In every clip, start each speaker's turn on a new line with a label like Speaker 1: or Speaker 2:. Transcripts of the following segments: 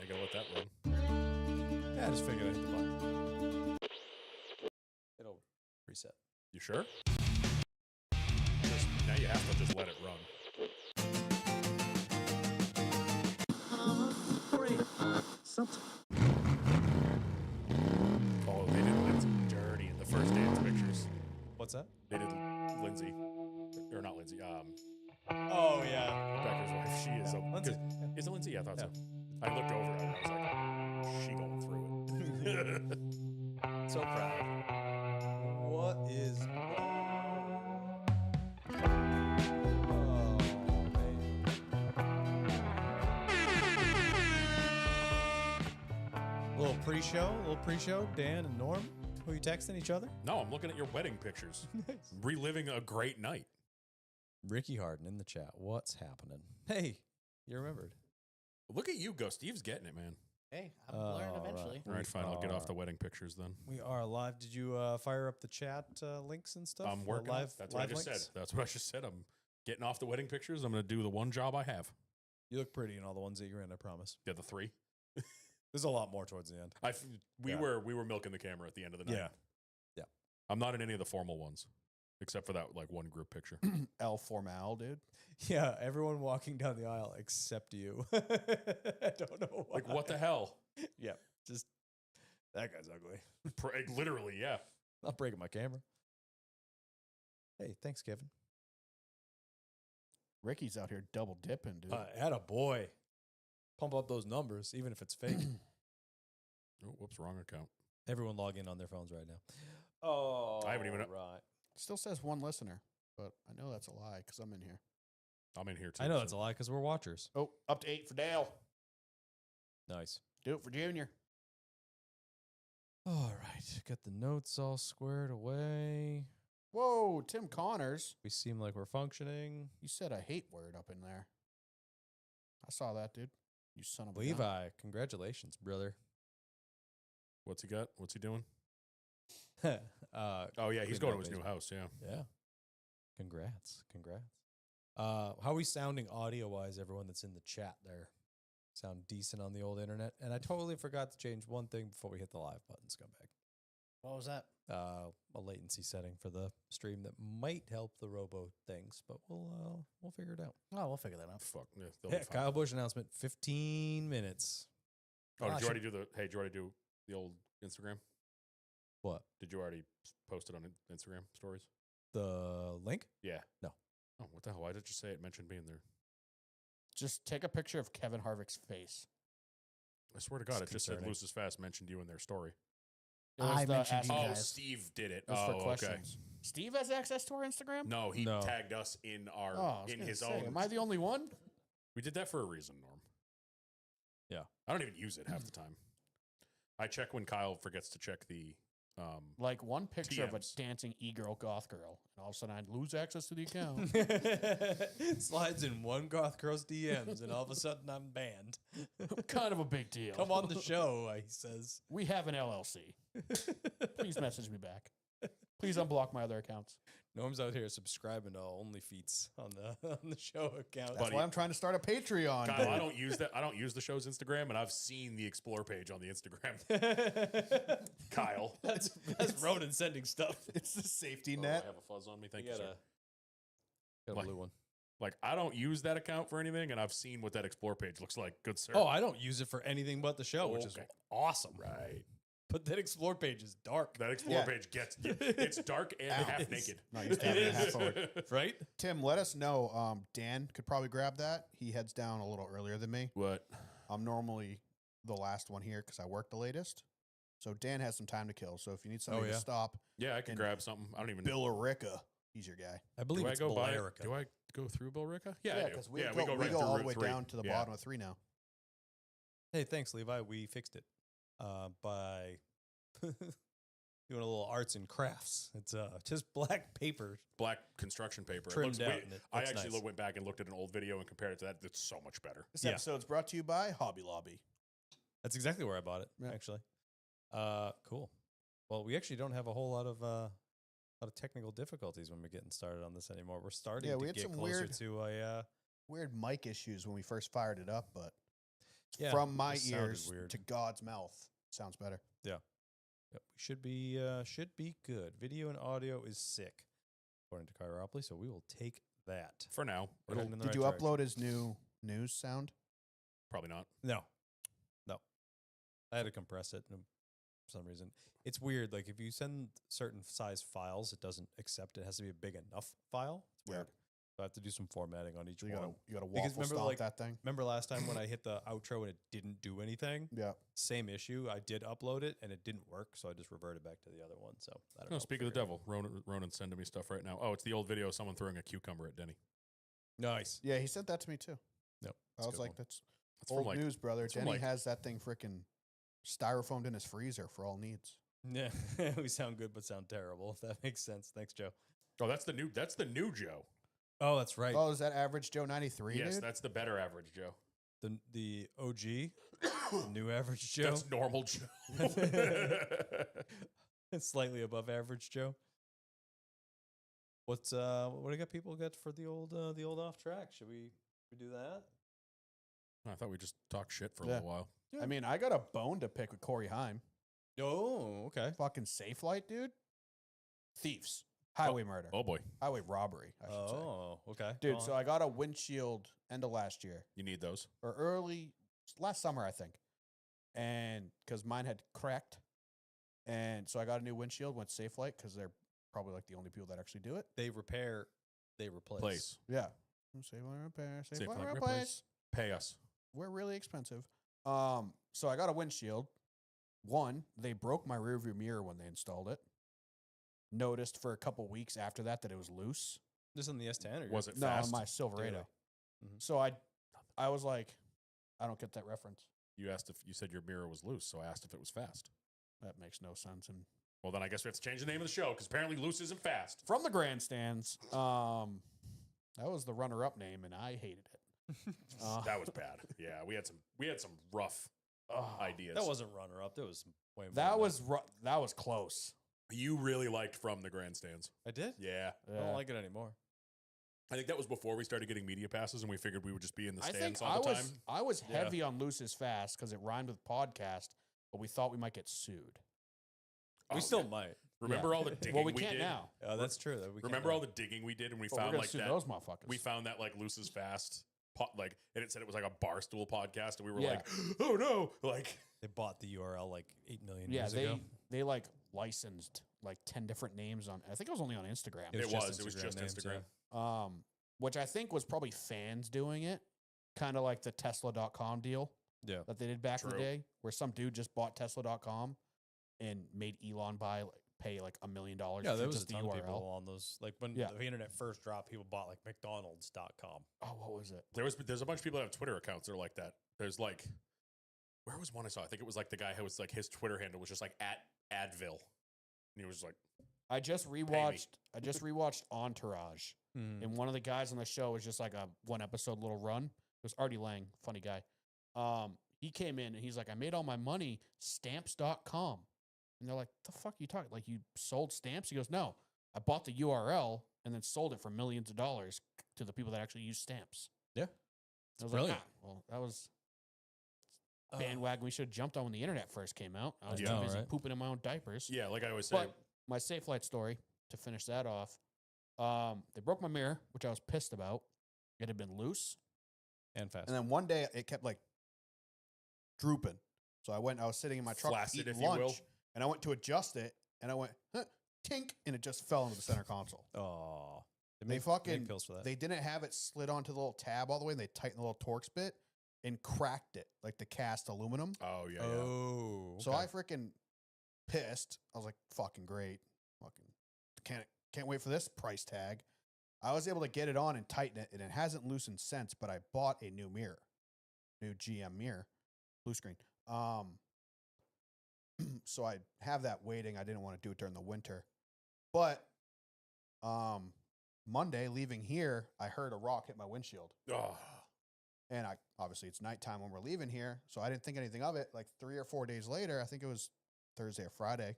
Speaker 1: gotta let that run.
Speaker 2: Yeah, I just figured I'd hit the button. It'll reset.
Speaker 1: You sure? Now you have to just let it run. Oh, they did Lindsay dirty in the first dance pictures.
Speaker 2: What's that?
Speaker 1: They did Lindsay, or not Lindsay.
Speaker 2: Oh, yeah.
Speaker 1: Becker's wife. She is a
Speaker 2: Lindsay.
Speaker 1: Is it Lindsay? Yeah, I thought so.
Speaker 2: Yeah.
Speaker 1: I looked over at her and I was like, she going through it.
Speaker 2: So proud. What is... Little pre-show, Dan and Norm. Were you texting each other?
Speaker 1: No, I'm looking at your wedding pictures.
Speaker 2: Nice.
Speaker 1: Reliving a great night.
Speaker 2: Ricky Harden in the chat. What's happening? Hey, you remembered.
Speaker 1: Look at you go. Steve's getting it, man.
Speaker 3: Hey, I'll learn eventually.
Speaker 1: All right, fine. I'll get off the wedding pictures then.
Speaker 2: We are live. Did you fire up the chat links and stuff?
Speaker 1: I'm working.
Speaker 2: Live,
Speaker 1: That's what I just said. That's what I just said. I'm getting off the wedding pictures. I'm going to do the one job I have.
Speaker 2: You look pretty in all the ones that you're in, I promise.
Speaker 1: Yeah, the 3.
Speaker 2: There's a lot more towards the end.
Speaker 1: We were milking the camera at the end of the night.
Speaker 2: Yeah.
Speaker 1: I'm not in any of the formal ones, except for that like one group picture.
Speaker 3: El Formal, dude.
Speaker 2: Yeah, everyone walking down the aisle except you. I don't know why.
Speaker 1: Like, what the hell?
Speaker 2: Yeah, just that guy's ugly.
Speaker 1: Literally, yeah.
Speaker 2: Not breaking my camera. Hey, thanks, Kevin.
Speaker 3: Ricky's out here double dipping, dude.
Speaker 2: Had a boy. Pump up those numbers, even if it's fake.
Speaker 1: Oh, whoops, wrong account.
Speaker 2: Everyone log in on their phones right now. Oh,
Speaker 1: I haven't even.
Speaker 2: Right.
Speaker 3: Still says 1 listener, but I know that's a lie because I'm in here.
Speaker 1: I'm in here too.
Speaker 2: I know that's a lie because we're watchers.
Speaker 3: Oh, up to 8 for Dale.
Speaker 2: Nice.
Speaker 3: Do it for Junior.
Speaker 2: All right. Got the notes all squared away.
Speaker 3: Whoa, Tim Connors.
Speaker 2: We seem like we're functioning.
Speaker 3: You said a hate word up in there. I saw that, dude. You son of a gun.
Speaker 2: Levi, congratulations, brother.
Speaker 1: What's he got? What's he doing?
Speaker 2: Oh,
Speaker 1: Oh yeah, he's going to his new house. Yeah.
Speaker 2: Yeah. Congrats. How are we sounding audio-wise, everyone that's in the chat there? Sound decent on the old internet? And I totally forgot to change one thing before we hit the live button, scumbag.
Speaker 3: What was that?
Speaker 2: A latency setting for the stream that might help the robo things, but we'll figure it out.
Speaker 3: Oh, we'll figure that out.
Speaker 1: Fuck. Yeah, they'll
Speaker 2: Yeah,
Speaker 1: be fine.
Speaker 2: Kyle Busch announcement, 15 minutes.
Speaker 1: Oh, did
Speaker 2: Gosh.
Speaker 1: you already do the? Hey, did you already do the old Instagram?
Speaker 2: What?
Speaker 1: Did you already post it on Instagram stories?
Speaker 2: The link?
Speaker 1: Yeah.
Speaker 2: No.
Speaker 1: Oh, what the hell? Why did you say it mentioned me in there?
Speaker 3: Just take a picture of Kevin Harvick's face.
Speaker 1: I swear to God,
Speaker 2: It's
Speaker 1: it just said
Speaker 2: concerning.
Speaker 1: Lucis Fast mentioned you in their story.
Speaker 3: It was
Speaker 4: I
Speaker 3: the
Speaker 4: mentioned
Speaker 3: Ask
Speaker 4: you
Speaker 1: Oh,
Speaker 3: guys.
Speaker 1: Steve did it.
Speaker 3: It was
Speaker 1: Oh,
Speaker 3: for
Speaker 1: okay.
Speaker 3: questions. Steve has access to our Instagram?
Speaker 1: No, he
Speaker 2: No.
Speaker 1: tagged us in our
Speaker 3: Oh, I was
Speaker 1: in
Speaker 3: gonna
Speaker 1: his
Speaker 3: say,
Speaker 1: own.
Speaker 3: am I the only one?
Speaker 1: We did that for a reason, Norm.
Speaker 2: Yeah.
Speaker 1: I don't even use it half the time. I check when Kyle forgets to check the.
Speaker 3: Like one picture of a
Speaker 1: TMs.
Speaker 3: dancing e-girl goth girl, and all of a sudden I'd lose access to the account.
Speaker 2: Slides in one goth girl's DMs, and all of a sudden I'm banned.
Speaker 3: Kind of a big deal.
Speaker 2: Come on the show, he says.
Speaker 3: We have an LLC. Please message me back. Please unblock my other accounts.
Speaker 2: Norm's out here subscribing to OnlyFeets on the show account.
Speaker 3: That's why I'm trying to start a Patreon.
Speaker 1: Kyle,
Speaker 3: dude.
Speaker 1: I don't use that. I don't use the show's Instagram, and I've seen the explore page on the Instagram. Kyle,
Speaker 2: that's Ronan sending stuff.
Speaker 3: It's the safety
Speaker 1: Oh,
Speaker 3: net.
Speaker 1: I have a fuzz on me. Thank
Speaker 2: You
Speaker 1: you,
Speaker 2: got
Speaker 1: sir.
Speaker 2: a
Speaker 1: Like-
Speaker 2: blue one.
Speaker 1: Like, I don't use that account for anything, and I've seen what that explore page looks like. Good sir.
Speaker 2: Oh, I don't use it for anything but the show, which is
Speaker 1: Okay.
Speaker 2: awesome.
Speaker 1: right.
Speaker 2: But that explore page is dark,
Speaker 1: That explore
Speaker 3: Yeah.
Speaker 1: page gets it's dark and half
Speaker 2: is.
Speaker 1: naked.
Speaker 3: No, you stand
Speaker 2: It
Speaker 3: half
Speaker 2: is.
Speaker 3: forward.
Speaker 2: right?
Speaker 3: Tim, let us know. Dan could probably grab that. He heads down a little earlier than me.
Speaker 1: What?
Speaker 3: I'm normally the last one here because I work the latest. So Dan has some time to kill. So if you need somebody
Speaker 2: yeah.
Speaker 3: to stop,
Speaker 1: Yeah, I can
Speaker 3: And
Speaker 1: grab something. I don't even know.
Speaker 3: Bill Orica, he's your guy.
Speaker 2: I believe
Speaker 1: Do I
Speaker 2: it's
Speaker 1: go by?
Speaker 2: Billerica.
Speaker 1: Do I go through Billerica? Yeah, I do.
Speaker 3: because
Speaker 1: Yeah,
Speaker 3: we go
Speaker 1: right through
Speaker 3: all the
Speaker 1: Route
Speaker 3: way
Speaker 1: 3.
Speaker 3: down to the
Speaker 1: Yeah.
Speaker 3: bottom of 3 now.
Speaker 2: Hey, thanks, Levi. We fixed it by doing a little arts and crafts. It's just black paper.
Speaker 1: Black construction paper. It
Speaker 2: Trimmed
Speaker 1: looks,
Speaker 2: out and it
Speaker 1: I
Speaker 2: looks
Speaker 1: actually
Speaker 2: nice.
Speaker 1: went back and looked at an old video and compared it to that. It's so much better.
Speaker 3: This
Speaker 2: Yeah.
Speaker 3: episode's brought to you by Hobby Lobby.
Speaker 2: That's exactly where I bought it,
Speaker 3: Yeah.
Speaker 2: actually. Cool. Well, we actually don't have a whole lot of technical difficulties when we're getting started on this anymore. We're starting
Speaker 3: Yeah,
Speaker 2: to
Speaker 3: we had
Speaker 2: get
Speaker 3: some
Speaker 2: closer
Speaker 3: weird-
Speaker 2: to a
Speaker 3: Weird mic issues when we first fired it up, but
Speaker 2: Yeah,
Speaker 3: from my
Speaker 2: this sounded
Speaker 3: ears
Speaker 2: weird.
Speaker 3: to God's mouth. Sounds better.
Speaker 2: Yep, we should be good. Video and audio is sick, according to Chiropoli. So we will take that.
Speaker 1: For now.
Speaker 2: We're heading in the
Speaker 3: Did
Speaker 2: right
Speaker 3: you
Speaker 2: direction.
Speaker 3: upload his new news sound?
Speaker 1: Probably not.
Speaker 2: No. I had to compress it for some reason. It's weird. Like if you send certain size files, it doesn't accept it. It has to be a big enough file. It's
Speaker 3: Yeah.
Speaker 2: weird. So I have to do some formatting on each
Speaker 3: So
Speaker 2: one.
Speaker 3: you got to
Speaker 2: Because
Speaker 3: waffle
Speaker 2: remember,
Speaker 3: stomp
Speaker 2: like-
Speaker 3: that thing.
Speaker 2: Remember last time when I hit the outro and it didn't do anything?
Speaker 3: Yeah.
Speaker 2: Same issue. I did upload it and it didn't work, so I just reverted back to the other one. So I don't know.
Speaker 1: No, speak of the devil. Ronan's sending me stuff right now. Oh, it's the old video of someone throwing a cucumber at Denny.
Speaker 2: Nice.
Speaker 3: Yeah, he sent that to me too.
Speaker 2: Nope.
Speaker 3: I was like, that's
Speaker 1: It's
Speaker 3: old
Speaker 1: from like
Speaker 3: news, brother.
Speaker 1: it's from
Speaker 3: Denny
Speaker 1: like-
Speaker 3: has that thing freaking styrofoamed in his freezer for all needs.
Speaker 2: Yeah, we sound good but sound terrible. If that makes sense. Thanks, Joe.
Speaker 1: Oh, that's the new Joe.
Speaker 2: Oh, that's right.
Speaker 3: Oh, is that average Joe 93?
Speaker 1: Yes,
Speaker 3: dude?
Speaker 1: that's the better average Joe.
Speaker 2: The OG, the new average Joe.
Speaker 1: That's normal Joe.
Speaker 2: Slightly above average Joe. What do you got people get for the old off track? Should we do that?
Speaker 1: I thought we just talked shit for a
Speaker 3: Yeah.
Speaker 1: little while.
Speaker 3: I mean, I got a bone to pick with Corey Heim.
Speaker 2: Oh, okay.
Speaker 3: Fucking safe light, dude. Thieves. Highway murder.
Speaker 1: Oh boy,
Speaker 3: Highway robbery, I should say.
Speaker 2: Oh, okay.
Speaker 3: Dude,
Speaker 2: Go
Speaker 3: so
Speaker 2: on.
Speaker 3: I got a windshield end of last year
Speaker 1: you need those.
Speaker 3: or last summer, I think. And because mine had cracked. And so I got a new windshield, went safe light because they're probably like the only people that actually do it.
Speaker 2: They repair, they replace.
Speaker 1: Place.
Speaker 3: Yeah. Safe light repair, safe,
Speaker 1: Safe
Speaker 3: light
Speaker 1: light
Speaker 3: replace.
Speaker 1: replace. Pay us.
Speaker 3: We're really expensive. So I got a windshield. One, they broke my rearview mirror when they installed it. Noticed for a couple weeks after that it was loose.
Speaker 2: Just on the S10 or
Speaker 1: Was it
Speaker 3: No,
Speaker 1: fast?
Speaker 3: on my Silverado.
Speaker 2: Daily. Mhm.
Speaker 3: So I was like, I don't get that reference.
Speaker 1: You asked if you said your mirror was loose, so I asked if it was fast.
Speaker 3: That makes no sense. And
Speaker 1: Well, then I guess we have to change the name of the show because apparently loose isn't fast.
Speaker 3: from the grandstands, that was the runner-up name, and I hated it.
Speaker 1: That was bad. Yeah, we had some rough ideas.
Speaker 2: That wasn't runner up. That was way more.
Speaker 3: that
Speaker 2: than
Speaker 3: was that was close.
Speaker 1: You really liked From the Grandstands.
Speaker 2: I did.
Speaker 1: Yeah.
Speaker 2: I don't like it anymore.
Speaker 1: I think that was before we started getting media passes and we figured we would just be in the
Speaker 3: I think
Speaker 1: stands all the time.
Speaker 3: I was
Speaker 2: Yeah.
Speaker 3: heavy on loose is fast because it rhymed with podcast, but we thought we might get sued.
Speaker 2: We
Speaker 1: Oh,
Speaker 2: still
Speaker 1: yeah.
Speaker 2: might.
Speaker 1: Remember all the digging
Speaker 3: Well, we
Speaker 1: we
Speaker 3: can't
Speaker 1: did?
Speaker 3: now.
Speaker 2: Oh, that's true. That we
Speaker 1: Remember all the digging we did and we
Speaker 3: But we're
Speaker 1: found
Speaker 3: gonna
Speaker 1: like
Speaker 3: sue
Speaker 1: that
Speaker 3: those motherfuckers.
Speaker 1: we found that like loose is fast like and it said it was like a Barstool podcast and we were
Speaker 3: Yeah.
Speaker 1: like, "Oh no." Like
Speaker 2: They bought the URL like 8 million
Speaker 3: yeah,
Speaker 2: years
Speaker 3: they
Speaker 2: ago.
Speaker 3: they like licensed like 10 different names on. I think it was only on Instagram.
Speaker 1: it was
Speaker 2: just
Speaker 1: just
Speaker 2: Instagram names,
Speaker 1: Instagram.
Speaker 3: Which I think was probably fans doing it, kind of like the Tesla.com deal
Speaker 2: Yeah.
Speaker 3: that they did back in the
Speaker 1: True.
Speaker 3: day, where some dude just bought Tesla.com and made Elon pay like $1 million
Speaker 2: Yeah,
Speaker 3: for
Speaker 2: there was a
Speaker 3: just the
Speaker 2: ton of
Speaker 3: URL.
Speaker 2: people on those. Like when
Speaker 3: Yeah.
Speaker 2: the internet first dropped, people bought like McDonald's.com.
Speaker 3: Oh, what was it?
Speaker 1: There's a bunch of people that have Twitter accounts that are like that. There's like where was one I saw? I think it was like the guy who was like his Twitter handle was just like at Advil. And he was like,
Speaker 3: I just rewatched Entourage,
Speaker 2: Mm.
Speaker 3: and one of the guys on the show was just like a one episode little run. It was Artie Lang, funny guy. He came in and he's like, I made all my money stamps.com. And they're like, the fuck you talking? Like you sold stamps? He goes, no, I bought the URL and then sold it for millions of dollars to the people that actually use stamps.
Speaker 2: Yeah.
Speaker 3: I was
Speaker 2: brilliant.
Speaker 3: like, well, that was bandwagon we should have jumped on when the internet first came out. I was
Speaker 1: Yeah.
Speaker 3: too
Speaker 2: know,
Speaker 3: busy
Speaker 2: right?
Speaker 3: pooping in my own diapers.
Speaker 1: yeah, like I always say,
Speaker 3: But my safe light story, to finish that off, they broke my mirror, which I was pissed about. It had been loose.
Speaker 2: And fast.
Speaker 3: And then one day it kept like drooping. So I was sitting in my truck
Speaker 1: Flaccid,
Speaker 3: eating
Speaker 1: if you will.
Speaker 3: lunch, and I went to adjust it, and I went, huh, tink, and it just fell into the center console.
Speaker 2: Oh.
Speaker 3: They fucking,
Speaker 2: pills for that.
Speaker 3: they didn't have it slid onto the little tab all the way, and they tightened the little Torx bit and cracked it, like the cast aluminum.
Speaker 1: oh yeah,
Speaker 2: oh.
Speaker 3: So
Speaker 2: okay.
Speaker 3: I freaking pissed. I was like, fucking great. Fucking can't wait for this price tag. I was able to get it on and tighten it, and it hasn't loosened since, but I bought a new mirror. New GM mirror. Blue screen. So I have that waiting. I didn't want to do it during the winter. But Monday, leaving here, I heard a rock hit my windshield.
Speaker 1: yeah. Oh,
Speaker 3: And obviously it's nighttime when we're leaving here, so I didn't think anything of it. Like 3 or 4 days later, I think it was Thursday or Friday,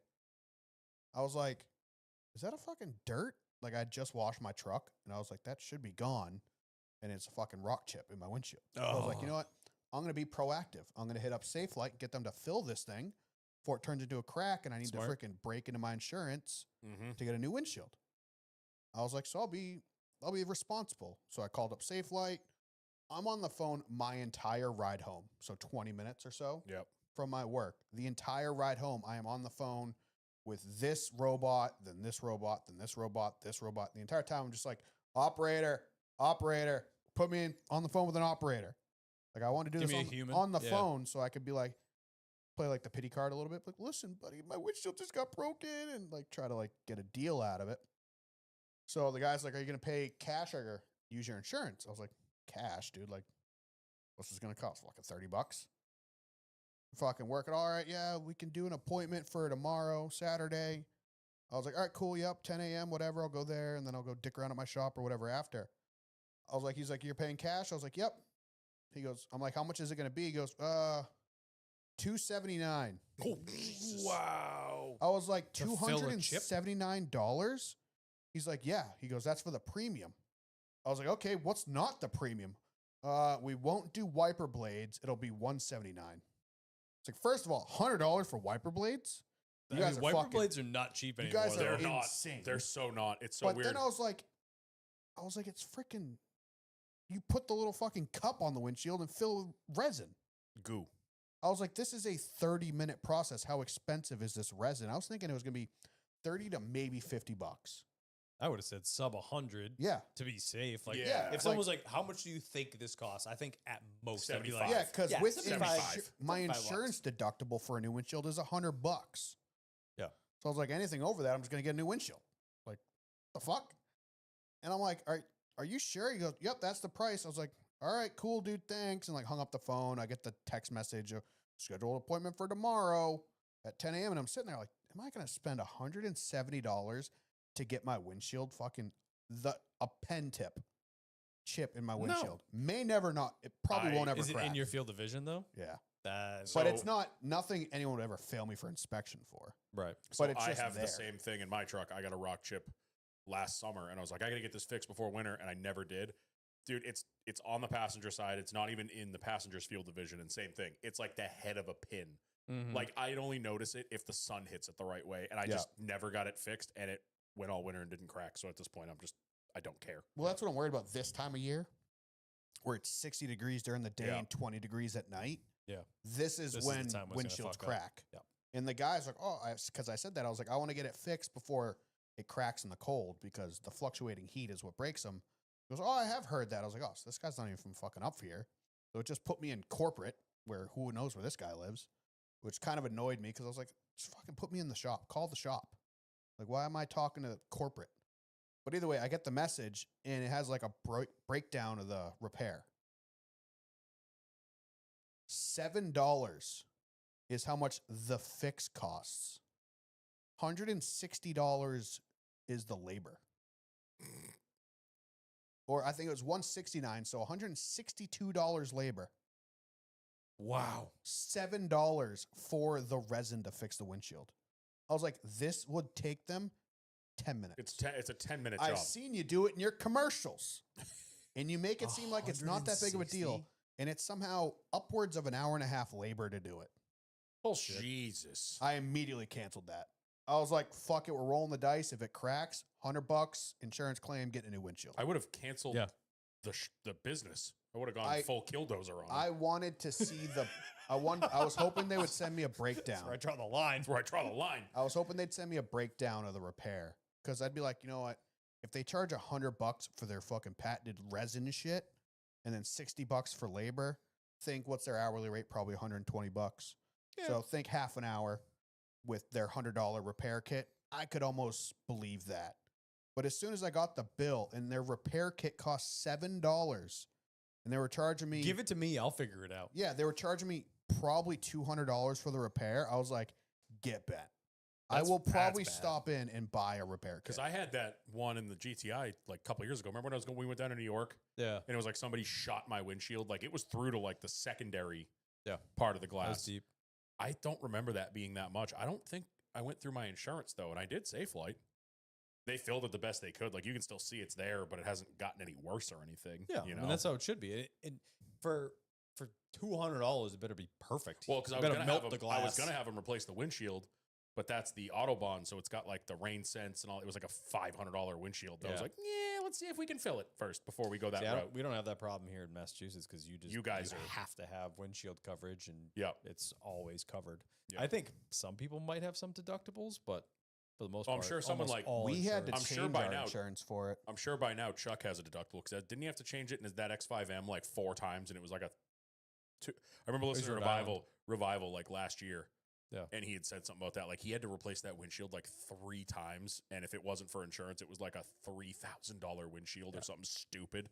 Speaker 3: I was like, is that a fucking dirt? Like I just washed my truck, and I was like, that should be gone. And it's a fucking rock chip in my windshield. I was like, you know what?
Speaker 4: I'm going to be proactive. I'm going to hit up Safelite and get them to fill this thing before it turns into a crack and I need
Speaker 2: Smart.
Speaker 4: to freaking break into my insurance
Speaker 1: Mm-hmm.
Speaker 4: to get a new windshield. I was like, so I'll be responsible. So I called up Safelite. I'm on the phone my entire ride home. So 20 minutes or so
Speaker 1: Yep.
Speaker 4: from my work. The entire ride home, I am on the phone with this robot, then this robot, then this robot, this robot. The entire time I'm just like, operator, put me on the phone with an operator. Like I want to do
Speaker 2: Give
Speaker 4: this
Speaker 2: me a human.
Speaker 4: on the
Speaker 2: Yeah.
Speaker 4: phone so I could be like, play like the pity card a little bit. Like, listen, buddy, my windshield just got broken, and like try to like get a deal out of it. So the guy's like, are you going to pay cash or use your insurance? I was like, cash, dude. Like, what's this going to cost? Fucking $30. Fucking working. All right. Yeah, we can do an appointment for tomorrow, Saturday. I was like, all right, cool. Yep. 10 a.m., whatever. I'll go there and then I'll go dick around at my shop or whatever after. I was like, he's like, you're paying cash? I was like, yep. He goes, I'm like, how much is it going to be? He goes, $279.
Speaker 1: Oh, Jesus. Wow.
Speaker 4: I was like,
Speaker 2: To fill a chip?
Speaker 4: $279? He's like, yeah. He goes, that's for the premium. I was like, okay, what's not the premium? We won't do wiper blades. It'll be $179. It's like, first of all, $100 for wiper blades? You guys are
Speaker 2: wiper
Speaker 4: fucking-
Speaker 2: blades are not cheap
Speaker 4: you
Speaker 2: anymore.
Speaker 4: guys
Speaker 1: They're
Speaker 4: are
Speaker 1: not.
Speaker 4: insane.
Speaker 1: They're so not. It's so
Speaker 4: But
Speaker 1: weird.
Speaker 4: then I was like, it's freaking, you put the little fucking cup on the windshield and fill with resin.
Speaker 1: Goo.
Speaker 4: I was like, this is a 30-minute process. How expensive is this resin? I was thinking it was going to be 30 to maybe $50.
Speaker 2: I would have said sub 100
Speaker 4: Yeah.
Speaker 2: to be safe. Like,
Speaker 1: Yeah.
Speaker 2: if someone was like, "How much do you think this costs?" I think at most I'd be like,
Speaker 1: 75.
Speaker 4: Yeah, because
Speaker 2: Yeah,
Speaker 4: with
Speaker 1: 75.
Speaker 4: my
Speaker 2: 75
Speaker 4: insurance deductible for a new windshield is $100.
Speaker 2: Yeah.
Speaker 4: So I was like, anything over that, I'm just going to get a new windshield. Like, the fuck? And I'm like, are you sure? He goes, yep, that's the price. I was like, all right, cool, dude, thanks. And like hung up the phone. I get the text message, schedule an appointment for tomorrow at 10 a.m. And I'm sitting there like, am I going to spend $170 to get my windshield fucking a pen tip chip in my windshield? May never not. It probably won't ever
Speaker 2: is it
Speaker 4: crack.
Speaker 2: in your field of vision though?
Speaker 4: Yeah.
Speaker 2: That's
Speaker 4: But it's
Speaker 1: So-
Speaker 4: not nothing anyone would ever fail me for inspection for.
Speaker 2: right.
Speaker 1: So
Speaker 4: But it's
Speaker 1: I
Speaker 4: just
Speaker 1: have
Speaker 4: there.
Speaker 1: the same thing in my truck. I got a rock chip last summer, and I was like, I got to get this fixed before winter, and I never did. Dude, it's on the passenger side. It's not even in the passenger's field of vision, and same thing. It's like the head of a pin.
Speaker 2: Mhm.
Speaker 1: Like, I'd only notice it if the sun hits it the right way, and I
Speaker 4: Yeah.
Speaker 1: just never got it fixed, and it went all winter and didn't crack. So at this point, I don't care.
Speaker 4: Well, that's what I'm worried about this time of year, where it's 60 degrees during the day
Speaker 1: Yeah.
Speaker 4: and 20 degrees at night.
Speaker 2: Yeah.
Speaker 4: This is
Speaker 2: This is the
Speaker 4: when
Speaker 2: time when it's gonna
Speaker 4: windshields
Speaker 2: fuck up.
Speaker 4: crack.
Speaker 2: Yep.
Speaker 4: And the guy's like, because I said that, I was like, I want to get it fixed before it cracks in the cold because the fluctuating heat is what breaks them. He goes, I have heard that. I was like, so this guy's not even from fucking up here. So it just put me in corporate where who knows where this guy lives, which kind of annoyed me because I was like, just fucking put me in the shop. Call the shop. Like, why am I talking to corporate? But either way, I get the message and it has like a breakdown of the repair. $7 is how much the fix costs. $160 is the labor. Or I think it was $169, so $162 labor.
Speaker 2: Wow.
Speaker 4: $7 for the resin to fix the windshield. I was like, this would take them 10 minutes.
Speaker 1: It's a 10-minute job.
Speaker 4: I've seen you do it in your commercials. And you make it seem like it's not that big of a deal.
Speaker 2: 160?
Speaker 4: And it's somehow upwards of an hour and a half labor to do it.
Speaker 2: Bullshit.
Speaker 1: Jesus.
Speaker 4: I immediately canceled that. I was like, fuck it, we're rolling the dice. If it cracks, $100, insurance claim, getting a new windshield.
Speaker 1: I would have canceled
Speaker 2: Yeah.
Speaker 1: the business. I would have gone full killdozer on it.
Speaker 4: I wanted to see I was hoping they would send me a breakdown.
Speaker 2: Where I draw the line.
Speaker 1: That's where I draw the line.
Speaker 4: I was hoping they'd send me a breakdown of the repair. Because I'd be like, you know what? If they charge $100 for their fucking patented resin shit, and then $60 for labor, think what's their hourly rate? Probably $120.
Speaker 2: Yeah.
Speaker 4: So think half an hour with their $100 repair kit. I could almost believe that. But as soon as I got the bill and their repair kit cost $7, and they were charging me,
Speaker 2: Give it to me. I'll figure it out.
Speaker 4: yeah, they were charging me probably $200 for the repair. I was like, get bent. I will
Speaker 2: That's
Speaker 4: probably
Speaker 2: bad.
Speaker 4: stop in and buy a repair kit.
Speaker 1: Because I had that one in the GTI like a couple of years ago. Remember when we went down to New York
Speaker 2: Yeah.
Speaker 1: and it was like somebody shot my windshield? Like it was through to like the secondary
Speaker 2: Yeah.
Speaker 1: part of the
Speaker 2: That was
Speaker 1: glass.
Speaker 2: deep.
Speaker 1: I don't remember that being that much. I don't think I went through my insurance though, and I did Safelite. They filled it the best they could. Like you can still see it's there, but it hasn't gotten any worse or anything.
Speaker 2: Yeah.
Speaker 1: You
Speaker 2: I
Speaker 1: know,
Speaker 2: mean, that's how it should be. And for $200. It better be perfect.
Speaker 1: Well, because
Speaker 2: You
Speaker 1: I was
Speaker 2: better
Speaker 1: gonna
Speaker 2: melt
Speaker 1: have
Speaker 2: the
Speaker 1: him,
Speaker 2: glass.
Speaker 1: I was gonna have him replace the windshield, but that's the Autobahn, so it's got like the rain sense and all. It was like a $500 windshield. I was
Speaker 2: Yeah.
Speaker 1: like, yeah, let's see if we can fill it first before we go that
Speaker 2: See,
Speaker 1: route.
Speaker 2: we don't have that problem here in Massachusetts because
Speaker 1: You guys
Speaker 2: have to have windshield coverage and
Speaker 1: Yep.
Speaker 2: it's always covered.
Speaker 1: Yeah.
Speaker 2: I think some people might have some deductibles, but for the most
Speaker 1: Oh, I'm
Speaker 2: part,
Speaker 1: sure someone
Speaker 2: almost
Speaker 1: like-
Speaker 2: all
Speaker 4: We had to
Speaker 2: insurance-
Speaker 1: I'm
Speaker 4: change
Speaker 1: sure by
Speaker 4: our
Speaker 1: now-
Speaker 4: insurance for it.
Speaker 1: I'm sure by now Chuck has a deductible because didn't he have to change it in that X5M like 4 times and it was like a two. I remember listening to
Speaker 2: Rhode
Speaker 1: Revival like last year.
Speaker 2: Yeah.
Speaker 1: And he had said something about that. Like he had to replace that windshield like 3 times. And if it wasn't for insurance, it was like a $3,000 windshield or something stupid.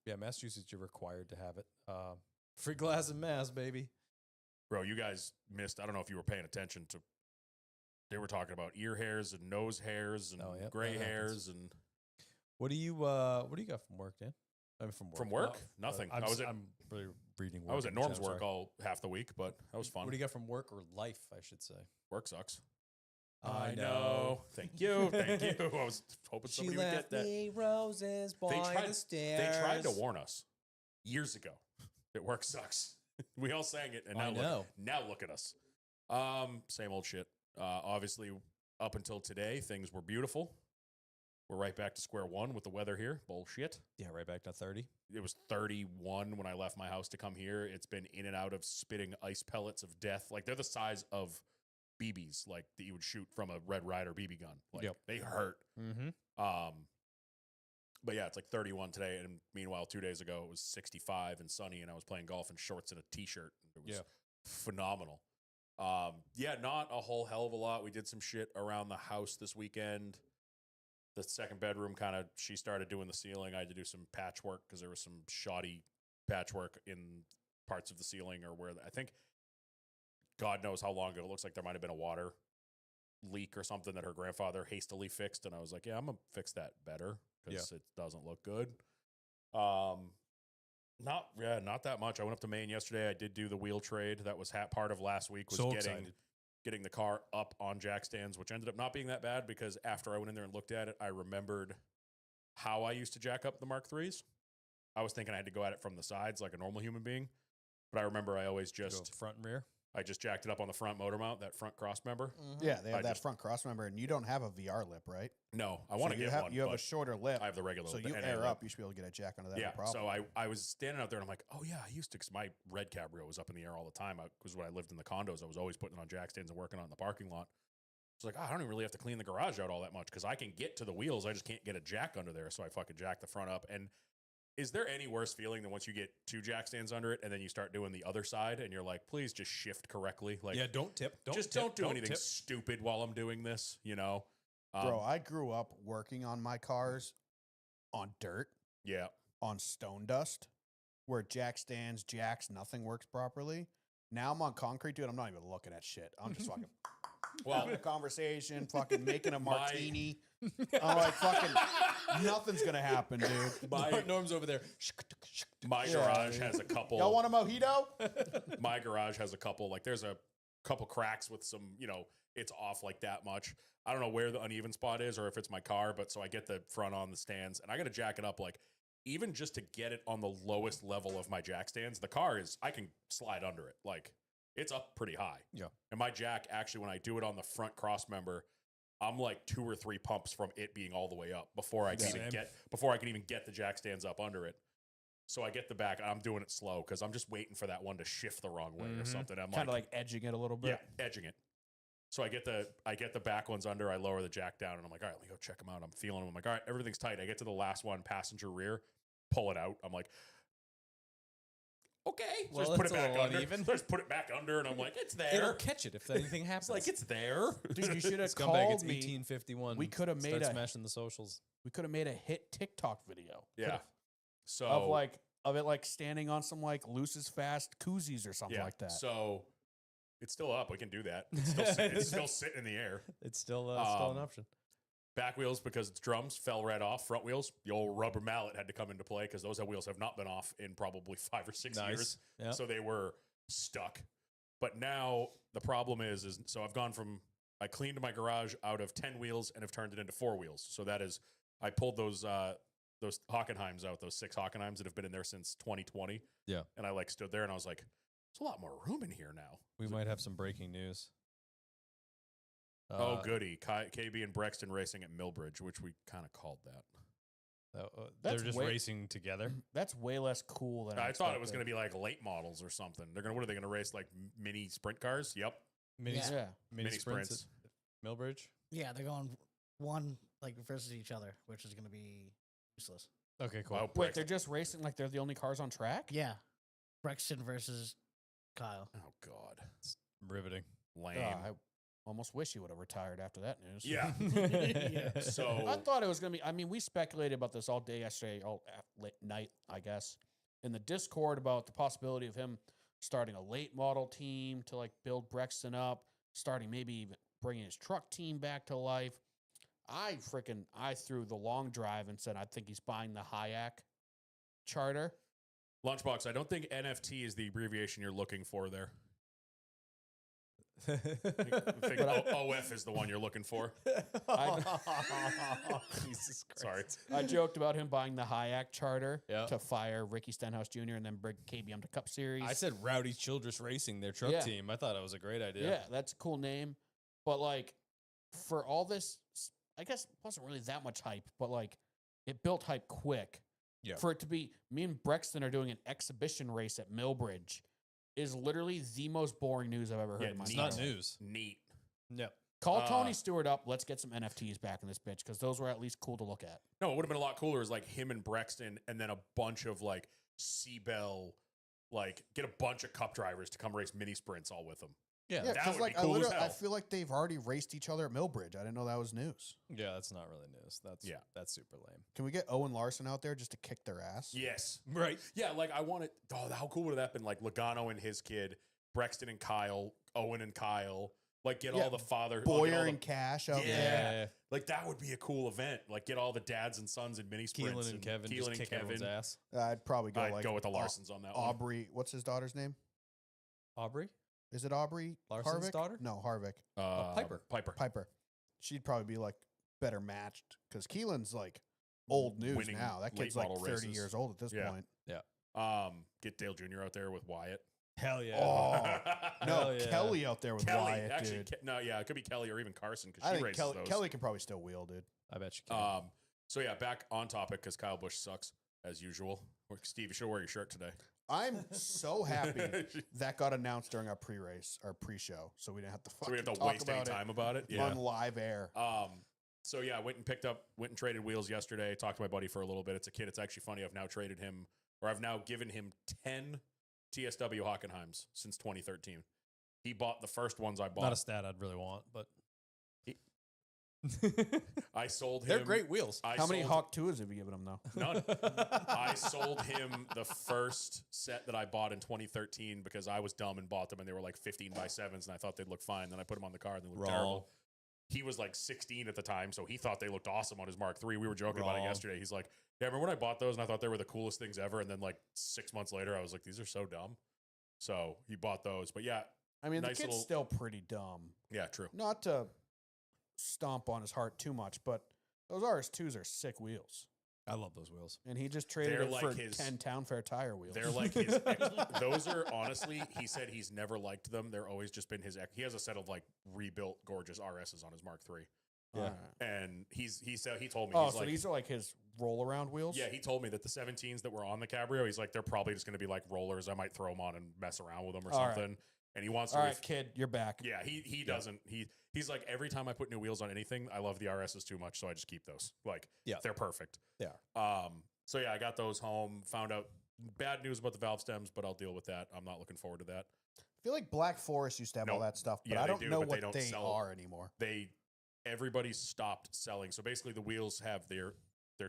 Speaker 2: Yeah, Massachusetts, you're required to have it. Free glass in Mass, baby.
Speaker 1: Bro, you guys missed. I don't know if you were paying attention to. They were talking about ear hairs and nose hairs and
Speaker 2: Oh, yep,
Speaker 1: gray
Speaker 2: that happens.
Speaker 1: hairs and
Speaker 2: What do you got from work, Dan? I mean, from work.
Speaker 1: From work? Nothing.
Speaker 2: I'm,
Speaker 1: I was at-
Speaker 2: I'm really reading.
Speaker 1: I was
Speaker 2: work
Speaker 1: at
Speaker 2: in the
Speaker 1: Norm's
Speaker 2: chat,
Speaker 1: work
Speaker 2: sorry.
Speaker 1: all half the week, but that was fun.
Speaker 2: What do you got from work or life? I should say.
Speaker 1: Work sucks.
Speaker 2: I know.
Speaker 1: Thank you. Thank you. I was hoping somebody would get that.
Speaker 2: me roses by
Speaker 1: tried-
Speaker 2: the stairs.
Speaker 1: They tried to warn us years ago that work sucks. We all sang it, and
Speaker 2: I
Speaker 1: now
Speaker 2: know.
Speaker 1: look at us. Same old shit. Obviously, up until today, things were beautiful. We're right back to square one with the weather here. Bullshit.
Speaker 2: Yeah, right back to 30.
Speaker 1: It was 31 when I left my house to come here. It's been in and out of spitting ice pellets of death. Like they're the size of BBs, like that you would shoot from a Red Ryder BB gun. Like
Speaker 2: Yep.
Speaker 1: they hurt.
Speaker 2: Mm-hmm.
Speaker 1: But yeah, it's like 31 today. And meanwhile, 2 days ago, it was 65 and sunny, and I was playing golf in shorts and a t-shirt. It was
Speaker 2: Yeah.
Speaker 1: phenomenal. Yeah, not a whole hell of a lot. We did some shit around the house this weekend. The second bedroom she started doing the ceiling. I had to do some patchwork because there was some shoddy patchwork in parts of the ceiling or where I think God knows how long ago. It looks like there might have been a water leak or something that her grandfather hastily fixed. And I was like, yeah, I'm going to fix that better because it doesn't look good. Not that much. I went up to Maine yesterday. I did do the wheel trade. That was part of last week was
Speaker 2: So
Speaker 1: getting
Speaker 2: excited.
Speaker 1: getting the car up on jack stands, which ended up not being that bad because after I went in there and looked at it, I remembered how I used to jack up the Mark IIIs. I was thinking I had to go at it from the sides like a normal human being, but I remember I always
Speaker 2: Go
Speaker 1: just
Speaker 2: front and rear.
Speaker 1: I just jacked it up on the front motor mount, that front cross member.
Speaker 4: Yeah, they have
Speaker 1: I
Speaker 4: that
Speaker 1: just-
Speaker 4: front cross member, and you don't have a VR lip, right?
Speaker 1: No, I want to
Speaker 4: So
Speaker 1: get
Speaker 4: have,
Speaker 1: one.
Speaker 4: You have a
Speaker 1: but
Speaker 4: shorter lip,
Speaker 1: I have the regular.
Speaker 4: so
Speaker 1: the
Speaker 4: you
Speaker 1: NA
Speaker 4: air
Speaker 1: lip.
Speaker 4: up. You should be able to get a jack under that.
Speaker 1: Yeah,
Speaker 4: no problem.
Speaker 1: so I was standing out there and I'm like, oh yeah, I used to, because my red cabrio was up in the air all the time. Because when I lived in the condos, I was always putting it on jack stands and working on it in the parking lot. It's like, I don't even really have to clean the garage out all that much because I can get to the wheels. I just can't get a jack under there. So I fucking jack the front up. And is there any worse feeling than once you get 2 jack stands under it and then you start doing the other side and you're like, please just shift correctly? Like,
Speaker 2: Yeah, don't tip.
Speaker 1: don't do anything stupid while I'm doing this, you know?
Speaker 4: Bro, I grew up working on my cars on dirt,
Speaker 1: Yeah.
Speaker 4: on stone dust, where jack stands, jacks, nothing works properly. Now I'm on concrete, dude. I'm not even looking at shit. I'm just fucking having a conversation, fucking making a martini. I'm like, fucking, nothing's gonna happen, dude.
Speaker 2: Norm's over there.
Speaker 1: My
Speaker 4: Yeah,
Speaker 1: garage
Speaker 4: dude.
Speaker 1: has a couple.
Speaker 4: Y'all want a mojito?
Speaker 1: My garage has a couple, like there's a couple cracks with some, it's off like that much. I don't know where the uneven spot is or if it's my car, but so I get the front on the stands and I got to jack it up like even just to get it on the lowest level of my jack stands. The car I can slide under it. Like it's up pretty high.
Speaker 2: Yeah.
Speaker 1: And my jack, actually, when I do it on the front cross member, I'm like 2 or 3 pumps from it being all the way up before I can even get the jack stands up under it. So I get the back. I'm doing it slow because I'm just waiting for that one to shift the wrong way or something. I'm
Speaker 3: Kind of like edging it a little bit.
Speaker 1: yeah, edging it. So I get the back ones under. I lower the jack down, and I'm like, all right, let me go check them out. I'm feeling them. I'm like, all right, everything's tight. I get to the last one, passenger rear, pull it out. I'm like, okay, so
Speaker 2: Well,
Speaker 1: just put
Speaker 2: it's
Speaker 1: it
Speaker 2: a
Speaker 1: back
Speaker 2: little
Speaker 1: under.
Speaker 2: uneven.
Speaker 1: So just put it back under, and I'm like, it's
Speaker 2: It'll
Speaker 1: there.
Speaker 2: catch it if anything happens.
Speaker 1: It's like it's there.
Speaker 3: Dude, you should have
Speaker 2: Scumbag,
Speaker 3: called
Speaker 2: it's
Speaker 3: me.
Speaker 2: 1851.
Speaker 3: We could have made
Speaker 2: Start
Speaker 3: a
Speaker 2: smashing the socials.
Speaker 3: we could have made a hit TikTok video.
Speaker 1: Yeah. So
Speaker 3: Of it like standing on some like looses fast koozies or something like that.
Speaker 1: So it's still up. We can do that. It's still sitting in the air.
Speaker 2: It's still an option.
Speaker 1: Back wheels, because it's drums, fell right off. Front wheels, the old rubber mallet had to come into play because those wheels have not been off in probably 5 or 6 years.
Speaker 2: Yeah.
Speaker 1: So they were stuck. But now the problem is so I've gone from, I cleaned my garage out of 10 wheels and have turned it into 4 wheels. So that is, I pulled those those Hockenheims out, those 6 Hockenheims that have been in there since 2020.
Speaker 2: Yeah.
Speaker 1: And I like stood there and I was like, there's a lot more room in here now.
Speaker 2: We might have some breaking news.
Speaker 1: Oh, goody. KB and Brexton racing at Millbridge, which we kind of called that.
Speaker 2: They're
Speaker 3: That's
Speaker 2: just
Speaker 3: way-
Speaker 2: racing together.
Speaker 3: That's way less cool than
Speaker 1: I thought it was going to be like late models or something. What are they going to race? Like mini sprint cars? Yep.
Speaker 2: Mini,
Speaker 5: Yeah.
Speaker 3: Yeah.
Speaker 2: mini
Speaker 1: Mini
Speaker 2: sprints.
Speaker 1: sprints.
Speaker 2: At Millbridge.
Speaker 5: Yeah, they're going one like versus each other, which is going to be useless.
Speaker 2: Okay, cool.
Speaker 1: Wow,
Speaker 3: Wait,
Speaker 1: Brexton-
Speaker 3: they're just racing like they're the only cars on track?
Speaker 5: Yeah, Brexton versus Kyle.
Speaker 1: Oh, God.
Speaker 2: It's riveting.
Speaker 1: Lame.
Speaker 3: I almost wish he would have retired after that news.
Speaker 1: Yeah.
Speaker 5: Yeah.
Speaker 1: So
Speaker 3: I thought it was going to be. I mean, we speculated about this all day yesterday, all late night, I guess, in the Discord about the possibility of him starting a late model team to like build Brexton up, starting maybe even bringing his truck team back to life. I threw the long drive and said I think he's buying the Hayek charter.
Speaker 1: Lunchbox, I don't think NFT is the abbreviation you're looking for there. I think OF is the one you're looking for.
Speaker 2: Jesus Christ.
Speaker 1: Sorry.
Speaker 3: I joked about him buying the Hayek charter
Speaker 2: Yeah.
Speaker 3: to fire Ricky Stenhouse Jr. and then bring KBM to Cup Series.
Speaker 2: I said Rowdy Childress Racing, their truck
Speaker 3: Yeah.
Speaker 2: team. I thought it was a great idea.
Speaker 3: Yeah, that's a cool name. But like for all this, I guess it wasn't really that much hype, but like it built hype quick.
Speaker 2: Yeah.
Speaker 3: For it to be me and Brexton are doing an exhibition race at Millbridge is literally the most boring news I've ever heard
Speaker 1: Yeah,
Speaker 3: in my
Speaker 2: It's
Speaker 3: life.
Speaker 2: not news.
Speaker 1: Neat.
Speaker 2: No.
Speaker 3: Call Tony Stewart up. Let's get some NFTs back in this bitch because those were at least cool to look at.
Speaker 1: No, it would have been a lot cooler is like him and Brexton and then a bunch of like Seabell, like get a bunch of cup drivers to come race mini sprints all with them.
Speaker 2: Yeah.
Speaker 4: Yeah,
Speaker 1: that
Speaker 4: because
Speaker 1: would
Speaker 4: like
Speaker 1: be cool as
Speaker 4: I
Speaker 1: hell.
Speaker 4: feel like they've already raced each other at Millbridge. I didn't know that was news.
Speaker 2: Yeah, that's not really news. That's super lame.
Speaker 4: Can we get Owen Larson out there just to kick their ass?
Speaker 1: Yes.
Speaker 2: Right.
Speaker 1: Yeah, like I wanted, how cool would that have been? Like Logano and his kid, Brexton and Kyle, Owen and Kyle, like get
Speaker 4: Yeah,
Speaker 1: all the father, get
Speaker 4: Boyer
Speaker 1: all the-
Speaker 4: and Cash out
Speaker 1: Yeah.
Speaker 4: there.
Speaker 1: like that would be a cool event. Like get all the dads and sons in mini sprints.
Speaker 2: Keelan and Kevin just kick everyone's ass.
Speaker 4: I'd probably go
Speaker 1: I'd
Speaker 4: like
Speaker 1: go with the Larsons on that one.
Speaker 4: Aubrey. What's his daughter's name?
Speaker 2: Aubrey?
Speaker 4: Is it Aubrey
Speaker 2: Larson's
Speaker 4: Harvick?
Speaker 2: daughter?
Speaker 4: No, Harvick.
Speaker 2: Piper.
Speaker 4: Piper. She'd probably be like better matched because Keelan's like old news
Speaker 1: Winning
Speaker 4: now. That
Speaker 1: late
Speaker 4: kid's like
Speaker 1: model
Speaker 4: 30
Speaker 1: races.
Speaker 4: years old at this
Speaker 1: Yeah.
Speaker 4: point.
Speaker 1: Get Dale Jr. out there with Wyatt.
Speaker 2: Hell yeah.
Speaker 4: Oh, no,
Speaker 2: Hell yeah.
Speaker 4: Kelly out there with
Speaker 1: Kelly,
Speaker 4: Wyatt,
Speaker 1: actually,
Speaker 4: dude.
Speaker 1: it could be Kelly or even Carson because
Speaker 4: I
Speaker 1: she
Speaker 4: think
Speaker 1: races
Speaker 4: Kelly,
Speaker 1: those.
Speaker 4: Kelly can probably still wheel, dude.
Speaker 2: I bet you can.
Speaker 1: So yeah, back on topic because Kyle Busch sucks as usual. Steve, you should wear your shirt today.
Speaker 4: I'm so happy that got announced during our pre-race, our pre-show, so we didn't have to
Speaker 1: So
Speaker 4: fucking
Speaker 1: we have to
Speaker 4: talk
Speaker 1: waste any
Speaker 4: about
Speaker 1: time about it.
Speaker 4: it
Speaker 1: Yeah.
Speaker 4: on live air.
Speaker 1: So yeah, went and traded wheels yesterday. Talked to my buddy for a little bit. It's a kid. It's actually funny. I've now given him 10 TSW Hockenheims since 2013. He bought the first ones I bought.
Speaker 2: Not a stat I'd really want, but
Speaker 1: I sold him.
Speaker 2: they're great wheels.
Speaker 4: How many Hawk 2s have you given him, though?
Speaker 1: None. I sold him the first set that I bought in 2013 because I was dumb and bought them and they were like 15 by 7s and I thought they'd look fine. Then I put them on the car and they looked
Speaker 2: Wrong.
Speaker 1: terrible. He was like 16 at the time, so he thought they looked awesome on his Mark III. We were joking about it
Speaker 2: Wrong.
Speaker 1: yesterday. He's like, yeah, remember when I bought those and I thought they were the coolest things ever? And then like 6 months later, I was like, these are so dumb. So he bought those. But yeah,
Speaker 4: I mean,
Speaker 1: Nice
Speaker 4: the kid's
Speaker 1: little-
Speaker 4: still pretty dumb.
Speaker 1: yeah, true.
Speaker 4: Not to stomp on his heart too much, but those RS2s are sick wheels.
Speaker 2: I love those wheels.
Speaker 4: And he just traded
Speaker 1: They're
Speaker 4: it
Speaker 1: like
Speaker 4: for
Speaker 1: his-
Speaker 4: 10 Town Fair tire wheels.
Speaker 1: They're like his. Those are honestly. He said he's never liked them. They're always just been his. He has a set of like rebuilt gorgeous RSs on his Mark III,
Speaker 2: Yeah.
Speaker 1: and he said he told me.
Speaker 4: Oh,
Speaker 1: he's
Speaker 4: so
Speaker 1: like,
Speaker 4: these are like his roll-around wheels?
Speaker 1: yeah, he told me that the 17s that were on the Cabrio, he's like, they're probably just going to be like rollers. I might throw them on and mess around with them or
Speaker 4: All right.
Speaker 1: something. And he wants to.
Speaker 4: All right, kid, you're back.
Speaker 1: Yeah, he doesn't. He's like every time I put new wheels on anything, I love the RSs too much, so I just keep those. Like,
Speaker 2: Yeah.
Speaker 1: they're perfect.
Speaker 2: They
Speaker 1: So yeah, I got those home. Found out bad news about the valve stems, but I'll deal with that. I'm not looking forward to that.
Speaker 4: I feel like Black Forest used to have all
Speaker 1: No.
Speaker 4: that stuff, but
Speaker 1: Yeah,
Speaker 4: I
Speaker 1: they
Speaker 4: don't
Speaker 1: do,
Speaker 4: know
Speaker 1: but they
Speaker 4: what
Speaker 1: don't
Speaker 4: they
Speaker 1: sell-
Speaker 4: are anymore.
Speaker 1: Everybody stopped selling. So basically, the wheels have their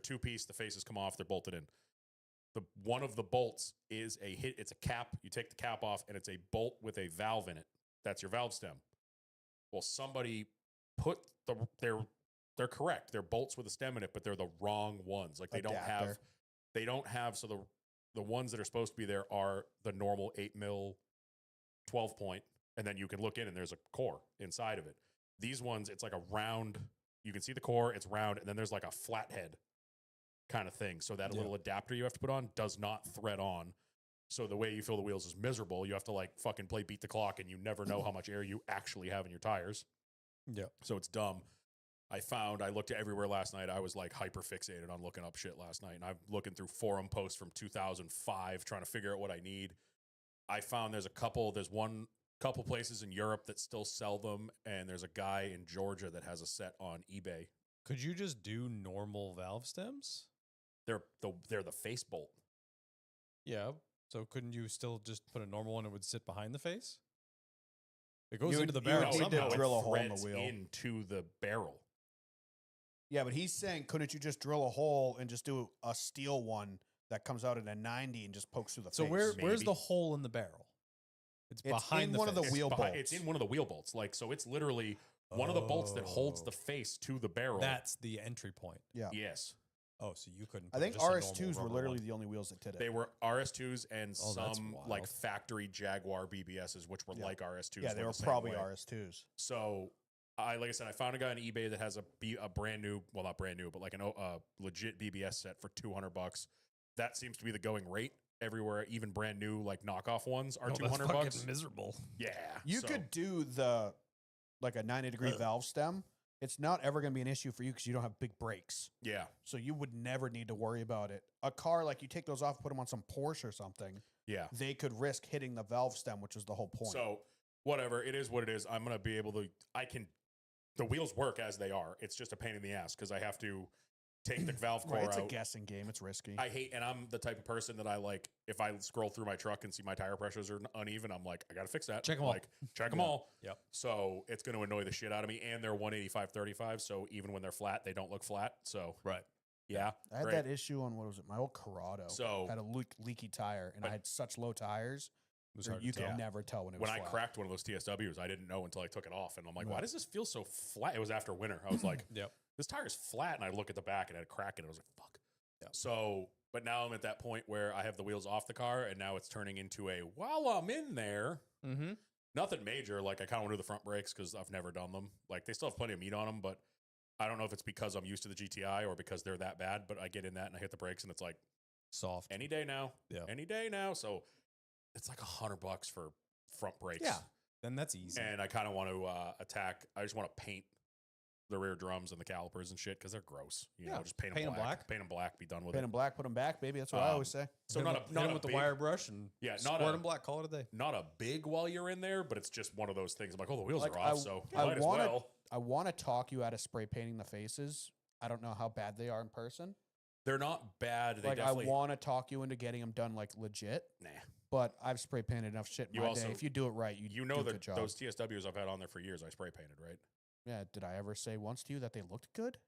Speaker 1: two piece. The faces come off. They're bolted in. One of the bolts is it's a cap. You take the cap off, and it's a bolt with a valve in it. That's your valve stem. Well, somebody put they're correct. They're bolts with a stem in it, but they're the wrong ones. Like
Speaker 4: Adapter.
Speaker 1: they don't have. So the ones that are supposed to be there are the normal 8 mil 12 point, and then you can look in and there's a core inside of it. These ones, it's like a round. You can see the core. It's round, and then there's like a flat head kind of thing. So that little adapter you have to put on does not thread on. So the way you feel the wheels is miserable. You have to like fucking play beat the clock, and you never know how much air you actually have in your tires.
Speaker 2: Yeah.
Speaker 1: So it's dumb. I looked at everywhere last night. I was like hyper fixated on looking up shit last night. And I'm looking through forum posts from 2005, trying to figure out what I need. I found there's one couple places in Europe that still sell them. And there's a guy in Georgia that has a set on eBay.
Speaker 2: Could you just do normal valve stems?
Speaker 1: They're the face bolt.
Speaker 2: Yeah. So couldn't you still just put a normal one and it would sit behind the face? It goes
Speaker 4: You
Speaker 2: into the
Speaker 4: would- you would
Speaker 2: barrel
Speaker 4: need to
Speaker 2: somehow.
Speaker 4: drill a hole in the
Speaker 1: threads
Speaker 4: wheel.
Speaker 1: into the barrel.
Speaker 4: Yeah, but he's saying, couldn't you just drill a hole and just do a steel one that comes out at a 90 and just pokes through the
Speaker 2: So
Speaker 4: face?
Speaker 2: where's
Speaker 1: Maybe.
Speaker 2: the hole in the barrel? It's
Speaker 4: It's
Speaker 2: behind
Speaker 4: in
Speaker 2: the
Speaker 4: one of the
Speaker 2: face.
Speaker 4: wheel bolts.
Speaker 1: It's in one of the wheel bolts. Like, so it's literally one of the bolts that holds the face to the barrel.
Speaker 2: That's the entry point.
Speaker 4: Yeah.
Speaker 1: Yes.
Speaker 2: Oh, so you couldn't.
Speaker 4: I
Speaker 2: put
Speaker 4: think
Speaker 2: just a normal
Speaker 4: RS2s were
Speaker 2: rubber
Speaker 4: literally
Speaker 2: one.
Speaker 4: the only wheels that did it.
Speaker 1: They were RS2s and
Speaker 2: Oh, that's
Speaker 1: some
Speaker 2: wild.
Speaker 1: like factory Jaguar BBSs, which were
Speaker 4: Yeah.
Speaker 1: like RS2s.
Speaker 4: yeah, they were
Speaker 1: the same
Speaker 4: probably
Speaker 1: way.
Speaker 4: RS2s.
Speaker 1: So like I said, I found a guy on eBay that has a brand new, well, not brand new, but like a legit BBS set for $200. That seems to be the going rate everywhere. Even brand new, like knockoff ones are
Speaker 2: Oh, that's
Speaker 1: $200.
Speaker 2: fucking miserable.
Speaker 1: Yeah.
Speaker 4: You
Speaker 1: so-
Speaker 4: could do like a 90-degree valve stem. It's not ever going to be an issue for you because you don't have big brakes.
Speaker 1: Yeah.
Speaker 4: So you would never need to worry about it. A car, like you take those off, put them on some Porsche or something,
Speaker 1: Yeah.
Speaker 4: they could risk hitting the valve stem, which is the whole point.
Speaker 1: So whatever, it is what it is. I'm going to be able to, the wheels work as they are. It's just a pain in the ass because I have to take the valve core
Speaker 4: Right, it's a
Speaker 1: out.
Speaker 4: guessing game. It's risky.
Speaker 1: And I'm the type of person that I like, if I scroll through my truck and see my tire pressures are uneven, I'm like, I got to fix that.
Speaker 2: Check 'em all.
Speaker 1: Like, check them all.
Speaker 2: Yep.
Speaker 1: So it's going to annoy the shit out of me. And they're 185/35. So even when they're flat, they don't look flat. So,
Speaker 2: Right.
Speaker 1: yeah.
Speaker 4: I had
Speaker 1: great.
Speaker 4: that issue on, what was it, my old Corrado.
Speaker 1: So
Speaker 4: had a leaky tire, and
Speaker 1: But-
Speaker 4: I had such low tires,
Speaker 2: It was
Speaker 4: where
Speaker 2: hard to
Speaker 4: you
Speaker 2: tell.
Speaker 4: could never tell when it
Speaker 1: when
Speaker 4: was
Speaker 1: I
Speaker 4: flat.
Speaker 1: cracked one of those TSWs, I didn't know until I took it off. And I'm like, why
Speaker 4: Right.
Speaker 1: does this feel so flat? It was after winter. I was like,
Speaker 2: Yep.
Speaker 1: this tire's flat. And I look at the back and it had a crack in it. I was like, fuck.
Speaker 2: Yeah.
Speaker 1: So, but now I'm at that point where I have the wheels off the car and now it's turning into a, while I'm in there,
Speaker 2: Mm-hmm.
Speaker 1: nothing major. Like I kind of want to do the front brakes because I've never done them. Like they still have plenty of meat on them, but I don't know if it's because I'm used to the GTI or because they're that bad, but I get in that and I hit the brakes and it's like
Speaker 2: Soft.
Speaker 1: any day now,
Speaker 2: Yeah.
Speaker 1: any day now. So it's like $100 for front brakes.
Speaker 2: Yeah. Then that's easy.
Speaker 1: And I kind of want to I just want to paint the rear drums and the calipers and shit because they're gross. You know,
Speaker 2: Yeah,
Speaker 1: just paint
Speaker 2: paint 'em
Speaker 1: them black.
Speaker 2: black.
Speaker 1: Paint them black, be done with
Speaker 4: Paint
Speaker 1: it.
Speaker 4: them black, put them back, baby. That's what I always say.
Speaker 1: So
Speaker 2: Hit
Speaker 1: not
Speaker 2: 'em
Speaker 1: a not a
Speaker 2: with the
Speaker 1: big,
Speaker 2: wire brush and
Speaker 1: Yeah, not
Speaker 2: squirt
Speaker 1: a-
Speaker 2: them black. Call it a day.
Speaker 1: not a big while you're in there, but it's just one of those things. I'm like, oh, the wheels
Speaker 4: Like,
Speaker 1: are off,
Speaker 4: I-
Speaker 1: so
Speaker 4: I
Speaker 1: might as
Speaker 4: wanna-
Speaker 1: well.
Speaker 4: I want to talk you out of spray painting the faces. I don't know how bad they are in person.
Speaker 1: They're not bad. They
Speaker 4: Like, I
Speaker 1: definitely
Speaker 4: want to talk you into getting them done like legit.
Speaker 1: nah.
Speaker 4: But I've spray painted enough shit in
Speaker 1: You
Speaker 4: my
Speaker 1: also-
Speaker 4: day. If you do it right, you
Speaker 1: You know
Speaker 4: do a
Speaker 1: that
Speaker 4: good job.
Speaker 1: those TSWs I've had on there for years, I spray painted, right?
Speaker 4: Yeah. Did I ever say once to you that they looked good?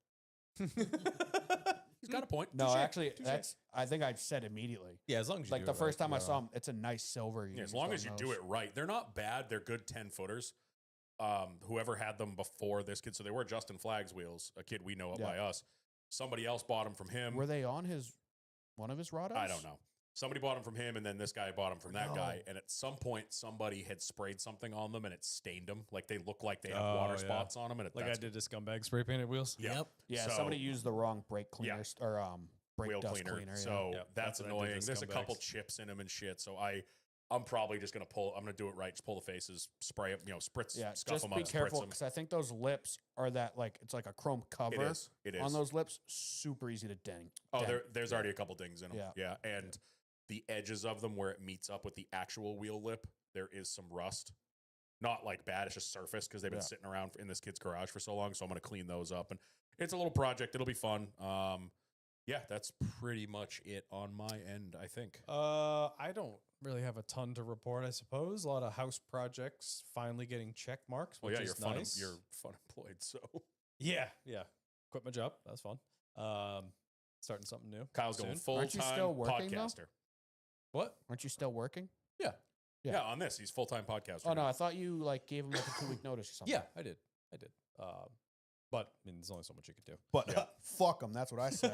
Speaker 1: He's got a point.
Speaker 4: No,
Speaker 1: Touche,
Speaker 4: actually,
Speaker 1: touche.
Speaker 4: I think I've said immediately.
Speaker 2: Yeah, as long as you
Speaker 4: Like
Speaker 2: do
Speaker 4: the
Speaker 2: it
Speaker 4: first
Speaker 2: right,
Speaker 4: time I
Speaker 2: you're
Speaker 4: saw
Speaker 2: all
Speaker 4: them, it's a nice silver.
Speaker 1: Yeah, as long as you do it right, they're not bad. They're good 10 footers. Whoever had them before this kid, so they were Justin Flagg's wheels, a kid we know up
Speaker 4: Yeah.
Speaker 1: by us. Somebody else bought them from him.
Speaker 4: Were they on one of his Rados?
Speaker 1: I don't know. Somebody bought them from him, and then this guy bought them from that guy.
Speaker 4: No.
Speaker 1: And at some point, somebody had sprayed something on them, and it stained them. Like they look like they have
Speaker 2: Oh,
Speaker 1: water
Speaker 2: yeah.
Speaker 1: spots on them. And
Speaker 2: Like I
Speaker 1: that's,
Speaker 2: did to scumbag spray painted wheels.
Speaker 1: Yeah.
Speaker 5: Yep.
Speaker 4: Yeah,
Speaker 1: So-
Speaker 4: somebody used the wrong brake
Speaker 1: Yeah.
Speaker 4: cleaner or brake
Speaker 1: wheel
Speaker 4: dust
Speaker 1: cleaner.
Speaker 4: yeah.
Speaker 1: So
Speaker 2: Yep,
Speaker 1: that's
Speaker 2: that's what I did
Speaker 1: annoying.
Speaker 2: to
Speaker 1: There's a couple
Speaker 2: scumbags.
Speaker 1: chips in them and shit. So I'm probably just gonna I'm gonna do it right. Just pull the faces, spray them, spritz,
Speaker 4: Yeah,
Speaker 1: scuff
Speaker 4: just
Speaker 1: them
Speaker 4: be
Speaker 1: up,
Speaker 4: careful
Speaker 1: spritz them.
Speaker 4: because I think those lips are that like it's like a chrome cover
Speaker 1: It is. It is.
Speaker 4: on those lips. Super easy to ding.
Speaker 1: Oh,
Speaker 4: dent.
Speaker 1: there's already a couple dings in them.
Speaker 4: Yeah.
Speaker 1: Yeah. And the edges of them where it meets up with the actual wheel lip, there is some rust. Not like bad, it's just surface because they've been
Speaker 4: Yeah.
Speaker 1: sitting around in this kid's garage for so long. So I'm going to clean those up. And it's a little project. It'll be fun. Yeah, that's pretty much it on my end, I think.
Speaker 2: I don't really have a ton to report, I suppose. A lot of house projects finally getting check marks,
Speaker 1: Well,
Speaker 2: which
Speaker 1: yeah,
Speaker 2: is
Speaker 1: you're
Speaker 2: nice.
Speaker 1: you're fun employed. So
Speaker 2: Yeah. Quit my job. That was fun. Starting something new.
Speaker 1: Kyle's going
Speaker 2: soon.
Speaker 1: full
Speaker 4: Aren't you
Speaker 1: time
Speaker 4: still working, though?
Speaker 1: podcaster.
Speaker 2: What?
Speaker 4: Aren't you still working?
Speaker 1: Yeah.
Speaker 4: Yeah.
Speaker 1: Yeah. On this, he's full time podcaster.
Speaker 4: Oh no,
Speaker 1: now.
Speaker 4: I thought you like gave him like a 2-week notice or something.
Speaker 2: Yeah, I did. But I mean, there's only so much you can do.
Speaker 4: But fuck them. That's what I say.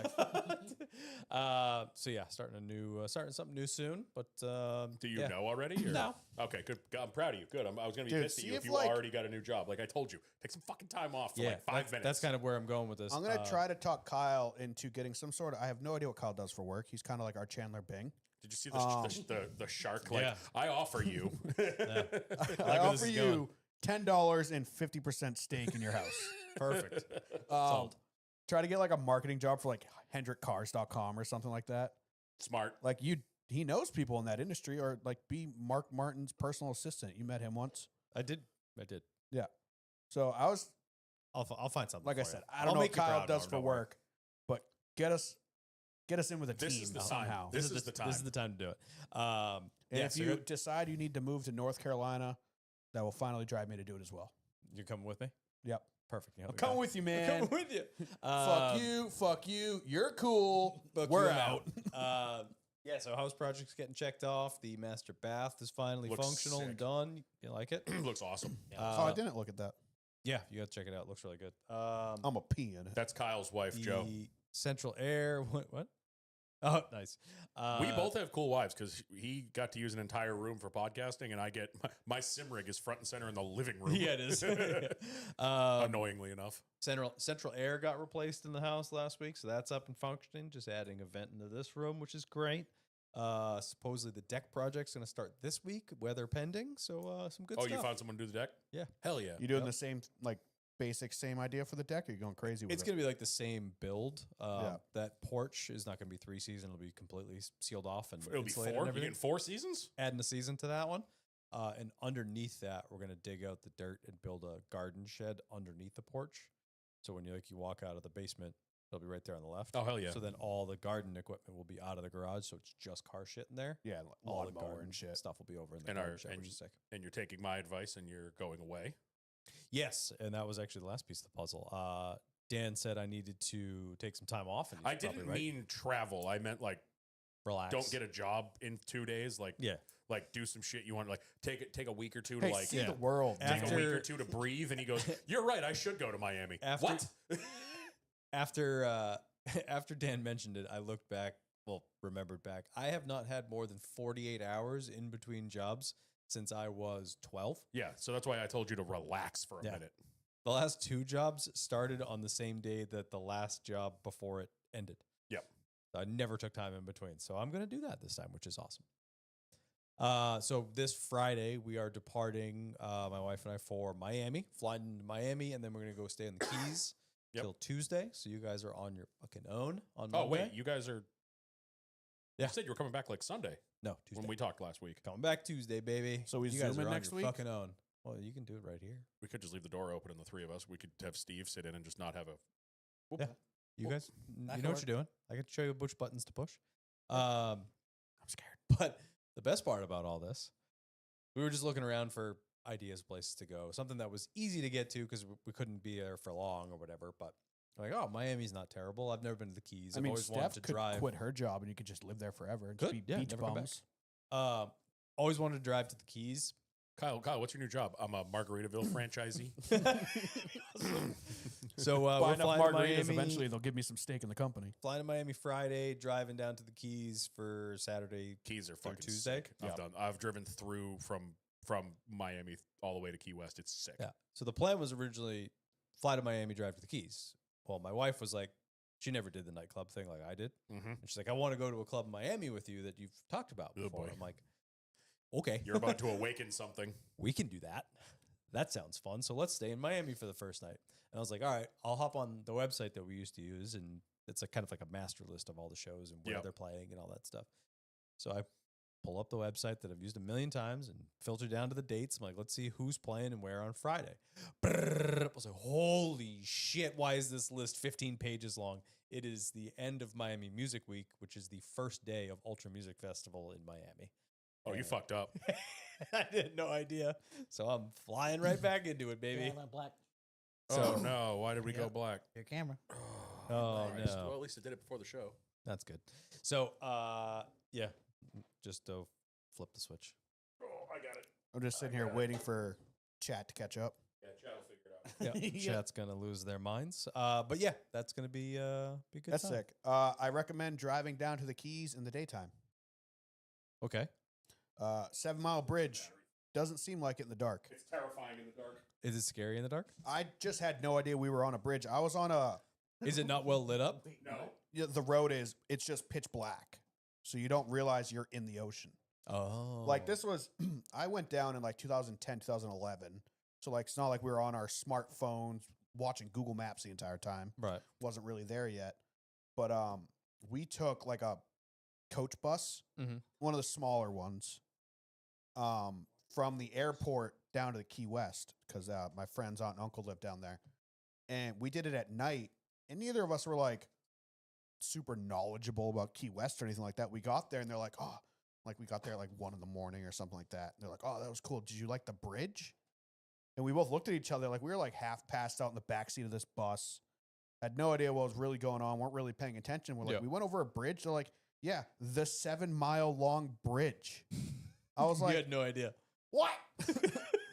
Speaker 2: So yeah, starting something new soon. But
Speaker 1: Do you
Speaker 2: yeah.
Speaker 1: know already? Or?
Speaker 2: No.
Speaker 1: Okay, good. I'm proud of you. Good. I was going to be
Speaker 4: Dude,
Speaker 1: pissed at
Speaker 4: see
Speaker 1: you if
Speaker 4: if,
Speaker 1: you
Speaker 4: like-
Speaker 1: already got a new job. Like I told you, take some fucking time off for
Speaker 2: Yeah,
Speaker 1: like 5 minutes.
Speaker 2: That's kind of where I'm going with this.
Speaker 4: I'm going to try to talk Kyle into getting some sort of. I have no idea what Kyle does for work. He's kind of like our Chandler Bing.
Speaker 1: Did you see the shark? Like,
Speaker 2: Yeah.
Speaker 1: I offer you.
Speaker 4: I
Speaker 2: like where this
Speaker 4: offer
Speaker 2: is
Speaker 4: you $10 and 50% stake in your house.
Speaker 2: Perfect.
Speaker 4: Um, try to get like a marketing job for like HendrickCars.com or something like that.
Speaker 1: Smart.
Speaker 4: Like he knows people in that industry, or like be Mark Martin's personal assistant. You met him once.
Speaker 2: I did.
Speaker 4: So I was,
Speaker 2: I'll find something.
Speaker 4: like I
Speaker 2: for
Speaker 4: said,
Speaker 2: you.
Speaker 4: I don't
Speaker 2: I'll
Speaker 4: know what
Speaker 2: make you
Speaker 4: Kyle
Speaker 2: proud,
Speaker 4: does
Speaker 2: Norm,
Speaker 4: for
Speaker 2: don't worry.
Speaker 4: work, but get us in with a
Speaker 1: This
Speaker 4: team
Speaker 1: is the time.
Speaker 4: somehow.
Speaker 1: This is the time.
Speaker 2: This is the time to do it.
Speaker 4: And
Speaker 2: Yeah,
Speaker 4: if
Speaker 2: so
Speaker 4: you decide you need to move to North Carolina, that will finally drive me to do it as well.
Speaker 2: you're coming with me.
Speaker 4: Yep.
Speaker 2: Perfect.
Speaker 4: I'm coming with you,
Speaker 2: I'm
Speaker 4: man.
Speaker 2: coming with you.
Speaker 4: Fuck you. You're cool.
Speaker 2: Fuck
Speaker 4: We're
Speaker 2: you,
Speaker 4: out.
Speaker 2: Yeah, so house project's getting checked off. The master bath is finally
Speaker 1: Looks
Speaker 2: functional and
Speaker 1: sick.
Speaker 2: done. You like it?
Speaker 1: Looks awesome.
Speaker 4: Oh, I didn't look at that.
Speaker 2: Yeah, you got to check it out. It looks really good.
Speaker 4: I'm a pee in it.
Speaker 1: That's Kyle's wife, Joe.
Speaker 2: The central air. What? Oh, nice.
Speaker 1: We both have cool wives because he got to use an entire room for podcasting, and I get my sim rig is front and center in the living room.
Speaker 2: Yeah, it is.
Speaker 1: Annoyingly enough.
Speaker 2: Central air got replaced in the house last week, so that's up and functioning. Just adding a vent into this room, which is great. Supposedly the deck project's going to start this week, weather pending. So some good
Speaker 1: Oh,
Speaker 2: stuff.
Speaker 1: you found someone to do the deck?
Speaker 2: Yeah.
Speaker 1: Hell yeah.
Speaker 4: You doing
Speaker 2: Yep.
Speaker 4: the same, like, basic same idea for the deck? Or are you going crazy with
Speaker 2: It's
Speaker 4: it?
Speaker 2: going to be like the same build.
Speaker 4: Yeah.
Speaker 2: That porch is not going to be 3 season. It'll be completely sealed off and
Speaker 1: It'll be
Speaker 2: insulated
Speaker 1: 4.
Speaker 2: and
Speaker 1: You
Speaker 2: everything.
Speaker 1: getting 4 seasons?
Speaker 2: Adding a season to that one. And underneath that, we're going to dig out the dirt and build a garden shed underneath the porch. So when you walk out of the basement, it'll be right there on the left.
Speaker 1: Oh, hell yeah.
Speaker 2: So then all the garden equipment will be out of the garage. So it's just car shit in there.
Speaker 4: Yeah,
Speaker 2: All the
Speaker 4: lawnmower
Speaker 2: garden
Speaker 4: and shit.
Speaker 2: stuff will be over in the
Speaker 1: And
Speaker 2: garden
Speaker 1: our-
Speaker 2: shed,
Speaker 1: and
Speaker 2: which is sick.
Speaker 1: And you're taking my advice and you're going away.
Speaker 2: Yes, and that was actually the last piece of the puzzle. Dan said I needed to take some time off. And he's
Speaker 1: I
Speaker 2: probably
Speaker 1: didn't
Speaker 2: right.
Speaker 1: mean travel. I meant like
Speaker 2: Relax.
Speaker 1: don't get a job in 2 days. Like
Speaker 2: Yeah.
Speaker 1: like do some shit you want. Like take a week or two
Speaker 4: Hey,
Speaker 1: to like
Speaker 4: see
Speaker 2: yeah.
Speaker 4: the world.
Speaker 1: take
Speaker 2: After-
Speaker 1: a week or two to breathe. And he goes, "You're right. I should go to Miami."
Speaker 2: After-
Speaker 1: What?
Speaker 2: After after Dan mentioned it, I looked back. Well, remembered back. I have not had more than 48 hours in between jobs since I was 12.
Speaker 1: Yeah. So that's why I told you to relax for a
Speaker 2: Yeah.
Speaker 1: minute.
Speaker 2: The last 2 jobs started on the same day that the last job before it ended.
Speaker 1: Yep.
Speaker 2: So I never took time in between. So I'm going to do that this time, which is awesome. So this Friday, we are departing, my wife and I, for Miami, flying to Miami, and then we're going to go stay in the Keys
Speaker 1: Yep.
Speaker 2: till Tuesday. So you guys are on your fucking own on
Speaker 1: Oh
Speaker 2: Monday.
Speaker 1: wait, you guys are.
Speaker 2: Yeah.
Speaker 1: You said you were coming back like Sunday
Speaker 2: No, Tuesday.
Speaker 1: when we talked last week.
Speaker 2: Coming back Tuesday, baby.
Speaker 4: So we
Speaker 2: you guys
Speaker 4: zoom in
Speaker 2: are on
Speaker 4: next
Speaker 2: your
Speaker 4: week?
Speaker 2: fucking own. Well, you can do it right here.
Speaker 1: We could just leave the door open and the 3 of us. We could have Steve sit in and just not have a. Whoop.
Speaker 2: Yeah. You
Speaker 1: Well,
Speaker 2: guys,
Speaker 5: that
Speaker 2: you
Speaker 5: can
Speaker 2: know what
Speaker 5: work.
Speaker 2: you're doing. I can show you which buttons to push. I'm scared. But the best part about all this, we were just looking around for ideas, places to go, something that was easy to get to because we couldn't be there for long or whatever. But like, oh, Miami's not terrible. I've never been to the Keys.
Speaker 4: I
Speaker 2: I've
Speaker 4: mean,
Speaker 2: always wanted
Speaker 4: Steph
Speaker 2: to
Speaker 4: could
Speaker 2: drive.
Speaker 4: quit her job and you could just live there forever and
Speaker 2: Could,
Speaker 4: be
Speaker 2: yeah,
Speaker 4: beach
Speaker 2: never come back.
Speaker 4: bums.
Speaker 2: Always wanted to drive to the Keys.
Speaker 1: Kyle, what's your new job? I'm a Margaritaville franchisee.
Speaker 2: So
Speaker 4: Buy
Speaker 2: we're
Speaker 4: enough
Speaker 2: flying to
Speaker 4: margaritas,
Speaker 2: Miami.
Speaker 4: eventually they'll give me some stake in the company.
Speaker 2: Flying to Miami Friday, driving down to the Keys for Saturday.
Speaker 1: Keys are fucking
Speaker 2: Tuesday?
Speaker 1: sick.
Speaker 2: Yeah.
Speaker 1: I've driven through from Miami all the way to Key West. It's sick.
Speaker 2: Yeah. So the plan was originally fly to Miami, drive to the Keys. Well, my wife was like, she never did the nightclub thing like I did.
Speaker 1: Mm-hmm.
Speaker 2: And she's like, I want to go to a club in Miami with you that you've talked about
Speaker 1: Oh,
Speaker 2: before.
Speaker 1: boy.
Speaker 2: I'm like, okay,
Speaker 1: You're about to awaken something.
Speaker 2: we can do that. That sounds fun. So let's stay in Miami for the first night. And I was like, all right, I'll hop on the website that we used to use. And it's a kind of like a master list of all the shows and where
Speaker 1: Yep.
Speaker 2: they're playing and all that stuff. So I pull up the website that I've used a million times and filter down to the dates. I'm like, let's see who's playing and where on Friday. I was like, holy shit, why is this list 15 pages long? It is the end of Miami Music Week, which is the first day of Ultra Music Festival in Miami.
Speaker 1: Oh, you
Speaker 2: And
Speaker 1: fucked up.
Speaker 2: I had no idea. So I'm flying right back into it, baby.
Speaker 5: Yeah, that black.
Speaker 1: Oh no! Why did we go
Speaker 5: Yep.
Speaker 1: black?
Speaker 5: Your camera.
Speaker 2: Oh,
Speaker 1: Christ.
Speaker 2: no.
Speaker 1: Well, at least it did it before the show.
Speaker 2: That's good. So, yeah, just flip the switch.
Speaker 1: Oh, I got it.
Speaker 4: I'm just sitting here waiting for chat to catch up.
Speaker 1: Yeah, Chad will figure it out.
Speaker 2: Yeah,
Speaker 5: Yeah.
Speaker 2: chat's gonna lose their minds. But yeah, that's gonna be a good.
Speaker 4: That's
Speaker 2: time.
Speaker 4: sick. I recommend driving down to the Keys in the daytime.
Speaker 2: Okay,
Speaker 4: 7 Mile Bridge doesn't seem like it in the dark.
Speaker 1: It's terrifying in the dark.
Speaker 2: is it scary in the dark?
Speaker 4: I just had no idea we were on a bridge. I was on a.
Speaker 2: Is it not well lit up?
Speaker 1: No.
Speaker 4: Yeah, the road is. It's just pitch black, so you don't realize you're in the ocean.
Speaker 2: Oh,
Speaker 4: Like this was. I went down in like 2010, 2011. So like it's not like we were on our smartphones watching Google Maps the entire time.
Speaker 2: right?
Speaker 4: Wasn't really there yet, but we took like a coach bus,
Speaker 2: Mhm.
Speaker 4: one of the smaller ones, from the airport down to the Key West because my friend's aunt and uncle lived down there, and we did it at night. And neither of us were like super knowledgeable about Key West or anything like that. We got there and they're like, oh, like we got there at like 1 a.m. or something like that. And they're like, oh, that was cool. Did you like the bridge? And we both looked at each other like we were like half passed out in the backseat of this bus. Had no idea what was really going on. Weren't really paying attention. We're like,
Speaker 2: Yeah.
Speaker 4: we went over a bridge. They're like, yeah, the 7 mile long bridge. I was
Speaker 2: You
Speaker 4: like,
Speaker 2: had no idea.
Speaker 4: what?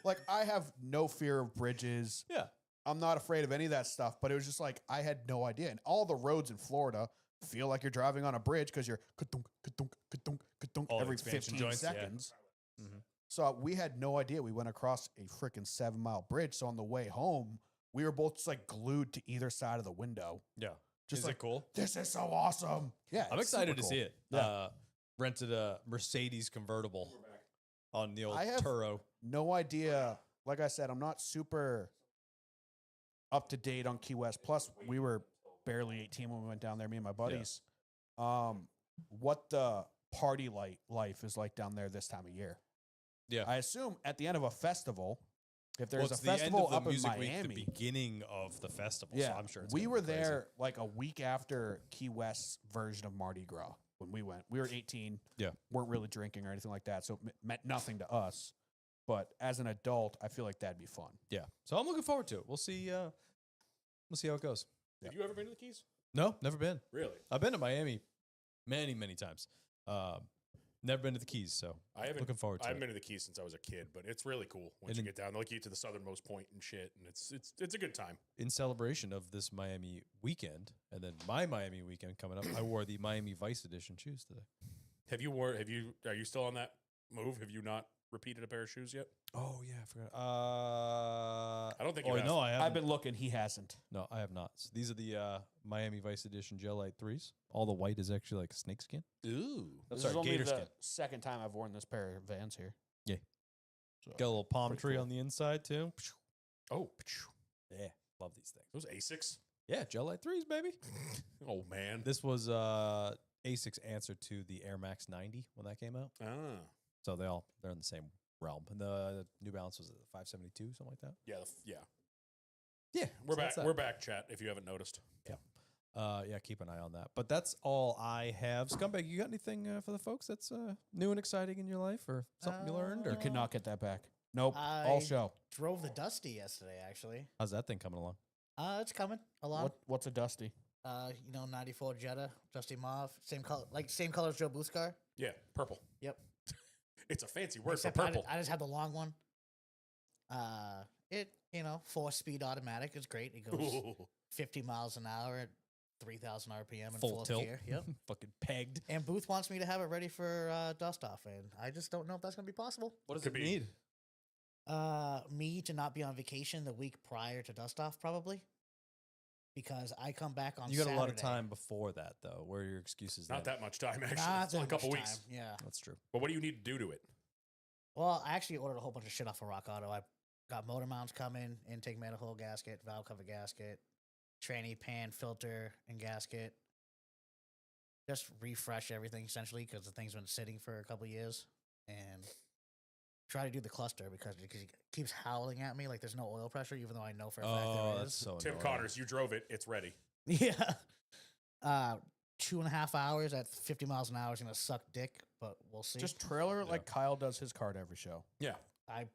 Speaker 4: Like, I have no fear of bridges.
Speaker 2: Yeah.
Speaker 4: I'm not afraid of any of that stuff, but it was just like, I had no idea. And all the roads in Florida feel like you're driving on a bridge because you're ka-dunk, ka-dunk, ka-dunk, ka-dunk
Speaker 2: All the
Speaker 4: every
Speaker 2: expansion
Speaker 4: 15
Speaker 2: joints, yeah.
Speaker 4: seconds.
Speaker 2: Mhm.
Speaker 4: So we had no idea. We went across a freaking 7 mile bridge. So on the way home, we were both just like glued to either side of the window.
Speaker 2: Yeah.
Speaker 4: Just
Speaker 2: Is
Speaker 4: like,
Speaker 2: it cool?
Speaker 4: this is so awesome. Yeah.
Speaker 2: I'm
Speaker 4: it's
Speaker 2: excited
Speaker 4: super
Speaker 2: to
Speaker 4: cool.
Speaker 2: see it.
Speaker 4: Yeah.
Speaker 2: Rented a Mercedes convertible on the old
Speaker 4: I have-
Speaker 2: Turo.
Speaker 4: No idea. Like I said, I'm not super up to date on Key West. Plus, we were barely 18 when we went down there, me and my buddies. What the party life is like down there this time of year.
Speaker 2: Yeah.
Speaker 4: I assume at the end of a festival, if there's
Speaker 2: Well, it's
Speaker 4: a
Speaker 2: the end
Speaker 4: festival
Speaker 2: of the
Speaker 4: up in
Speaker 2: music week,
Speaker 4: Miami,
Speaker 2: the beginning of the festival.
Speaker 4: yeah,
Speaker 2: So I'm sure it's
Speaker 4: we
Speaker 2: gonna
Speaker 4: were
Speaker 2: be crazy.
Speaker 4: there like a week after Key West's version of Mardi Gras when we went. We were 18,
Speaker 2: Yeah.
Speaker 4: weren't really drinking or anything like that, so it meant nothing to us. But as an adult, I feel like that'd be fun.
Speaker 2: Yeah. So I'm looking forward to it. We'll see. We'll see how it goes.
Speaker 1: Have you ever been to the Keys?
Speaker 2: No, never been.
Speaker 1: Really?
Speaker 2: I've been to Miami many, many times. Never been to the Keys, so
Speaker 1: I haven't.
Speaker 2: looking forward to
Speaker 1: I haven't
Speaker 2: it.
Speaker 1: been to the Keys since I was a kid, but it's really cool once
Speaker 2: And
Speaker 1: you
Speaker 2: in-
Speaker 1: get down. They'll get you to the southernmost point and shit, and it's a good time.
Speaker 2: In celebration of this Miami weekend, and then my Miami weekend coming up, I wore the Miami Vice Edition shoes today.
Speaker 1: Are you still on that move? Have you not repeated a pair of shoes yet?
Speaker 2: Oh yeah, I forgot.
Speaker 1: I don't think you have.
Speaker 2: no, I haven't.
Speaker 4: I've been looking. He hasn't.
Speaker 2: No, I have not. So these are the Miami Vice Edition Gel Light 3s. All the white is actually like snake skin.
Speaker 1: Ooh.
Speaker 3: This
Speaker 2: Sorry,
Speaker 3: is only
Speaker 2: gator
Speaker 3: the
Speaker 2: skin.
Speaker 3: second time I've worn this pair of Vans here.
Speaker 2: Yeah.
Speaker 3: So,
Speaker 2: Got a little palm
Speaker 3: pretty
Speaker 2: tree
Speaker 3: cool.
Speaker 2: on the inside too.
Speaker 1: Oh,
Speaker 2: Yeah, love these things.
Speaker 1: those Asics.
Speaker 2: Yeah, Gel Light 3s, baby.
Speaker 1: Oh man.
Speaker 2: This was Asics' answer to the Air Max 90 when that came out.
Speaker 1: Ah.
Speaker 2: So they're in the same realm. And the New Balance was at 572, something like that.
Speaker 1: Yeah. Yeah.
Speaker 2: Yeah,
Speaker 1: We're
Speaker 2: so
Speaker 1: back.
Speaker 2: that's that.
Speaker 1: We're back, chat. If you haven't noticed.
Speaker 2: Yeah, keep an eye on that. But that's all I have. Scumbag, you got anything for the folks that's new and exciting in your life, or something you learned, or
Speaker 3: You could not get that back. Nope. All
Speaker 5: I-
Speaker 3: show.
Speaker 5: Drove the Dusty yesterday, actually.
Speaker 2: how's that thing coming along?
Speaker 5: It's coming along.
Speaker 3: What's a Dusty?
Speaker 5: 94 Jetta, Dusty Mauve, same color as Joe Booth's car.
Speaker 1: Yeah. Purple.
Speaker 5: Yep.
Speaker 1: It's a fancy word
Speaker 5: Except
Speaker 1: for purple.
Speaker 5: I just have the long one. It 4-speed automatic is great. It goes
Speaker 1: Ooh.
Speaker 5: 50 miles an hour at 3,000 RPM in
Speaker 2: Full
Speaker 5: fourth
Speaker 2: tilt.
Speaker 5: gear. Yep.
Speaker 2: Fucking pegged.
Speaker 5: And Booth wants me to have it ready for dust off, and I just don't know if that's gonna be possible.
Speaker 2: What does
Speaker 1: Could
Speaker 2: it
Speaker 1: be.
Speaker 2: need?
Speaker 5: Me to not be on vacation the week prior to dust off, probably, because I come back on.
Speaker 2: You got a lot of
Speaker 5: Saturday.
Speaker 2: time before that, though. Where are your excuses?
Speaker 1: Not
Speaker 2: then?
Speaker 1: that much time, actually.
Speaker 5: Not
Speaker 1: It's only a
Speaker 5: that much
Speaker 1: couple weeks.
Speaker 5: time, Yeah.
Speaker 2: That's true.
Speaker 1: But what do you need to do to it?
Speaker 5: Well, I actually ordered a whole bunch of shit off of Rock Auto. I got motor mounts coming, intake manifold gasket, valve cover gasket, tranny pan filter and gasket. Just refresh everything essentially because the thing's been sitting for a couple years, and try to do the cluster because it keeps howling at me like there's no oil pressure, even though I know for a fact
Speaker 2: Oh,
Speaker 5: there
Speaker 2: that's
Speaker 5: is.
Speaker 2: so
Speaker 1: Tim
Speaker 2: annoying.
Speaker 1: Connors, you drove it. It's ready.
Speaker 5: Yeah. 2.5 hours at 50 miles an hour is gonna suck dick, but we'll see.
Speaker 4: Just trailer like Kyle does his card every show.
Speaker 1: Yeah.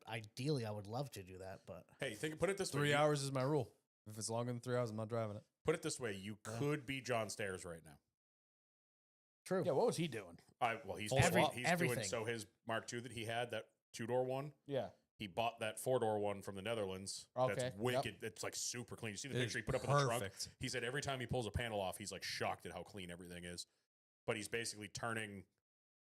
Speaker 5: Ideally, I would love to do that, but
Speaker 1: Hey, put it this way.
Speaker 2: 3
Speaker 1: You-
Speaker 2: hours is my rule. If it's longer than 3 hours, I'm not driving it.
Speaker 1: Put it this way. You could be John Stairs right now.
Speaker 5: true.
Speaker 4: Yeah, what was he doing?
Speaker 1: Well, he's
Speaker 2: Full
Speaker 1: doing,
Speaker 2: swap.
Speaker 1: he's
Speaker 5: Everything.
Speaker 1: doing so his Mark II that he had, that 2-door one,
Speaker 4: Yeah.
Speaker 1: He bought that 4-door one from the Netherlands.
Speaker 3: Okay,
Speaker 1: That's
Speaker 3: yep.
Speaker 1: wicked. It's like super clean. You see the
Speaker 2: It
Speaker 1: picture
Speaker 2: is
Speaker 1: he put up in the trunk?
Speaker 2: perfect.
Speaker 1: He said every time he pulls a panel off, he's like shocked at how clean everything is. But he's basically turning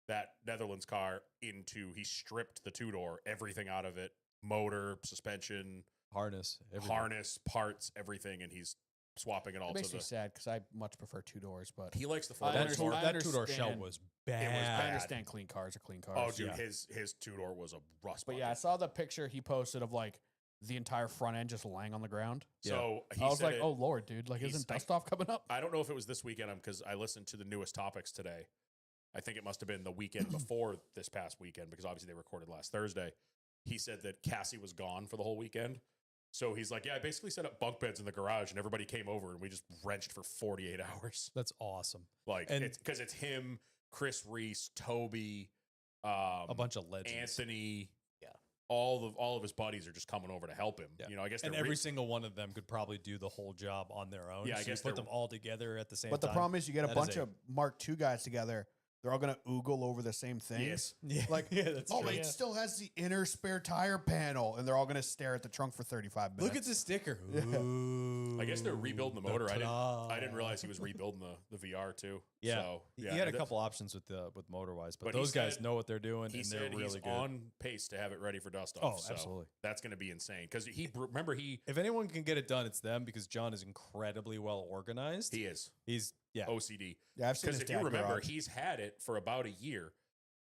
Speaker 1: that Netherlands car into, he stripped the 2-door, everything out of it, motor, suspension,
Speaker 2: Harness. Everything.
Speaker 1: harness, parts, everything, and he's swapping it all
Speaker 3: It
Speaker 1: to
Speaker 3: makes me
Speaker 1: the.
Speaker 3: sad because I much prefer 2 doors, but
Speaker 1: He likes the
Speaker 3: I
Speaker 1: 4-door
Speaker 3: understand-
Speaker 1: more.
Speaker 3: I
Speaker 2: That two-door shell
Speaker 3: understand.
Speaker 2: was
Speaker 1: It was
Speaker 2: bad.
Speaker 1: bad.
Speaker 3: I understand clean cars are clean cars.
Speaker 1: Oh, dude,
Speaker 2: Yeah.
Speaker 1: his 2-door was a rust.
Speaker 3: But yeah, I
Speaker 1: bucket.
Speaker 3: saw the picture he posted of like the entire front end just laying on the ground.
Speaker 1: So he
Speaker 3: I was
Speaker 1: said
Speaker 3: like,
Speaker 1: it-
Speaker 3: oh Lord, dude, like
Speaker 1: he's
Speaker 3: isn't
Speaker 1: like-
Speaker 3: dust off coming up?
Speaker 1: I don't know if it was this weekend because I listened to the newest topics today. I think it must have been the weekend before this past weekend because obviously they recorded last Thursday. He said that Cassie was gone for the whole weekend. So he's like, yeah, I basically set up bunk beds in the garage and everybody came over and we just wrenched for 48 hours.
Speaker 2: That's awesome.
Speaker 1: Like,
Speaker 2: And-
Speaker 1: it's because it's him, Chris Reese, Toby,
Speaker 2: A bunch of legends.
Speaker 1: Anthony.
Speaker 5: Yeah.
Speaker 1: All of his buddies are just coming over to help him.
Speaker 2: Yeah.
Speaker 1: You know, I guess
Speaker 2: And
Speaker 1: they're
Speaker 2: every single one of them could probably do the whole job on their own.
Speaker 1: Yeah, I
Speaker 2: So you
Speaker 1: guess
Speaker 2: put
Speaker 1: they're-
Speaker 2: them all together at the same
Speaker 4: But the
Speaker 2: time.
Speaker 4: problem is, you get a
Speaker 2: That is
Speaker 4: bunch
Speaker 2: a-
Speaker 4: of Mark II guys together. They're all going to oogle over the same thing.
Speaker 1: Yes.
Speaker 2: Yeah,
Speaker 4: Like,
Speaker 2: yeah, that's
Speaker 4: oh,
Speaker 2: true.
Speaker 4: it still has the inner spare tire panel, and they're all going to stare at the trunk for 35 minutes.
Speaker 2: Look at the sticker.
Speaker 4: Yeah.
Speaker 2: Ooh,
Speaker 1: I guess they're rebuilding the motor. I didn't
Speaker 2: ta-da.
Speaker 1: realize he was rebuilding the VR too.
Speaker 2: Yeah.
Speaker 1: So,
Speaker 2: He
Speaker 1: yeah,
Speaker 2: had a
Speaker 1: that-
Speaker 2: couple options with MotorWise, but
Speaker 1: But he
Speaker 2: those guys
Speaker 1: said-
Speaker 2: know what they're doing,
Speaker 1: He
Speaker 2: and they're
Speaker 1: said
Speaker 2: really
Speaker 1: he's
Speaker 2: good.
Speaker 1: on pace to have it ready for dust
Speaker 2: Oh,
Speaker 1: off. So
Speaker 2: absolutely.
Speaker 1: that's going to be insane because remember he
Speaker 2: If anyone can get it done, it's them because John is incredibly well organized.
Speaker 1: is
Speaker 2: He's
Speaker 1: OCD.
Speaker 4: Yeah, I've seen
Speaker 1: Because
Speaker 4: his
Speaker 1: if you
Speaker 4: dad
Speaker 1: remember,
Speaker 4: garage.
Speaker 1: he's had it for about a year.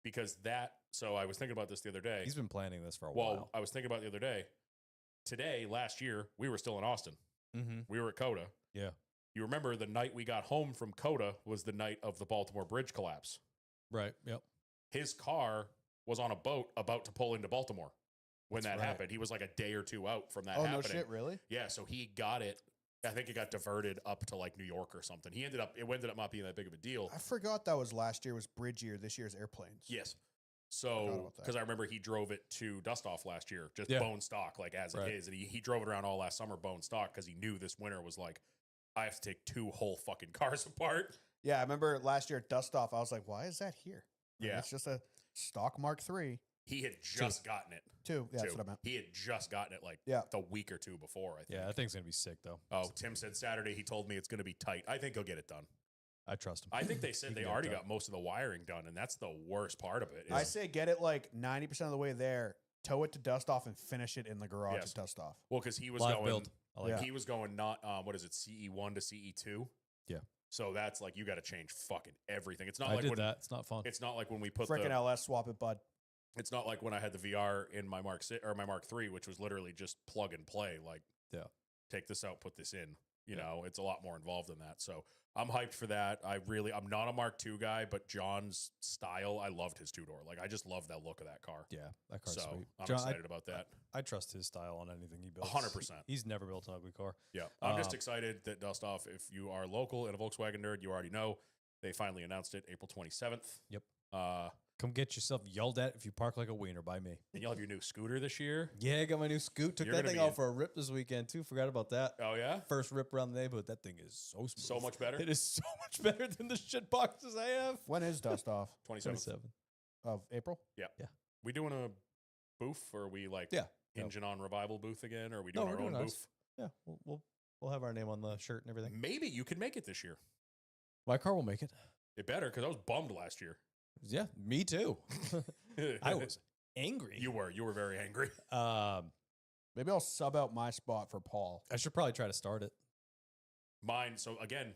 Speaker 1: Because that, so I was thinking about this the other day.
Speaker 2: he's been planning this for a
Speaker 1: Well,
Speaker 2: while.
Speaker 1: I was thinking about it the other day. Today, last year, we were still in Austin.
Speaker 2: Mm-hmm.
Speaker 1: We were at Coda.
Speaker 2: Yeah.
Speaker 1: You remember the night we got home from Coda was the night of the Baltimore Bridge collapse.
Speaker 2: Right. Yep.
Speaker 1: His car was on a boat about to pull into Baltimore when
Speaker 2: That's
Speaker 1: that
Speaker 2: right.
Speaker 1: happened. He was like a day or two out from that
Speaker 4: Oh,
Speaker 1: happening.
Speaker 4: no shit, really?
Speaker 1: Yeah, so he got it. I think it got diverted up to like New York or something. It ended up not being that big of a deal.
Speaker 4: I forgot that was last year was bridge year. This year's airplanes.
Speaker 1: Yes.
Speaker 4: Forgot
Speaker 1: So,
Speaker 4: about that.
Speaker 1: because I remember he drove it to dust off last year, just
Speaker 2: Yeah.
Speaker 1: bone stock, like as
Speaker 2: Right.
Speaker 1: it is. And he drove it around all last summer bone stock because he knew this winter was like, I have to take 2 whole fucking cars apart.
Speaker 4: Yeah, I remember last year at Dust Off, I was like, why is that here? Like,
Speaker 1: Yeah.
Speaker 4: It's just a stock Mark III.
Speaker 1: He had just gotten it.
Speaker 4: Two. Yeah, that's
Speaker 1: too.
Speaker 4: what I meant.
Speaker 1: He had just gotten it like
Speaker 4: Yeah.
Speaker 1: the week or two before, I think.
Speaker 2: Yeah, that thing's gonna be sick though.
Speaker 1: Oh, Tim said Saturday, he told me it's going to be tight. I think he'll get it done.
Speaker 2: I trust him.
Speaker 1: I think they
Speaker 2: He
Speaker 1: said
Speaker 2: can
Speaker 1: they
Speaker 2: get it
Speaker 1: already
Speaker 2: done.
Speaker 1: got most of the wiring done, and that's the worst part of it.
Speaker 4: I
Speaker 1: is-
Speaker 4: say get it like 90% of the way there, tow it to Dust Off, and finish it in the garage
Speaker 1: Yes.
Speaker 4: at Dust Off.
Speaker 1: well, because he was
Speaker 2: Live
Speaker 1: going,
Speaker 2: build. I like
Speaker 4: Yeah.
Speaker 2: it.
Speaker 1: he was going not what is it, CE1 to CE2.
Speaker 2: Yeah.
Speaker 1: So that's like you got to change fucking everything. It's not
Speaker 2: I
Speaker 1: like
Speaker 2: did
Speaker 1: when
Speaker 2: that. It's not fun.
Speaker 1: it's not like when we put
Speaker 4: Freaking
Speaker 1: the
Speaker 4: LS, swap it, bud.
Speaker 1: it's not like when I had the VR in my Mark 6 or my Mark 3, which was literally just plug and play. Like,
Speaker 2: Yeah.
Speaker 1: take this out, put this in. You
Speaker 2: Yeah.
Speaker 1: know, it's a lot more involved than that. So I'm hyped for that. I'm not a Mark 2 guy, but John's style, I loved his 2-door. Like, I just love that look of that car.
Speaker 2: Yeah, that car's
Speaker 1: So
Speaker 2: sweet.
Speaker 1: I'm
Speaker 2: John,
Speaker 1: excited about that.
Speaker 2: I trust his style on anything he builds.
Speaker 1: 100%.
Speaker 2: He's never built an ugly car.
Speaker 1: Yeah. I'm just
Speaker 2: Um,
Speaker 1: excited that Dust Off, if you are local and a Volkswagen nerd, you already know they finally announced it April 27th.
Speaker 2: Yep.
Speaker 1: Uh,
Speaker 2: Come get yourself yelled at if you park like a wiener by me.
Speaker 1: and you'll have your new scooter this year.
Speaker 2: Yeah, I got my new Scoot. Took
Speaker 1: You're
Speaker 2: that
Speaker 1: gonna
Speaker 2: thing
Speaker 1: be
Speaker 2: out
Speaker 1: in-
Speaker 2: for a rip this weekend too. Forgot about that.
Speaker 1: Oh, yeah?
Speaker 2: First rip around the neighborhood. That thing is so smooth.
Speaker 1: So much better?
Speaker 2: It is so much better than the shit boxes I have.
Speaker 4: When is Dust Off
Speaker 1: 27th.
Speaker 2: 27.
Speaker 4: of April?
Speaker 1: We doing a booth or are we like
Speaker 2: Yeah.
Speaker 1: hinging on Revival booth again? Or are we
Speaker 2: No,
Speaker 1: doing
Speaker 2: we're
Speaker 1: our own
Speaker 2: doing ours.
Speaker 1: booth?
Speaker 2: Yeah, we'll have our name on the shirt and everything.
Speaker 1: Maybe you could make it this year.
Speaker 2: My car will make it.
Speaker 1: It better because I was bummed last year.
Speaker 2: Yeah, me too. I was angry.
Speaker 1: You were very angry.
Speaker 4: Maybe I'll sub out my spot for Paul.
Speaker 2: I should probably try to start it.
Speaker 1: Mine. So again,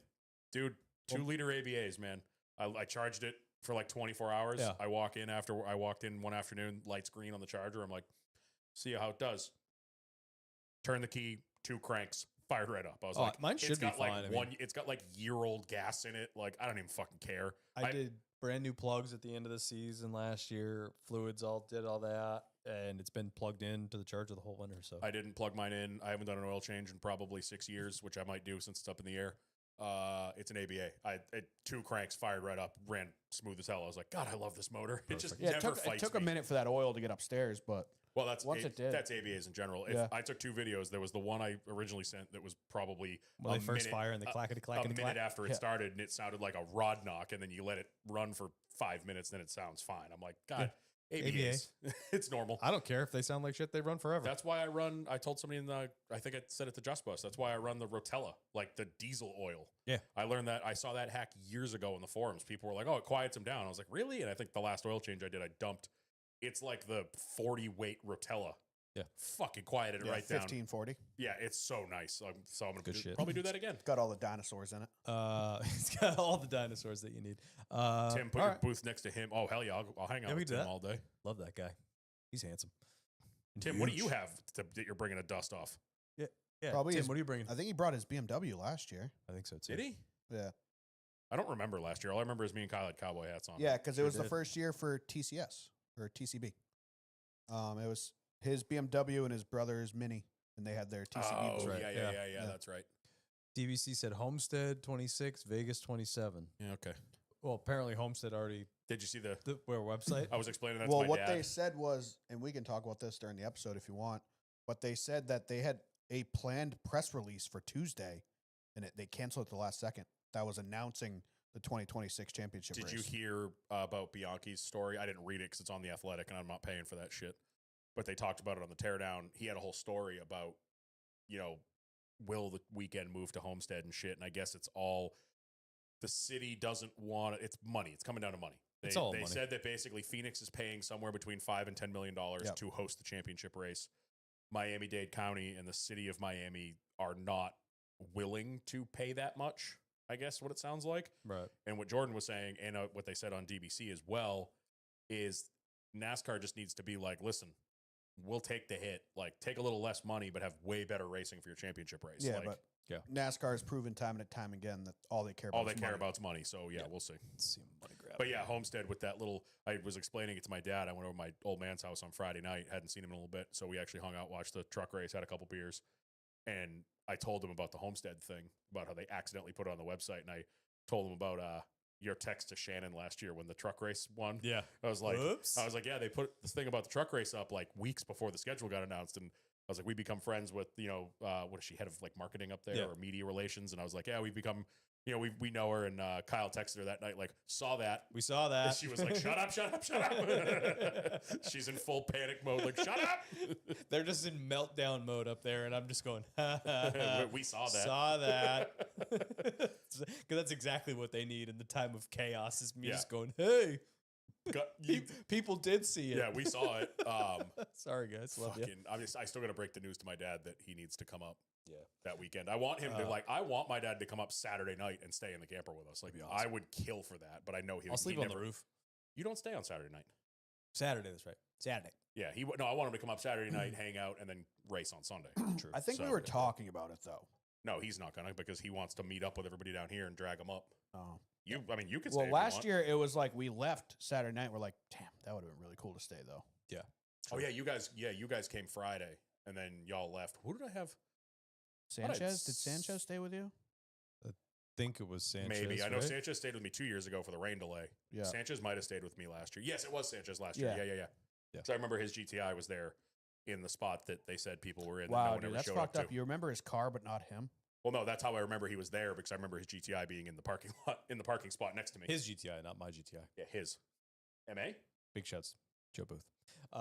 Speaker 1: dude, 2-liter ABAs, man. I charged it for like 24 hours.
Speaker 2: Yeah.
Speaker 1: I walked in one afternoon, lights green on the charger. I'm like, see how it does. Turn the key, 2 cranks, fired right up. I was
Speaker 2: Oh,
Speaker 1: like,
Speaker 2: mine should
Speaker 1: it's
Speaker 2: be
Speaker 1: got like
Speaker 2: fine. I mean-
Speaker 1: it's got like year-old gas in it. Like I don't even fucking care.
Speaker 2: I did brand new plugs at the end of the season last year. Fluids did all that, and it's been plugged in to the charger the whole winter. So
Speaker 1: I didn't plug mine in. I haven't done an oil change in probably 6 years, which I might do since it's up in the air. It's an ABA. 2 cranks fired right up, ran smooth as hell. I was like, God, I love this motor. It just
Speaker 4: Yeah,
Speaker 1: never
Speaker 4: it
Speaker 1: fights
Speaker 4: took
Speaker 1: me.
Speaker 4: a minute for that oil to get upstairs, but
Speaker 1: Well, that's
Speaker 4: Once it did.
Speaker 1: That's ABAs in general. If
Speaker 4: Yeah.
Speaker 1: I took 2 videos. There was the one I originally sent that was probably
Speaker 2: when
Speaker 1: a
Speaker 2: they first
Speaker 1: minute-
Speaker 2: fire and the clackety
Speaker 1: a
Speaker 2: clackety
Speaker 1: minute
Speaker 2: clack.
Speaker 1: after it
Speaker 4: Yeah.
Speaker 1: started, and it sounded like a rod knock, and then you let it run for 5 minutes, then it sounds fine. I'm like, God, ABAs. It's normal.
Speaker 2: I don't care if they sound like shit. They run forever.
Speaker 1: That's why I told somebody I think I said it to Just Bus. That's why I run the Rotella, like the diesel oil.
Speaker 2: Yeah.
Speaker 1: I learned that. I saw that hack years ago in the forums. People were like, oh, it quiets them down. I was like, really? And I think the last oil change I did, I dumped. It's like the 40 weight Rotella.
Speaker 2: Yeah.
Speaker 1: Fucking quieted it right down.
Speaker 4: 1540.
Speaker 1: Yeah, it's so nice. So I'm
Speaker 2: Good
Speaker 1: going to
Speaker 2: shit.
Speaker 1: probably do that again.
Speaker 4: Got all the dinosaurs in it.
Speaker 2: It's got all the dinosaurs that you need.
Speaker 1: Tim, put
Speaker 2: all
Speaker 1: your
Speaker 2: right.
Speaker 1: booth next to him. Oh, hell yeah. I'll hang out
Speaker 2: Yeah, we
Speaker 1: with
Speaker 2: do
Speaker 1: Tim
Speaker 2: that.
Speaker 1: all day.
Speaker 2: Love that guy. He's handsome.
Speaker 1: Tim, what do
Speaker 2: Huge.
Speaker 1: you have that you're bringing a dust off?
Speaker 2: Yeah,
Speaker 4: Probably
Speaker 2: Tim,
Speaker 4: his-
Speaker 2: what are you bringing?
Speaker 4: I think he brought his BMW last year.
Speaker 2: I think so too.
Speaker 1: Did he?
Speaker 4: Yeah.
Speaker 1: I don't remember last year. All I remember is me and Kyle had cowboy hats on.
Speaker 4: Yeah, because it
Speaker 2: Sure
Speaker 4: was the
Speaker 2: did.
Speaker 4: first year for TCS or TCB. It was his BMW and his brother's Mini, and they had their TCB.
Speaker 1: Oh,
Speaker 4: booth.
Speaker 2: right.
Speaker 1: yeah,
Speaker 2: Yeah.
Speaker 4: Yeah.
Speaker 1: that's right.
Speaker 2: DVC said Homestead 26, Vegas 27.
Speaker 1: Yeah, okay.
Speaker 2: Well, apparently Homestead already
Speaker 1: Did you see the?
Speaker 2: where website.
Speaker 1: I was explaining that
Speaker 4: Well,
Speaker 1: to my
Speaker 4: what
Speaker 1: dad.
Speaker 4: they said was, and we can talk about this during the episode if you want, but they said that they had a planned press release for Tuesday, and they canceled it the last second. That was announcing the 2026 championship
Speaker 1: Did
Speaker 4: race.
Speaker 1: you hear about Bianchi's story? I didn't read it because it's on The Athletic, and I'm not paying for that shit. But they talked about it on the teardown. He had a whole story about, will the weekend move to Homestead and shit. And I guess it's all the city doesn't want it. It's money. It's coming down to money.
Speaker 2: It's all
Speaker 1: They
Speaker 2: money.
Speaker 1: said that basically Phoenix is paying somewhere between $5 and $10 million
Speaker 4: Yep.
Speaker 1: to host the championship race. Miami-Dade County and the city of Miami are not willing to pay that much, I guess what it sounds like.
Speaker 2: Right.
Speaker 1: And what Jordan was saying, and what they said on DBC as well, is NASCAR just needs to be like, listen, we'll take the hit, like take a little less money, but have way better racing for your championship race.
Speaker 4: Yeah,
Speaker 1: like,
Speaker 4: but
Speaker 2: Yeah.
Speaker 4: NASCAR has proven time and time again that all they care about
Speaker 1: all they
Speaker 4: is
Speaker 1: care
Speaker 4: money.
Speaker 1: about is money. So yeah, we'll see.
Speaker 2: Let's see money grab.
Speaker 1: But yeah, Homestead with that little, I was explaining it to my dad. I went over to my old man's house on Friday night, hadn't seen him in a little bit. So we actually hung out, watched the truck race, had a couple beers. And I told him about the Homestead thing, about how they accidentally put it on the website. And I told him about your text to Shannon last year when the truck race won.
Speaker 2: Yeah.
Speaker 1: I was like,
Speaker 2: Whoops.
Speaker 1: yeah, they put this thing about the truck race up like weeks before the schedule got announced. And I was like, we become friends with, what is she, head of like marketing up there
Speaker 2: Yeah.
Speaker 1: or media relations? And I was like, yeah, we've become, we know her. And Kyle texted her that night, like, saw that.
Speaker 2: We saw
Speaker 1: And
Speaker 2: that.
Speaker 1: she was like, shut up, shut up, shut up. She's in full panic mode, like, shut up.
Speaker 2: They're just in meltdown mode up there, and I'm just going,
Speaker 1: We saw that.
Speaker 2: Saw that. Because that's exactly what they need in the time of chaos is me
Speaker 1: Yeah.
Speaker 2: just going, hey,
Speaker 1: You-
Speaker 2: people did see it.
Speaker 1: yeah, we saw it.
Speaker 2: Sorry, guys. Love you.
Speaker 1: Fucking, I still got to break the news to my dad that he needs to come up
Speaker 2: Yeah.
Speaker 1: that weekend. I want him to I want my dad to come up Saturday night and stay in the camper with us. Like,
Speaker 2: That'd be
Speaker 1: I
Speaker 2: awesome.
Speaker 1: would kill for that, but I know
Speaker 2: I'll sleep on the roof.
Speaker 1: You don't stay on Saturday night.
Speaker 2: Saturday, that's right. Saturday.
Speaker 1: Yeah, no, I want him to come up Saturday night, hang out, and then race on Sunday.
Speaker 2: True.
Speaker 4: I think we
Speaker 1: So-
Speaker 4: were talking about it though.
Speaker 1: No, he's not gonna because he wants to meet up with everybody down here and drag them up.
Speaker 4: Oh.
Speaker 1: You can.
Speaker 4: Well,
Speaker 1: stay
Speaker 4: last year it was like we left Saturday night. We're like, damn, that would have been really cool to stay though.
Speaker 1: Oh yeah, you guys came Friday, and then y'all left. Who did I have?
Speaker 4: Sanchez, did Sanchez stay with you?
Speaker 2: think it was Sanchez.
Speaker 1: Maybe I know
Speaker 2: right?
Speaker 1: Sanchez stayed with me 2 years ago for the rain delay.
Speaker 4: Yeah.
Speaker 1: Sanchez might have stayed with me last year. Yes, it was Sanchez last year.
Speaker 4: Yeah.
Speaker 1: Yeah.
Speaker 2: Yeah.
Speaker 1: So I remember his GTI was there in the spot that they said people were in. that no
Speaker 4: Wow,
Speaker 1: one
Speaker 4: dude,
Speaker 1: ever
Speaker 4: that's
Speaker 1: showed
Speaker 4: fucked
Speaker 1: up
Speaker 4: up.
Speaker 1: to.
Speaker 4: You remember his car, but not him.
Speaker 1: Well, no, that's how I remember he was there because I remember his GTI being in the parking lot in the parking spot next to me.
Speaker 2: His GTI, not my GTI.
Speaker 1: Yeah, his. MA?
Speaker 2: Big shouts, Joe Booth. Do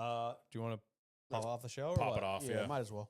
Speaker 2: you want to pop
Speaker 1: Let's
Speaker 2: off the show? Or
Speaker 1: Pop
Speaker 2: what?
Speaker 1: it off. Yeah.
Speaker 4: might as well.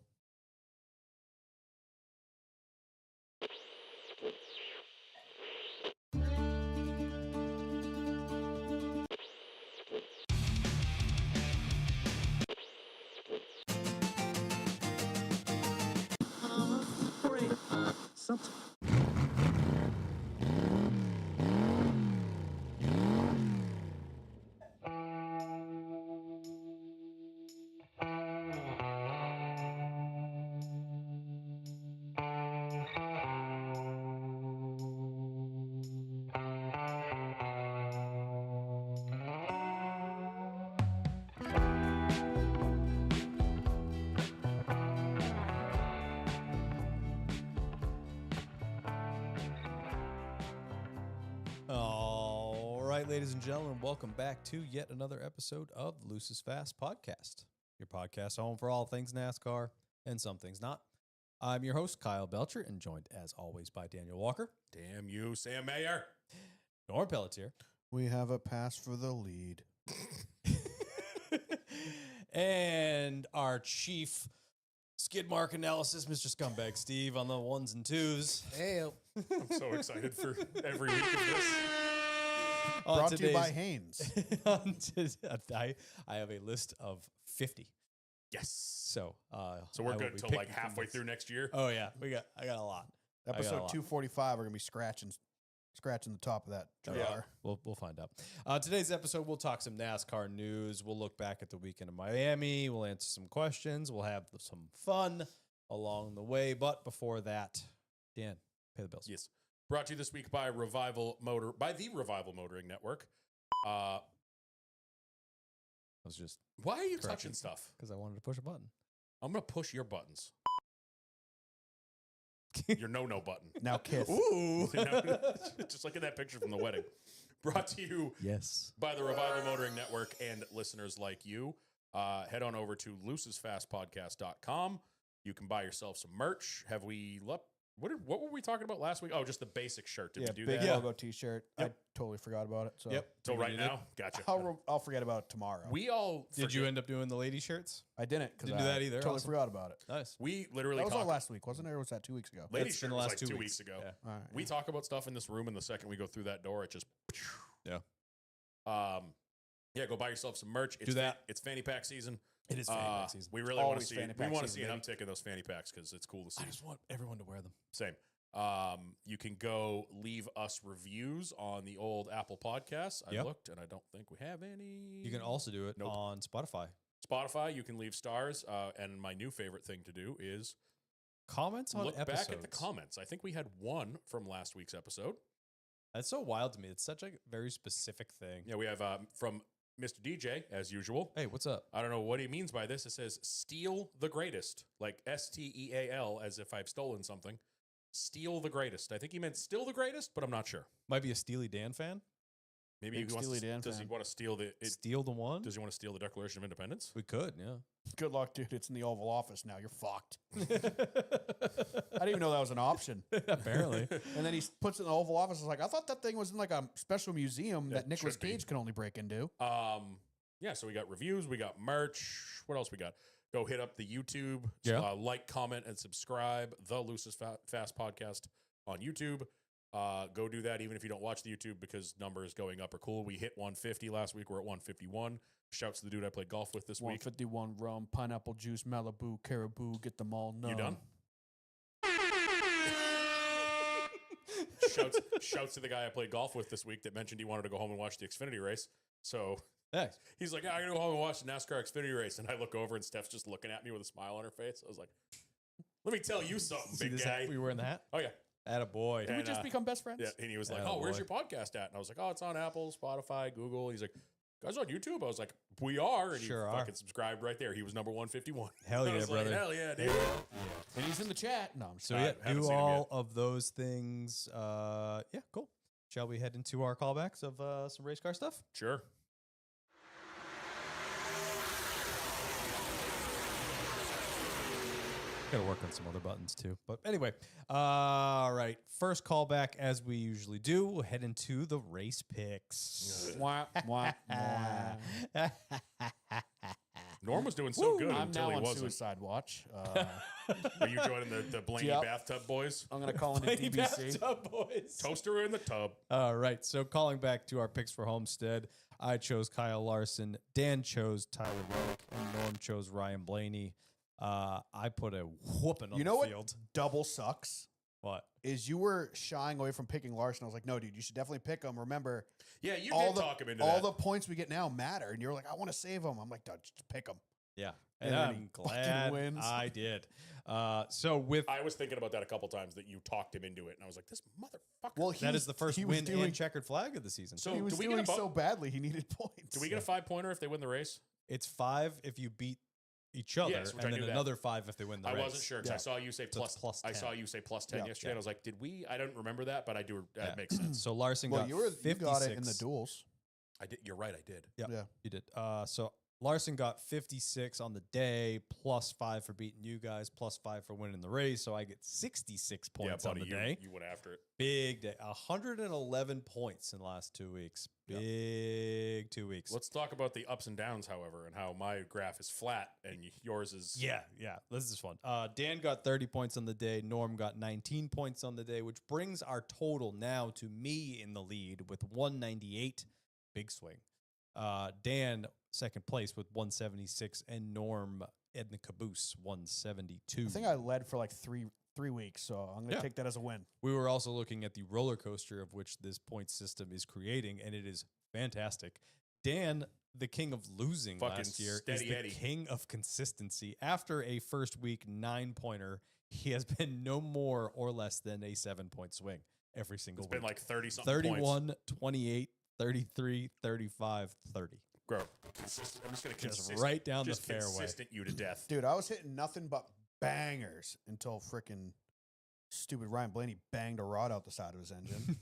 Speaker 2: All right, ladies and gentlemen, welcome back to yet another episode of Loose is Fast podcast, your podcast home for all things NASCAR and some things not. I'm your host, Kyle Belcher, and joined as always by Daniel Walker,
Speaker 1: Damn you, Sam Mayer.
Speaker 2: Norm Pelletier,
Speaker 4: We have a pass for the lead.
Speaker 2: And our chief skid mark analysis, Mr. Scumbag Steve, on the ones and twos.
Speaker 5: Hey,
Speaker 1: I'm so excited for every week of this.
Speaker 4: Brought to you by Haynes.
Speaker 2: I have a list of 50.
Speaker 1: Yes.
Speaker 2: So
Speaker 1: So we're
Speaker 2: I will
Speaker 1: good
Speaker 2: be
Speaker 1: till like
Speaker 2: picking from
Speaker 1: halfway
Speaker 2: these.
Speaker 1: through next year.
Speaker 2: Oh yeah, I got a lot. I got a
Speaker 4: Episode
Speaker 2: lot.
Speaker 4: 245, we're going to be scratching the top of that jar.
Speaker 1: Yeah.
Speaker 2: We'll find out. Today's episode, we'll talk some NASCAR news. We'll look back at the weekend in Miami. We'll answer some questions. We'll have some fun along the way. But before that, Dan, pay the bills.
Speaker 1: Yes. Brought to you this week by the Revival Motoring Network.
Speaker 2: I was just
Speaker 1: Why are you
Speaker 2: Correction.
Speaker 1: touching stuff?
Speaker 2: because I wanted to push a button.
Speaker 1: I'm gonna push your buttons. Your no button.
Speaker 4: Now kiss.
Speaker 2: Ooh.
Speaker 1: Just like in that picture from the wedding. Brought to you
Speaker 2: Yes.
Speaker 1: by the Revival Motoring Network and listeners like you. Head on over to loosesfastpodcast.com. You can buy yourself some merch. Have we left? What were we talking about last week? Oh, just the basic shirt. Did we do
Speaker 4: big
Speaker 1: that?
Speaker 4: logo T-shirt.
Speaker 1: Yep.
Speaker 4: I totally forgot about it. So
Speaker 2: Yep.
Speaker 1: Till right
Speaker 2: You did it?
Speaker 1: now? Gotcha.
Speaker 4: I'll forget about it tomorrow.
Speaker 1: We all
Speaker 2: Did you
Speaker 1: forget-
Speaker 2: end up doing the lady shirts?
Speaker 4: I didn't because
Speaker 2: Didn't do that either.
Speaker 4: Totally
Speaker 2: Awesome.
Speaker 4: forgot about it.
Speaker 2: Nice.
Speaker 1: We literally
Speaker 4: That was all
Speaker 1: talk.
Speaker 4: last week, wasn't it? Or was that 2 weeks ago?
Speaker 1: Lady
Speaker 2: That's
Speaker 1: shirt
Speaker 2: been the
Speaker 1: was
Speaker 2: last
Speaker 1: like
Speaker 2: 2
Speaker 1: 2
Speaker 2: weeks.
Speaker 1: weeks ago.
Speaker 2: Yeah.
Speaker 4: All right.
Speaker 1: We talk about stuff in this room, and the second we go through that door, it just.
Speaker 2: Yeah.
Speaker 1: Yeah, go buy yourself some merch. It's
Speaker 2: Do that.
Speaker 1: It's fanny pack season.
Speaker 2: It is fanny pack season.
Speaker 1: We really want to
Speaker 4: Always
Speaker 1: see.
Speaker 4: fanny
Speaker 1: We
Speaker 4: pack
Speaker 1: want to
Speaker 4: season,
Speaker 1: see an
Speaker 4: baby.
Speaker 1: uptick in those fanny packs because it's cool to see.
Speaker 2: I just want everyone to wear them.
Speaker 1: Same. You can go leave us reviews on the old Apple Podcasts. I
Speaker 2: Yep.
Speaker 1: looked, and I don't think we have any.
Speaker 2: You can also do it
Speaker 1: Nope.
Speaker 2: on Spotify.
Speaker 1: Spotify. You can leave stars. And my new favorite thing to do is
Speaker 2: Comments on
Speaker 1: look
Speaker 2: episodes.
Speaker 1: back at the comments. I think we had one from last week's episode.
Speaker 2: That's so wild to me. It's such a very specific thing.
Speaker 1: Yeah, we have from Mr. DJ as usual.
Speaker 2: Hey, what's up?
Speaker 1: I don't know what he means by this. It says "steal the greatest," like STEAL, as if I've stolen something. Steal the greatest. I think he meant still the greatest, but I'm not sure.
Speaker 2: Might be a Steely Dan fan.
Speaker 1: Maybe
Speaker 4: Big
Speaker 1: he wants
Speaker 4: Steely
Speaker 1: to,
Speaker 4: Dan
Speaker 1: does he
Speaker 4: fan.
Speaker 1: want to steal the?
Speaker 2: Steal the one?
Speaker 1: Does he want to steal the Declaration of Independence?
Speaker 2: We could, yeah.
Speaker 4: Good luck, dude. It's in the Oval Office now. You're fucked. I didn't even know that was an option.
Speaker 2: Apparently.
Speaker 4: And then he puts it in the Oval Office. I was like, I thought that thing was in like a special museum
Speaker 1: It
Speaker 4: that Nicolas
Speaker 1: should be.
Speaker 4: Cage can only break into.
Speaker 1: Yeah. So we got reviews. We got merch. What else we got? Go hit up the YouTube.
Speaker 2: Yeah.
Speaker 1: Like, comment, and subscribe. The Loosest Fast Podcast on YouTube. Go do that even if you don't watch the YouTube because numbers going up are cool. We hit 150 last week. We're at 151. Shouts to the dude I played golf with this week.
Speaker 4: 151 rum, pineapple juice, Malibu, caribou, get them all numb.
Speaker 1: You done? Shouts to the guy I played golf with this week that mentioned he wanted to go home and watch the Xfinity race. So
Speaker 2: Nice.
Speaker 1: he's like, yeah, I'm going to go home and watch the NASCAR Xfinity race. And I look over and Steph's just looking at me with a smile on her face. I was like, let me tell you something,
Speaker 2: See
Speaker 1: big
Speaker 2: this
Speaker 1: guy.
Speaker 2: hat? We were in the hat?
Speaker 1: Oh, yeah.
Speaker 2: Attaboy.
Speaker 4: Did we
Speaker 1: And,
Speaker 4: just become best friends?
Speaker 1: Yeah. And he was like,
Speaker 2: Attaboy.
Speaker 1: oh, where's your podcast at? And I was like, oh, it's on Apple, Spotify, Google. He's like, guys on YouTube? I was like, we are. And
Speaker 2: Sure
Speaker 1: he
Speaker 2: are.
Speaker 1: fucking subscribed right there. He was number 151.
Speaker 2: Hell
Speaker 1: I
Speaker 2: yeah,
Speaker 1: was
Speaker 2: brother.
Speaker 1: Like, hell yeah, dude.
Speaker 4: And he's in the chat. No, I'm just
Speaker 2: So
Speaker 1: I
Speaker 2: yeah,
Speaker 1: haven't
Speaker 2: do
Speaker 1: seen him
Speaker 2: all of those things. Yeah, cool. Shall we head into our callbacks of some race car stuff?
Speaker 1: Sure.
Speaker 2: Got to work on some other buttons too. But anyway, all right. First callback, as we usually do, we'll head into the race picks.
Speaker 4: Wah, wah, wah.
Speaker 1: Norm was doing so good
Speaker 4: I'm
Speaker 1: until
Speaker 4: now
Speaker 1: he
Speaker 4: on
Speaker 1: wasn't.
Speaker 4: suicide watch.
Speaker 1: Are you joining the Blaney
Speaker 4: Yep.
Speaker 1: bathtub boys?
Speaker 4: I'm going to call into
Speaker 2: Lady
Speaker 4: DBC.
Speaker 2: Bathtub Boys.
Speaker 1: Toaster in the tub.
Speaker 2: All right. So calling back to our picks for Homestead, I chose Kyle Larson, Dan chose Tyler Reddick, and Norm chose Ryan Blaney. I put a whooping on
Speaker 4: You know
Speaker 2: the
Speaker 4: what
Speaker 2: field.
Speaker 4: double sucks?
Speaker 2: What?
Speaker 4: Is you were shying away from picking Larson. I was like, no, dude, you should definitely pick him. Remember,
Speaker 1: Yeah, you
Speaker 4: all
Speaker 1: did
Speaker 4: the,
Speaker 1: talk him into
Speaker 4: all
Speaker 1: that.
Speaker 4: the points we get now matter. And you're like, I want to save him. I'm like, dude, just pick him.
Speaker 2: Yeah.
Speaker 4: And
Speaker 2: And
Speaker 4: then
Speaker 2: I'm
Speaker 4: he fucking
Speaker 2: glad
Speaker 4: wins.
Speaker 2: I did. So with
Speaker 1: I was thinking about that a couple times that you talked him into it, and I was like, this motherfucker.
Speaker 4: Well,
Speaker 2: that is the first
Speaker 4: he was
Speaker 2: win
Speaker 4: doing,
Speaker 2: and checkered flag of the season.
Speaker 1: So
Speaker 4: he
Speaker 1: do
Speaker 4: was
Speaker 1: we get
Speaker 4: doing
Speaker 1: a bu-
Speaker 4: so badly, he needed points.
Speaker 1: do we get a 5-pointer if they win the race?
Speaker 2: it's 5 if you beat each other,
Speaker 1: Yes, which I
Speaker 2: and
Speaker 1: knew
Speaker 2: then
Speaker 1: that.
Speaker 2: another 5 if they win the
Speaker 1: I
Speaker 2: race.
Speaker 1: wasn't sure because
Speaker 4: Yeah.
Speaker 1: I saw you say
Speaker 2: So it's
Speaker 1: plus.
Speaker 2: plus
Speaker 1: I
Speaker 2: 10.
Speaker 1: saw you say plus 10
Speaker 4: Yeah.
Speaker 1: yesterday.
Speaker 2: Yeah.
Speaker 1: And I was like, did we? I don't remember that, but I do. That
Speaker 2: Yeah.
Speaker 1: makes sense.
Speaker 2: So Larson
Speaker 4: Well,
Speaker 2: got
Speaker 4: you got it in the
Speaker 2: 56.
Speaker 4: duels.
Speaker 1: I did. You're right. I did.
Speaker 2: Yeah,
Speaker 4: Yeah.
Speaker 2: you did. So Larson got 56 on the day, +5 for beating you guys, +5 for winning the race. So I get 66 points on the day.
Speaker 1: You went after it.
Speaker 2: Big day. 111 points in the last 2 weeks. Big 2 weeks.
Speaker 1: Let's talk about the ups and downs, however, and how my graph is flat and yours is.
Speaker 2: Yeah. This is fun. Dan got 30 points on the day. Norm got 19 points on the day, which brings our total now to me in the lead with 198. Big swing. Dan, second place with 176, and Norm in the caboose, 172.
Speaker 4: I think I led for like three weeks, so I'm going to take that as a win.
Speaker 2: We were also looking at the roller coaster of which this point system is creating, and it is fantastic. Dan, the king of losing
Speaker 1: Fucking
Speaker 2: last year, is
Speaker 1: steady
Speaker 2: the
Speaker 1: Eddie.
Speaker 2: king of consistency. After a first week 9-pointer, he has been no more or less than a 7-point swing every single
Speaker 1: It's
Speaker 2: week.
Speaker 1: been like 30-something
Speaker 2: 31,
Speaker 1: points.
Speaker 2: 28, 33, 35, 30.
Speaker 1: Bro, I'm just going to
Speaker 2: Just right down the fairway.
Speaker 1: consistent you to death.
Speaker 4: Dude, I was hitting nothing but bangers until frickin' stupid Ryan Blaney banged a rod out the side of his engine.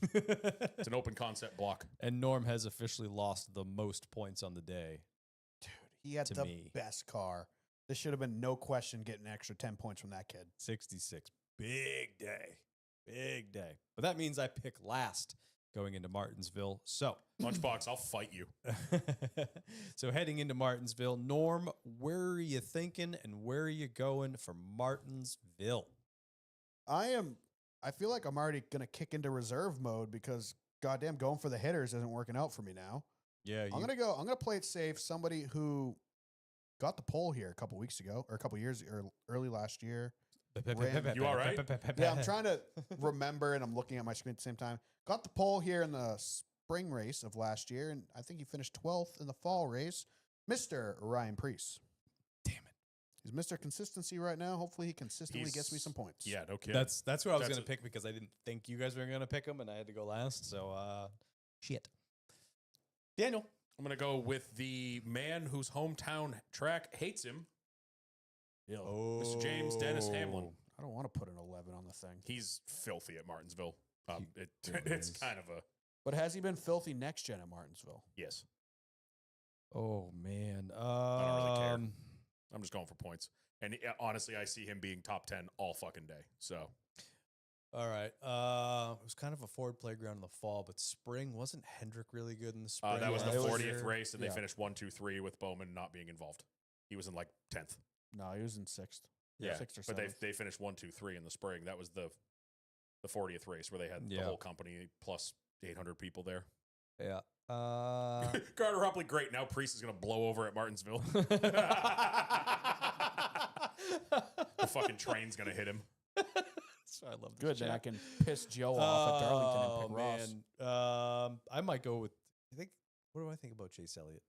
Speaker 1: It's an open concept block.
Speaker 2: And Norm has officially lost the most points on the day.
Speaker 4: Dude, he had
Speaker 2: To
Speaker 4: the
Speaker 2: me.
Speaker 4: best car. This should have been no question getting an extra 10 points from that kid.
Speaker 2: 66. Big day. Big day. But that means I pick last going into Martinsville. So,
Speaker 1: Lunchbox, I'll fight you.
Speaker 2: so heading into Martinsville, Norm, where are you thinking and where are you going for Martinsville?
Speaker 4: I feel like I'm already going to kick into reserve mode because goddamn going for the hitters isn't working out for me now.
Speaker 2: Yeah,
Speaker 4: I'm going to play it safe. Somebody who got the pole here a couple weeks ago or a couple years or early last year.
Speaker 1: You all right?
Speaker 4: Yeah, I'm trying to remember and I'm looking at my screen at the same time. Got the pole here in the spring race of last year, and I think he finished 12th in the fall race. Mr. Ryan Preece.
Speaker 2: Damn it.
Speaker 4: He's Mr. Consistency right now. Hopefully he consistently gets me some points.
Speaker 1: Yeah, no kidding.
Speaker 2: That's what I was
Speaker 1: That's
Speaker 2: going to pick because I didn't think you guys were going to pick him and I had to go last. So, shit. Daniel.
Speaker 1: I'm going to go with the man whose hometown track hates him, Mr. James Dennis Hamlin.
Speaker 4: I don't want to put an 11 on the thing.
Speaker 1: He's filthy at Martinsville.
Speaker 2: He
Speaker 1: It's
Speaker 2: is.
Speaker 1: kind of a
Speaker 4: But has he been filthy next gen at Martinsville?
Speaker 1: yes.
Speaker 2: Oh, man.
Speaker 1: I don't really care. I'm just going for points. And honestly, I see him being top 10 all fucking day. So
Speaker 2: All right. It was kind of a Ford playground in the fall, but spring, wasn't Hendrick really good in the spring?
Speaker 1: that was the
Speaker 4: it was
Speaker 1: 40th
Speaker 4: your-
Speaker 1: race, and they
Speaker 4: yeah.
Speaker 1: finished 1, 2, 3 with Bowman not being involved. He was in like 10th.
Speaker 4: No, he was in 6th.
Speaker 1: Yeah,
Speaker 4: 6th or 7th.
Speaker 1: but they finished 1, 2, 3 in the spring. That was the 40th race where they had the
Speaker 2: Yeah.
Speaker 1: whole company plus 800 people there.
Speaker 2: Yeah.
Speaker 1: Carter Rupley, great. Now Priest is going to blow over at Martinsville. The fucking train's going to hit him.
Speaker 2: So I love this
Speaker 4: Good, then
Speaker 2: chat.
Speaker 4: I can piss Joe off at Darlington and pick Ross.
Speaker 2: Man. I might go with, what do I think about Chase Elliott?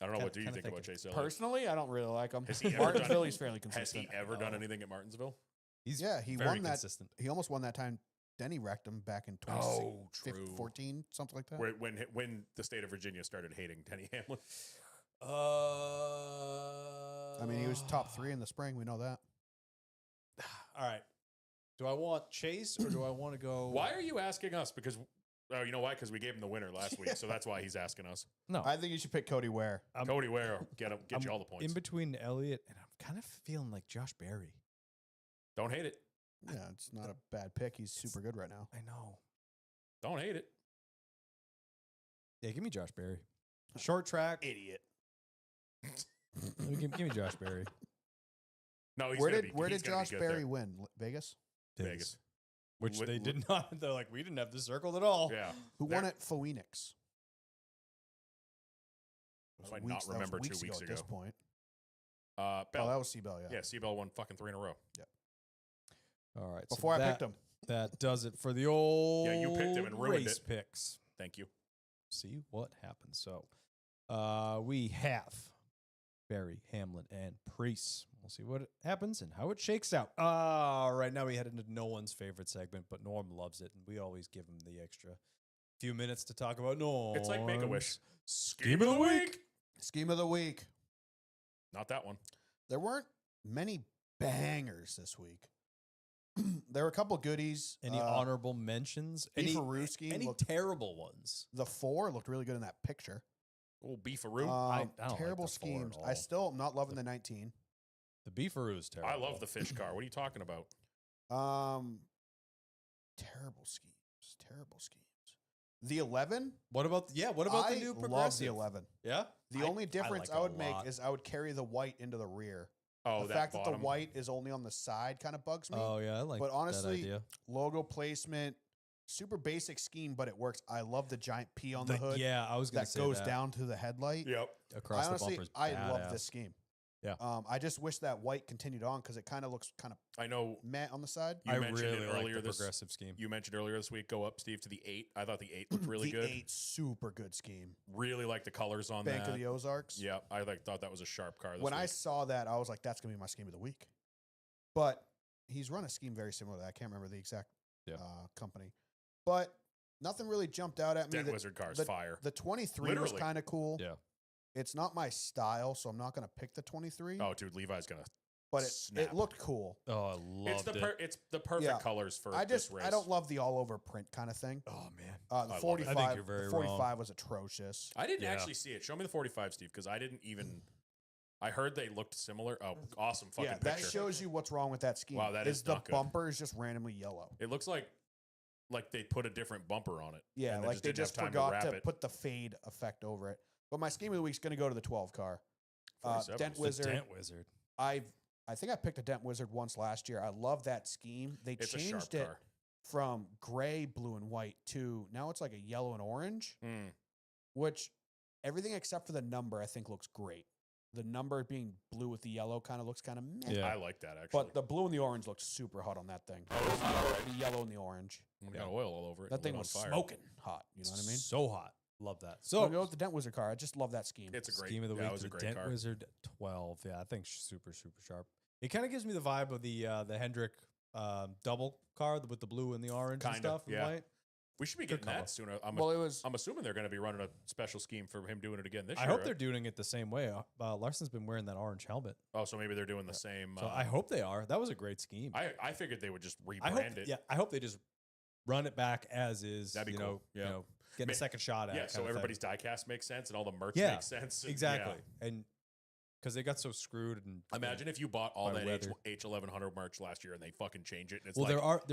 Speaker 1: I don't know.
Speaker 2: Kinda-
Speaker 1: What do you
Speaker 2: kinda
Speaker 1: think about
Speaker 2: thinking.
Speaker 1: Chase Elliott?
Speaker 4: Personally, I don't really like him.
Speaker 1: Has he ever
Speaker 4: Martinsville,
Speaker 1: done-
Speaker 4: he's fairly
Speaker 1: Has
Speaker 4: consistent.
Speaker 1: he ever done
Speaker 2: Oh.
Speaker 1: anything at Martinsville?
Speaker 2: He's
Speaker 4: Yeah, he
Speaker 2: very
Speaker 4: won that.
Speaker 2: consistent.
Speaker 4: He almost won that time. Denny wrecked him back in
Speaker 1: Oh,
Speaker 4: 2014, something like that.
Speaker 1: When the state of Virginia started hating Denny Hamlin.
Speaker 4: I mean, he was top 3 in the spring. We know that.
Speaker 2: All right. Do I want Chase or do I want to go?
Speaker 1: Why are you asking us? Because, you know why? Because we gave him the winner last week, so that's why he's asking us.
Speaker 2: No.
Speaker 4: I think you should pick Cody Ware.
Speaker 1: Cody Ware, get
Speaker 2: I'm
Speaker 1: you all the points.
Speaker 2: in between Elliott and I'm kind of feeling like Josh Berry.
Speaker 1: Don't hate it.
Speaker 4: Yeah, it's not a bad pick. He's super good right now.
Speaker 2: I know.
Speaker 1: Don't hate it.
Speaker 2: Yeah, give me Josh Berry. Short track.
Speaker 4: Idiot.
Speaker 2: give me Josh Berry.
Speaker 1: No, he's
Speaker 4: Where
Speaker 1: gonna
Speaker 4: did
Speaker 1: be,
Speaker 4: where
Speaker 1: he's
Speaker 4: did
Speaker 1: gonna be
Speaker 4: Josh
Speaker 1: good
Speaker 4: Berry
Speaker 1: there.
Speaker 4: win? Vegas.
Speaker 1: Vegas.
Speaker 2: Which
Speaker 1: Li-
Speaker 2: they
Speaker 1: li-
Speaker 2: did not. They're like, we didn't have this circled at all.
Speaker 1: Yeah.
Speaker 4: Who
Speaker 1: There-
Speaker 4: won at Phoenix?
Speaker 1: If I not remember 2 weeks
Speaker 4: at this
Speaker 1: ago.
Speaker 4: point.
Speaker 1: Bell.
Speaker 4: Oh, that was Seabell, yeah.
Speaker 1: Yeah, Seabell won fucking 3 in a row.
Speaker 2: All right.
Speaker 4: Before I
Speaker 2: that,
Speaker 4: picked him.
Speaker 2: That does it for the old
Speaker 1: you picked him and ruined
Speaker 2: race
Speaker 1: it.
Speaker 2: picks.
Speaker 1: Thank you.
Speaker 2: See what happens. So we have Berry, Hamlin, and Priest. We'll see what happens and how it shakes out. Right now we head into no one's favorite segment, but Norm loves it, and we always give him the extra few minutes to talk about Norm.
Speaker 1: It's like Make-A-Wish. Scheme of the week.
Speaker 4: Scheme of the week.
Speaker 1: Not that one.
Speaker 4: There weren't many bangers this week. There were a couple goodies.
Speaker 2: Any honorable mentions?
Speaker 4: Beef
Speaker 2: Any
Speaker 4: Aruski
Speaker 2: any
Speaker 4: looked-
Speaker 2: terrible ones?
Speaker 4: The 4 looked really good in that picture.
Speaker 1: Oh, beefaroo.
Speaker 2: I don't like
Speaker 4: terrible
Speaker 2: the four at
Speaker 4: schemes. I
Speaker 2: all.
Speaker 4: still am not loving the 19.
Speaker 2: The beefaroo is terrible.
Speaker 1: I love the fish car. What are you talking about?
Speaker 4: Terrible schemes. Terrible schemes. The 11.
Speaker 2: What about what about the new
Speaker 4: love
Speaker 2: progressive?
Speaker 4: the 11.
Speaker 2: Yeah.
Speaker 4: The only difference
Speaker 2: like
Speaker 4: I
Speaker 2: it a
Speaker 4: would make
Speaker 2: lot.
Speaker 4: is I would carry the white into the rear.
Speaker 1: Oh,
Speaker 4: The fact that the
Speaker 1: bottom.
Speaker 4: white is only on the side kind of bugs me.
Speaker 2: Oh yeah, I like
Speaker 4: But
Speaker 2: that
Speaker 4: honestly,
Speaker 2: idea.
Speaker 4: logo placement, super basic scheme, but it works. I love the giant P on the hood
Speaker 2: Yeah, I was gonna
Speaker 4: that
Speaker 2: say
Speaker 4: goes
Speaker 2: that.
Speaker 4: down to the headlight.
Speaker 1: Yep.
Speaker 2: Across
Speaker 4: I honestly,
Speaker 2: the bumpers.
Speaker 4: I love
Speaker 2: badass.
Speaker 4: this scheme.
Speaker 2: Yeah.
Speaker 4: I just wish that white continued on because it kind of looks kind of
Speaker 1: I know
Speaker 4: matte on the side.
Speaker 1: you
Speaker 2: I
Speaker 1: mentioned
Speaker 2: really
Speaker 1: it
Speaker 2: like
Speaker 1: earlier
Speaker 2: the
Speaker 1: this.
Speaker 2: progressive scheme.
Speaker 1: You mentioned earlier this week. Go up, Steve, to the 8. I thought the 8 looked really
Speaker 4: the
Speaker 1: good.
Speaker 4: 8 super good scheme.
Speaker 1: Really like the colors on
Speaker 4: Bank
Speaker 1: that.
Speaker 4: of the Ozarks.
Speaker 1: Yeah, I thought that was a sharp car. This
Speaker 4: When I
Speaker 1: week.
Speaker 4: saw that, I was like, that's gonna be my scheme of the week. But he's run a scheme very similar to that. I can't remember the exact company, but nothing really jumped out at me.
Speaker 1: Dent Wizard cars
Speaker 4: the,
Speaker 1: fire.
Speaker 4: The 23
Speaker 1: Literally.
Speaker 4: was kind of cool.
Speaker 2: Yeah.
Speaker 4: It's not my style, so I'm not going to pick the 23.
Speaker 1: Oh, dude, Levi's gonna.
Speaker 4: but
Speaker 1: snap.
Speaker 4: it looked cool.
Speaker 2: Oh, I loved it.
Speaker 1: It's the perfect
Speaker 4: Yeah.
Speaker 1: colors for
Speaker 4: I
Speaker 1: this race.
Speaker 4: I don't love the all over print kind of thing.
Speaker 2: Oh man.
Speaker 4: The
Speaker 1: love it. I think
Speaker 4: 45,
Speaker 2: you're very
Speaker 4: the 45
Speaker 2: wrong.
Speaker 4: was atrocious.
Speaker 1: I didn't
Speaker 2: Yeah.
Speaker 1: actually see it. Show me the 45, Steve, because I didn't even. I heard they looked similar. Oh, awesome fucking
Speaker 4: Yeah,
Speaker 1: picture.
Speaker 4: that shows you what's wrong with that scheme.
Speaker 1: Wow, that is
Speaker 4: the
Speaker 1: not good.
Speaker 4: bumper is just randomly yellow.
Speaker 1: It looks like they put a different bumper on it.
Speaker 4: Yeah,
Speaker 1: and
Speaker 4: like they
Speaker 1: didn't have
Speaker 4: just
Speaker 1: time
Speaker 4: forgot
Speaker 1: wrap
Speaker 4: to
Speaker 1: it.
Speaker 4: put the fade effect over it. But my scheme of the week is going to go to the 12 car.
Speaker 1: 47.
Speaker 4: Dent
Speaker 1: The
Speaker 4: Wizard.
Speaker 2: Dent Wizard.
Speaker 4: I think I picked a Dent Wizard once last year. I love that scheme. They
Speaker 1: It's a sharp
Speaker 4: changed it
Speaker 1: car.
Speaker 4: from gray, blue, and white to now it's like a yellow and orange,
Speaker 1: Mm.
Speaker 4: which everything except for the number I think looks great. The number being blue with the yellow kind of looks kind of meh.
Speaker 2: Yeah.
Speaker 1: I like that actually.
Speaker 4: But the blue and the orange looks super hot on that thing.
Speaker 1: Oh, it's not all right.
Speaker 4: The yellow and the orange.
Speaker 1: We got oil all over it.
Speaker 4: That
Speaker 1: and
Speaker 4: thing
Speaker 1: lit
Speaker 4: was
Speaker 1: on fire.
Speaker 4: smoking hot. You know what I mean?
Speaker 2: So hot. Love that.
Speaker 4: So
Speaker 2: So
Speaker 4: I'll go with the Dent Wizard car. I just love that scheme.
Speaker 1: It's a great
Speaker 2: scheme of the
Speaker 1: yeah,
Speaker 2: week.
Speaker 1: it was a
Speaker 2: the
Speaker 1: great
Speaker 2: Dent
Speaker 1: car.
Speaker 2: Wizard 12. Yeah, I think super sharp. It kind of gives me the vibe of the Hendrick double car with the blue and the orange and
Speaker 1: Kinda,
Speaker 2: stuff. And
Speaker 1: yeah.
Speaker 2: white.
Speaker 1: We should be
Speaker 2: Good
Speaker 1: getting
Speaker 2: combo.
Speaker 1: that sooner.
Speaker 4: well, it was.
Speaker 1: I'm assuming they're going to be running a special scheme for him doing it again this
Speaker 2: I
Speaker 1: year.
Speaker 2: hope
Speaker 1: right?
Speaker 2: they're doing it the same way. Larson's been wearing that orange helmet,
Speaker 1: Oh, so maybe they're doing the same.
Speaker 2: so I hope they are. That was a great scheme.
Speaker 1: I figured they would just
Speaker 2: I hope,
Speaker 1: rebrand it.
Speaker 2: yeah, I hope they just run it back as is.
Speaker 1: That'd be
Speaker 2: you
Speaker 1: cool.
Speaker 2: know,
Speaker 1: Yeah.
Speaker 2: you know, getting a second shot at
Speaker 1: Yeah,
Speaker 2: it.
Speaker 1: so
Speaker 2: kind of thing.
Speaker 1: everybody's diecast makes sense and all the merch
Speaker 2: Yeah,
Speaker 1: makes sense. and-
Speaker 2: exactly,
Speaker 1: yeah.
Speaker 2: and because they got so screwed and
Speaker 1: Imagine if you bought all
Speaker 2: by
Speaker 1: that
Speaker 2: weather.
Speaker 1: H1100 merch last year and they fucking change it. And it's
Speaker 2: Well,
Speaker 1: like,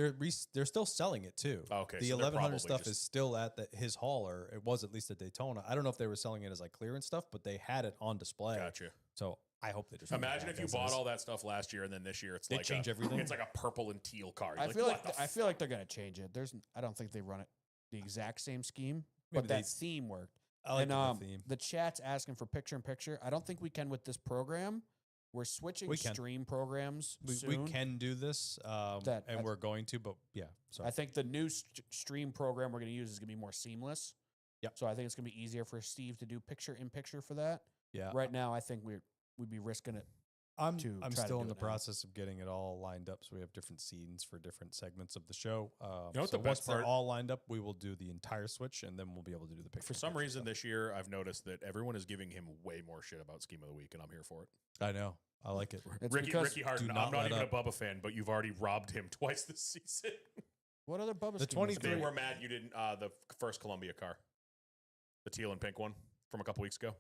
Speaker 2: they're still selling it too.
Speaker 1: Okay,
Speaker 2: the
Speaker 1: so they're
Speaker 2: 1100
Speaker 1: probably
Speaker 2: stuff
Speaker 1: just-
Speaker 2: is still at his hauler. It was at least at Daytona. I don't know if they were selling it as like clearance stuff, but they had it on display.
Speaker 1: Gotcha.
Speaker 2: So I hope they just run it
Speaker 1: Imagine
Speaker 2: back
Speaker 1: if you
Speaker 2: as
Speaker 1: bought
Speaker 2: is.
Speaker 1: all that stuff last year and then this year it's
Speaker 2: They
Speaker 1: like
Speaker 2: change everything?
Speaker 1: It's like a purple and teal car. You're
Speaker 4: I
Speaker 1: like,
Speaker 4: feel
Speaker 1: what
Speaker 4: like
Speaker 1: the
Speaker 4: I feel like they're gonna change it. I don't think they run it the exact same scheme,
Speaker 2: Maybe
Speaker 4: but
Speaker 2: they-
Speaker 4: that theme worked.
Speaker 2: I like
Speaker 4: and
Speaker 2: the theme.
Speaker 4: the chat's asking for picture in picture. I don't think we can with this program. We're switching
Speaker 2: We can.
Speaker 4: stream programs
Speaker 2: We
Speaker 4: soon.
Speaker 2: can do this,
Speaker 4: That-
Speaker 2: and we're going to, but yeah. So
Speaker 4: I think the new stream program we're going to use is going to be more seamless.
Speaker 2: Yep.
Speaker 4: So I think it's going to be easier for Steve to do picture in picture for that.
Speaker 2: yeah,
Speaker 4: Right now, I think we'd be risking it.
Speaker 2: I'm
Speaker 4: to try to
Speaker 2: still
Speaker 4: do
Speaker 2: in the
Speaker 4: it now.
Speaker 2: process of getting it all lined up, so we have different scenes for different segments of the show.
Speaker 1: know what
Speaker 2: so
Speaker 1: the
Speaker 2: once
Speaker 1: best
Speaker 2: they're
Speaker 1: part-
Speaker 2: all lined up, we will do the entire switch, and then we'll be able to do the picture.
Speaker 1: For
Speaker 2: in
Speaker 1: some
Speaker 2: picture
Speaker 1: reason
Speaker 2: stuff.
Speaker 1: this year I've noticed that everyone is giving him way more shit about Scheme of the Week and I'm here for it.
Speaker 2: I know, I like it.
Speaker 4: It's
Speaker 1: Ricky
Speaker 4: because
Speaker 1: Harden,
Speaker 2: do
Speaker 1: I'm
Speaker 2: not
Speaker 1: not
Speaker 2: let
Speaker 1: even
Speaker 2: up.
Speaker 1: a Bubba fan, but you've already robbed him twice this season.
Speaker 4: what other Bubba
Speaker 2: The
Speaker 4: scheme was
Speaker 2: 23
Speaker 1: They
Speaker 4: there?
Speaker 1: were mad you didn't the first Columbia car. The teal and pink one from a couple weeks ago.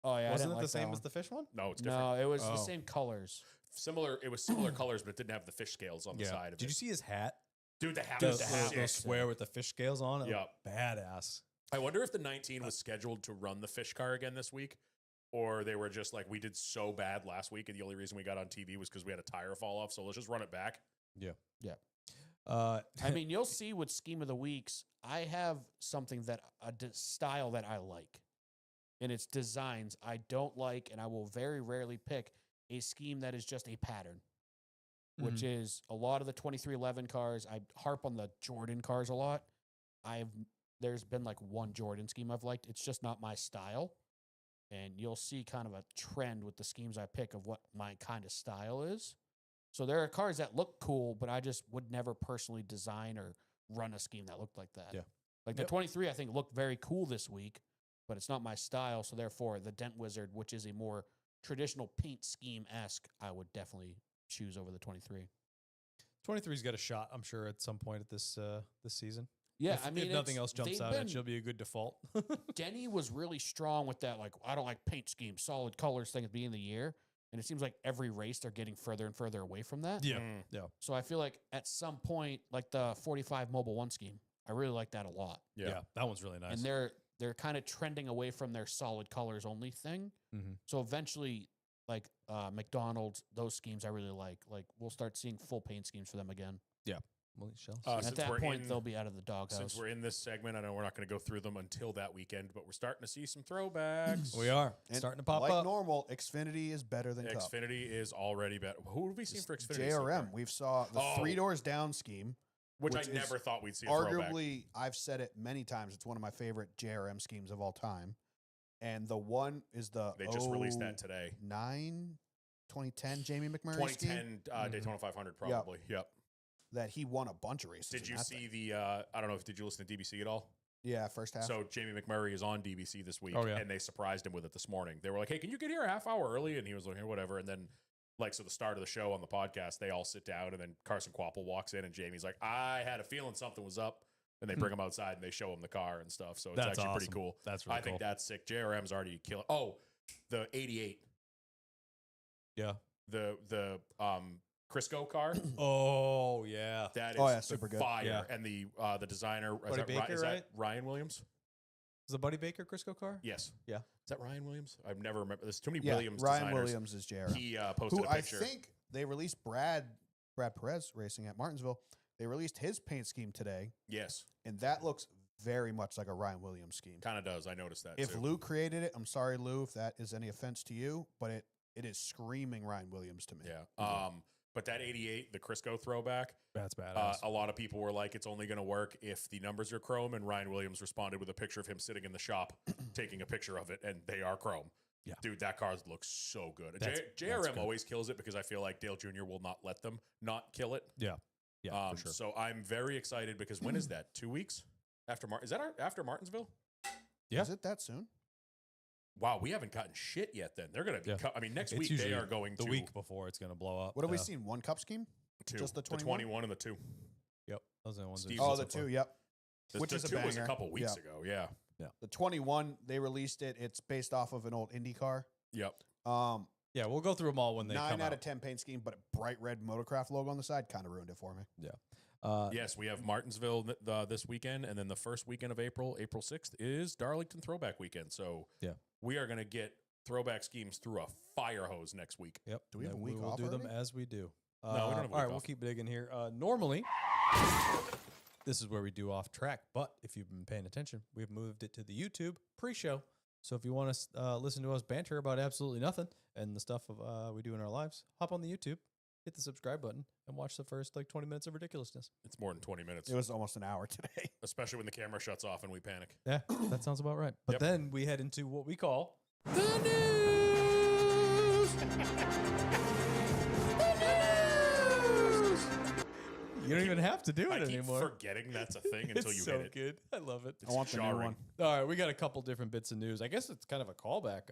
Speaker 4: Oh yeah, I
Speaker 2: Wasn't
Speaker 4: didn't
Speaker 2: it
Speaker 4: like
Speaker 2: the same
Speaker 4: that
Speaker 2: as the fish one?
Speaker 1: No, it's different.
Speaker 4: No, it was the
Speaker 2: Oh.
Speaker 4: same colors.
Speaker 1: Similar. It was similar colors, but it didn't have the fish scales on the side of
Speaker 2: Did
Speaker 1: it.
Speaker 2: you see his hat?
Speaker 1: Dude, the hat
Speaker 2: The,
Speaker 1: was
Speaker 4: the
Speaker 2: the,
Speaker 4: hat
Speaker 1: sick.
Speaker 2: the
Speaker 4: was
Speaker 2: square with the fish scales on it.
Speaker 1: Yep.
Speaker 2: Badass.
Speaker 1: I wonder if the 19 was scheduled to run the fish car again this week, or they were just like, we did so bad last week, and the only reason we got on TV was because we had a tire fall off. So let's just run it back.
Speaker 4: I mean, you'll see with Scheme of the Weeks, I have something that style that I like. And it's designs I don't like, and I will very rarely pick a scheme that is just a pattern, which is a lot of the 2311 cars. I harp on the Jordan cars a lot. There's been like one Jordan scheme I've liked. It's just not my style. And you'll see kind of a trend with the schemes I pick of what my kind of style is. So there are cars that look cool, but I just would never personally design or run a scheme that looked like that.
Speaker 2: Yeah.
Speaker 4: Like the
Speaker 2: Yep.
Speaker 4: 23, I think looked very cool this week, but it's not my style. So therefore, the Dent Wizard, which is a more traditional paint scheme-esque, I would definitely choose over the 23.
Speaker 2: 23's got a shot, I'm sure, at some point at this season.
Speaker 3: Yeah,
Speaker 2: if,
Speaker 3: I mean,
Speaker 2: if nothing
Speaker 3: it's-
Speaker 2: else jumps
Speaker 3: they've
Speaker 2: out, it
Speaker 3: been-
Speaker 2: she'll be a good default.
Speaker 3: Denny was really strong with that. Like, I don't like paint schemes, solid colors thing at the beginning of the year. And it seems like every race they're getting further and further away from that.
Speaker 2: Yeah.
Speaker 1: Mm,
Speaker 3: So I feel like at some point, like the 45 Mobile 1 scheme, I really like that a lot.
Speaker 1: yeah.
Speaker 2: that one's really nice.
Speaker 3: And they're kind of trending away from their solid colors only thing.
Speaker 2: Mhm.
Speaker 3: So eventually, like McDonald's, those schemes I really like. Like we'll start seeing full paint schemes for them again.
Speaker 2: Well, shells.
Speaker 1: Uh,
Speaker 3: And
Speaker 1: since
Speaker 3: at that
Speaker 1: we're
Speaker 3: point,
Speaker 1: in-
Speaker 3: they'll be out of the doghouse.
Speaker 1: Since we're in this segment, I know we're not going to go through them until that weekend, but we're starting to see some throwbacks.
Speaker 2: we are
Speaker 4: And
Speaker 2: starting to pop
Speaker 4: like
Speaker 2: up.
Speaker 4: normal, Xfinity is better than Cup.
Speaker 1: Xfinity is already better. Who have we seen for Xfinity? so
Speaker 4: JRM.
Speaker 1: far?
Speaker 4: We've saw the
Speaker 1: Oh.
Speaker 4: 3 doors down scheme.
Speaker 1: which I
Speaker 4: which is
Speaker 1: never thought we'd see. A throwback.
Speaker 4: Arguably, I've said it many times. It's one of my favorite JRM schemes of all time. And the one is the
Speaker 1: They just released that today.
Speaker 4: 2010 Jamie McMurray scheme
Speaker 1: 2010 Daytona 500, probably. Yep.
Speaker 4: that he won a bunch of races.
Speaker 1: Did
Speaker 4: in
Speaker 1: you
Speaker 4: that
Speaker 1: see
Speaker 4: thing.
Speaker 1: the? I don't know if did you listen to DBC at all?
Speaker 4: Yeah, first half.
Speaker 1: So Jamie McMurray is on DBC this week,
Speaker 2: Oh, yeah.
Speaker 1: and they surprised him with it this morning. They were like, "Hey, can you get here a half hour early?" And he was like, "Here, whatever." And then, like, so the start of the show on the podcast, they all sit down, and then Carson Quapple walks in, and Jamie's like, "I had a feeling something was up." And they bring him outside, and they show him the car and stuff. So it's
Speaker 2: That's
Speaker 1: actually
Speaker 2: awesome.
Speaker 1: pretty cool.
Speaker 2: That's really
Speaker 1: I think
Speaker 2: cool.
Speaker 1: that's sick. JRM's already killing. Oh, the '88,
Speaker 2: Yeah.
Speaker 1: the Crisco car.
Speaker 2: Oh yeah.
Speaker 1: That is
Speaker 4: Oh, yeah, super good.
Speaker 1: fire.
Speaker 2: Yeah.
Speaker 1: And the designer
Speaker 2: Buddy
Speaker 1: is that,
Speaker 2: Baker,
Speaker 1: is that
Speaker 2: right?
Speaker 1: Ryan Williams?
Speaker 2: Is the Buddy Baker Crisco car?
Speaker 1: Yes.
Speaker 2: Yeah.
Speaker 1: Is that Ryan Williams? I've never remember. There's too many
Speaker 4: yeah,
Speaker 1: Williams
Speaker 4: Ryan
Speaker 1: designers.
Speaker 4: Williams is JRM.
Speaker 1: He posted
Speaker 4: Who
Speaker 1: a
Speaker 4: I
Speaker 1: picture.
Speaker 4: think they released Brad Perez racing at Martinsville. They released his paint scheme today,
Speaker 1: Yes,
Speaker 4: and that looks very much like a Ryan Williams scheme.
Speaker 1: kind of does. I noticed that.
Speaker 4: If
Speaker 1: too.
Speaker 4: Lou created it, I'm sorry, Lou, if that is any offense to you, but it is screaming Ryan Williams to me.
Speaker 1: Yeah. But that '88, the Crisco throwback,
Speaker 2: That's badass.
Speaker 1: a lot of people were like, "It's only going to work if the numbers are chrome." And Ryan Williams responded with a picture of him sitting in the shop, taking a picture of it, and they are chrome.
Speaker 2: Yeah.
Speaker 1: Dude, that car looks so good.
Speaker 2: That's
Speaker 1: JRM
Speaker 2: good.
Speaker 1: always kills it because I feel like Dale Jr. will not let them not kill it.
Speaker 2: yeah, for sure.
Speaker 1: So I'm very excited because when is that? 2 weeks after Is that after Martinsville?
Speaker 2: Yeah.
Speaker 4: Is it that soon?
Speaker 1: Wow, we haven't gotten shit yet. Then they're going to be.
Speaker 2: Yeah.
Speaker 1: I mean, next
Speaker 2: It's
Speaker 1: week they
Speaker 2: usually
Speaker 1: are going
Speaker 2: the
Speaker 1: to
Speaker 2: week before it's gonna blow up.
Speaker 4: What have we
Speaker 2: Yeah.
Speaker 4: seen? One Cup scheme?
Speaker 1: two.
Speaker 4: Just the
Speaker 1: 21 and the 2.
Speaker 2: Yep. Those are the ones.
Speaker 1: Steve-
Speaker 2: we've
Speaker 4: Oh,
Speaker 2: seen
Speaker 4: the
Speaker 2: so
Speaker 4: two,
Speaker 2: far.
Speaker 4: yep. Which
Speaker 1: the
Speaker 4: is a
Speaker 1: 2 was a
Speaker 4: banger.
Speaker 1: couple weeks
Speaker 4: Yeah.
Speaker 1: ago. Yeah.
Speaker 4: The 21, they released it. It's based off of an old Indy car.
Speaker 1: Yep.
Speaker 2: Yeah, we'll go through them all when they
Speaker 4: 9
Speaker 2: come
Speaker 4: out
Speaker 2: out.
Speaker 4: of 10 paint scheme, but a bright red Motorcraft logo on the side kind of ruined it for me.
Speaker 1: Yes, we have Martinsville this weekend, and then the first weekend of April 6th, is Darlington Throwback Weekend. So
Speaker 2: Yeah.
Speaker 1: we are going to get throwback schemes through a fire hose next week.
Speaker 2: Yep.
Speaker 4: Do we have
Speaker 2: and
Speaker 4: a week
Speaker 2: we will
Speaker 4: off
Speaker 2: do them
Speaker 4: already?
Speaker 2: as we do.
Speaker 1: we don't have a
Speaker 2: all
Speaker 1: week
Speaker 2: right, we'll
Speaker 1: off.
Speaker 2: keep digging here. Normally, this is where we do off track, but if you've been paying attention, we've moved it to the YouTube pre-show. So if you want to listen to us banter about absolutely nothing and the stuff of we do in our lives, hop on the YouTube, hit the subscribe button, and watch the first 20 minutes of ridiculousness.
Speaker 1: It's more than 20 minutes,
Speaker 4: It was almost an hour today.
Speaker 1: especially when the camera shuts off and we panic.
Speaker 2: Yeah, that sounds about right. But
Speaker 1: Yep.
Speaker 2: then we head into what we call
Speaker 3: The news.
Speaker 2: you don't even have to do
Speaker 1: I
Speaker 2: it
Speaker 1: keep
Speaker 2: anymore.
Speaker 1: forgetting that's a thing until
Speaker 2: It's
Speaker 1: you
Speaker 2: so
Speaker 1: hit it.
Speaker 2: good. I love it.
Speaker 1: It's
Speaker 4: I want the new
Speaker 1: jarring.
Speaker 4: one.
Speaker 2: All right, we got a couple different bits of news. I guess it's kind of a callback.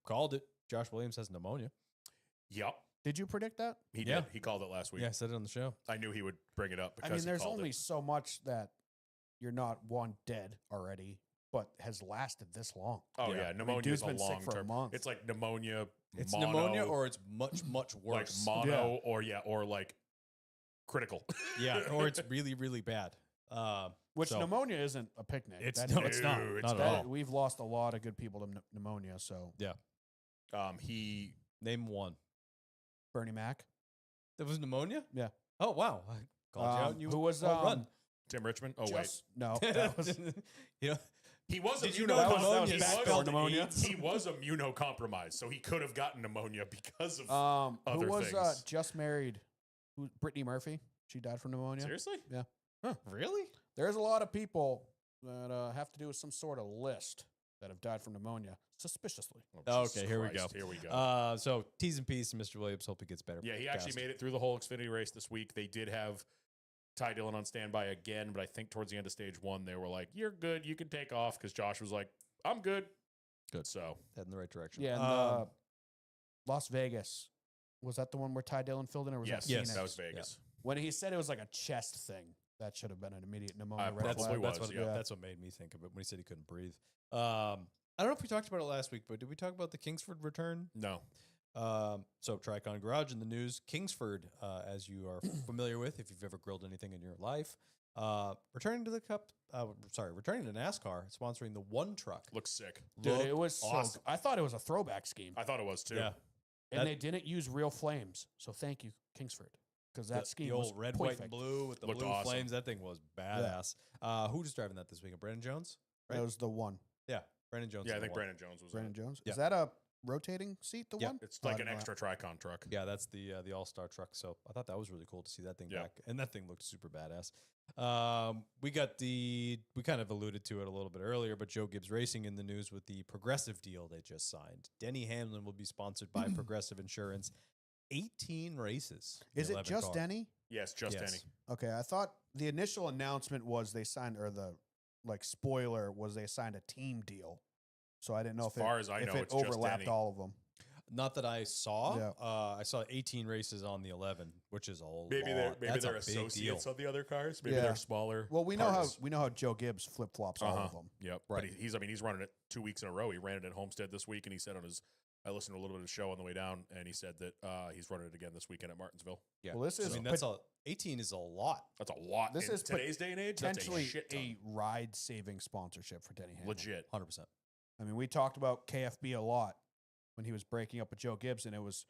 Speaker 2: Called it. Josh Williams has pneumonia.
Speaker 1: Yep,
Speaker 4: Did you predict that?
Speaker 1: he
Speaker 2: Yeah.
Speaker 1: did. He called it last week.
Speaker 2: Yeah, I said it on the show.
Speaker 1: I knew he would bring it up because
Speaker 4: I mean,
Speaker 1: he
Speaker 4: there's
Speaker 1: called
Speaker 4: only
Speaker 1: it.
Speaker 4: so much that you're not dead already, but has lasted this long.
Speaker 1: Oh
Speaker 2: Yeah.
Speaker 1: yeah,
Speaker 2: I mean,
Speaker 1: pneumonia
Speaker 4: dude's
Speaker 1: is a
Speaker 4: been sick
Speaker 1: long
Speaker 4: for a
Speaker 1: term.
Speaker 4: month.
Speaker 1: It's like pneumonia.
Speaker 2: It's
Speaker 1: mono,
Speaker 2: pneumonia or it's much, much
Speaker 1: like
Speaker 2: worse.
Speaker 1: mono or like critical.
Speaker 2: Yeah, or it's really, really bad.
Speaker 4: Which
Speaker 2: So-
Speaker 4: pneumonia isn't a picnic.
Speaker 2: It's
Speaker 4: That-
Speaker 2: no, it's not.
Speaker 1: No, it's
Speaker 2: Not at
Speaker 1: not.
Speaker 2: all.
Speaker 4: We've lost a lot of good people to pneumonia. So
Speaker 1: He
Speaker 2: Name one.
Speaker 4: Bernie Mac,
Speaker 2: That was pneumonia?
Speaker 4: Yeah.
Speaker 2: Oh, wow. I called you out and you
Speaker 4: who was
Speaker 2: won't run.
Speaker 1: Tim Richmond. Oh
Speaker 4: just, no, that was
Speaker 2: you know,
Speaker 1: wait, he was
Speaker 2: Did you
Speaker 1: immunocompromised.
Speaker 2: know
Speaker 4: that was
Speaker 2: pneumonia
Speaker 4: backdoor
Speaker 2: spelled
Speaker 4: pneumonia.
Speaker 1: He was immunocompromised, so he could have gotten pneumonia because of.
Speaker 4: who
Speaker 1: other
Speaker 4: was
Speaker 1: things.
Speaker 4: just married? Who Brittany Murphy? She died from pneumonia.
Speaker 1: Seriously?
Speaker 2: really?
Speaker 4: There's a lot of people that have to do with some sort of list that have died from pneumonia suspiciously.
Speaker 1: Oh,
Speaker 2: Okay, here we go.
Speaker 1: Here we go.
Speaker 2: So T's and P's to Mr. Williams. Hope he gets better.
Speaker 1: Yeah, he actually made it through the whole Xfinity race this week. They did have Ty Dillon on standby again, but I think towards the end of stage 1, they were like, "You're good. You can take off," because Josh was like, "I'm good."
Speaker 2: Good.
Speaker 1: So
Speaker 2: Head in the right direction.
Speaker 4: Yeah, and Las Vegas. Was that the one where Ty Dillon filled in, or was
Speaker 1: yes,
Speaker 4: that Phoenix?
Speaker 1: that was Vegas.
Speaker 4: When he said it was like a chest thing that should have been an immediate pneumonia red
Speaker 1: Probably
Speaker 4: flag.
Speaker 1: was,
Speaker 2: what,
Speaker 1: yeah.
Speaker 2: that's what made me think of it when he said he couldn't breathe. I don't know if we talked about it last week, but did we talk about the Kingsford return?
Speaker 1: No.
Speaker 2: So Tricon Garage in the news. Kingsford, as you are familiar with, if you've ever grilled anything in your life, returning to the returning to NASCAR, sponsoring the One Truck.
Speaker 1: Looks sick.
Speaker 3: Dude,
Speaker 2: Looked
Speaker 3: it was
Speaker 2: awesome.
Speaker 3: I thought it was a throwback scheme.
Speaker 1: I thought it was too.
Speaker 2: Yeah,
Speaker 3: And
Speaker 2: That-
Speaker 3: they didn't use real flames. So thank you, Kingsford. Because that scheme
Speaker 2: the
Speaker 3: was
Speaker 2: old red,
Speaker 3: perfect.
Speaker 2: white, and blue with the
Speaker 1: Looked
Speaker 2: blue
Speaker 1: awesome.
Speaker 2: flames. That thing was badass. Who was driving that this weekend? Brandon Jones.
Speaker 4: That was the one.
Speaker 2: Yeah, Brandon Jones.
Speaker 1: Yeah, I
Speaker 2: is the
Speaker 1: think
Speaker 2: one.
Speaker 1: Brandon Jones was in
Speaker 4: Brandon
Speaker 1: it.
Speaker 4: Jones.
Speaker 2: Yeah.
Speaker 4: Is that a rotating seat? The
Speaker 2: Yeah.
Speaker 4: one?
Speaker 1: It's
Speaker 4: Oh, I
Speaker 1: like an
Speaker 4: didn't know
Speaker 1: extra Tricon truck.
Speaker 2: Yeah, that's the All Star truck. So I thought that was really cool to see that thing
Speaker 1: Yeah.
Speaker 2: back, and that thing looked super badass. We kind of alluded to it a little bit earlier, but Joe Gibbs Racing in the news with the Progressive deal they just signed. Denny Hamlin will be sponsored by Progressive Insurance. 18 races.
Speaker 4: Is
Speaker 2: the
Speaker 4: it
Speaker 2: 11
Speaker 4: just
Speaker 2: car.
Speaker 4: Denny?
Speaker 1: Yes, just
Speaker 2: Yes.
Speaker 1: any.
Speaker 4: Okay, I thought the initial announcement was they signed, or the spoiler was they signed a team deal. So I didn't know
Speaker 1: As
Speaker 4: if
Speaker 1: far
Speaker 4: it,
Speaker 1: as I
Speaker 4: if
Speaker 1: know,
Speaker 4: it
Speaker 1: it's just
Speaker 4: overlapped
Speaker 1: Denny.
Speaker 4: all of them.
Speaker 2: Not that I saw.
Speaker 4: Yeah.
Speaker 2: I saw 18 races on the 11, which is a
Speaker 1: Maybe
Speaker 2: lot.
Speaker 1: they're
Speaker 2: That's a
Speaker 1: they're
Speaker 2: big deal.
Speaker 1: associates of the other cars. Maybe
Speaker 4: Yeah.
Speaker 1: they're smaller.
Speaker 4: Well, we know
Speaker 1: cars.
Speaker 4: how Joe Gibbs flip flops all of them.
Speaker 1: Yep.
Speaker 2: Right.
Speaker 1: But he's running it 2 weeks in a row. He ran it at Homestead this week, and he said I listened to a little bit of the show on the way down, and he said that he's running it again this weekend at Martinsville.
Speaker 2: Yeah.
Speaker 4: Well, this
Speaker 2: I
Speaker 4: is
Speaker 2: mean, 18 is a lot.
Speaker 1: That's a lot.
Speaker 4: This
Speaker 1: in
Speaker 4: is
Speaker 1: today's day and age. That's a
Speaker 4: potentially
Speaker 1: shit ton.
Speaker 4: a ride saving sponsorship for Denny Hamlin.
Speaker 1: Legit.
Speaker 2: 100%.
Speaker 4: I mean, we talked about KFB a lot when he was breaking up with Joe Gibbs, and it was,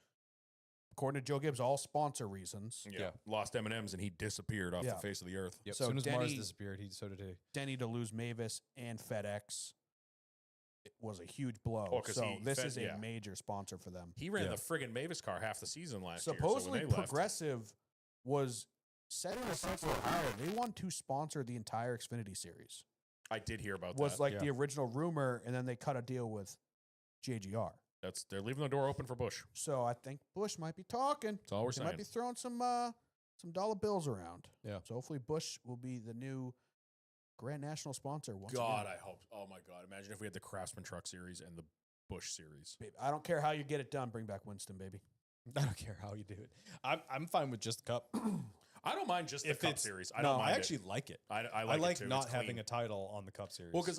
Speaker 4: according to Joe Gibbs, all sponsor reasons.
Speaker 1: Yeah.
Speaker 2: Yeah.
Speaker 1: Lost M&Ms, and he disappeared off
Speaker 4: Yeah.
Speaker 1: the face of the earth.
Speaker 2: Yep.
Speaker 4: So
Speaker 2: as soon as Mars
Speaker 4: Denny-
Speaker 2: disappeared, so did he.
Speaker 4: Denny to lose Mavis and FedEx, it was a huge blow.
Speaker 1: Oh, 'cause
Speaker 4: so
Speaker 1: he
Speaker 4: this
Speaker 1: fed-
Speaker 4: is a
Speaker 1: yeah.
Speaker 4: major sponsor for them.
Speaker 1: He ran
Speaker 2: Yeah.
Speaker 1: the friggin' Mavis car half the season last
Speaker 4: Supposedly,
Speaker 1: year. So when they left,
Speaker 4: Progressive was setting the sights a little higher. They want to sponsor the entire Xfinity series.
Speaker 1: I did hear about
Speaker 4: Was
Speaker 1: that.
Speaker 4: like
Speaker 2: yeah.
Speaker 4: the original rumor, and then they cut a deal with JGR.
Speaker 1: They're leaving the door open for Bush.
Speaker 4: So I think Bush might be talking.
Speaker 1: That's all we're
Speaker 4: They
Speaker 1: saying.
Speaker 4: might be throwing some dollar bills around.
Speaker 2: Yeah.
Speaker 4: So hopefully Bush will be the new Grand National sponsor once
Speaker 1: God,
Speaker 4: again.
Speaker 1: I hope. Oh my God! Imagine if we had the Craftsman Truck Series and the Bush Series.
Speaker 4: Baby, I don't care how you get it done. Bring back Winston, baby.
Speaker 2: I don't care how you do it. I'm fine with just Cup.
Speaker 1: I don't mind just the
Speaker 2: If
Speaker 1: Cup
Speaker 2: it's-
Speaker 1: Series. I
Speaker 2: no,
Speaker 1: don't mind
Speaker 2: I
Speaker 1: it.
Speaker 2: actually like it.
Speaker 1: I
Speaker 2: I
Speaker 1: like,
Speaker 2: like
Speaker 1: it too.
Speaker 2: not
Speaker 1: It's
Speaker 2: having
Speaker 1: clean.
Speaker 2: a title on the Cup Series.
Speaker 1: Well, because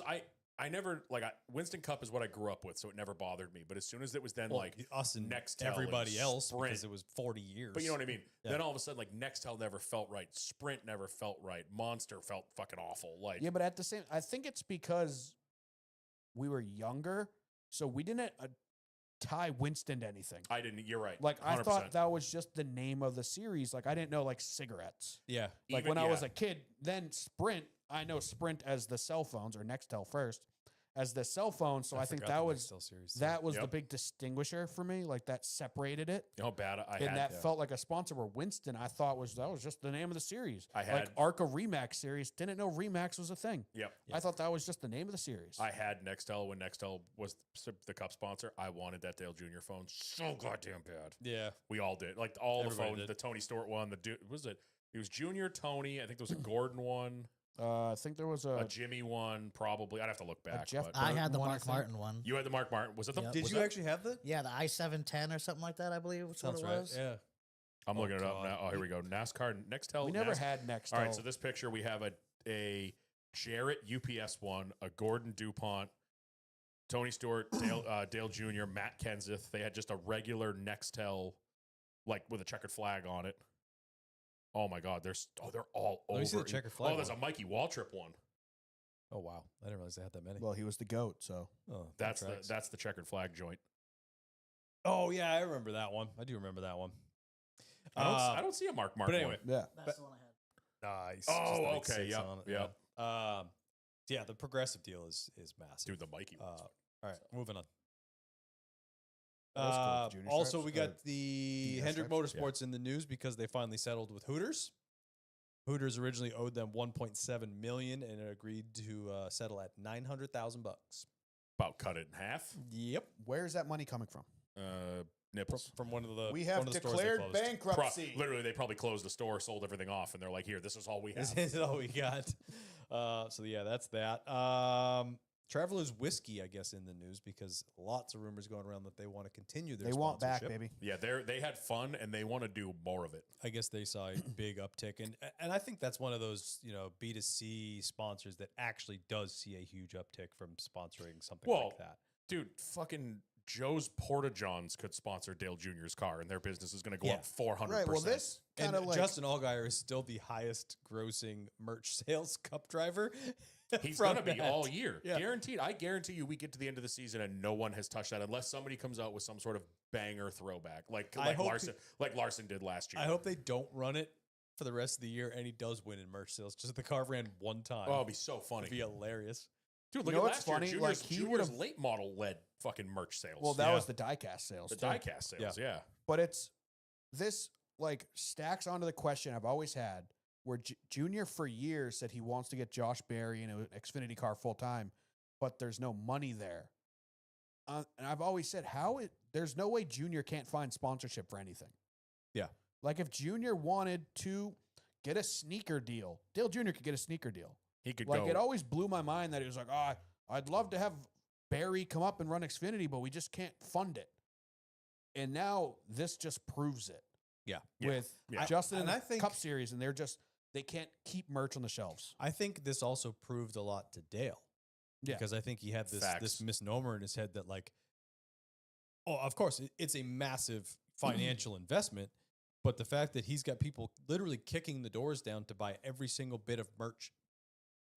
Speaker 1: I never Winston Cup is what I grew up with, so it never bothered me. But as soon as it was then
Speaker 2: Well,
Speaker 1: like
Speaker 2: us and
Speaker 1: Nextel
Speaker 2: everybody
Speaker 1: and
Speaker 2: else,
Speaker 1: Sprint.
Speaker 2: because it was 40 years.
Speaker 1: But you know what I mean?
Speaker 2: Yeah.
Speaker 1: Then all of a sudden, like Nextel never felt right. Sprint never felt right. Monster felt fucking awful. Like
Speaker 4: Yeah, but at the same, I think it's because we were younger, so we didn't tie Winston to anything.
Speaker 1: I didn't. You're right.
Speaker 4: Like I
Speaker 1: 100%.
Speaker 4: thought that was just the name of the series. Like I didn't know like cigarettes.
Speaker 2: Yeah.
Speaker 4: Like
Speaker 1: Even-
Speaker 4: when I was
Speaker 1: yeah.
Speaker 4: a kid, then Sprint. I know Sprint as the cell phones, or Nextel first as the cell phone. So I think
Speaker 2: forgot
Speaker 4: that
Speaker 2: the
Speaker 4: was
Speaker 2: Nextel series, too.
Speaker 4: that was the
Speaker 1: Yep.
Speaker 4: big distinguisher for me. Like that separated it.
Speaker 1: You know how bad I
Speaker 4: And
Speaker 1: had.
Speaker 4: that felt like a sponsor where Winston, I thought that was just the name of the series.
Speaker 1: I
Speaker 4: like
Speaker 1: had-
Speaker 4: Arca Remax series. Didn't know Remax was a thing.
Speaker 1: Yep.
Speaker 4: I thought that was just the name of the series.
Speaker 1: I had Nextel when Nextel was the Cup sponsor. I wanted that Dale Jr. phone so goddamn bad.
Speaker 2: Yeah.
Speaker 1: We all did. Like all
Speaker 2: Everybody
Speaker 1: the phones.
Speaker 2: did.
Speaker 1: The Tony Stewart one. Was it? It was Junior, Tony. I think there was a Gordon one,
Speaker 4: I think there was
Speaker 1: a
Speaker 4: a
Speaker 1: Jimmy one. Probably. I'd have to look back.
Speaker 4: Jeff
Speaker 1: but
Speaker 5: I had the
Speaker 4: Burton one, I
Speaker 5: Mark
Speaker 4: think.
Speaker 5: Martin one.
Speaker 1: you had the Mark Martin. Was it the?
Speaker 5: Yep.
Speaker 2: Did
Speaker 1: was
Speaker 2: you
Speaker 1: that-
Speaker 2: actually have that?
Speaker 5: Yeah, the i710 or something like that, I believe. That's what
Speaker 2: Sounds
Speaker 5: it
Speaker 2: right.
Speaker 5: was.
Speaker 2: Yeah.
Speaker 1: I'm
Speaker 2: Oh,
Speaker 1: looking it up
Speaker 2: God.
Speaker 1: now. Oh, here we go. NASCAR Nextel.
Speaker 4: we never
Speaker 1: NASCAR.
Speaker 4: had Nextel.
Speaker 1: All right, so this picture we have a Jarrett UPS one, a Gordon DuPont, Tony Stewart, Dale Jr., Matt Kenseth. They had just a regular Nextel, like with a checkered flag on it. Oh my God, they're all
Speaker 2: Let
Speaker 1: over.
Speaker 2: me see the checkered flag
Speaker 1: Oh, there's
Speaker 2: one.
Speaker 1: a Mikey Waltrip one.
Speaker 2: Oh, wow. I didn't realize they had that many.
Speaker 4: well, he was the goat, so
Speaker 2: Oh,
Speaker 1: That's
Speaker 2: tracks.
Speaker 1: the checkered flag joint.
Speaker 2: Oh, yeah. I remember that one. I do remember that one.
Speaker 1: I don't see a Mark Martin.
Speaker 2: but anyway.
Speaker 4: yeah.
Speaker 5: That's the one I had.
Speaker 2: Nice.
Speaker 1: Oh,
Speaker 2: Just like
Speaker 1: okay,
Speaker 2: six
Speaker 1: yep,
Speaker 2: on it,
Speaker 1: yep.
Speaker 2: Yeah. Yeah, the Progressive deal is massive.
Speaker 1: Dude, the Mikey one.
Speaker 2: All right, moving on.
Speaker 4: That was cool with the junior
Speaker 2: Also,
Speaker 4: stripes,
Speaker 2: we
Speaker 4: or
Speaker 2: got the
Speaker 4: DS
Speaker 2: Hendrick
Speaker 4: stripes?
Speaker 2: Motorsports in the news because they finally settled with Hooters. Hooters originally owed them $1.7 million and it agreed to settle at $900,000.
Speaker 1: About cut it in half.
Speaker 2: Yep,
Speaker 4: Where's that money coming from?
Speaker 1: Nipples.
Speaker 2: from one of the
Speaker 4: We
Speaker 2: one
Speaker 4: have
Speaker 2: of the stores they
Speaker 4: declared
Speaker 2: closed.
Speaker 4: bankruptcy.
Speaker 1: Literally, they probably closed the store, sold everything off, and they're like, "Here, this is all we have."
Speaker 2: This is all we got. So yeah, that's that. Traveler's Whiskey, I guess, in the news because lots of rumors going around that they want to continue their
Speaker 4: They want back,
Speaker 2: sponsorship.
Speaker 4: baby.
Speaker 1: Yeah, they had fun and they want to do more of it.
Speaker 2: I guess they saw a big uptick, and I think that's one of those B2C sponsors that actually does see a huge uptick from sponsoring something like that.
Speaker 1: Dude, fucking Joe's Porta Johns could sponsor Dale Jr.'s car, and their business is going to go up 400%.
Speaker 4: Right. Well, this
Speaker 2: And
Speaker 4: kind of like
Speaker 2: Justin Allgaier is still the highest grossing merch sales cup driver.
Speaker 1: He's
Speaker 2: from
Speaker 1: going to be
Speaker 2: that.
Speaker 1: all year.
Speaker 2: Yeah.
Speaker 1: Guaranteed. I guarantee you we get to the end of the season and no one has touched that unless somebody comes out with some sort of banger throwback like
Speaker 2: hope
Speaker 1: Larson did last year.
Speaker 2: I hope they don't run it for the rest of the year, and he does win in merch sales. Just the car ran one time.
Speaker 1: Oh, it'd be so funny.
Speaker 2: It'd be hilarious.
Speaker 1: Dude,
Speaker 4: You
Speaker 1: look
Speaker 4: know
Speaker 1: at
Speaker 4: what's
Speaker 1: last year.
Speaker 4: funny?
Speaker 1: Junior's,
Speaker 4: Like, he
Speaker 1: Junior's
Speaker 4: would've-
Speaker 1: late model led fucking merch sales.
Speaker 4: well, that
Speaker 2: Yeah.
Speaker 4: was the diecast sales.
Speaker 1: the
Speaker 4: too.
Speaker 1: diecast sales, yeah.
Speaker 4: But it's this like stacks onto the question I've always had, where Junior for years said he wants to get Josh Berry in an Xfinity car full time, but there's no money there. And I've always said there's no way Junior can't find sponsorship for anything.
Speaker 2: Yeah.
Speaker 4: Like if Junior wanted to get a sneaker deal, Dale Jr. could get a sneaker deal.
Speaker 1: He could
Speaker 4: Like
Speaker 1: go.
Speaker 4: it always blew my mind that he was like, I'd love to have Barry come up and run Xfinity, but we just can't fund it. And now this just proves it.
Speaker 2: Yeah.
Speaker 4: With
Speaker 1: Yeah.
Speaker 4: Justin
Speaker 2: And
Speaker 4: in
Speaker 2: I
Speaker 4: the
Speaker 2: think-
Speaker 4: Cup Series, and they can't keep merch on the shelves.
Speaker 2: I think this also proved a lot to Dale.
Speaker 4: Yeah.
Speaker 2: Because I think he had this
Speaker 1: Facts.
Speaker 2: misnomer in his head that of course, it's a massive financial investment, but the fact that he's got people literally kicking the doors down to buy every single bit of merch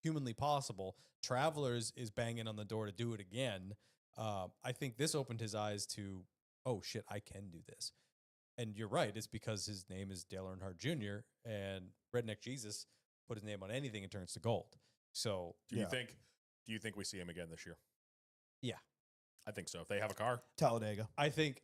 Speaker 2: humanly possible, Travelers is banging on the door to do it again. I think this opened his eyes to, oh shit, I can do this. And you're right, it's because his name is Dale Earnhardt Jr. and Redneck Jesus put his name on anything and turns to gold. So
Speaker 1: do you think we see him again this year?
Speaker 2: Yeah.
Speaker 1: I think so. If they have a car,
Speaker 4: Talladega.
Speaker 2: I think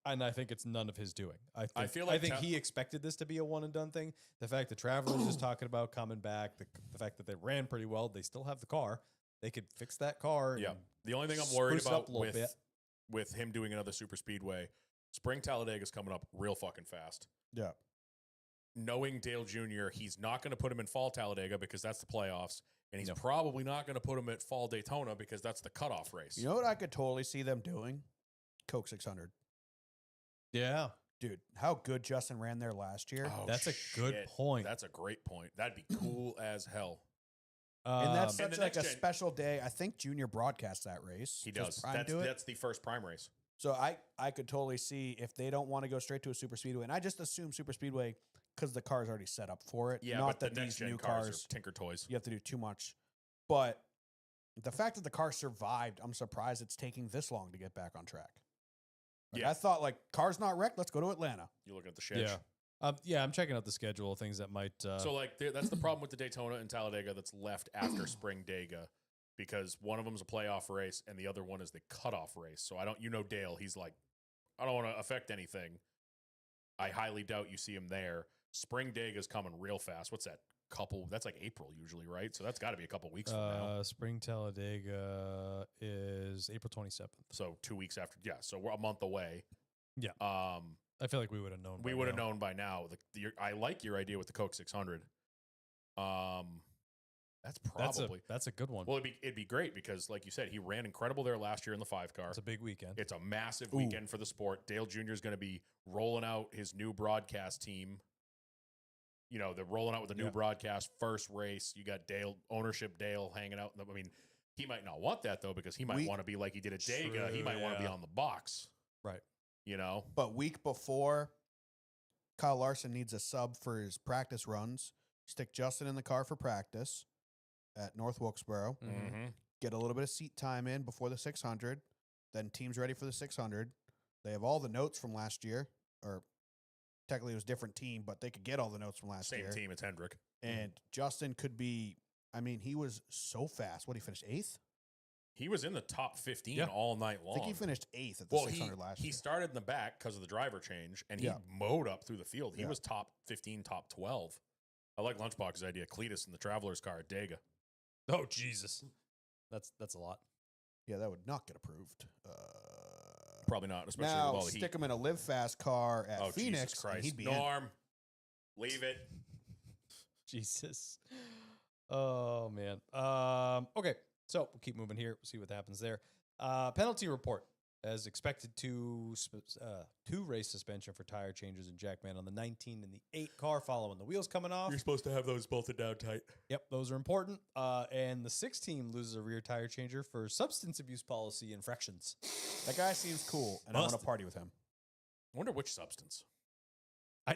Speaker 2: it's none of his doing. I
Speaker 1: feel like
Speaker 2: he expected this to be a one and done thing. The fact that Travelers is talking about coming back, the fact that they ran pretty well, they still have the car. They could fix that car.
Speaker 1: yeah.
Speaker 2: and
Speaker 1: The only thing I'm worried
Speaker 2: spruce it up
Speaker 1: about
Speaker 2: a little bit.
Speaker 1: with him doing another super speedway, Spring Talladega is coming up real fucking fast.
Speaker 4: Yeah.
Speaker 1: Knowing Dale Jr., he's not going to put him in Fall Talladega because that's the playoffs, and he's
Speaker 2: No.
Speaker 1: probably not going to put him at Fall Daytona because that's the cutoff race.
Speaker 4: You know what I could totally see them doing? Coke 600.
Speaker 2: Yeah,
Speaker 4: Dude, how good Justin ran there last year.
Speaker 1: Oh,
Speaker 2: that's a good
Speaker 1: shit.
Speaker 2: point.
Speaker 1: That's a great point. That'd be cool as hell.
Speaker 4: And that's
Speaker 2: Um,
Speaker 1: And
Speaker 4: such
Speaker 1: the
Speaker 4: like a
Speaker 1: next gen-
Speaker 4: special day. I think Junior broadcasts that race.
Speaker 1: He
Speaker 4: Does
Speaker 1: does.
Speaker 4: Prime do it?
Speaker 1: That's the first prime race.
Speaker 4: So I could totally see if they don't want to go straight to a super speedway, and I just assume super speedway because the car's already set up for it.
Speaker 1: Yeah,
Speaker 4: not
Speaker 1: but
Speaker 4: that
Speaker 1: the next
Speaker 4: these
Speaker 1: gen
Speaker 4: new
Speaker 1: cars
Speaker 4: cars
Speaker 1: are Tinker Toys.
Speaker 4: you have to do too much. But the fact that the car survived, I'm surprised it's taking this long to get back on track. Like,
Speaker 1: Yeah.
Speaker 4: I thought like car's not wrecked. Let's go to Atlanta.
Speaker 1: You look at the schedule.
Speaker 2: yeah, I'm checking out the schedule of things that might.
Speaker 1: So like that's the problem with the Daytona and Talladega that's left after Spring Dega, because one of them is a playoff race and the other one is the cutoff race. So Dale, he's like, I don't want to affect anything. I highly doubt you see him there. Spring Dega's coming real fast. What's that? That's like April usually, right? So that's got to be a couple weeks from now.
Speaker 2: Spring Talladega is April 27th.
Speaker 1: So 2 weeks after, yeah. So we're a month away.
Speaker 2: Yeah. I feel like we would have known.
Speaker 1: We
Speaker 2: by
Speaker 1: would have
Speaker 2: now.
Speaker 1: known by now. I like your idea with the Coke 600. That's probably
Speaker 2: That's a good one.
Speaker 1: well. It'd be great because, like you said, he ran incredible there last year in the 5 car.
Speaker 2: It's a big weekend.
Speaker 1: It's a massive
Speaker 4: Ooh.
Speaker 1: weekend for the sport. Dale Jr. is going to be rolling out his new broadcast team. They're rolling out with a new
Speaker 2: Yeah.
Speaker 1: broadcast first race. You got Dale hanging out. I mean, he might not want that though because he might want to be like he did at Dega. He
Speaker 2: True,
Speaker 1: might want to be
Speaker 2: yeah.
Speaker 1: on the box.
Speaker 2: Right.
Speaker 4: But week before, Kyle Larson needs a sub for his practice runs. Stick Justin in the car for practice at North Wilkesboro.
Speaker 1: Mm-hmm.
Speaker 4: Get a little bit of seat time in before the 600. Then team's ready for the 600. They have all the notes from last year, or technically it was a different team, but they could get all the notes from last
Speaker 1: Same
Speaker 4: year.
Speaker 1: team. It's Hendrick.
Speaker 4: And Justin could be, he was so fast. What, he finished 8th?
Speaker 1: He was in the top 15
Speaker 2: Yeah.
Speaker 1: all night long.
Speaker 4: I think he finished 8th at the 600 last
Speaker 1: he
Speaker 4: year.
Speaker 1: started in the back because of the driver change, and he
Speaker 4: Yeah.
Speaker 1: mowed up through the field. He
Speaker 4: Yeah.
Speaker 1: was top 15, top 12. I like Lunchbox's idea. Cletus in the Traveler's car at Dega.
Speaker 2: Oh Jesus, that's a lot.
Speaker 4: Yeah, that would not get approved.
Speaker 1: Probably not, especially
Speaker 4: Now,
Speaker 1: with all the heat.
Speaker 4: stick him in a live fast car at
Speaker 1: Oh,
Speaker 4: Phoenix,
Speaker 1: Jesus Christ.
Speaker 4: and he'd be in.
Speaker 1: Norm, leave it.
Speaker 2: Jesus. Oh man. Okay. So we'll keep moving here. See what happens there. Penalty report. As expected, two-race suspension for tire changes in Jackman on the 19 and the 8 car following the wheels coming off.
Speaker 1: You're supposed to have those bolted down tight.
Speaker 2: Yep, those are important. And the 6 team loses a rear tire changer for substance abuse policy infractions.
Speaker 4: That guy seems cool, and I want to
Speaker 2: Busted.
Speaker 4: party with him.
Speaker 1: I wonder which substance.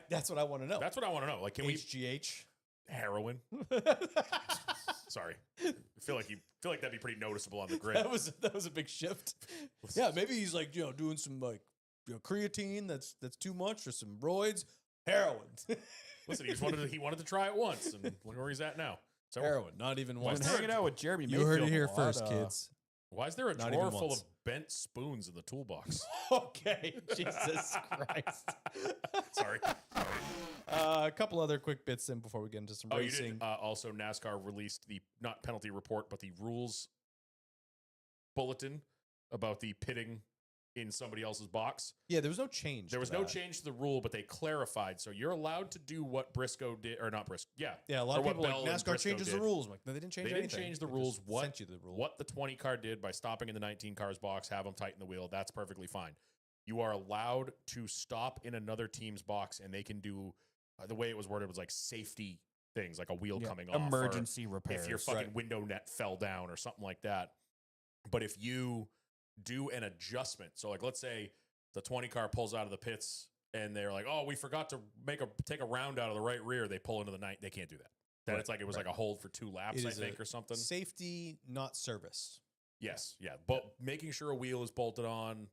Speaker 2: That's what I want to know.
Speaker 1: That's what I want to know. Like, can we
Speaker 2: HGH?
Speaker 1: heroin? Sorry, I feel like that'd be pretty noticeable on the grid.
Speaker 2: that was a big shift. Yeah, maybe he's like doing some like creatine that's too much or some roids, heroin.
Speaker 1: Listen, he wanted to try it once, and look where he's at now. So
Speaker 2: Heroin, not even one.
Speaker 3: I've been hanging out with Jeremy.
Speaker 2: You heard it
Speaker 3: Mayfield a
Speaker 2: here
Speaker 3: lot,
Speaker 2: first, kids.
Speaker 1: why is there a
Speaker 2: Not
Speaker 1: drawer
Speaker 2: even
Speaker 1: full
Speaker 2: once.
Speaker 1: of bent spoons in the toolbox?
Speaker 2: Okay, Jesus Christ.
Speaker 1: Sorry.
Speaker 2: A couple other quick bits in before we get into some
Speaker 1: Oh, you
Speaker 2: racing.
Speaker 1: did. Also, NASCAR released the not penalty report, but the rules bulletin about the pitting in somebody else's box.
Speaker 2: Yeah, there was no change.
Speaker 1: There
Speaker 2: to
Speaker 1: was no
Speaker 2: that.
Speaker 1: change to the rule, but they clarified. So you're allowed to do what Briscoe did, or not Briscoe. Yeah,
Speaker 2: Yeah, a lot
Speaker 1: or
Speaker 2: of
Speaker 1: what
Speaker 2: people like
Speaker 1: Bell and
Speaker 2: NASCAR
Speaker 1: Briscoe
Speaker 2: changes the
Speaker 1: did.
Speaker 2: rules. I'm like, no, they didn't change
Speaker 1: They
Speaker 2: anything.
Speaker 1: didn't change the
Speaker 2: They
Speaker 1: rules.
Speaker 2: just
Speaker 1: What
Speaker 2: sent you the rule.
Speaker 1: What the 20 car did by stopping in the 19 cars box, have them tighten the wheel. That's perfectly fine. You are allowed to stop in another team's box, and they can do the way it was worded was like safety things, like a wheel coming off, or
Speaker 3: emergency repairs.
Speaker 1: if your fucking
Speaker 2: Right.
Speaker 1: window net fell down or something like that. But if you do an adjustment, so like let's say the 20 car pulls out of the pits and they're like, oh, we forgot to take a round out of the right rear. They pull into the night. They can't do that. Then
Speaker 2: Right,
Speaker 1: it's like it was
Speaker 2: right.
Speaker 1: like a hold for 2 laps,
Speaker 2: It
Speaker 1: I
Speaker 2: is
Speaker 1: think,
Speaker 2: a
Speaker 1: or something.
Speaker 2: Safety, not service.
Speaker 1: Yes, yeah. But making sure a wheel is bolted on,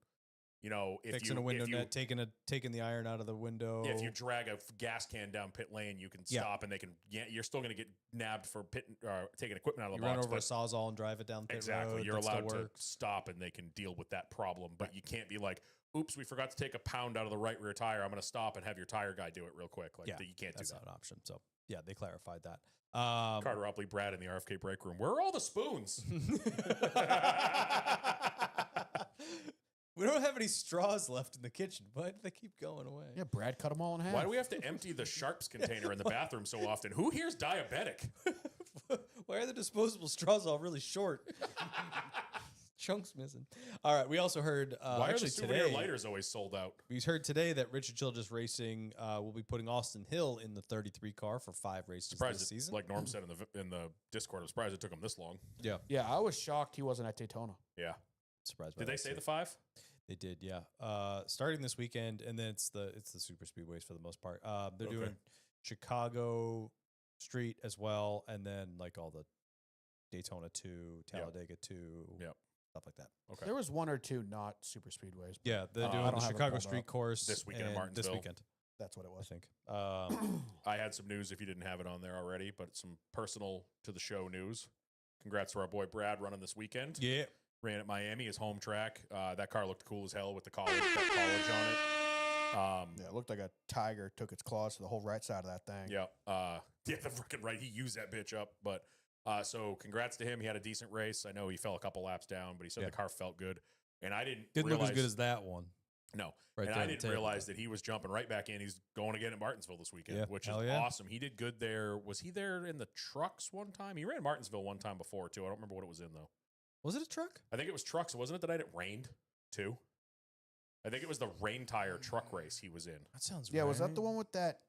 Speaker 1: you know, if
Speaker 2: Fixing
Speaker 1: you
Speaker 2: a window
Speaker 1: if you,
Speaker 2: net, taking the iron out of the window.
Speaker 1: if you drag a gas can down pit lane, you can
Speaker 2: Yeah.
Speaker 1: stop and they can. Yeah, you're still going to get nabbed for taking equipment out of
Speaker 2: you
Speaker 1: the
Speaker 2: run
Speaker 1: box.
Speaker 2: over a
Speaker 1: but
Speaker 2: sawzall and drive it down the pit
Speaker 1: exactly,
Speaker 2: road.
Speaker 1: you're
Speaker 2: that still
Speaker 1: allowed to
Speaker 2: works.
Speaker 1: stop and they can deal with that problem. But you can't be like, "Oops, we forgot to take a pound out of the right rear tire. I'm going to stop and have your tire guy do it real quick." Like
Speaker 2: Yeah,
Speaker 1: you can't do
Speaker 2: That's
Speaker 1: that.
Speaker 2: not an option. So yeah, they clarified that.
Speaker 1: Carter Upley, Brad in the RFK break room. Where are all the spoons?
Speaker 2: We don't have any straws left in the kitchen. Why do they keep going away?
Speaker 3: Yeah, Brad cut them all in half.
Speaker 1: Why do we have to empty the sharps container in the bathroom so often? Who here's diabetic?
Speaker 2: Why are the disposable straws all really short? Chunks missing. All right. We also heard
Speaker 1: Why are
Speaker 2: actually
Speaker 1: the souvenir
Speaker 2: today.
Speaker 1: lighters always sold out?
Speaker 2: We heard today that Richard Childress Racing will be putting Austin Hill in the 33 car for 5 races
Speaker 1: Surprised
Speaker 2: this
Speaker 1: it,
Speaker 2: season.
Speaker 1: like Norm said in the Discord, I'm surprised it took him this long.
Speaker 2: Yeah,
Speaker 3: Yeah, I was shocked he wasn't at Daytona.
Speaker 1: Yeah.
Speaker 2: surprised. By
Speaker 1: Did they
Speaker 2: that
Speaker 1: say
Speaker 2: too.
Speaker 1: the 5?
Speaker 2: They did, yeah. Starting this weekend, and then it's the super speedways for the most part. They're
Speaker 1: Okay.
Speaker 2: doing Chicago Street as well, and then like all the Daytona 2, Talladega 2,
Speaker 1: Yep.
Speaker 2: stuff like that.
Speaker 1: Okay.
Speaker 3: There was 1 or 2 not super speedways. but
Speaker 2: Yeah, they're
Speaker 1: I
Speaker 2: doing
Speaker 3: don't
Speaker 2: the
Speaker 3: have it
Speaker 2: Chicago
Speaker 3: pulled
Speaker 2: Street
Speaker 3: up.
Speaker 2: course
Speaker 1: This weekend in
Speaker 2: and
Speaker 1: Martinsville.
Speaker 2: This weekend,
Speaker 4: That's what it
Speaker 2: I
Speaker 4: was.
Speaker 2: think.
Speaker 1: I had some news if you didn't have it on there already, but some personal to the show news. Congrats to our boy Brad running this weekend.
Speaker 2: Yeah.
Speaker 1: Ran at Miami, his home track. That car looked cool as hell with the college on it.
Speaker 4: Yeah, it looked like a tiger took its claws to the whole right side of that thing.
Speaker 1: Yeah. Yeah, the freaking right. He used that bitch up. But so congrats to him. He had a decent race. I know he fell a couple laps down, but he said
Speaker 2: Yeah.
Speaker 1: the car felt good. And I didn't
Speaker 2: Didn't
Speaker 1: realize,
Speaker 2: look as good as that one.
Speaker 1: no.
Speaker 2: Right
Speaker 1: And
Speaker 2: there
Speaker 1: I
Speaker 2: on the
Speaker 1: didn't
Speaker 2: table.
Speaker 1: realize that he was jumping right back in. He's going again at Martinsville this weekend,
Speaker 2: Yeah,
Speaker 1: which is
Speaker 2: hell yeah.
Speaker 1: awesome. He did good there. Was he there in the trucks one time? He ran Martinsville one time before too. I don't remember what it was in though.
Speaker 2: Was it a truck?
Speaker 1: I think it was trucks. Wasn't it the night it rained too? I think it was the rain tire truck race he was in.
Speaker 2: That sounds
Speaker 4: Yeah, was that the
Speaker 2: right.
Speaker 4: one with that?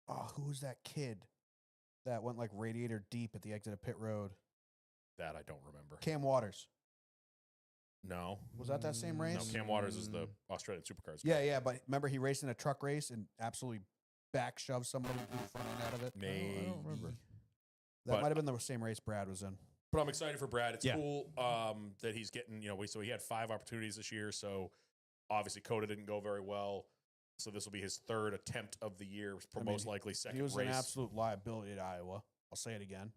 Speaker 4: Oh, who was that kid that went like radiator deep at the exit of pit road?
Speaker 1: That I don't remember.
Speaker 4: Cam Waters.
Speaker 1: No.
Speaker 4: Was that same
Speaker 1: No,
Speaker 4: race?
Speaker 1: Cam Waters is the Australian Supercars.
Speaker 4: Yeah, yeah, but remember he raced in a truck race and absolutely back shoved somebody in the front end out of it.
Speaker 1: Maybe.
Speaker 2: I don't remember.
Speaker 4: That
Speaker 1: but-
Speaker 4: might have been the same race Brad was in.
Speaker 1: But I'm excited for Brad. It's
Speaker 2: Yeah.
Speaker 1: cool that he's getting, so he had 5 opportunities this year. So obviously Coda didn't go very well. So this will be his 3rd attempt of the year,
Speaker 4: I
Speaker 1: most
Speaker 4: mean,
Speaker 1: likely second
Speaker 4: He was
Speaker 1: race.
Speaker 4: an absolute liability at Iowa. I'll say it again.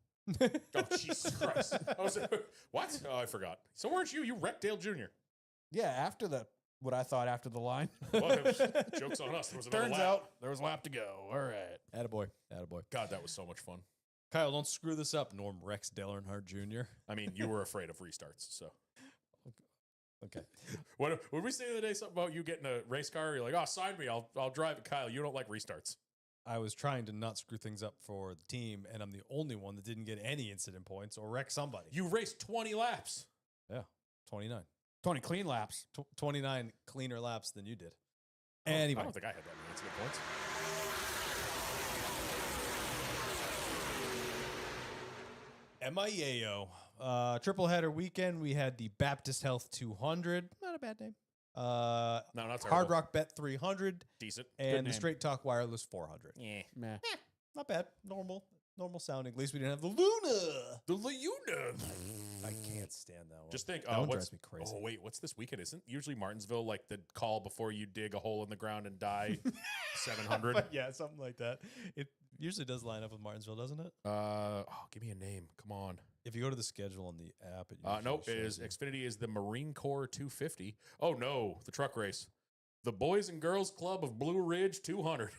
Speaker 1: Oh, Jesus Christ. I was, what? Oh, I forgot. So weren't you? You wrecked Dale Jr.
Speaker 4: Yeah, after what I thought after the line.
Speaker 1: Well, it was- joke's on us. There was another
Speaker 4: Turns
Speaker 1: lap.
Speaker 4: out there was a lap to go. All right.
Speaker 2: Attaboy. Attaboy.
Speaker 1: God, that was so much fun.
Speaker 2: Kyle, don't screw this up. Norm Rex Dale Earnhardt Jr.
Speaker 1: I mean, you were afraid of restarts. So
Speaker 2: Okay.
Speaker 1: what we say the other day? Something about you getting a race car. You're like, oh, sign me. I'll drive it. Kyle, you don't like restarts.
Speaker 2: I was trying to not screw things up for the team, and I'm the only one that didn't get any incident points or wreck somebody.
Speaker 1: You raced 20 laps.
Speaker 2: Yeah, 29.
Speaker 3: 20 clean laps.
Speaker 2: 29 cleaner laps than you did.
Speaker 1: I
Speaker 2: Anyway,
Speaker 1: don't think I had that many incident points.
Speaker 2: MIAO. Triple header weekend. We had the Baptist Health 200. Not a bad name.
Speaker 1: No, not terrible.
Speaker 2: Hard Rock Bet 300.
Speaker 1: Decent.
Speaker 2: And the
Speaker 3: name.
Speaker 2: Straight Talk Wireless 400.
Speaker 1: Yeah.
Speaker 3: Meh.
Speaker 2: Not bad. Normal sounding. At least we didn't have the Luna.
Speaker 1: The Leuna.
Speaker 2: I can't stand that one.
Speaker 1: Just think,
Speaker 2: that one
Speaker 1: what's,
Speaker 2: drives me crazy.
Speaker 1: oh, wait, what's this weekend? Isn't usually Martinsville like the call before you dig a hole in the ground and die 700?
Speaker 2: Yeah, something like that. It usually does line up with Martinsville, doesn't it?
Speaker 1: Give me a name. Come on.
Speaker 2: If you go to the schedule on the app, it
Speaker 1: Nope,
Speaker 2: usually
Speaker 1: it is
Speaker 2: shows you.
Speaker 1: Xfinity is the Marine Corps 250. Oh no, the truck race. The Boys and Girls Club of Blue Ridge 200.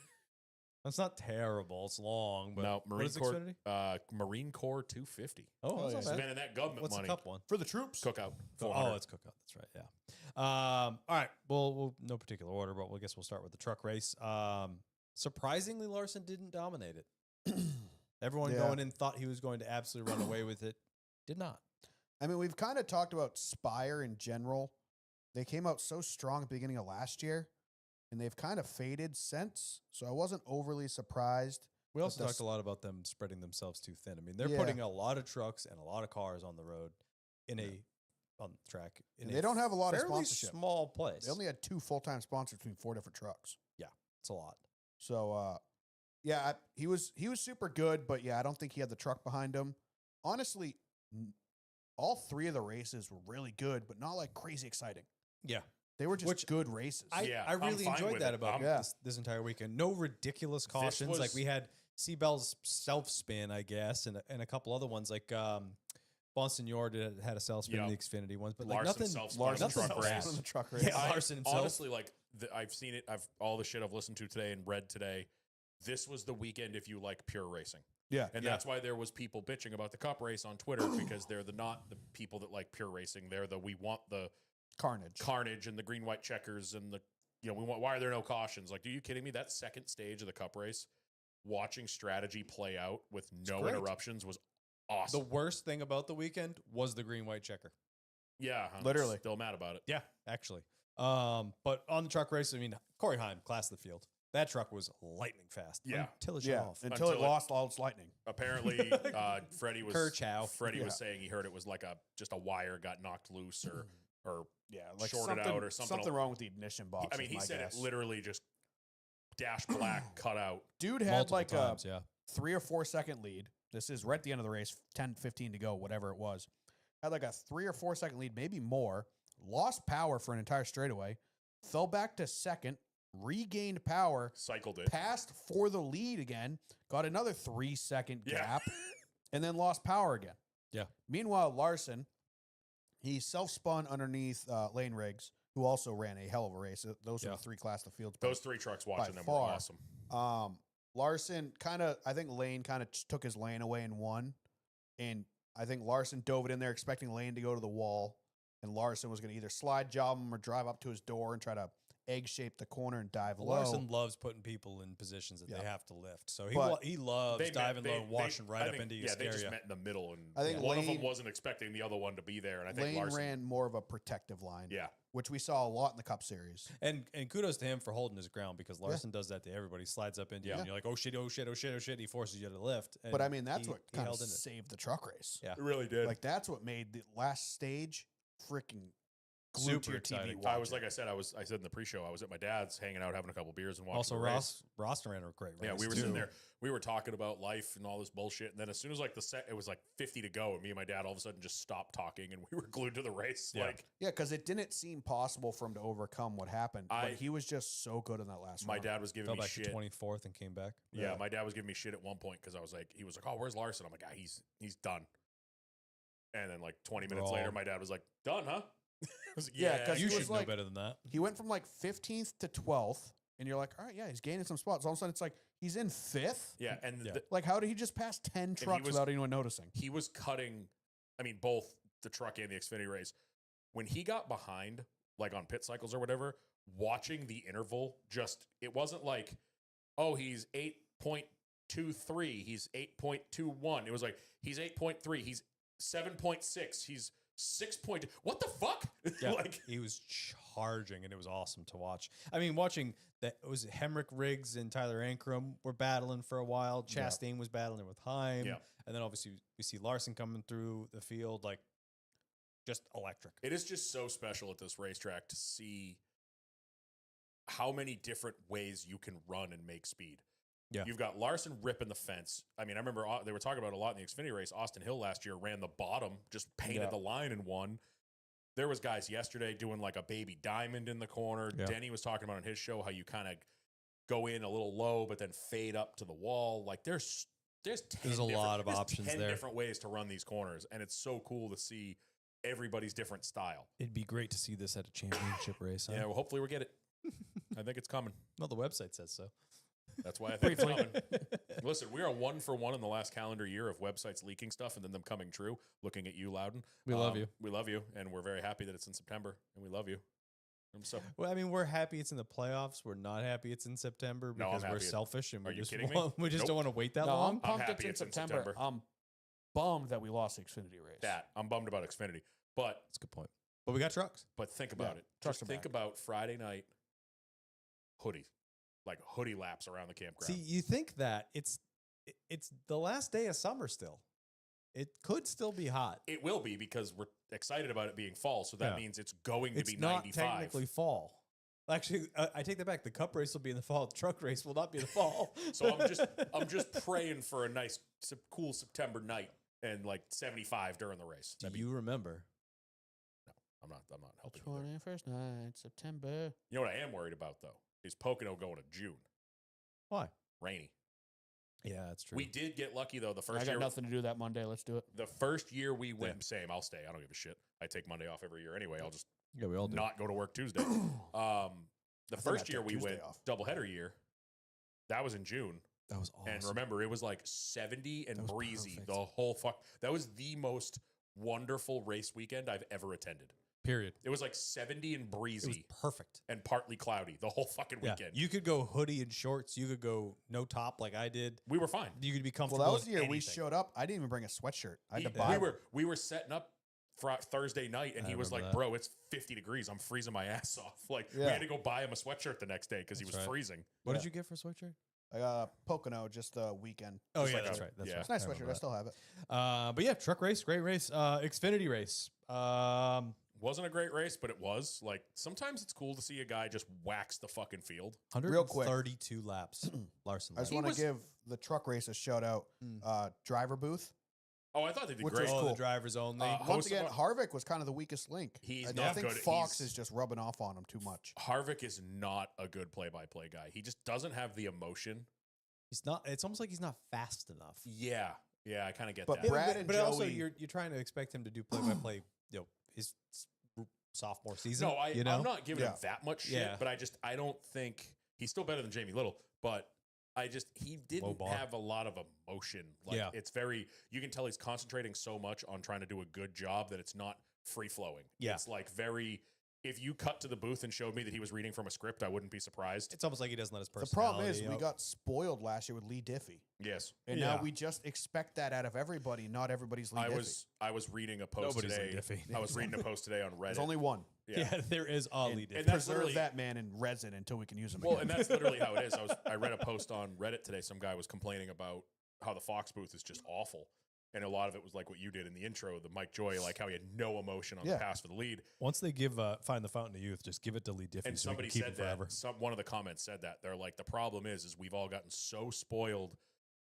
Speaker 2: That's not terrible. It's long, but
Speaker 1: No,
Speaker 2: what
Speaker 1: Marine
Speaker 2: is
Speaker 1: Corps
Speaker 2: Xfinity?
Speaker 1: Marine Corps 250.
Speaker 2: Oh, that's
Speaker 4: yeah.
Speaker 2: not bad.
Speaker 1: Spending that government
Speaker 2: What's
Speaker 1: money.
Speaker 2: the cup one?
Speaker 4: For the troops.
Speaker 1: Cookout.
Speaker 2: Oh,
Speaker 1: 400.
Speaker 2: it's cookout. That's right. Yeah. All right. Well, we'll no particular order, but I guess we'll start with the truck race. Surprisingly, Larson didn't dominate it. Everyone
Speaker 4: Yeah.
Speaker 2: going in thought he was going to absolutely run away with it. Did not.
Speaker 4: I mean, we've kind of talked about Spire in general. They came out so strong at the beginning of last year, and they've kind of faded since. So I wasn't overly surprised.
Speaker 2: We also
Speaker 4: But
Speaker 2: talked a lot about them spreading themselves too thin. I mean, they're
Speaker 4: Yeah.
Speaker 2: putting a lot of trucks and a lot of cars on the road on the track.
Speaker 4: And they don't have a lot of
Speaker 2: fairly
Speaker 4: sponsorship.
Speaker 2: small place.
Speaker 4: They only had 2 full-time sponsors between 4 different trucks.
Speaker 2: It's a lot.
Speaker 4: So, he was super good, but yeah, I don't think he had the truck behind him. Honestly, all 3 of the races were really good, but not like crazy exciting.
Speaker 2: Yeah.
Speaker 4: They were just
Speaker 2: Which
Speaker 4: good races.
Speaker 1: Yeah,
Speaker 2: I
Speaker 1: I'm
Speaker 2: really
Speaker 1: fine
Speaker 2: enjoyed
Speaker 1: with
Speaker 2: that
Speaker 1: it.
Speaker 2: about
Speaker 4: Yeah.
Speaker 2: this entire weekend. No ridiculous cautions. Like
Speaker 1: was-
Speaker 2: we had Seabell's self spin, I guess, and a couple other ones like Bonsignor had a self spin in the Xfinity ones, but like
Speaker 1: Larson
Speaker 2: nothing.
Speaker 1: self-spun in the
Speaker 2: nothing
Speaker 1: truck
Speaker 2: brass.
Speaker 1: race.
Speaker 4: on the truck race.
Speaker 2: Yeah, Larson himself.
Speaker 1: Honestly, like I've seen it. All the shit I've listened to today and read today. This was the weekend if you like pure racing,
Speaker 4: Yeah.
Speaker 1: and
Speaker 2: Yeah.
Speaker 1: that's why there was people bitching about the Cup race on Twitter because they're not the people that like pure racing. They're we want the
Speaker 4: Carnage.
Speaker 1: carnage and the green white checkers and we want. Why are there no cautions? Like, are you kidding me? That second stage of the Cup race, watching strategy play out with no
Speaker 2: great.
Speaker 1: interruptions was
Speaker 2: The
Speaker 1: awesome.
Speaker 2: worst thing about the weekend was the green white checker.
Speaker 1: Yeah, I'm
Speaker 4: Literally.
Speaker 1: still mad about it.
Speaker 2: Yeah, actually. But on the truck race, I mean, Corey Heim, class of the field. That truck was lightning fast.
Speaker 1: Yeah.
Speaker 2: Until it shut
Speaker 4: Yeah.
Speaker 2: off.
Speaker 4: Until it
Speaker 1: Until it-
Speaker 4: lost all its lightning.
Speaker 1: Apparently, Freddie was
Speaker 2: Kerchow.
Speaker 1: Freddie
Speaker 4: Yeah.
Speaker 1: was saying he heard it was like just a wire got knocked loose or
Speaker 4: Yeah. Like
Speaker 1: shorted out or something.
Speaker 4: Something wrong with the ignition box.
Speaker 1: I mean,
Speaker 4: is
Speaker 1: he
Speaker 4: my
Speaker 1: said
Speaker 4: guess.
Speaker 1: it literally just dash black cut out.
Speaker 4: Dude had
Speaker 2: Multiple
Speaker 4: like
Speaker 2: times,
Speaker 4: a
Speaker 2: yeah.
Speaker 4: 3 or 4 second lead. This is right at the end of the race, 10, 15 to go, whatever it was. Had like a 3 or 4 second lead, maybe more. Lost power for an entire straightaway. Fell back to second. Regained power.
Speaker 1: Cycled it.
Speaker 4: Passed for the lead again. Got another 3 second
Speaker 1: Yeah.
Speaker 4: gap. And then lost power again.
Speaker 2: Yeah.
Speaker 4: Meanwhile, Larson, he self-spun underneath Lane Riggs, who also ran a hell of a race. Those
Speaker 2: Yeah.
Speaker 4: were the 3 class of fields.
Speaker 1: Those 3 trucks watching them were
Speaker 4: far.
Speaker 1: awesome.
Speaker 4: Larson I think Lane kind of took his lane away and won. And I think Larson dove it in there expecting Lane to go to the wall. And Larson was going to either slide job him or drive up to his door and try to egg shape the corner and dive low.
Speaker 2: Larson loves putting people in positions that
Speaker 4: Yeah.
Speaker 2: they have to lift. So
Speaker 4: But
Speaker 2: he loves
Speaker 1: They met-
Speaker 2: diving
Speaker 1: they-
Speaker 2: low and washing
Speaker 1: they-
Speaker 2: right
Speaker 1: I
Speaker 2: up
Speaker 1: think-
Speaker 2: into
Speaker 1: yeah,
Speaker 2: your
Speaker 1: they just
Speaker 2: area.
Speaker 1: met in the middle, and
Speaker 4: I think
Speaker 1: one of them
Speaker 4: Lane-
Speaker 1: wasn't expecting the other one to be there, and I think
Speaker 4: Lane
Speaker 1: Larson
Speaker 4: ran more of a protective line,
Speaker 1: Yeah,
Speaker 4: which we saw a lot in the Cup Series.
Speaker 2: And kudos to him for holding his ground because Larson does that to everybody. Slides up into you
Speaker 1: Yeah.
Speaker 2: and you're like, oh shit, oh shit, oh shit, oh shit. He forces you to lift.
Speaker 4: But I
Speaker 2: and
Speaker 4: mean, that's
Speaker 2: he-
Speaker 4: what
Speaker 2: he
Speaker 4: kind of
Speaker 2: held in it.
Speaker 4: saved the truck race.
Speaker 2: Yeah.
Speaker 1: it really did.
Speaker 4: Like that's what made the last stage freaking glued to
Speaker 2: Super
Speaker 4: your TV.
Speaker 2: exciting.
Speaker 1: I was
Speaker 4: watching.
Speaker 1: like I said in the pre-show, I was at my dad's hanging out, having a couple beers and watching.
Speaker 2: Also,
Speaker 1: the race.
Speaker 2: Ross ran a great race.
Speaker 1: Yeah, we were
Speaker 2: too.
Speaker 1: sitting there. We were talking about life and all this bullshit, and then as soon as like it was like 50 to go, and me and my dad all of a sudden just stopped talking, and we were glued to the race.
Speaker 2: Yeah.
Speaker 1: Like
Speaker 4: Yeah, because it didn't seem possible for him to overcome what happened. But he was just so good in that last
Speaker 1: my
Speaker 4: run.
Speaker 1: dad was giving
Speaker 2: Fell
Speaker 1: me
Speaker 2: back
Speaker 1: shit.
Speaker 2: to 24th and came back.
Speaker 1: Yeah, my dad was giving me shit at one point because he was like, "Oh, where's Larson?" I'm like, he's done." And then like 20 minutes later, my dad was like, "Done, huh?" I was like,
Speaker 4: Yeah, 'cause
Speaker 2: You
Speaker 4: he was
Speaker 2: should know
Speaker 4: like-
Speaker 2: better than that.
Speaker 4: He went from like 15th to 12th, and you're like, all right, yeah, he's gaining some spots. All of a sudden, it's like he's in 5th.
Speaker 1: yeah, and
Speaker 2: Yeah.
Speaker 4: Like, how did he just pass 10 trucks
Speaker 1: was-
Speaker 4: without anyone noticing?
Speaker 1: he was cutting. I mean, both the truck and the Xfinity race. When he got behind, like on pit cycles or whatever, watching the interval, it wasn't like, oh, he's 8.23. He's 8.21. It was like, he's 8.3. He's 7.6. He's 6. What the fuck?
Speaker 2: Yeah,
Speaker 1: Like,
Speaker 2: he was charging, and it was awesome to watch. I mean, watching that, it was Hemrick Riggs and Tyler Ankrum were battling for a while. Chastain was battling with Heim.
Speaker 1: Yeah.
Speaker 2: And then obviously we see Larson coming through the field, like just electric.
Speaker 1: it is just so special at this racetrack to see how many different ways you can run and make speed.
Speaker 2: Yeah.
Speaker 1: You've got Larson ripping the fence. I mean, I remember they were talking about it a lot in the Xfinity race. Austin Hill last year ran the bottom, just painted the line and won. There was guys yesterday doing like a baby diamond in the corner.
Speaker 2: Yeah.
Speaker 1: Denny was talking about on his show how you kind of go in a little low, but then fade up to the wall. Like there's
Speaker 2: a lot of options
Speaker 1: 10
Speaker 2: there.
Speaker 1: different ways to run these corners, and it's so cool to see everybody's different style.
Speaker 2: It'd be great to see this at a championship race. Huh?
Speaker 1: Yeah, well, hopefully we get it. I think it's coming.
Speaker 2: Well, the website says so.
Speaker 1: That's why I think it's coming. Listen, we are 1 for 1 in the last calendar year of websites leaking stuff and then them coming true. Looking at you, Loudon.
Speaker 2: We love you.
Speaker 1: We love you, and we're very happy that it's in September, and we love you. So,
Speaker 2: Well, I mean, we're happy it's in the playoffs. We're not happy it's in September
Speaker 1: No, I'm
Speaker 2: because we're
Speaker 1: happy.
Speaker 2: selfish and
Speaker 1: Are
Speaker 2: we
Speaker 1: you
Speaker 2: just
Speaker 1: kidding me?
Speaker 2: want, we just
Speaker 1: Nope.
Speaker 2: don't want to wait that
Speaker 3: No,
Speaker 2: long.
Speaker 3: I'm pumped
Speaker 1: happy
Speaker 3: it's in
Speaker 1: it's in
Speaker 3: September.
Speaker 1: September.
Speaker 3: I'm bummed that we lost the Xfinity race.
Speaker 1: that I'm bummed about Xfinity, but
Speaker 2: That's a good point. But we got trucks.
Speaker 1: think about it.
Speaker 3: trucks
Speaker 1: Just
Speaker 3: are
Speaker 1: think
Speaker 3: back.
Speaker 1: about Friday night hoodie, like hoodie laps around the campground.
Speaker 2: See, you think that it's the last day of summer still. It could still be hot.
Speaker 1: It will be because we're excited about it being fall, so that
Speaker 2: Yeah.
Speaker 1: means it's going to
Speaker 2: It's
Speaker 1: be
Speaker 2: not
Speaker 1: 95.
Speaker 2: technically fall. Actually, I take that back. The Cup race will be in the fall. The truck race will not be in the fall.
Speaker 1: So I'm just praying for a nice, cool September night and like 75 during the race.
Speaker 2: Do
Speaker 1: That'd be-
Speaker 2: you remember?
Speaker 1: I'm not helping you there.
Speaker 3: 21st night, September.
Speaker 1: You know what I am worried about though is Pocono going to June.
Speaker 2: Why?
Speaker 1: Rainy.
Speaker 2: Yeah, that's true.
Speaker 1: We did get lucky though. The
Speaker 3: I
Speaker 1: first
Speaker 3: got
Speaker 1: year,
Speaker 3: nothing to do that Monday. Let's do it.
Speaker 1: the first year we went, same. I'll stay. I don't give a shit. I take Monday off every year anyway. I'll just
Speaker 2: yeah, we all do.
Speaker 1: not go to work Tuesday. The
Speaker 4: I think
Speaker 1: first
Speaker 4: I
Speaker 1: year
Speaker 4: took
Speaker 1: we
Speaker 4: Tuesday
Speaker 1: went
Speaker 4: off.
Speaker 1: doubleheader year. That was in June.
Speaker 2: That was awesome.
Speaker 1: And remember, it was like 70 and
Speaker 2: That was
Speaker 1: breezy
Speaker 2: perfect.
Speaker 1: the whole fuck. That was the most wonderful race weekend I've ever attended.
Speaker 2: Period.
Speaker 1: It was like 70 and
Speaker 2: It was
Speaker 1: breezy
Speaker 2: perfect.
Speaker 1: and partly cloudy the whole fucking
Speaker 2: Yeah.
Speaker 1: weekend.
Speaker 2: You could go hoodie and shorts. You could go no top like I did.
Speaker 1: We were fine.
Speaker 2: You could be
Speaker 4: Well,
Speaker 2: comfortable.
Speaker 4: that was
Speaker 2: with
Speaker 4: the year we
Speaker 2: anything.
Speaker 4: showed up. I didn't even bring a sweatshirt. I had to
Speaker 1: He-
Speaker 4: buy.
Speaker 1: we were setting up for Thursday night, and
Speaker 2: I
Speaker 1: he was like,
Speaker 2: remember that.
Speaker 1: "Bro, it's 50 degrees. I'm freezing my ass off." Like we
Speaker 4: Yeah.
Speaker 1: had to go buy him a sweatshirt the next day because he was
Speaker 2: That's right.
Speaker 1: freezing.
Speaker 2: What
Speaker 4: Yeah.
Speaker 2: did you get for a sweatshirt?
Speaker 4: I got a Pocono just the weekend.
Speaker 2: Oh
Speaker 1: Just
Speaker 2: yeah,
Speaker 1: like
Speaker 2: that's
Speaker 1: a-
Speaker 2: right. That's
Speaker 1: yeah.
Speaker 2: right.
Speaker 4: It's a nice
Speaker 2: I
Speaker 4: sweatshirt.
Speaker 2: remember
Speaker 4: I still have it.
Speaker 2: that. But yeah, truck race, great race. Xfinity race.
Speaker 1: Wasn't a great race, but it was like sometimes it's cool to see a guy just wax the fucking field.
Speaker 4: Real quick.
Speaker 2: 132 laps. Larson.
Speaker 4: I just
Speaker 2: led.
Speaker 4: want
Speaker 1: was-
Speaker 4: to give the truck race a shout out.
Speaker 2: Mm.
Speaker 4: Driver booth.
Speaker 1: Oh, I thought they did
Speaker 4: Which
Speaker 1: great.
Speaker 4: was
Speaker 2: Oh,
Speaker 4: cool.
Speaker 2: the drivers only.
Speaker 4: Once
Speaker 1: Host-
Speaker 4: again, Harvick was kind of the weakest link.
Speaker 1: He's
Speaker 4: I
Speaker 1: not
Speaker 4: think
Speaker 1: good.
Speaker 4: Fox
Speaker 1: He's-
Speaker 4: is just rubbing off on him too much.
Speaker 1: Harvick is not a good play-by-play guy. He just doesn't have the emotion.
Speaker 2: He's not. It's almost like he's not fast enough.
Speaker 1: Yeah, I kind of get
Speaker 4: But
Speaker 1: that.
Speaker 4: Brad and
Speaker 2: but also,
Speaker 4: Joey-
Speaker 2: you're trying to expect him to do play by play. You know, his sophomore season.
Speaker 1: No,
Speaker 2: you know,
Speaker 1: I'm not giving him
Speaker 4: Yeah.
Speaker 1: that much shit,
Speaker 2: Yeah.
Speaker 1: but I don't think he's still better than Jamie Little, but he didn't
Speaker 2: bar.
Speaker 1: have a lot of emotion. Like
Speaker 2: Yeah.
Speaker 1: it's you can tell he's concentrating so much on trying to do a good job that it's not free flowing.
Speaker 2: Yeah.
Speaker 1: It's like if you cut to the booth and showed me that he was reading from a script, I wouldn't be surprised.
Speaker 2: It's almost like he doesn't let his
Speaker 4: The
Speaker 2: personality.
Speaker 4: problem is we
Speaker 2: out.
Speaker 4: got spoiled last year with Lee Diffie.
Speaker 1: Yes.
Speaker 4: And
Speaker 2: Yeah.
Speaker 4: now we just expect that out of everybody. Not everybody's Lee Diffie.
Speaker 1: I was reading a post
Speaker 2: Nobody's
Speaker 1: today.
Speaker 2: Lee Diffie.
Speaker 1: I was reading a post today on Reddit.
Speaker 4: There's only one.
Speaker 2: Yeah, there is Ollie.
Speaker 1: and that's
Speaker 4: Preserve
Speaker 1: literally-
Speaker 4: that man in resin until we can use him
Speaker 1: Well,
Speaker 4: again.
Speaker 1: and that's literally how it is. I read a post on Reddit today. Some guy was complaining about how the Fox booth is just awful. And a lot of it was like what you did in the intro, the Mike Joy, like how he had no emotion on the
Speaker 4: Yeah.
Speaker 1: pass for the lead.
Speaker 2: Once they find the fountain of youth, just give it to Lee Diffie
Speaker 1: And
Speaker 2: so we
Speaker 1: somebody
Speaker 2: can keep
Speaker 1: said
Speaker 2: him forever.
Speaker 1: that. One of the comments said that. They're like, the problem is we've all gotten so spoiled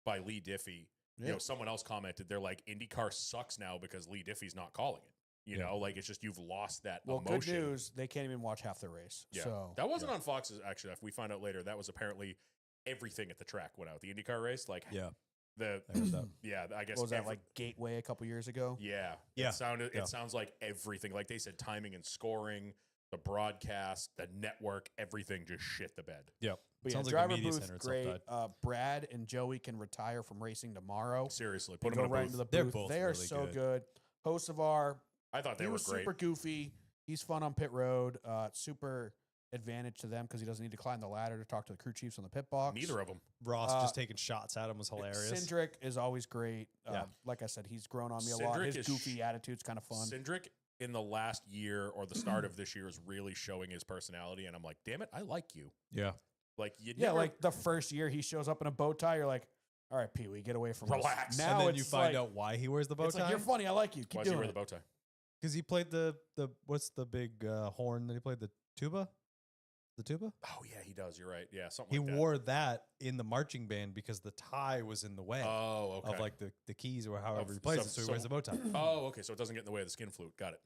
Speaker 1: by Lee Diffie. You
Speaker 4: Yeah.
Speaker 1: know, someone else commented, they're like, IndyCar sucks now because Lee Diffie's not calling it. You
Speaker 2: Yeah.
Speaker 1: know, like it's just you've lost that
Speaker 4: Well,
Speaker 1: emotion.
Speaker 4: good news. They can't even watch half the race.
Speaker 1: Yeah.
Speaker 4: So
Speaker 1: That wasn't on Fox's, actually. If we find out later, that was apparently everything at the track went out. The IndyCar race, like
Speaker 2: Yeah,
Speaker 1: the
Speaker 2: I heard that.
Speaker 1: yeah, I guess
Speaker 4: what was that
Speaker 1: every-
Speaker 4: like Gateway a couple years ago?
Speaker 1: Yeah,
Speaker 2: Yeah.
Speaker 1: It
Speaker 2: Yeah.
Speaker 1: sounds like everything. Like they said, timing and scoring, the broadcast, the network, everything just shit the bed.
Speaker 2: Yep.
Speaker 4: But
Speaker 2: Sounds
Speaker 4: yeah,
Speaker 2: like a
Speaker 4: driver
Speaker 2: media
Speaker 4: booth
Speaker 2: center itself
Speaker 4: great.
Speaker 2: died.
Speaker 4: Brad and Joey can retire from racing tomorrow.
Speaker 1: Seriously, put
Speaker 4: And
Speaker 1: them
Speaker 4: go
Speaker 1: in a
Speaker 4: right
Speaker 1: booth.
Speaker 4: into the
Speaker 2: They're
Speaker 4: booth.
Speaker 2: both
Speaker 4: They are
Speaker 2: really
Speaker 4: so
Speaker 2: good.
Speaker 4: good. Hocevar,
Speaker 1: I thought they
Speaker 4: he
Speaker 1: were
Speaker 4: was
Speaker 1: great.
Speaker 4: super goofy. He's fun on pit road. Super advantage to them because he doesn't need to climb the ladder to talk to the crew chiefs on the pit box.
Speaker 1: Neither of them.
Speaker 2: Ross
Speaker 4: Uh,
Speaker 2: just taking shots at him was hilarious.
Speaker 4: Cindric is always great.
Speaker 2: Yeah.
Speaker 4: Like I said, he's grown on me a lot.
Speaker 1: Cindric
Speaker 4: His
Speaker 1: is
Speaker 4: goofy attitude's kind of fun.
Speaker 1: Cindric in the last year or the start of this year is really showing his personality, and I'm like, damn it, I like you.
Speaker 2: Yeah.
Speaker 1: Like you
Speaker 4: Yeah,
Speaker 1: never
Speaker 4: like the first year he shows up in a bow tie, you're like, all right, Pee Wee, get away from
Speaker 1: Relax.
Speaker 4: us. Now
Speaker 2: And then you
Speaker 4: it's
Speaker 2: find
Speaker 4: like,
Speaker 2: out why he wears the bow
Speaker 4: it's like,
Speaker 2: tie.
Speaker 4: you're funny, I like you. Keep
Speaker 1: why does he
Speaker 4: doing
Speaker 1: wear
Speaker 4: it.
Speaker 1: the bow tie?
Speaker 2: Because he played the what's the big horn that he played, the tuba? The tuba?
Speaker 1: Oh yeah, he does. You're right. Yeah, something
Speaker 2: He
Speaker 1: like that.
Speaker 2: wore that in the marching band because the tie was in the way
Speaker 1: Oh, okay.
Speaker 2: of like the keys or however
Speaker 1: Of-
Speaker 2: he plays
Speaker 1: so-
Speaker 2: it, so he
Speaker 1: so-
Speaker 2: wears the bow tie.
Speaker 1: Oh, okay. So it doesn't get in the way of the skin flute. Got it.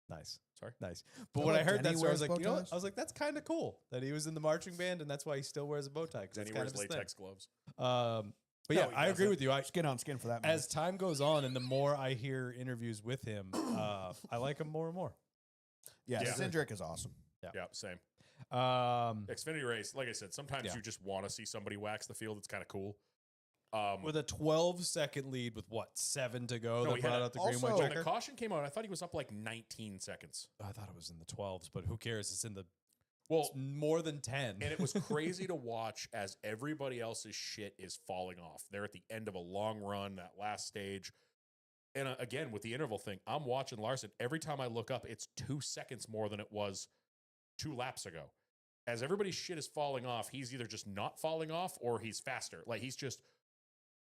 Speaker 2: Nice.
Speaker 1: Sorry.
Speaker 2: Nice.
Speaker 4: I
Speaker 2: But when
Speaker 4: like
Speaker 2: I heard
Speaker 4: Denny
Speaker 2: that story, I was
Speaker 4: wears
Speaker 2: like, you know
Speaker 4: bow
Speaker 2: what?
Speaker 4: ties.
Speaker 2: I was like, that's kind of cool that he was in the marching band and that's why he still wears a bow tie. Because
Speaker 1: Then
Speaker 2: that's
Speaker 1: he
Speaker 2: kind
Speaker 1: wears
Speaker 2: of his thing.
Speaker 1: latex gloves.
Speaker 2: But
Speaker 1: No,
Speaker 2: yeah,
Speaker 1: he
Speaker 2: I agree
Speaker 1: doesn't.
Speaker 2: with you.
Speaker 4: Skin on skin for that.
Speaker 2: As time goes on and the more I hear interviews with him, I like him more and more.
Speaker 4: yeah,
Speaker 1: Yeah.
Speaker 4: Cindric is awesome.
Speaker 1: Yeah, same.
Speaker 2: Um,
Speaker 1: Xfinity race, like I said, sometimes
Speaker 2: Yeah.
Speaker 1: you just want to see somebody wax the field. It's kind of cool.
Speaker 2: with a 12-second lead with what, 7 to go,
Speaker 1: No,
Speaker 2: they
Speaker 1: he
Speaker 2: brought
Speaker 1: had
Speaker 2: out the
Speaker 4: also-
Speaker 2: green white
Speaker 1: when
Speaker 2: checker.
Speaker 1: the caution came out, I thought he was up like 19 seconds.
Speaker 2: I thought it was in the 12s, but who cares? It's in the
Speaker 1: Well,
Speaker 2: it's more than 10.
Speaker 1: and it was crazy to watch as everybody else's shit is falling off. They're at the end of a long run, that last stage. And again, with the interval thing, I'm watching Larson. Every time I look up, it's 2 seconds more than it was 2 laps ago. As everybody's shit is falling off, he's either just not falling off or he's faster. Like he's just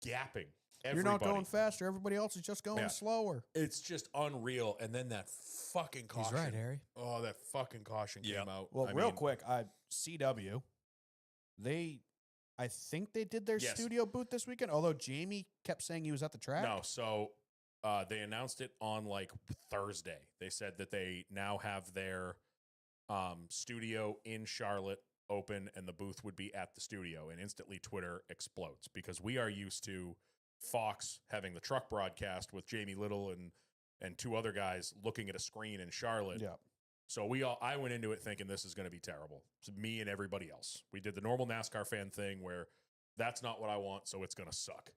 Speaker 1: gapping. Everybody.
Speaker 4: You're not going faster. Everybody else is just going
Speaker 1: Yeah.
Speaker 4: slower.
Speaker 1: It's just unreal. And then that fucking
Speaker 2: He's
Speaker 1: caution.
Speaker 2: right, Harry.
Speaker 1: Oh, that fucking caution
Speaker 2: Yep.
Speaker 1: came out.
Speaker 4: Well,
Speaker 1: I
Speaker 4: real
Speaker 1: mean,
Speaker 4: quick, CW, I think they did their
Speaker 1: Yes.
Speaker 4: studio boot this weekend, although Jamie kept saying he was at the track.
Speaker 1: No, so they announced it on like Thursday. They said that they now have their studio in Charlotte open and the booth would be at the studio. And instantly Twitter explodes because we are used to Fox having the truck broadcast with Jamie Little and 2 other guys looking at a screen in Charlotte.
Speaker 4: Yeah.
Speaker 1: So I went into it thinking this is going to be terrible. So me and everybody else. We did the normal NASCAR fan thing where that's not what I want, so it's going to suck.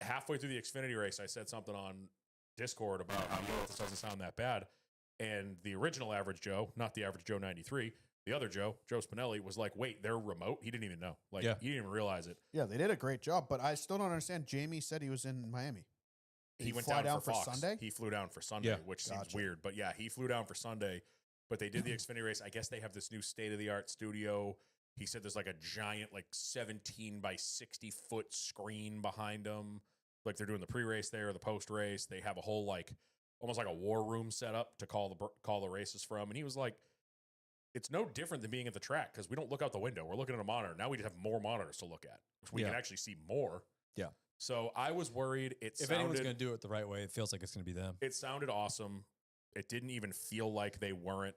Speaker 1: Halfway through the Xfinity race, I said something on Discord about how this doesn't sound that bad. And the original Average Joe, not the Average Joe 93, the other Joe Spinelli, was like, wait, they're remote? He didn't even know. Like,
Speaker 2: Yeah.
Speaker 1: he didn't even realize it.
Speaker 4: Yeah, they did a great job, but I still don't understand. Jamie said he was in Miami. Did
Speaker 1: He went
Speaker 4: fly
Speaker 1: down for
Speaker 4: for
Speaker 1: Fox.
Speaker 4: Sunday?
Speaker 1: He flew down for Sunday,
Speaker 2: Yeah.
Speaker 1: which seems
Speaker 4: Gotcha.
Speaker 1: weird. But yeah, he flew down for Sunday. But they did the Xfinity race. I guess they have this new state of the art studio. He said there's like a giant, like 17 by 60 foot screen behind them. Like they're doing the pre race there, the post race. They have a whole like almost like a war room set up to call the races from. And he was like, it's no different than being at the track because we don't look out the window. We're looking at a monitor. Now we just have more monitors to look at. We
Speaker 2: Yeah.
Speaker 1: can actually see more.
Speaker 2: Yeah.
Speaker 1: So I was worried.
Speaker 2: If anyone's going to do it the right way, it feels like it's going to be them.
Speaker 1: It sounded awesome. It didn't even feel like they weren't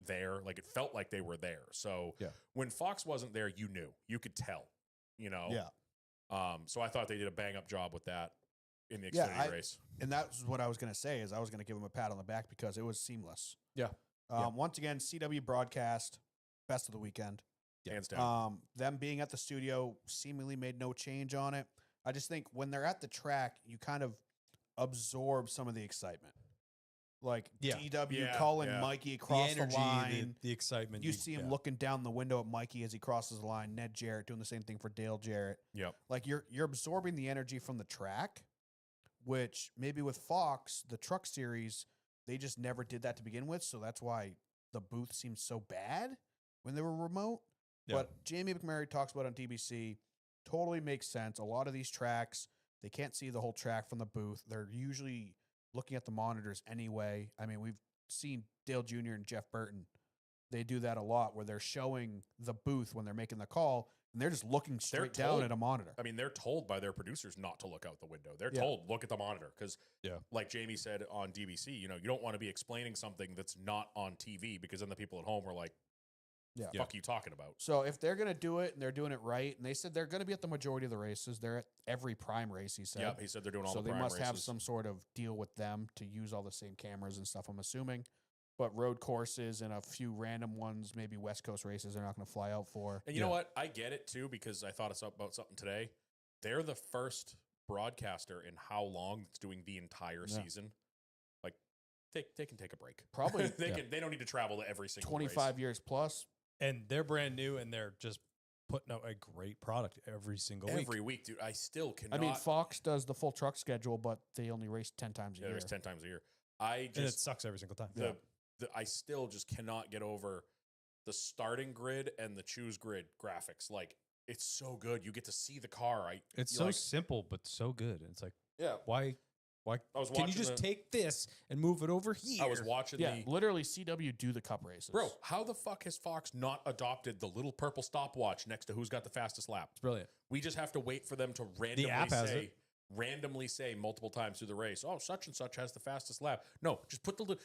Speaker 1: there. Like it felt like they were there. So
Speaker 2: Yeah.
Speaker 1: when Fox wasn't there, you knew. You could tell. You know?
Speaker 4: Yeah.
Speaker 1: So I thought they did a bang up job with that in the
Speaker 4: Yeah,
Speaker 1: Xfinity race.
Speaker 4: And that's what I was going to say is I was going to give him a pat on the back because it was seamless.
Speaker 2: Yeah. Yeah.
Speaker 4: Once again, CW broadcast, best of the weekend.
Speaker 1: Hands down.
Speaker 4: Them being at the studio seemingly made no change on it. I just think when they're at the track, you kind of absorb some of the excitement. Like
Speaker 2: Yeah.
Speaker 4: DW
Speaker 1: Yeah,
Speaker 4: calling
Speaker 1: yeah.
Speaker 4: Mikey across the, line.
Speaker 2: the excitement.
Speaker 4: You see him looking down the window at Mikey as he crosses the line. Ned Jarrett doing the same thing for Dale Jarrett.
Speaker 1: Yep.
Speaker 4: Like you're absorbing the energy from the track, which maybe with Fox, the truck series, they just never did that to begin with. So that's why the booth seemed so bad when they were remote.
Speaker 2: Yeah.
Speaker 4: But Jamie McMurray talks about it on DBC. Totally makes sense. A lot of these tracks, they can't see the whole track from the booth. They're usually looking at the monitors anyway. I mean, we've seen Dale Jr. and Jeff Burton. They do that a lot where they're showing the booth when they're making the call and they're just looking straight down
Speaker 1: told-
Speaker 4: at a monitor.
Speaker 1: I mean, they're told by their producers not to look out the window. They're
Speaker 4: Yeah.
Speaker 1: told, look at the monitor. Because,
Speaker 2: Yeah.
Speaker 1: like Jamie said on DBC, you don't want to be explaining something that's not on TV because then the people at home are like,
Speaker 4: Yeah.
Speaker 1: fuck you talking about?
Speaker 4: So if they're going to do it and they're doing it right, and they said they're going to be at the majority of the races, they're at every prime race, he said.
Speaker 1: Yeah, he said they're doing all
Speaker 4: So
Speaker 1: the
Speaker 4: they
Speaker 1: prime
Speaker 4: must have
Speaker 1: races.
Speaker 4: some sort of deal with them to use all the same cameras and stuff, I'm assuming. But road courses and a few random ones, maybe West Coast races, they're not going to fly out for.
Speaker 1: And you know what? I get it too because I thought about something today. They're the first broadcaster in how long that's doing the entire
Speaker 4: Yeah.
Speaker 1: season. Like they can take a break.
Speaker 3: Probably
Speaker 1: They don't need to travel to every single
Speaker 3: 25
Speaker 1: race.
Speaker 3: years plus.
Speaker 2: And they're brand new, and they're just putting out a great product every single week.
Speaker 1: Every week, dude. I still cannot.
Speaker 3: I mean, Fox does the full truck schedule, but they only race 10 times a
Speaker 1: yeah,
Speaker 3: year.
Speaker 1: there's 10 times a year. I
Speaker 2: And it
Speaker 1: just
Speaker 2: sucks every single time.
Speaker 1: I still just cannot get over the starting grid and the choose grid graphics. Like, it's so good. You get to see the car.
Speaker 2: It's
Speaker 1: you
Speaker 2: so
Speaker 1: like-
Speaker 2: simple, but so good. It's like,
Speaker 1: yeah.
Speaker 2: why
Speaker 1: I was
Speaker 2: can you
Speaker 1: watching
Speaker 2: just take this and move it over here?
Speaker 1: I was watching
Speaker 3: Yeah,
Speaker 1: the
Speaker 3: literally CW do the cup races.
Speaker 1: bro. How the fuck has Fox not adopted the little purple stopwatch next to who's got the fastest lap?
Speaker 2: It's brilliant.
Speaker 1: We just have to wait for them to
Speaker 2: app has
Speaker 1: randomly say multiple times through the race, oh, such and such has the fastest lap. No, just put the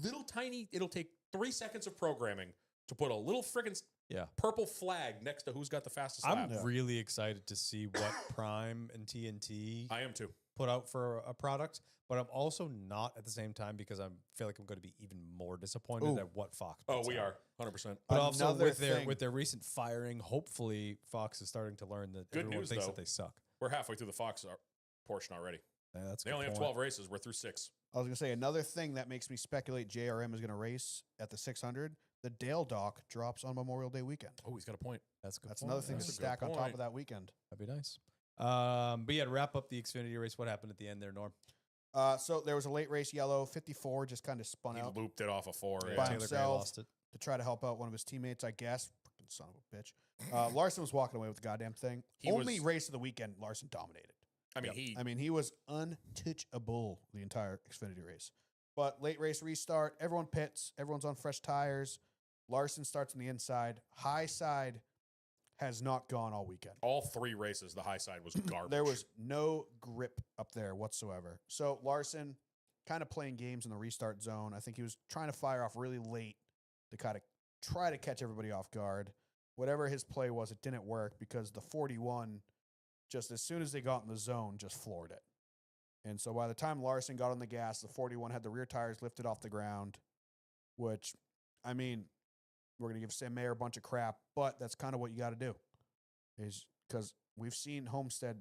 Speaker 1: little tiny, it'll take 3 seconds of programming to put a little friggin' purple flag next to who's got the fastest
Speaker 2: I'm
Speaker 1: lap.
Speaker 2: really excited to see what Prime and TNT
Speaker 1: I am too.
Speaker 2: put out for a product, but I'm also not at the same time because I feel like I'm going to be even more disappointed
Speaker 4: Ooh.
Speaker 2: at what Fox.
Speaker 1: Oh,
Speaker 2: puts
Speaker 1: we
Speaker 2: out.
Speaker 1: are 100%.
Speaker 2: But also
Speaker 4: Another
Speaker 2: with their recent firing, hopefully Fox is starting to learn that
Speaker 1: Good
Speaker 2: everyone
Speaker 1: news,
Speaker 2: thinks
Speaker 1: though.
Speaker 2: that they suck.
Speaker 1: We're halfway through the Fox portion already.
Speaker 2: Yeah, that's a
Speaker 1: They
Speaker 2: good
Speaker 1: only have
Speaker 2: point.
Speaker 1: 12 races. We're through 6.
Speaker 4: I was gonna say another thing that makes me speculate JRM is gonna race at the 600. The Dale Dock drops on Memorial Day weekend.
Speaker 1: Oh, he's got a point.
Speaker 2: That's a good.
Speaker 4: That's
Speaker 2: point.
Speaker 4: another thing
Speaker 2: Yeah.
Speaker 4: to
Speaker 1: That's a good
Speaker 4: stack on top
Speaker 1: point.
Speaker 4: of that weekend.
Speaker 2: That'd be nice. But yeah, to wrap up the Xfinity race, what happened at the end there, Norm?
Speaker 4: So there was a late race yellow 54, just kind of spun
Speaker 1: He
Speaker 4: out
Speaker 1: looped it off a 4.
Speaker 4: By
Speaker 1: Yeah.
Speaker 2: Taylor Gray
Speaker 4: himself.
Speaker 2: lost it.
Speaker 4: to try to help out one of his teammates, I guess. Freaking son of a bitch. Larson was walking away with the goddamn thing.
Speaker 1: He
Speaker 4: Only
Speaker 1: was-
Speaker 4: race of the weekend, Larson dominated.
Speaker 1: I mean,
Speaker 4: He was untouchable the entire Xfinity race. But late race restart, everyone pits, everyone's on fresh tires. Larson starts on the inside. High side has not gone all weekend.
Speaker 1: all 3 races, the high side was garbage.
Speaker 4: There was no grip up there whatsoever. So Larson kind of playing games in the restart zone. I think he was trying to fire off really late to kind of try to catch everybody off guard. Whatever his play was, it didn't work because the 41, just as soon as they got in the zone, just floored it. And so by the time Larson got on the gas, the 41 had the rear tires lifted off the ground, which, I mean, we're going to give Sam Mayer a bunch of crap, but that's kind of what you got to do. Is because we've seen Homestead,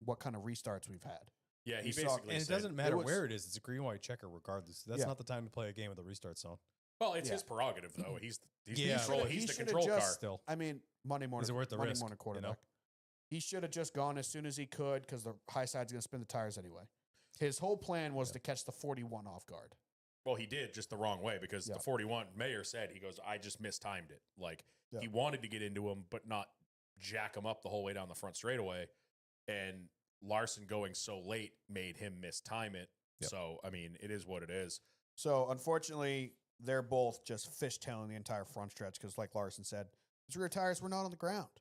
Speaker 4: what kind of restarts we've had.
Speaker 1: yeah, he
Speaker 4: we saw-
Speaker 1: basically
Speaker 2: And it
Speaker 1: said,
Speaker 2: doesn't matter
Speaker 4: was-
Speaker 2: where it is; it's a green white checker regardless. That's
Speaker 4: Yeah.
Speaker 2: not the time to play a game of the restart zone.
Speaker 1: well, it's
Speaker 4: Yeah.
Speaker 1: his prerogative though. He's
Speaker 2: Yeah.
Speaker 1: he's the
Speaker 4: should've
Speaker 1: control car.
Speaker 4: just-
Speaker 2: Still,
Speaker 4: I mean, Monday morning,
Speaker 2: Is it worth the
Speaker 4: Monday
Speaker 2: risk,
Speaker 4: morning
Speaker 2: you know?
Speaker 4: quarterback. He should have just gone as soon as he could because the high side's going to spin the tires anyway. His whole plan was to catch the 41 off guard.
Speaker 1: Well, he did just the wrong way because
Speaker 4: Yeah.
Speaker 1: the 41 Mayer said he goes, I just mistimed it. Like
Speaker 4: Yeah.
Speaker 1: he wanted to get into him, but not jack him up the whole way down the front straightaway. And Larson going so late made him mistime it.
Speaker 2: Yep.
Speaker 1: So I mean, it is what it is.
Speaker 4: So unfortunately, they're both just fishtailing the entire front stretch because, like Larson said, his rear tires were not on the ground;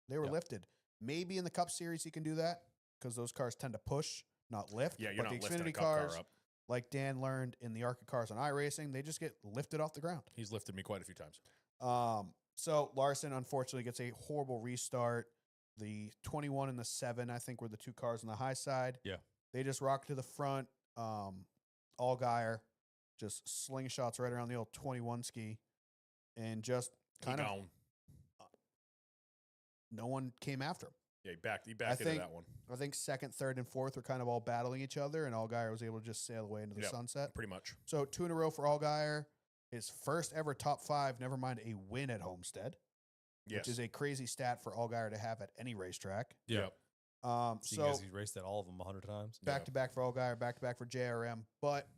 Speaker 4: they were
Speaker 2: Yep.
Speaker 4: lifted. Maybe in the Cup Series he can do that because those cars tend to push, not lift.
Speaker 1: Yeah, you're
Speaker 4: but
Speaker 1: not
Speaker 4: the
Speaker 1: lifting a
Speaker 4: Xfinity
Speaker 1: cup
Speaker 4: cars,
Speaker 1: car up.
Speaker 4: like Dan learned in the ARCA cars on iRacing, they just get lifted off the ground.
Speaker 1: He's lifted me quite a few times.
Speaker 4: So Larson unfortunately gets a horrible restart. The 21 and the 7, I think, were the 2 cars on the high side.
Speaker 2: Yeah.
Speaker 4: They just rock to the front. Allgaier just slingshots right around the old 21 ski. And just kind
Speaker 1: He
Speaker 4: of
Speaker 1: gone.
Speaker 4: no one came after him.
Speaker 1: Yeah, he backed into
Speaker 4: think-
Speaker 1: that one.
Speaker 4: I think second, third, and fourth were kind of all battling each other, and Allgaier was able to just sail away into the
Speaker 1: Yep.
Speaker 4: sunset.
Speaker 1: Pretty much.
Speaker 4: So 2 in a row for Allgaier. His first ever top 5, never mind a win at Homestead,
Speaker 1: Yes.
Speaker 4: which is a crazy stat for Allgaier to have at any racetrack.
Speaker 2: yeah.
Speaker 1: Yep.
Speaker 2: Seeing
Speaker 4: So
Speaker 2: as he's raced at all of them 100 times.
Speaker 4: back to back for Allgaier, back to back for JRM, but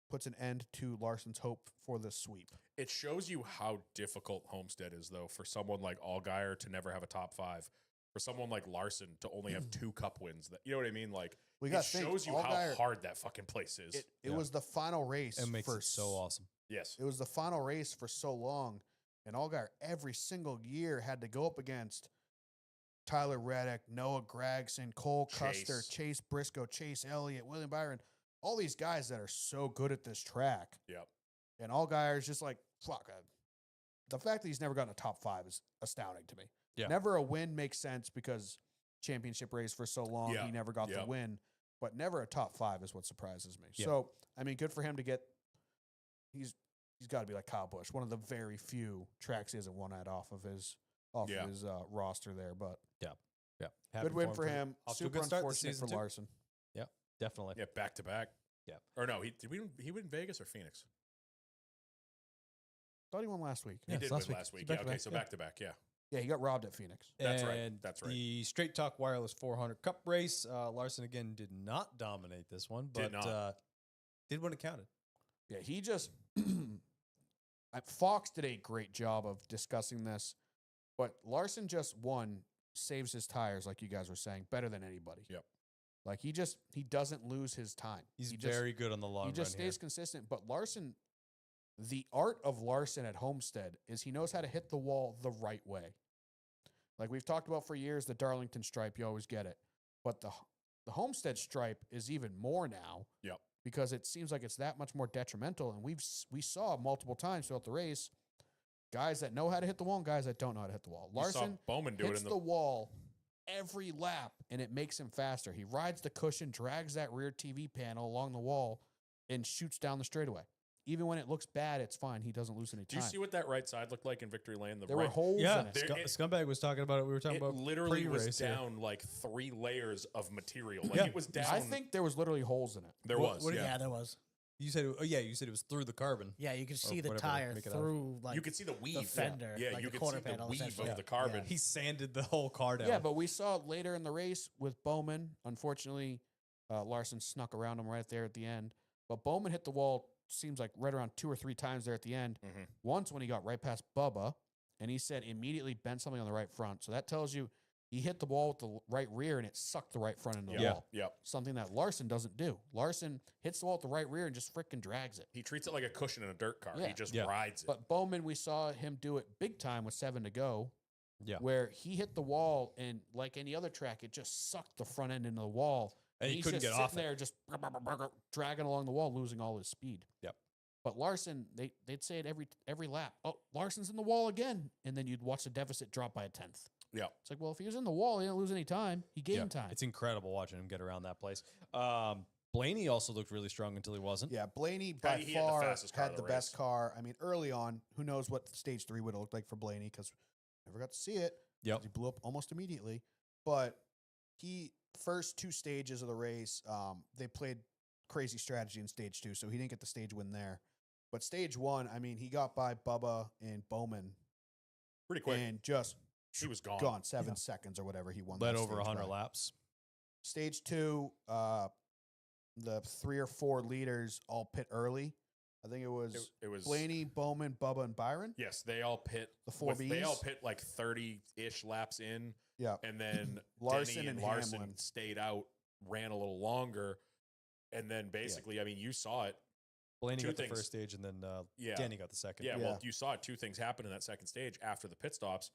Speaker 4: puts an end to Larson's hope for the sweep.
Speaker 1: It shows you how difficult Homestead is, though, for someone like Allgaier to never have a top 5. For someone like Larson to only have 2 cup wins. That, you know what I mean? Like,
Speaker 4: We
Speaker 1: it
Speaker 4: got to think
Speaker 1: shows you
Speaker 4: Allgaier.
Speaker 1: how hard that fucking place is.
Speaker 4: It
Speaker 2: Yeah.
Speaker 4: was the final race.
Speaker 2: It makes
Speaker 4: for
Speaker 2: it so awesome.
Speaker 1: Yes.
Speaker 4: It was the final race for so long, and Allgaier every single year had to go up against Tyler Reddick, Noah Gregson, Cole Custer,
Speaker 1: Chase.
Speaker 4: Chase Briscoe, Chase Elliott, William Byron, all these guys that are so good at this track.
Speaker 1: Yep.
Speaker 4: And Allgaier is just like, fuck. The fact that he's never gotten a top 5 is astounding to me.
Speaker 2: Yeah.
Speaker 4: Never a win makes sense because championship race for so long,
Speaker 1: Yeah.
Speaker 4: he never got the
Speaker 1: Yep.
Speaker 4: win. But never a top 5 is what surprises me.
Speaker 2: Yeah.
Speaker 4: So, I mean, good for him to get. He's got to be like Kyle Busch, one of the very few tracks he hasn't won at off of his
Speaker 1: Yeah.
Speaker 4: roster there. But
Speaker 2: Yeah. Happy
Speaker 4: good win for him.
Speaker 2: Off to a
Speaker 4: Super
Speaker 2: good start this
Speaker 4: unfortunate
Speaker 2: season,
Speaker 4: for
Speaker 2: too.
Speaker 4: Larson.
Speaker 2: Definitely.
Speaker 1: Yeah, back to back.
Speaker 2: Yeah.
Speaker 1: Or no, he win Vegas or Phoenix?
Speaker 4: Thought he won last week.
Speaker 1: He
Speaker 2: Yeah,
Speaker 1: did
Speaker 2: it's
Speaker 1: win
Speaker 2: last week.
Speaker 1: last week.
Speaker 2: It's
Speaker 1: Yeah,
Speaker 2: back-to-back,
Speaker 1: okay, so
Speaker 2: yeah.
Speaker 1: back to back. Yeah,
Speaker 3: Yeah, he got robbed at Phoenix.
Speaker 1: That's right.
Speaker 2: And
Speaker 1: That's right.
Speaker 2: The Straight Talk Wireless 400 Cup race, Larson again did not dominate this one,
Speaker 1: Did
Speaker 2: but
Speaker 1: not.
Speaker 2: did when it counted.
Speaker 3: Yeah, he just Fox did a great job of discussing this, but Larson just saves his tires, like you guys were saying, better than anybody.
Speaker 1: Yep.
Speaker 3: Like he doesn't lose his time.
Speaker 2: He's
Speaker 3: He just-
Speaker 2: very good on the long
Speaker 3: he just
Speaker 2: run here.
Speaker 3: stays consistent. But Larson, the art of Larson at Homestead is he knows how to hit the wall the right way. Like we've talked about for years, the Darlington stripe, you always get it. But the Homestead stripe is even more now.
Speaker 1: Yep.
Speaker 3: Because it seems like it's that much more detrimental. And we saw multiple times throughout the race, guys that know how to hit the wall and guys that don't know how to hit the wall.
Speaker 1: You saw
Speaker 3: Larson
Speaker 1: Bowman do it
Speaker 3: hits
Speaker 1: in
Speaker 3: the
Speaker 1: the.
Speaker 3: wall every lap, and it makes him faster. He rides the cushion, drags that rear TV panel along the wall, and shoots down the straightaway. Even when it looks bad, it's fine. He doesn't lose any
Speaker 1: Do
Speaker 3: time.
Speaker 1: you see what that right side looked like in Victory Lane? The
Speaker 3: there
Speaker 1: right,
Speaker 3: were holes
Speaker 2: Yeah,
Speaker 3: in it.
Speaker 1: There-
Speaker 2: Scumbag was talking about it. We were talking
Speaker 1: it
Speaker 2: about
Speaker 1: literally was
Speaker 2: pre-race here.
Speaker 1: down like 3 layers of material. Like
Speaker 2: Yeah.
Speaker 1: it was down.
Speaker 3: I think there was literally holes in it.
Speaker 1: there
Speaker 2: What-
Speaker 1: was.
Speaker 2: what do
Speaker 1: yeah.
Speaker 5: Yeah, there was.
Speaker 2: You said, you said it was through the carbon.
Speaker 5: Yeah, you could see the
Speaker 2: whatever,
Speaker 5: tire
Speaker 2: make it out of.
Speaker 5: through like
Speaker 1: you could see the weave.
Speaker 5: fender,
Speaker 1: Yeah,
Speaker 5: like
Speaker 1: you
Speaker 5: the
Speaker 1: could
Speaker 5: quarter
Speaker 1: see the
Speaker 5: panel,
Speaker 1: weave
Speaker 5: essentially.
Speaker 1: of the
Speaker 5: Yeah.
Speaker 1: carbon.
Speaker 2: He sanded the whole car down.
Speaker 3: Yeah, but we saw later in the race with Bowman. Unfortunately, Larson snuck around him right there at the end. But Bowman hit the wall, seems like right around 2 or 3 times there at the end.
Speaker 1: Mhm.
Speaker 3: Once when he got right past Bubba, and he said immediately bent something on the right front. So that tells you he hit the wall with the right rear and it sucked the right front into the
Speaker 1: Yeah.
Speaker 3: wall.
Speaker 1: Yep.
Speaker 3: Something that Larson doesn't do. Larson hits the wall with the right rear and just freaking drags it.
Speaker 1: He treats it like a cushion in a dirt car.
Speaker 3: Yeah.
Speaker 1: He just
Speaker 2: Yeah.
Speaker 1: rides it.
Speaker 3: But Bowman, we saw him do it big time with 7 to go.
Speaker 2: Yeah.
Speaker 3: Where he hit the wall and like any other track, it just sucked the front end into the wall.
Speaker 2: And he
Speaker 3: he's
Speaker 2: couldn't
Speaker 3: just
Speaker 2: get off
Speaker 3: sitting
Speaker 2: it.
Speaker 3: there, just dragging along the wall, losing all his speed.
Speaker 2: Yep.
Speaker 3: But Larson, they'd say it every lap. Oh, Larson's in the wall again, and then you'd watch the deficit drop by 1/10.
Speaker 1: yeah.
Speaker 3: It's like, well, if he was in the wall, he didn't lose any time. He gained time.
Speaker 2: It's incredible watching him get around that place. Blaney also looked really strong until he wasn't.
Speaker 4: Yeah, Blaney by
Speaker 1: He had the
Speaker 4: far
Speaker 1: fastest car
Speaker 4: had
Speaker 1: of
Speaker 4: the
Speaker 1: the
Speaker 4: best
Speaker 1: race.
Speaker 4: car. I mean, early on, who knows what stage 3 would have looked like for Blaney because never got to see it.
Speaker 2: Yep.
Speaker 4: He blew up almost immediately. But first 2 stages of the race, they played crazy strategy in stage 2, so he didn't get the stage win there. But stage 1, I mean, he got by Bubba and Bowman
Speaker 1: Pretty quick.
Speaker 4: and just
Speaker 1: He was gone.
Speaker 4: gone 7 seconds or whatever he won.
Speaker 2: Led
Speaker 4: that
Speaker 2: over
Speaker 4: stage
Speaker 2: 100
Speaker 4: by.
Speaker 2: laps.
Speaker 4: Stage 2, the 3 or 4 leaders all pit early. I think it was
Speaker 1: It was
Speaker 4: Blaney, Bowman, Bubba, and Byron.
Speaker 1: Yes, they all pit
Speaker 4: The 4 Bs.
Speaker 1: They all pit like 30-ish laps in,
Speaker 4: Yeah.
Speaker 1: and then
Speaker 4: Larson
Speaker 1: Denny and
Speaker 4: and
Speaker 1: Larson
Speaker 4: Hamlin.
Speaker 1: stayed out, ran a little longer, and then basically, I mean, you saw it.
Speaker 2: Blaney
Speaker 1: Two
Speaker 2: got the
Speaker 1: things.
Speaker 2: first stage, and then
Speaker 1: Yeah.
Speaker 2: Danny got the second.
Speaker 1: Yeah,
Speaker 4: Yeah.
Speaker 1: well, you saw it. 2 things happen in that second stage after the pit stops.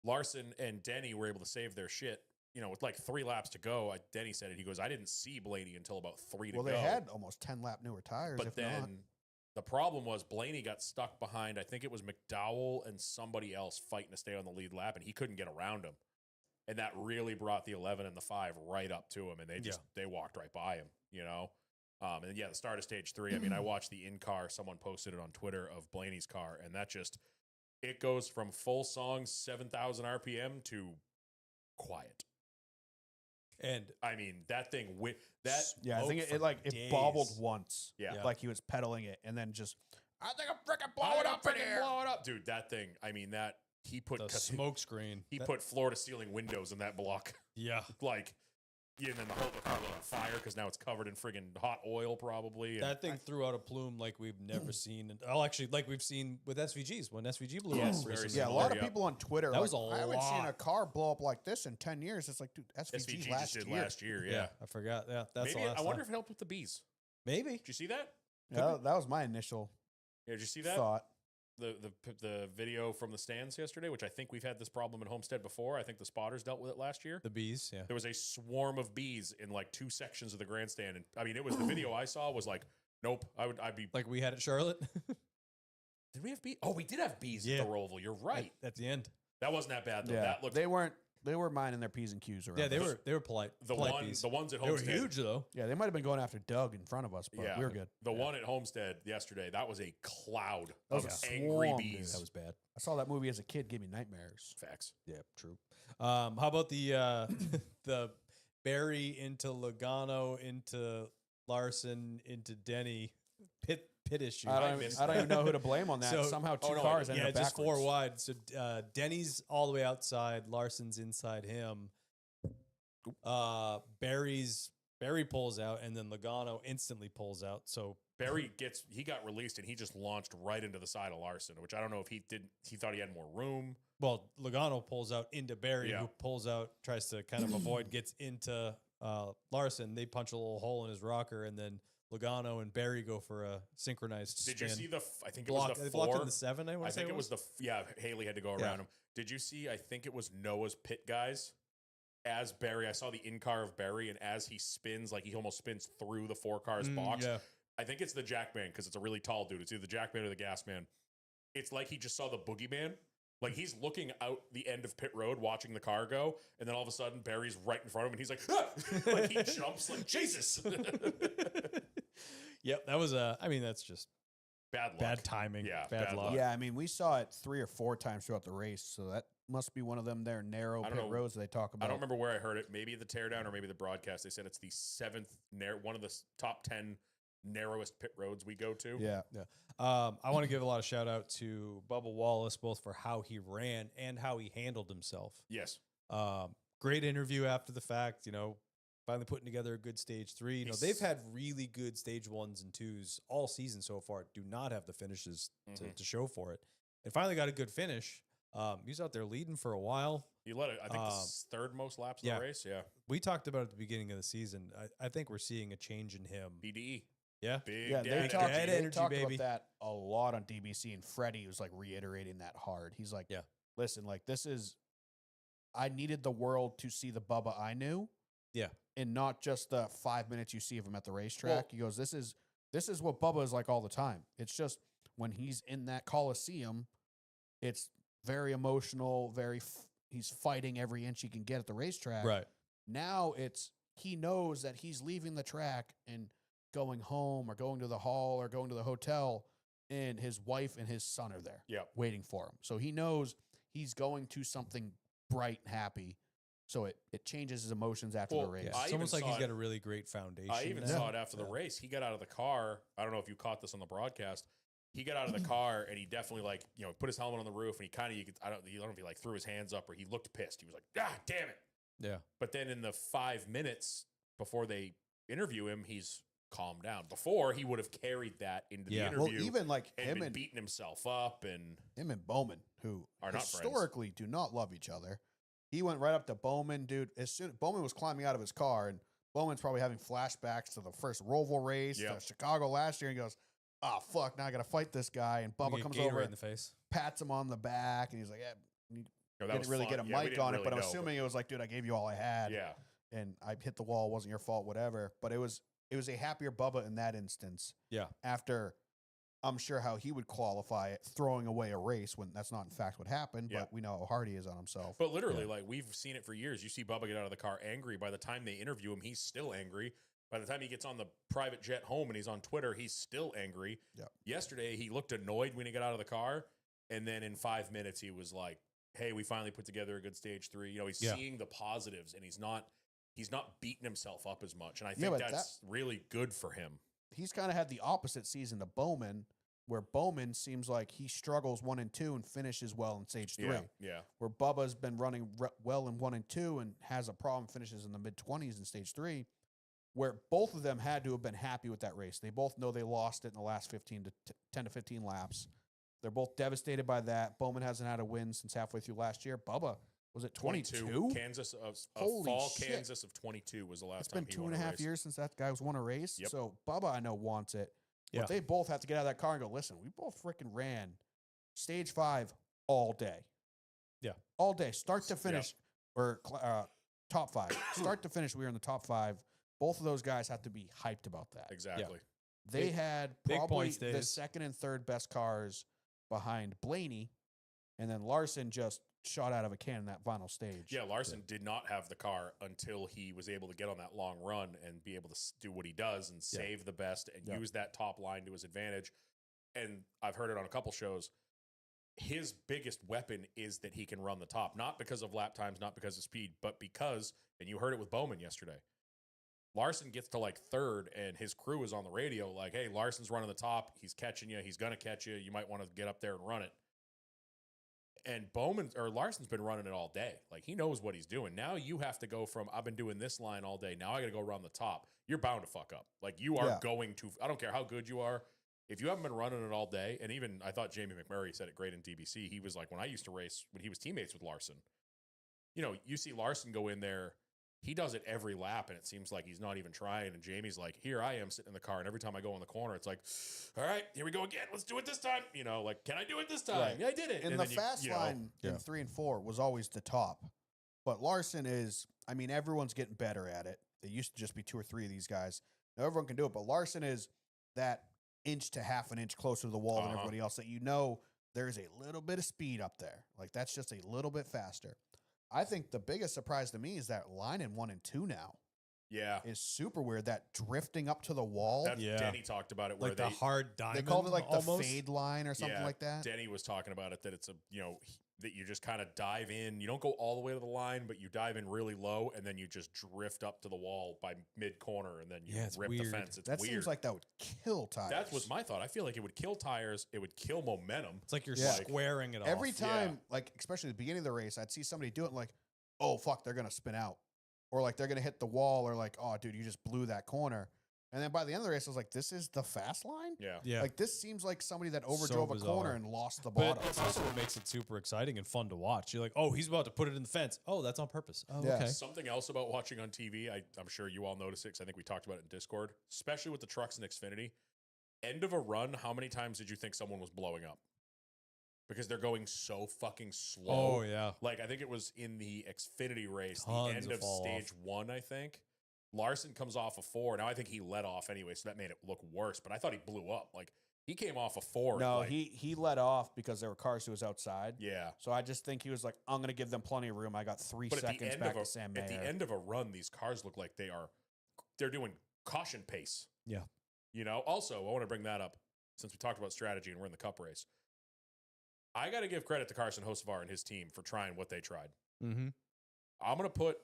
Speaker 1: Larson and Denny were able to save their shit. You know, with like 3 laps to go, Denny said it. He goes, "I didn't see Blaney until about 3 to
Speaker 4: Well,
Speaker 1: go."
Speaker 4: they had almost 10 lap newer tires.
Speaker 1: But
Speaker 4: if
Speaker 1: then
Speaker 4: not.
Speaker 1: the problem was Blaney got stuck behind. I think it was McDowell and somebody else fighting to stay on the lead lap, and he couldn't get around him. And that really brought the 11 and the 5 right up to him, and they just they walked right by him. You know, and yeah, the start of stage 3. I mean, I watched the in car. Someone posted it on Twitter of Blaney's car, and that just it goes from full song 7,000 RPM to quiet.
Speaker 2: And
Speaker 1: I mean, that thing that
Speaker 4: Yeah, I think
Speaker 2: smoked
Speaker 4: it
Speaker 2: for
Speaker 4: like it
Speaker 2: days.
Speaker 4: bobbled once.
Speaker 1: Yeah.
Speaker 4: Like he was pedaling it and then just
Speaker 3: I think I'm freaking
Speaker 1: blow
Speaker 3: blowing
Speaker 1: it up
Speaker 3: up in
Speaker 1: freaking
Speaker 3: here.
Speaker 1: blow it up, dude. That thing. I mean, that he put
Speaker 2: the smoke screen.
Speaker 1: he
Speaker 2: That-
Speaker 1: put floor to ceiling windows in that block.
Speaker 2: Yeah.
Speaker 1: Like, yeah, and then the whole car lit on fire because now it's covered in friggin' hot oil, probably. And
Speaker 2: That thing threw out a plume like we've never seen. Oh, actually, like we've seen with SVGs when SVG blew
Speaker 1: Yes,
Speaker 2: up.
Speaker 1: very
Speaker 2: recently.
Speaker 4: yeah. A
Speaker 1: similar,
Speaker 4: lot of
Speaker 1: yeah.
Speaker 4: people on Twitter.
Speaker 2: That was
Speaker 4: like,
Speaker 2: a
Speaker 4: I haven't seen a
Speaker 2: lot.
Speaker 4: car blow up like this in 10 years. It's like, dude, SVG,
Speaker 1: SVG
Speaker 4: last
Speaker 1: just did
Speaker 4: year.
Speaker 1: last year. Yeah,
Speaker 2: I forgot. Yeah, that's
Speaker 1: maybe
Speaker 2: the last
Speaker 1: I wonder
Speaker 2: time.
Speaker 1: if it helped with the bees.
Speaker 2: Maybe.
Speaker 1: Did you see that?
Speaker 4: Yeah, that was my initial
Speaker 1: Yeah, did you see that?
Speaker 4: thought.
Speaker 1: The video from the stands yesterday, which I think we've had this problem in Homestead before. I think the spotters dealt with it last year.
Speaker 2: The bees. Yeah.
Speaker 1: There was a swarm of bees in like 2 sections of the grandstand, and I mean, it was the video I saw was like, nope, I'd be.
Speaker 2: Like we had at Charlotte.
Speaker 1: Did we have bees? Oh, we did have bees
Speaker 2: Yeah.
Speaker 1: at the Roval. You're right.
Speaker 2: At the end.
Speaker 1: That wasn't that bad though.
Speaker 4: Yeah,
Speaker 1: That looked
Speaker 4: they were minding their P's and Q's around.
Speaker 2: Yeah, they
Speaker 4: us.
Speaker 2: were polite.
Speaker 1: the
Speaker 2: polite bees.
Speaker 1: ones at
Speaker 2: They were
Speaker 1: Homestead.
Speaker 2: huge though.
Speaker 4: Yeah, they might have been going after Doug in front of us, but we were good.
Speaker 1: The one at Homestead yesterday, that was a cloud
Speaker 4: That was
Speaker 1: of
Speaker 4: a
Speaker 1: angry
Speaker 4: swarm, dude.
Speaker 1: bees.
Speaker 2: That was bad.
Speaker 4: I saw that movie as a kid, gave me nightmares.
Speaker 1: Facts.
Speaker 2: Yeah, true. How about the the Barry into Logano into Larson into Denny pit pit issue.
Speaker 3: I don't even know who to blame on that.
Speaker 2: So-
Speaker 3: Somehow two
Speaker 1: oh, no,
Speaker 3: cars ended
Speaker 2: Yeah,
Speaker 3: up
Speaker 2: just four
Speaker 3: backwards.
Speaker 2: wide. So Denny's all the way outside. Larson's inside him. Barry pulls out, and then Logano instantly pulls out. So
Speaker 1: Barry got released and he just launched right into the side of Larson, which I don't know if he thought he had more room.
Speaker 2: well, Logano pulls out into Barry,
Speaker 1: Yeah.
Speaker 2: who pulls out, tries to kind of avoid, gets into Larson. They punch a little hole in his rocker, and then Logano and Barry go for a synchronized
Speaker 1: Did
Speaker 2: spin.
Speaker 1: you see I think it
Speaker 2: block?
Speaker 1: was the
Speaker 2: They
Speaker 1: 4.
Speaker 2: blocked in the 7.
Speaker 1: I think it was Haley had to go around
Speaker 2: Yeah.
Speaker 1: him. Did you see? I think it was Noah's pit guys as Barry. I saw the in car of Barry, and as he spins, like he almost spins through the 4 cars box.
Speaker 2: Yeah.
Speaker 1: I think it's the Jackman because it's a really tall dude. It's either the Jackman or the Gasman. It's like he just saw the boogeyman. Like he's looking out the end of pit road, watching the car go, and then all of a sudden Barry's right in front of him, and he's like, ah! Like he jumps like Jesus.
Speaker 2: Yep, that was that's just
Speaker 1: Bad luck.
Speaker 2: bad timing.
Speaker 1: Yeah,
Speaker 2: bad
Speaker 1: bad
Speaker 2: luck.
Speaker 1: luck.
Speaker 4: Yeah, I mean, we saw it 3 or 4 times throughout the race, so that must be one of them there narrow
Speaker 1: I
Speaker 4: pit
Speaker 1: don't know.
Speaker 4: roads they talk about.
Speaker 1: I don't remember where I heard it. Maybe the teardown or maybe the broadcast. They said it's the 7th, one of the top 10 narrowest pit roads we go to.
Speaker 4: Yeah,
Speaker 2: I want to give a lot of shout out to Bubba Wallace, both for how he ran and how he handled himself.
Speaker 1: Yes.
Speaker 2: Great interview after the fact, finally putting together a good stage 3. They've had really good stage 1s and 2s all season so far. Do not have the finishes to show for it. And finally got a good finish. He was out there leading for a while.
Speaker 1: He led it. I think the 3rd most laps of
Speaker 2: yeah.
Speaker 1: the race. Yeah.
Speaker 2: We talked about it at the beginning of the season. I think we're seeing a change in him.
Speaker 1: BDE.
Speaker 2: Yeah.
Speaker 1: Big
Speaker 4: yeah.
Speaker 1: dad
Speaker 4: They
Speaker 1: energy.
Speaker 4: talked,
Speaker 2: Dad
Speaker 4: they
Speaker 2: energy,
Speaker 4: talked
Speaker 2: baby.
Speaker 4: about that a lot on DBC, and Freddie was like reiterating that hard. He's like,
Speaker 2: Yeah.
Speaker 4: listen, like I needed the world to see the Bubba I knew.
Speaker 2: Yeah.
Speaker 4: And not just the 5 minutes you see of him at the racetrack.
Speaker 1: Well-
Speaker 4: He goes, this is what Bubba is like all the time. It's just when he's in that Coliseum, it's very emotional, he's fighting every inch he can get at the racetrack.
Speaker 2: Right.
Speaker 4: Now he knows that he's leaving the track and going home or going to the hall or going to the hotel, and his wife and his son are there
Speaker 1: Yep.
Speaker 4: waiting for him. So he knows he's going to something bright and happy. So it changes his emotions after
Speaker 1: Well,
Speaker 4: the race.
Speaker 2: Yeah.
Speaker 1: I
Speaker 2: It's
Speaker 1: even
Speaker 2: almost like
Speaker 1: saw
Speaker 2: he's
Speaker 1: it-
Speaker 2: got a really great foundation.
Speaker 1: I even
Speaker 2: now.
Speaker 1: saw it after the race. He got out of the car. I don't know if you caught this on the broadcast. He got out of the car and he definitely put his helmet on the roof, and he kind of I don't know if he threw his hands up or he looked pissed. He was like, "Ah, damn it!"
Speaker 2: Yeah.
Speaker 1: But then in the 5 minutes before they interview him, he's calmed down. Before he would have carried that into
Speaker 2: Yeah.
Speaker 1: the
Speaker 4: well,
Speaker 1: interview
Speaker 4: even like
Speaker 1: and
Speaker 4: him
Speaker 1: been
Speaker 4: and
Speaker 1: beating himself up and
Speaker 4: Bowman, who
Speaker 1: Are not friends.
Speaker 4: historically do not love each other. He went right up to Bowman, dude. As soon Bowman was climbing out of his car, and Bowman's probably having flashbacks to the first Roval race,
Speaker 1: Yep.
Speaker 4: to Chicago last year, and he goes, "Oh fuck, now I got to fight this guy." And Bubba
Speaker 2: Get
Speaker 4: comes
Speaker 2: Gatorade
Speaker 4: over,
Speaker 2: in the face.
Speaker 4: pats him on the back, and he's like, "Yeah."
Speaker 1: that
Speaker 4: Didn't
Speaker 1: was
Speaker 4: really
Speaker 1: fun.
Speaker 4: get a
Speaker 1: Yeah, we
Speaker 4: mic
Speaker 1: didn't
Speaker 4: on it,
Speaker 1: really
Speaker 4: but I'm
Speaker 1: know,
Speaker 4: assuming it was like, "Dude, I gave you all I had."
Speaker 1: yeah.
Speaker 4: And I hit the wall. It wasn't your fault, whatever. But it was a happier Bubba in that instance.
Speaker 2: Yeah.
Speaker 4: After, I'm sure how he would qualify it, throwing away a race when that's not in fact what happened.
Speaker 1: Yeah.
Speaker 4: But we know how hard he is on himself.
Speaker 1: But literally, we've seen it for years. You see Bubba get out of the car angry. By the time they interview him, he's still angry. By the time he gets on the private jet home and he's on Twitter, he's still angry.
Speaker 4: Yep.
Speaker 1: Yesterday, he looked annoyed when he got out of the car. And then in 5 minutes, he was like, hey, we finally put together a good stage 3. He's
Speaker 2: Yeah.
Speaker 1: seeing the positives, and he's not beating himself up as much. And I
Speaker 4: Yeah,
Speaker 1: think
Speaker 4: but
Speaker 1: that's really good for him.
Speaker 4: He's kind of had the opposite season to Bowman, where Bowman seems like he struggles 1 and 2 and finishes well in stage 3.
Speaker 1: Yeah.
Speaker 4: Where Bubba's been running well in 1 and 2 and has a problem, finishes in the mid-20s in stage 3, where both of them had to have been happy with that race. They both know they lost it in the last 10 to 15 laps. They're both devastated by that. Bowman hasn't had a win since halfway through last year. Bubba, was it 22?
Speaker 1: Kansas of
Speaker 4: Holy
Speaker 1: fall
Speaker 4: shit.
Speaker 1: Kansas of 22 was the last
Speaker 4: It's
Speaker 1: time
Speaker 4: been
Speaker 1: he
Speaker 4: two
Speaker 1: won
Speaker 4: and a half
Speaker 1: race.
Speaker 4: years since that guy's won a race.
Speaker 1: Yep.
Speaker 4: So Bubba, I know, wants it.
Speaker 2: Yeah.
Speaker 4: But they both have to get out of that car and go, listen, we both freaking ran stage 5 all day.
Speaker 2: Yeah.
Speaker 4: All day. Start to finish, or top 5. Start to finish, we were in the top 5. Both of those guys have to be hyped about that.
Speaker 1: Exactly.
Speaker 4: They
Speaker 2: Big-
Speaker 4: had
Speaker 2: big
Speaker 4: probably
Speaker 2: points
Speaker 4: the
Speaker 2: days.
Speaker 4: second and third best cars behind Blaney, and then Larson just shot out of a can in that final stage.
Speaker 1: Yeah, Larson did not have the car until he was able to get on that long run and be able to do what he does and save the best and
Speaker 4: Yeah.
Speaker 1: use that top line to his advantage. And I've heard it on a couple shows. His biggest weapon is that he can run the top, not because of lap times, not because of speed, but because, and you heard it with Bowman yesterday, Larson gets to like third, and his crew is on the radio like, "Hey, Larson's running the top. He's catching you. He's gonna catch you. You might want to get up there and run it." And Larson's been running it all day. Like he knows what he's doing. Now you have to go from I've been doing this line all day. Now I got to go run the top. You're bound to fuck up. Like you are going to. I don't care how good you are. If you haven't been running it all day, and even I thought Jamie McMurray said it great in DBC. He was like, when I used to race, when he was teammates with Larson, you know, you see Larson go in there. He does it every lap, and it seems like he's not even trying. And Jamie's like, here I am sitting in the car, and every time I go in the corner, it's like, all right, here we go again. Let's do it this time. You know, like, can I do it this time?
Speaker 4: Right.
Speaker 1: Yeah, I did it.
Speaker 4: And the fast line in 3 and 4 was always the top. But Larson is, I mean, everyone's getting better at it. It used to just be 2 or 3 of these guys. Now everyone can do it, but Larson is that inch to half an inch closer to the wall than everybody else that you know there's a little bit of speed up there. Like, that's just a little bit faster. I think the biggest surprise to me is that line in 1 and 2 now.
Speaker 1: Yeah.
Speaker 4: Is super weird. That drifting up to the wall.
Speaker 1: Denny talked about it where
Speaker 2: Like the hard diamond.
Speaker 4: They called it like
Speaker 2: almost?
Speaker 4: the fade line or something like that.
Speaker 1: Denny was talking about it, that it's a, you know, that you just kind of dive in. You don't go all the way to the line, but you dive in really low, and then you just drift up to the wall by mid-corner, and then you rip the fence. It's
Speaker 4: that
Speaker 1: weird.
Speaker 4: seems like that would kill tires.
Speaker 1: That was my thought. I feel like it would kill tires. It would kill momentum.
Speaker 2: It's like you're squaring it off.
Speaker 4: Every time, like, especially at the beginning of the race, I'd see somebody do it and like, oh, fuck, they're going to spin out. Or like they're going to hit the wall, or like, oh, dude, you just blew that corner. And then by the end of the race, I was like, this is the fast line?
Speaker 2: Yeah.
Speaker 4: Like, this seems like somebody that overdrove a corner and lost the bottom.
Speaker 2: But that's also what makes it super exciting and fun to watch. You're like, oh, he's about to put it in the fence. Oh, that's on purpose. Oh,
Speaker 4: Yeah.
Speaker 2: okay.
Speaker 1: Something else about watching on TV, I'm sure you all notice it because I think we talked about it in Discord, especially with the trucks in Xfinity. End of a run, how many times did you think someone was blowing up? Because they're going so fucking slow.
Speaker 2: Oh, yeah.
Speaker 1: Like, I think it was in the Xfinity race,
Speaker 2: Tons
Speaker 1: the end
Speaker 2: of
Speaker 1: of
Speaker 2: fall
Speaker 1: stage 1, I think. Larson comes off a 4. Now, I think he let off anyway, so that made it look worse. But I thought he blew up. Like, he came off a 4.
Speaker 4: No,
Speaker 1: like,
Speaker 4: he let off because there were cars to his outside.
Speaker 1: Yeah.
Speaker 4: So I just think he was like, I'm going to give them plenty of room. I got 3
Speaker 1: But
Speaker 4: seconds back to Sam Mayer.
Speaker 1: at the end of a run, these cars look like they're doing caution pace.
Speaker 2: Yeah.
Speaker 1: You know, also, I want to bring that up since we talked about strategy and we're in the cup race. I got to give credit to Carson Hocevar and his team for trying what they tried.
Speaker 2: Mm-hmm.
Speaker 1: I'm going to put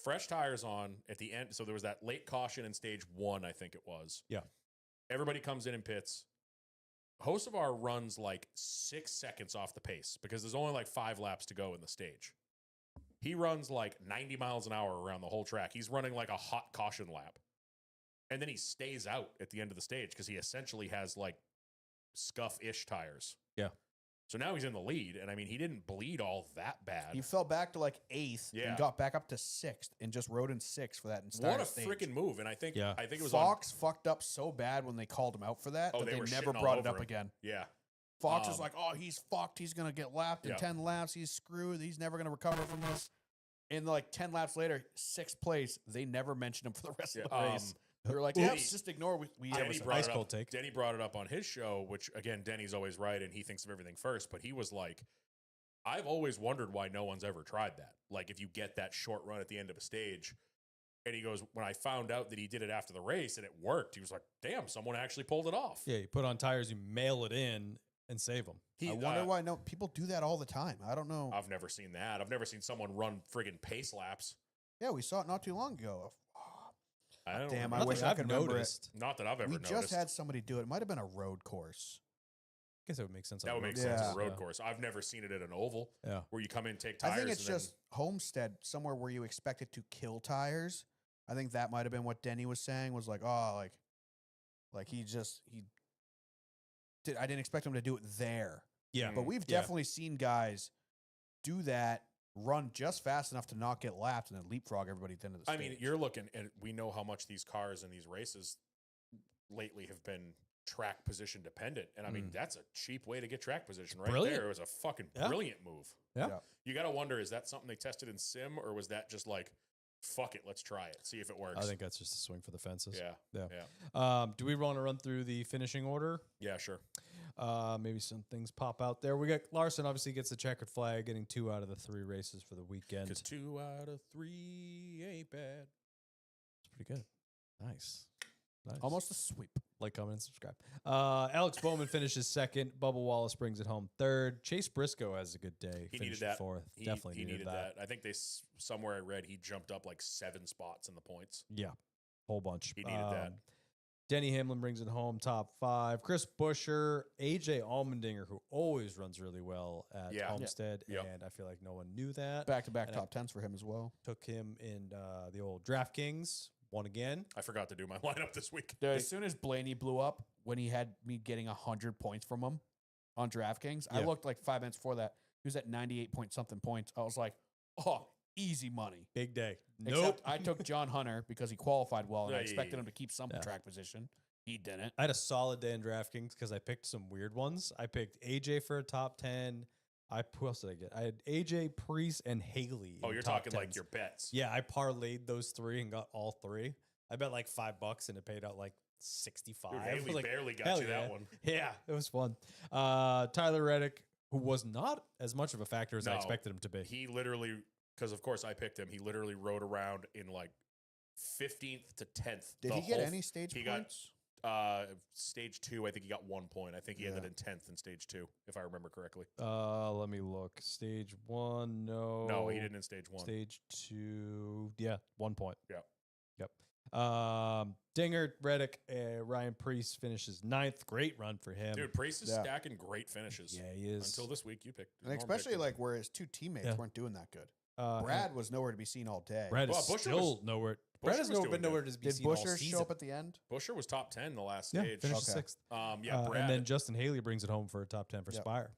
Speaker 1: fresh tires on at the end. So there was that late caution in stage 1, I think it was.
Speaker 2: Yeah.
Speaker 1: Everybody comes in and pits. Hocevar runs like 6 seconds off the pace because there's only like 5 laps to go in the stage. He runs like 90 miles an hour around the whole track. He's running like a hot caution lap. And then he stays out at the end of the stage because he essentially has like scuff-ish tires.
Speaker 2: Yeah.
Speaker 1: So now he's in the lead, and I mean, he didn't bleed all that bad.
Speaker 4: He fell back to like 8th and got back up to 6th and just rode in 6th for that entire
Speaker 1: What a
Speaker 4: stage.
Speaker 1: freaking move! And I think it was
Speaker 4: Fox fucked up so bad when they called him out for that that they never brought it up again.
Speaker 1: Yeah.
Speaker 4: Fox is like, oh, he's fucked. He's going to get lapped in 10 laps. He's screwed. He's never going to recover from this. And like 10 laps later, 6th place, they never mentioned him for the rest of the race. They were like, just ignore
Speaker 1: Denny brought it up on his show, which, again, Denny's always right, and he thinks of everything first. But he was like, I've always wondered why no one's ever tried that. Like, if you get that short run at the end of a stage. And he goes, when I found out that he did it after the race and it worked, he was like, damn, someone actually pulled it off.
Speaker 2: Yeah, you put on tires, you mail it in, and save them.
Speaker 4: I wonder why people do that all the time. I don't know.
Speaker 1: I've never seen that. I've never seen someone run friggin' pace laps.
Speaker 4: Yeah, we saw it not too long ago.
Speaker 1: Damn,
Speaker 4: I wish I could remember it.
Speaker 1: Not that I've ever noticed.
Speaker 4: We just had somebody do it. It might have been a road course.
Speaker 2: I guess that would make sense.
Speaker 1: That would make sense as a road course. I've never seen it at an oval where you come in, take tires.
Speaker 4: I think it's just Homestead, somewhere where you expect it to kill tires. I think that might have been what Denny was saying, was like, oh, like he did. I didn't expect him to do it there.
Speaker 2: Yeah.
Speaker 4: But we've definitely seen guys do that, run just fast enough to not get lapped, and then leapfrog everybody at the end of the stage.
Speaker 1: I mean, you're looking, and we know how much these cars in these races lately have been track position dependent. And I mean, that's a cheap way to get track position right there. It was a fucking brilliant move.
Speaker 2: Yeah.
Speaker 1: You got to wonder, is that something they tested in sim, or was that just like, fuck it, let's try it, see if it works?
Speaker 2: I think that's just a swing for the fences.
Speaker 1: Yeah.
Speaker 2: Do we want to run through the finishing order?
Speaker 1: Yeah, sure.
Speaker 2: Maybe some things pop out there. We got Larson obviously gets the checkered flag, getting 2 out of the 3 races for the weekend.
Speaker 1: Because 2 out of 3 ain't bad.
Speaker 2: It's pretty good. Nice.
Speaker 4: Almost a sweep.
Speaker 2: Like, comment, and subscribe. Alex Bowman finishes 2nd. Bubba Wallace brings it home 3rd. Chase Briscoe has a good day.
Speaker 1: He needed that.
Speaker 2: 4th. Definitely
Speaker 1: he needed that. I think somewhere I read he jumped up like 7 spots in the points.
Speaker 2: Yeah. whole bunch.
Speaker 1: He needed that.
Speaker 2: Denny Hamlin brings it home, top 5. Chris Buescher, AJ Allmendinger, who always runs really well at
Speaker 1: Yeah.
Speaker 2: Homestead,
Speaker 1: Yep.
Speaker 2: and I feel like no one knew that.
Speaker 4: Back-to-back
Speaker 2: And I-
Speaker 4: top 10s for him as well.
Speaker 2: Took him in the old DraftKings, won again.
Speaker 1: I forgot to do my lineup this week.
Speaker 3: Dude, as soon as Blaney blew up, when he had me getting 100 points from him on DraftKings, I
Speaker 2: Yeah.
Speaker 3: looked like 5 minutes before that. He was at 98 point something points. I was like, oh, easy money.
Speaker 2: Big day.
Speaker 3: Except I took John Hunter because he qualified well, and I
Speaker 1: Yeah,
Speaker 3: expected
Speaker 1: yeah,
Speaker 3: him to keep some
Speaker 2: Yeah.
Speaker 3: track position. He didn't.
Speaker 2: I had a solid day in DraftKings because I picked some weird ones. I picked AJ for a top 10. Who else did I get? I had AJ, Priest, and Haley.
Speaker 1: Oh,
Speaker 2: in
Speaker 1: you're
Speaker 2: top
Speaker 1: talking like
Speaker 2: 10s.
Speaker 1: your bets.
Speaker 2: Yeah, I parlayed those 3 and got all 3. I bet like $5 and it paid out like 65.
Speaker 1: Dude, Haley
Speaker 2: Like,
Speaker 1: barely got
Speaker 2: hell
Speaker 1: you
Speaker 2: yeah.
Speaker 1: that one.
Speaker 2: Yeah, it was fun. Tyler Reddick, who was not as much of a factor as I
Speaker 1: No,
Speaker 2: expected him to be.
Speaker 1: He literally, because of course I picked him, he literally rode around in like 15th to 10th.
Speaker 4: Did
Speaker 1: the
Speaker 4: he get
Speaker 1: whole-
Speaker 4: any stage
Speaker 1: he got-
Speaker 4: points?
Speaker 1: Stage 2, I think he got 1 point. I think he ended
Speaker 4: Yeah.
Speaker 1: in 10th in stage 2, if I remember correctly.
Speaker 2: Let me look. Stage 1, no.
Speaker 1: No, he didn't in stage 1.
Speaker 2: Stage 2, yeah, 1 point.
Speaker 1: Yep.
Speaker 2: Dinger, Reddick, Ryan Priest finishes 9th. Great run for him.
Speaker 1: Dude, Priest is
Speaker 4: Yeah.
Speaker 1: stacking great finishes.
Speaker 2: Yeah, he is.
Speaker 1: Until this week, you picked.
Speaker 4: And
Speaker 1: Norm
Speaker 4: especially
Speaker 1: picked him.
Speaker 4: like where his 2 teammates
Speaker 2: Yeah.
Speaker 4: weren't doing that good.
Speaker 2: And
Speaker 4: Brad was nowhere to be seen all day.
Speaker 2: Brad is
Speaker 1: Well, Buescher
Speaker 2: still
Speaker 1: was-
Speaker 2: nowhere. Brad
Speaker 1: Buescher
Speaker 2: has
Speaker 1: was doing
Speaker 2: been
Speaker 1: good.
Speaker 2: nowhere to be
Speaker 4: Did
Speaker 2: seen all
Speaker 4: Buescher
Speaker 2: season.
Speaker 4: show up at the end?
Speaker 1: Buescher was top 10 in the last
Speaker 2: Yeah,
Speaker 1: stage.
Speaker 2: finished
Speaker 4: Okay.
Speaker 2: 6th.
Speaker 1: Yeah, Brad.
Speaker 2: And then Justin Haley brings it home for a top 10 for
Speaker 4: Yep.
Speaker 2: Spire.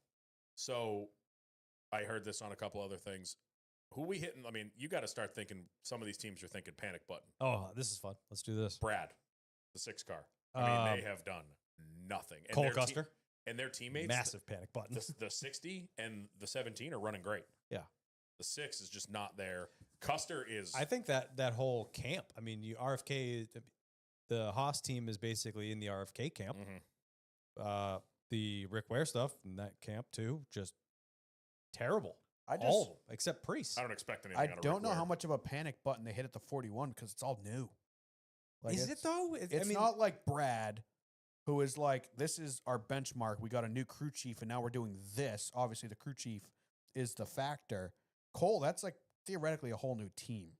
Speaker 1: So I heard this on a couple other things. Who we hitting? I mean, you got to start thinking. Some of these teams are thinking panic button.
Speaker 2: Oh, this is fun. Let's do this.
Speaker 1: Brad, the 6 car. I mean, they have done nothing. And
Speaker 2: Cole
Speaker 1: their te-
Speaker 2: Custer,
Speaker 1: and their teammates,
Speaker 2: massive panic button.
Speaker 1: the 60 and the 17 are running great.
Speaker 2: Yeah.
Speaker 1: The 6 is just not there. Custer is.
Speaker 2: I think that whole camp. I mean, you RFK, the Haas team is basically in the RFK camp.
Speaker 1: Mhm.
Speaker 2: The Rick Ware stuff in that camp too, just terrible.
Speaker 4: I just
Speaker 2: All of them except Priest.
Speaker 1: I don't expect anything.
Speaker 4: I
Speaker 1: out of
Speaker 4: don't
Speaker 1: Rick
Speaker 4: know how
Speaker 1: Ware.
Speaker 4: much of a panic button they hit at the 41 because it's all new. Like
Speaker 2: Is it though?
Speaker 4: It's not like Brad, who is like, this is our benchmark. We got a new crew chief, and now we're doing this. Obviously, the crew chief is the factor. Cole, that's like theoretically a whole new team.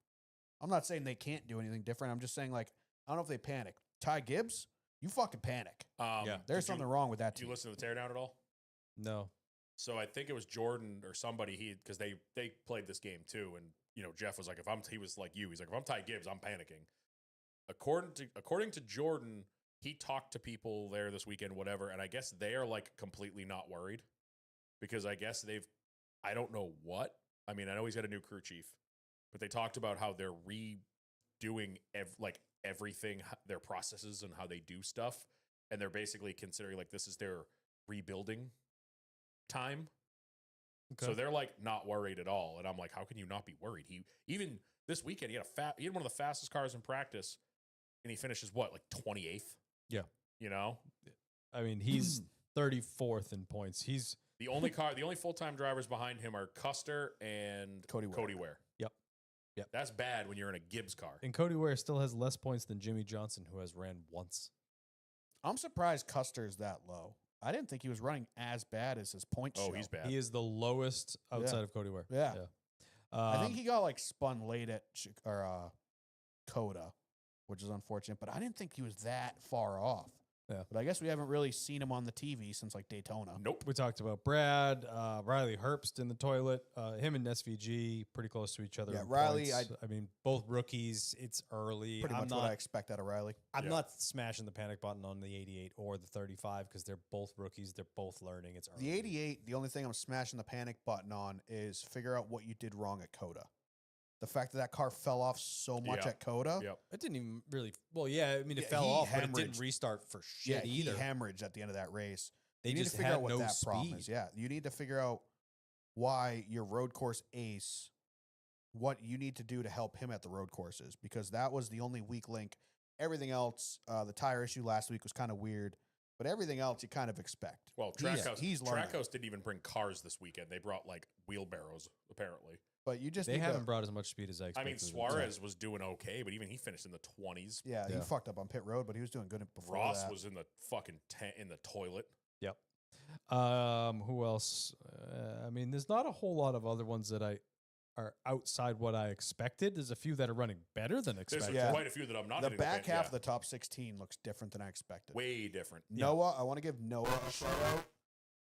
Speaker 4: I'm not saying they can't do anything different. I'm just saying, like, I don't know if they panic. Ty Gibbs, you fucking panic.
Speaker 2: Yeah.
Speaker 4: There's something wrong with that
Speaker 1: Did you
Speaker 4: team.
Speaker 1: listen to the teardown at all?
Speaker 2: No.
Speaker 1: So I think it was Jordan or somebody. Because they played this game too, and Jeff was like, he was like you. He's like, if I'm Ty Gibbs, I'm panicking. According to Jordan, he talked to people there this weekend, whatever, and I guess they are like completely not worried because I guess I don't know what. I mean, I know he's got a new crew chief, but they talked about how they're redoing everything, their processes and how they do stuff, and they're basically considering like this is their rebuilding time.
Speaker 2: Okay.
Speaker 1: So they're like not worried at all, and I'm like, how can you not be worried? He even this weekend he had one of the fastest cars in practice, and he finishes what, like 28th?
Speaker 2: Yeah. I mean, he's 34th in points. He's
Speaker 1: The only full-time drivers behind him are Custer and
Speaker 4: Cody Ware.
Speaker 2: Yep.
Speaker 1: That's bad when you're in a Gibbs car.
Speaker 2: and Cody Ware still has less points than Jimmy Johnson, who has ran once.
Speaker 4: I'm surprised Custer's that low. I didn't think he was running as bad as his points
Speaker 1: Oh,
Speaker 4: show.
Speaker 1: he's bad.
Speaker 2: He is the lowest outside of Cody Ware.
Speaker 4: Yeah. I think
Speaker 2: Um,
Speaker 4: he got like spun late at Coda, which is unfortunate, but I didn't think he was that far off.
Speaker 2: Yeah.
Speaker 4: But I guess we haven't really seen him on the TV since like Daytona.
Speaker 1: Nope.
Speaker 2: we talked about Brad, Riley Herbst in the toilet. Him and SVG pretty close to each other.
Speaker 4: Yeah,
Speaker 2: in
Speaker 4: Riley,
Speaker 2: points. I mean, both rookies. It's early.
Speaker 4: Pretty
Speaker 2: I'm
Speaker 4: much
Speaker 2: not,
Speaker 4: what I expect out of Riley.
Speaker 2: I'm
Speaker 1: Yeah.
Speaker 2: not smashing the panic button on the 88 or the 35 because they're both rookies. They're both learning. It's early.
Speaker 4: The 88, the only thing I'm smashing the panic button on is figure out what you did wrong at Coda. The fact that car fell off so much
Speaker 1: Yeah.
Speaker 4: at Coda.
Speaker 1: Yep.
Speaker 2: It didn't even really. Well, yeah. I mean, it
Speaker 4: Yeah,
Speaker 2: fell
Speaker 4: he
Speaker 2: off, but it didn't
Speaker 4: hemorrhaged.
Speaker 2: restart for
Speaker 4: Yeah,
Speaker 2: shit
Speaker 4: he
Speaker 2: either.
Speaker 4: hemorrhaged at the end of that race.
Speaker 2: They
Speaker 4: You need
Speaker 2: just
Speaker 4: to figure
Speaker 2: had
Speaker 4: out what
Speaker 2: no
Speaker 4: that
Speaker 2: speed.
Speaker 4: problem is. Yeah, you need to figure out why your road course ace, what you need to do to help him at the road courses, because that was the only weak link. Everything else, the tire issue last week was kind of weird, but everything else you kind of expect.
Speaker 1: Well,
Speaker 4: He's-
Speaker 1: Trackhouse
Speaker 4: he's learning.
Speaker 1: Trackhouse didn't even bring cars this weekend. They brought like wheelbarrows apparently.
Speaker 4: But you just
Speaker 2: They
Speaker 4: need
Speaker 2: haven't
Speaker 4: to,
Speaker 2: brought as much speed as I
Speaker 1: I
Speaker 2: expected.
Speaker 1: mean,
Speaker 2: them to.
Speaker 1: Suarez was doing okay, but even he finished in the 20s.
Speaker 4: yeah, he
Speaker 2: Yeah.
Speaker 4: fucked up on pit road, but he was doing good before
Speaker 1: Ross
Speaker 4: that.
Speaker 1: was in the fucking in the toilet.
Speaker 2: Yep. Who else? I mean, there's not a whole lot of other ones that I are outside what I expected. There's a few that are running better than
Speaker 1: There's
Speaker 2: expected.
Speaker 4: Yeah.
Speaker 1: quite a few that I'm not
Speaker 4: The
Speaker 1: hitting
Speaker 4: back
Speaker 1: pin-
Speaker 4: half
Speaker 1: yeah,
Speaker 4: of the top 16 looks different than I expected.
Speaker 1: way different.
Speaker 2: Yeah.
Speaker 4: Noah, I want to give Noah a shout out.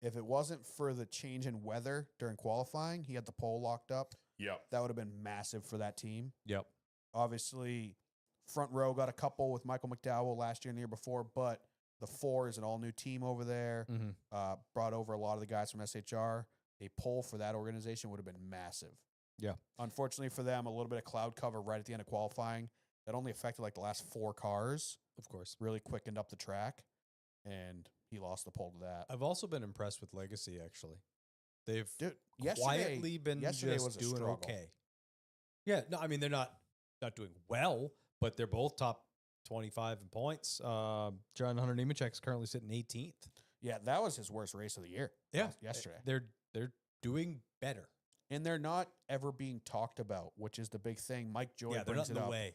Speaker 4: If it wasn't for the change in weather during qualifying, he had the pole locked up.
Speaker 1: Yep.
Speaker 4: That would have been massive for that team.
Speaker 2: Yep.
Speaker 4: Obviously, front row got a couple with Michael McDowell last year and the year before, but the 4 is an all new team over there.
Speaker 2: Mm-hmm.
Speaker 4: Brought over a lot of the guys from SHR. A poll for that organization would have been massive.
Speaker 2: Yeah.
Speaker 4: Unfortunately for them, a little bit of cloud cover right at the end of qualifying that only affected like the last 4 cars.
Speaker 2: Of course.
Speaker 4: Really quickened up the track, and he lost the pole to that.
Speaker 2: I've also been impressed with Legacy, actually. They've
Speaker 4: Dude,
Speaker 2: quietly been
Speaker 4: yesterday
Speaker 2: just
Speaker 4: was a
Speaker 2: doing
Speaker 4: struggle.
Speaker 2: okay. Yeah, no, I mean, they're not doing well, but they're both top 25 in points. John Hunter Nemechek's currently sitting 18th.
Speaker 4: Yeah, that was his worst race of the year. Yesterday.
Speaker 2: They're doing better.
Speaker 4: And they're not ever being talked about, which is the big thing. Mike Joy
Speaker 2: Yeah, they're not
Speaker 4: brings
Speaker 2: in
Speaker 4: it
Speaker 2: the
Speaker 4: up.
Speaker 2: way.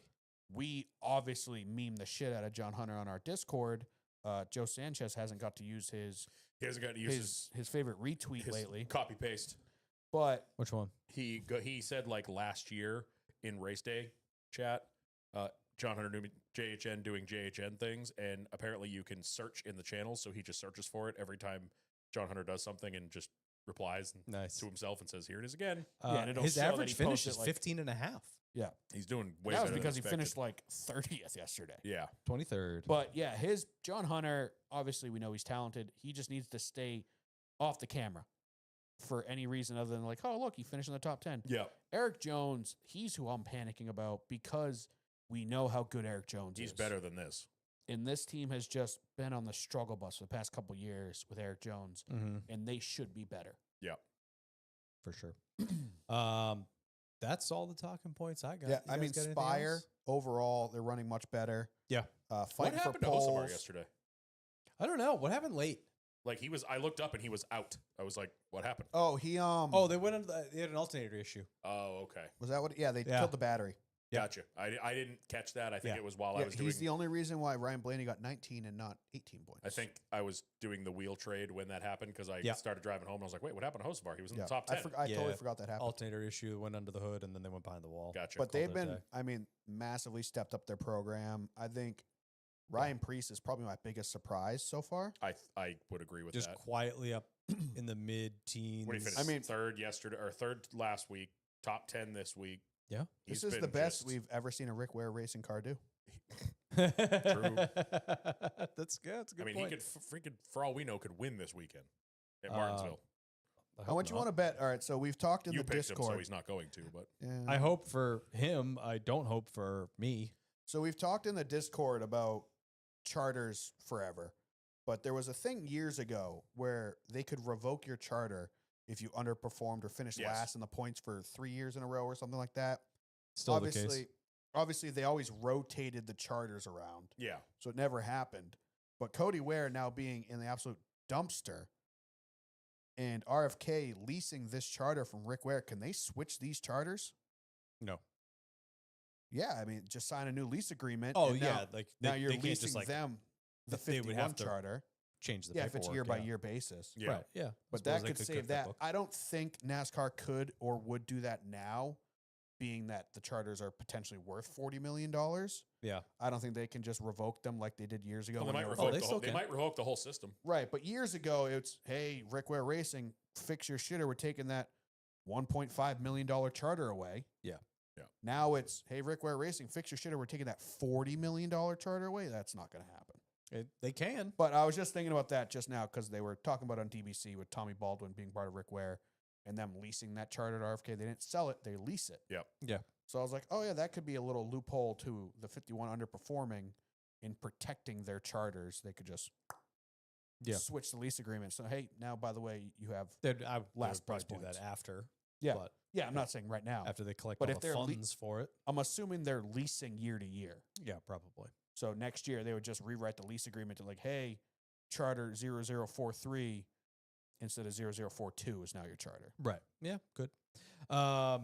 Speaker 4: We obviously meme the shit out of John Hunter on our Discord. Joe Sanchez hasn't got to use his
Speaker 1: He hasn't got to use
Speaker 4: his favorite retweet
Speaker 1: his
Speaker 4: lately.
Speaker 1: copy paste.
Speaker 4: But
Speaker 2: Which one?
Speaker 1: He said like last year in race day chat, John Hunter knew JHN doing JHN things, and apparently you can search in the channels. So he just searches for it every time John Hunter does something and just replies
Speaker 2: Nice.
Speaker 1: to himself and says, "Here it is again."
Speaker 4: and it'll
Speaker 2: His
Speaker 4: show that
Speaker 2: average
Speaker 4: he
Speaker 2: finish
Speaker 4: posted,
Speaker 2: is
Speaker 4: like-
Speaker 2: 15 and a half.
Speaker 4: yeah,
Speaker 1: He's doing way
Speaker 4: that was
Speaker 1: better than
Speaker 4: because he
Speaker 1: expected.
Speaker 4: finished like 30th yesterday.
Speaker 1: Yeah,
Speaker 2: 23rd.
Speaker 4: But yeah, his John Hunter, obviously we know he's talented. He just needs to stay off the camera for any reason other than like, oh, look, he finished in the top 10.
Speaker 1: yeah.
Speaker 4: Eric Jones, he's who I'm panicking about because we know how good Eric Jones
Speaker 1: He's
Speaker 4: is.
Speaker 1: better than this.
Speaker 4: And this team has just been on the struggle bus for the past couple years with Eric Jones,
Speaker 2: Mm-hmm.
Speaker 4: and they should be better.
Speaker 1: Yeah.
Speaker 2: For sure. That's all the talking points I got.
Speaker 4: Yeah,
Speaker 2: You
Speaker 4: I
Speaker 2: guys
Speaker 4: mean,
Speaker 2: got anything
Speaker 4: Spire,
Speaker 2: else?
Speaker 4: overall, they're running much better.
Speaker 2: Yeah.
Speaker 1: What
Speaker 4: Fighting for
Speaker 1: happened to Hosamar
Speaker 4: poles.
Speaker 1: yesterday?
Speaker 2: I don't know. What happened late?
Speaker 1: Like I looked up and he was out. I was like, "What happened?"
Speaker 4: Oh, he
Speaker 2: Oh, they went into they had an alternator issue.
Speaker 1: Oh, okay,
Speaker 4: was that what? Yeah, they
Speaker 2: Yeah.
Speaker 4: killed the battery.
Speaker 2: Yeah.
Speaker 1: gotcha. I didn't catch that. I think
Speaker 2: Yeah.
Speaker 1: it was while I
Speaker 4: Yeah,
Speaker 1: was
Speaker 4: he's
Speaker 1: doing.
Speaker 4: the only reason why Ryan Blaney got 19 and not 18 points.
Speaker 1: I think I was doing the wheel trade when that happened because I
Speaker 2: Yeah.
Speaker 1: started driving home and I was like, "Wait, what happened to Hosamar? He was in
Speaker 4: Yeah,
Speaker 1: the top 10."
Speaker 4: I
Speaker 2: Yeah.
Speaker 4: totally forgot that happened.
Speaker 2: Alternator issue went under the hood and then they went behind the wall.
Speaker 1: Gotcha.
Speaker 4: But they've
Speaker 2: Called it a
Speaker 4: been,
Speaker 2: day.
Speaker 4: I mean, massively stepped up their program. I think Ryan Priest is probably my biggest surprise so far.
Speaker 1: I would agree with
Speaker 2: Just
Speaker 1: that.
Speaker 2: quietly up in the mid-teens.
Speaker 1: What did he finish?
Speaker 4: I mean-
Speaker 1: third yesterday or third last week, top 10 this week.
Speaker 2: Yeah.
Speaker 4: This
Speaker 1: He's
Speaker 4: is the
Speaker 1: been
Speaker 4: best
Speaker 1: just-
Speaker 4: we've ever seen a Rick Ware racing car do.
Speaker 2: True. That's good. That's a good
Speaker 1: I mean,
Speaker 2: point.
Speaker 1: he could freaking, for all we know, could win this weekend at
Speaker 2: Uh,
Speaker 1: Martinsville.
Speaker 4: How much you want to bet? All right, so we've talked in
Speaker 1: You
Speaker 4: the
Speaker 1: picked him, so
Speaker 4: Discord.
Speaker 1: he's not going to. But
Speaker 4: Yeah.
Speaker 2: I hope for him. I don't hope for me.
Speaker 4: So we've talked in the Discord about charters forever, but there was a thing years ago where they could revoke your charter if you underperformed or finished
Speaker 1: Yes.
Speaker 4: last in the points for 3 years in a row or something like that.
Speaker 2: Still the case.
Speaker 4: Obviously, they always rotated the charters around,
Speaker 1: yeah,
Speaker 4: so it never happened. But Cody Ware now being in the absolute dumpster and RFK leasing this charter from Rick Ware, can they switch these charters?
Speaker 2: No.
Speaker 4: Yeah, I mean, just sign a new lease agreement.
Speaker 2: Oh
Speaker 4: and
Speaker 2: yeah,
Speaker 4: now,
Speaker 2: like
Speaker 4: now
Speaker 2: they,
Speaker 4: you're
Speaker 2: they can't
Speaker 4: leasing
Speaker 2: just like
Speaker 4: them the
Speaker 2: they would
Speaker 4: 51
Speaker 2: have to
Speaker 4: charter.
Speaker 2: change the
Speaker 4: Yeah, if it's
Speaker 2: paperwork,
Speaker 4: year by
Speaker 2: yeah.
Speaker 4: year basis.
Speaker 1: yeah.
Speaker 2: Right. Yeah.
Speaker 4: But
Speaker 2: Suppose
Speaker 4: that
Speaker 2: they
Speaker 4: could
Speaker 2: could
Speaker 4: save
Speaker 2: cook
Speaker 4: that.
Speaker 2: book.
Speaker 4: I don't think NASCAR could or would do that now, being that the charters are potentially worth $40 million.
Speaker 2: Yeah.
Speaker 4: I don't think they can just revoke them like they did years ago.
Speaker 1: Well, they
Speaker 4: when
Speaker 1: might
Speaker 4: were-
Speaker 1: revoke
Speaker 2: they
Speaker 1: the
Speaker 2: still
Speaker 1: whole, they
Speaker 2: can.
Speaker 1: might revoke the whole system.
Speaker 4: Right, but years ago, it's, hey, Rick Ware Racing, fix your shitter. We're taking that $1.5 million charter away.
Speaker 2: Yeah.
Speaker 1: Yeah.
Speaker 4: Now it's, hey, Rick Ware Racing, fix your shitter. We're taking that $40 million charter away. That's not going to happen.
Speaker 2: They can.
Speaker 4: But I was just thinking about that just now because they were talking about on DBC with Tommy Baldwin being part of Rick Ware and them leasing that charter to RFK. They didn't sell it, they lease it.
Speaker 1: Yep.
Speaker 2: Yeah.
Speaker 4: So I was like, oh, yeah, that could be a little loophole to the 51 underperforming in protecting their charters. They could just switch the lease agreement. So, hey, now, by the way, you have.
Speaker 2: I would
Speaker 4: Last
Speaker 2: probably
Speaker 4: price
Speaker 2: do that
Speaker 4: points.
Speaker 2: after.
Speaker 4: Yeah.
Speaker 2: But
Speaker 4: Yeah, I'm not saying right now.
Speaker 2: after they collect
Speaker 4: But
Speaker 2: all
Speaker 4: if
Speaker 2: the
Speaker 4: they're le-
Speaker 2: funds for it.
Speaker 4: I'm assuming they're leasing year to year.
Speaker 2: Yeah, probably.
Speaker 4: So next year, they would just rewrite the lease agreement to like, hey, charter 0043 instead of 0042 is now your charter.
Speaker 2: Right. Yeah. Good. Yeah.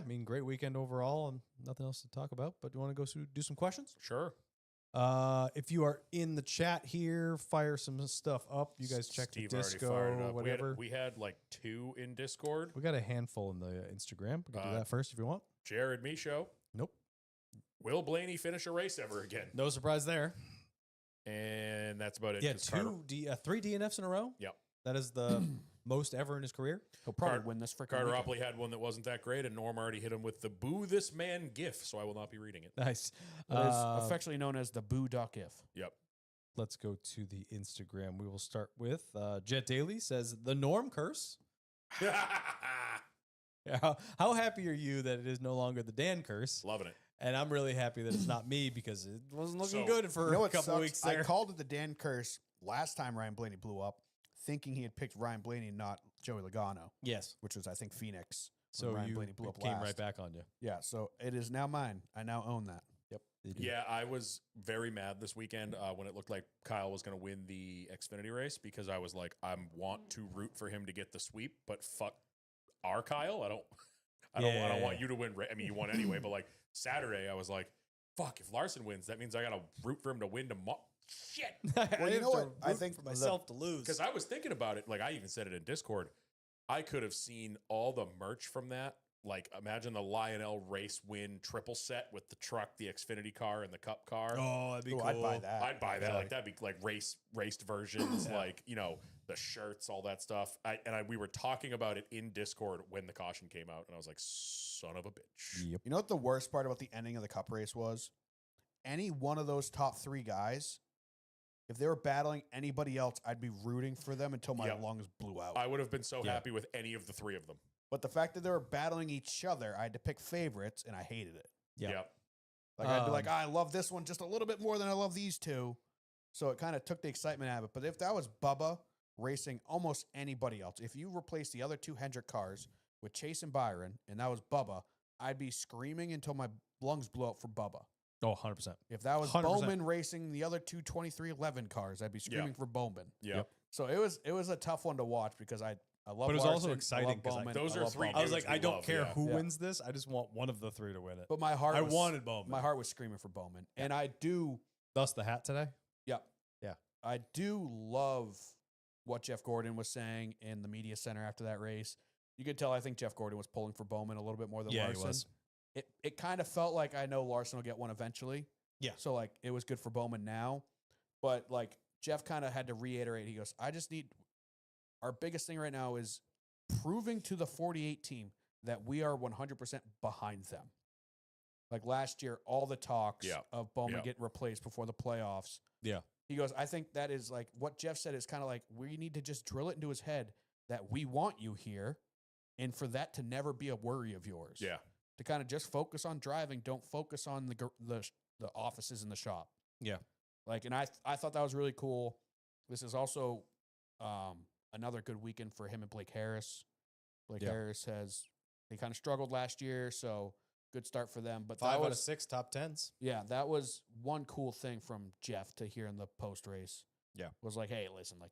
Speaker 2: I mean, great weekend overall, and nothing else to talk about. But you want to go do some questions?
Speaker 1: Sure.
Speaker 2: If you are in the chat here, fire some stuff up. You guys check
Speaker 1: Steve
Speaker 2: the
Speaker 1: already
Speaker 2: disco,
Speaker 1: fired it up.
Speaker 2: whatever.
Speaker 1: We had like 2 in Discord.
Speaker 2: We got a handful in the Instagram. We can do that first if you want.
Speaker 1: Jared Michaud.
Speaker 2: Nope.
Speaker 1: Will Blaney finish a race ever again?
Speaker 2: No surprise there.
Speaker 1: And that's about it.
Speaker 2: Yeah,
Speaker 1: 'cause
Speaker 2: three DNFs in a row.
Speaker 1: Yep.
Speaker 2: That is the most ever in his career.
Speaker 3: He'll probably
Speaker 1: Car-
Speaker 3: win this freaking
Speaker 1: Carter
Speaker 3: weekend.
Speaker 1: Opley had one that wasn't that great, and Norm already hit him with the "Boo This Man" gif, so I will not be reading it.
Speaker 2: Nice.
Speaker 3: It is affectionately known as the Boo Duck If.
Speaker 1: Yep.
Speaker 2: Let's go to the Instagram. We will start with Jet Daily says the Norm curse. Yeah, how happy are you that it is no longer the Dan curse?
Speaker 1: Loving it.
Speaker 2: And I'm really happy that it's not me because it wasn't looking
Speaker 1: So,
Speaker 2: good for
Speaker 4: You know
Speaker 2: a
Speaker 4: what
Speaker 2: couple
Speaker 4: sucks?
Speaker 2: weeks there.
Speaker 4: I called it the Dan curse last time Ryan Blaney blew up, thinking he had picked Ryan Blaney, not Joey Logano,
Speaker 2: Yes.
Speaker 4: which was I think Phoenix.
Speaker 2: So
Speaker 4: when Ryan
Speaker 2: you
Speaker 4: Blaney blew up
Speaker 2: came
Speaker 4: last.
Speaker 2: right back on you.
Speaker 4: Yeah, so it is now mine. I now own that.
Speaker 2: Yep. you do.
Speaker 1: Yeah, I was very mad this weekend when it looked like Kyle was going to win the Xfinity race because I was like, I want to root for him to get the sweep, but fuck our Kyle. I don't
Speaker 2: Yeah.
Speaker 1: want you to win. I mean, you won anyway, but like Saturday, I was like, fuck. If Larson wins, that means I got to root for him to win tomorrow. Shit.
Speaker 2: Well,
Speaker 4: you know what? I think
Speaker 2: for
Speaker 4: the-
Speaker 2: myself to lose.
Speaker 1: Because I was thinking about it. Like I even said it in Discord. I could have seen all the merch from that. Like imagine the Lionel race win triple set with the truck, the Xfinity car, and the Cup car.
Speaker 2: Oh, that'd be
Speaker 4: Ooh,
Speaker 2: cool.
Speaker 4: I'd buy that.
Speaker 1: I'd buy that.
Speaker 2: Yeah.
Speaker 1: Like that'd be like raced versions, like the shirts, all that stuff. We were talking about it in Discord when the caution came out, and I was like, son of a bitch.
Speaker 2: Yep.
Speaker 4: You know what the worst part about the ending of the Cup race was? Any one of those top 3 guys, if they were battling anybody else, I'd be rooting for them until my
Speaker 1: Yep.
Speaker 4: lungs blew out.
Speaker 1: I would have been so
Speaker 2: Yeah.
Speaker 1: happy with any of the 3 of them.
Speaker 4: But the fact that they were battling each other, I had to pick favorites, and I hated it.
Speaker 2: Yeah.
Speaker 1: Yep.
Speaker 4: Like I'd be like, I love this one just a little bit more than I love these 2. So it kind of took the excitement out of it. But if that was Bubba racing almost anybody else, if you replace the other 2 Hendrick cars with Chase and Byron, and that was Bubba, I'd be screaming until my lungs blew out for Bubba.
Speaker 2: Oh, 100%.
Speaker 4: If that was
Speaker 2: 100%.
Speaker 4: Bowman racing the other 2 2311 cars, I'd be screaming for Bowman.
Speaker 1: Yep.
Speaker 4: So it was a tough one to watch because I love
Speaker 2: But it was
Speaker 4: Larson,
Speaker 2: also
Speaker 4: I love
Speaker 2: exciting 'cause, like,
Speaker 4: Bowman,
Speaker 1: those
Speaker 4: I
Speaker 1: are
Speaker 4: love
Speaker 1: 3
Speaker 4: Bowman.
Speaker 2: I was
Speaker 1: dudes
Speaker 2: like, I
Speaker 1: we
Speaker 2: don't
Speaker 1: love,
Speaker 2: care
Speaker 1: yeah.
Speaker 2: who
Speaker 4: Yeah.
Speaker 2: wins this. I just want one of the 3 to win it.
Speaker 4: But my heart
Speaker 2: I
Speaker 4: was,
Speaker 2: wanted Bowman.
Speaker 4: my heart was screaming for Bowman. And I do
Speaker 2: Thus the hat today.
Speaker 4: I do love what Jeff Gordon was saying in the media center after that race. You could tell I think Jeff Gordon was pulling for Bowman a little bit more than
Speaker 2: Yeah, he
Speaker 4: Larson.
Speaker 2: was.
Speaker 4: It kind of felt like I know Larson will get one eventually.
Speaker 2: Yeah.
Speaker 4: So like it was good for Bowman now. But like Jeff kind of had to reiterate, he goes, I just need our biggest thing right now is proving to the 48 team that we are 100% behind them. Like last year, all the talks
Speaker 1: Yeah.
Speaker 4: of Bowman
Speaker 1: Yeah.
Speaker 4: getting replaced before the playoffs.
Speaker 2: Yeah.
Speaker 4: He goes, I think that is like what Jeff said is kind of like we need to just drill it into his head that we want you here and for that to never be a worry of yours.
Speaker 1: Yeah.
Speaker 4: To kind of just focus on driving, don't focus on the offices in the shop.
Speaker 2: Yeah.
Speaker 4: Like, and I thought that was really cool. This is also another good weekend for him and Blake Harris. Blake
Speaker 2: Yeah.
Speaker 4: Harris they kind of struggled last year, so good start for them. But
Speaker 2: 5
Speaker 4: that
Speaker 2: out of
Speaker 4: was,
Speaker 2: 6 top 10s.
Speaker 4: yeah, that was one cool thing from Jeff to hear in the post race.
Speaker 2: Yeah.
Speaker 4: Was like, hey, listen, like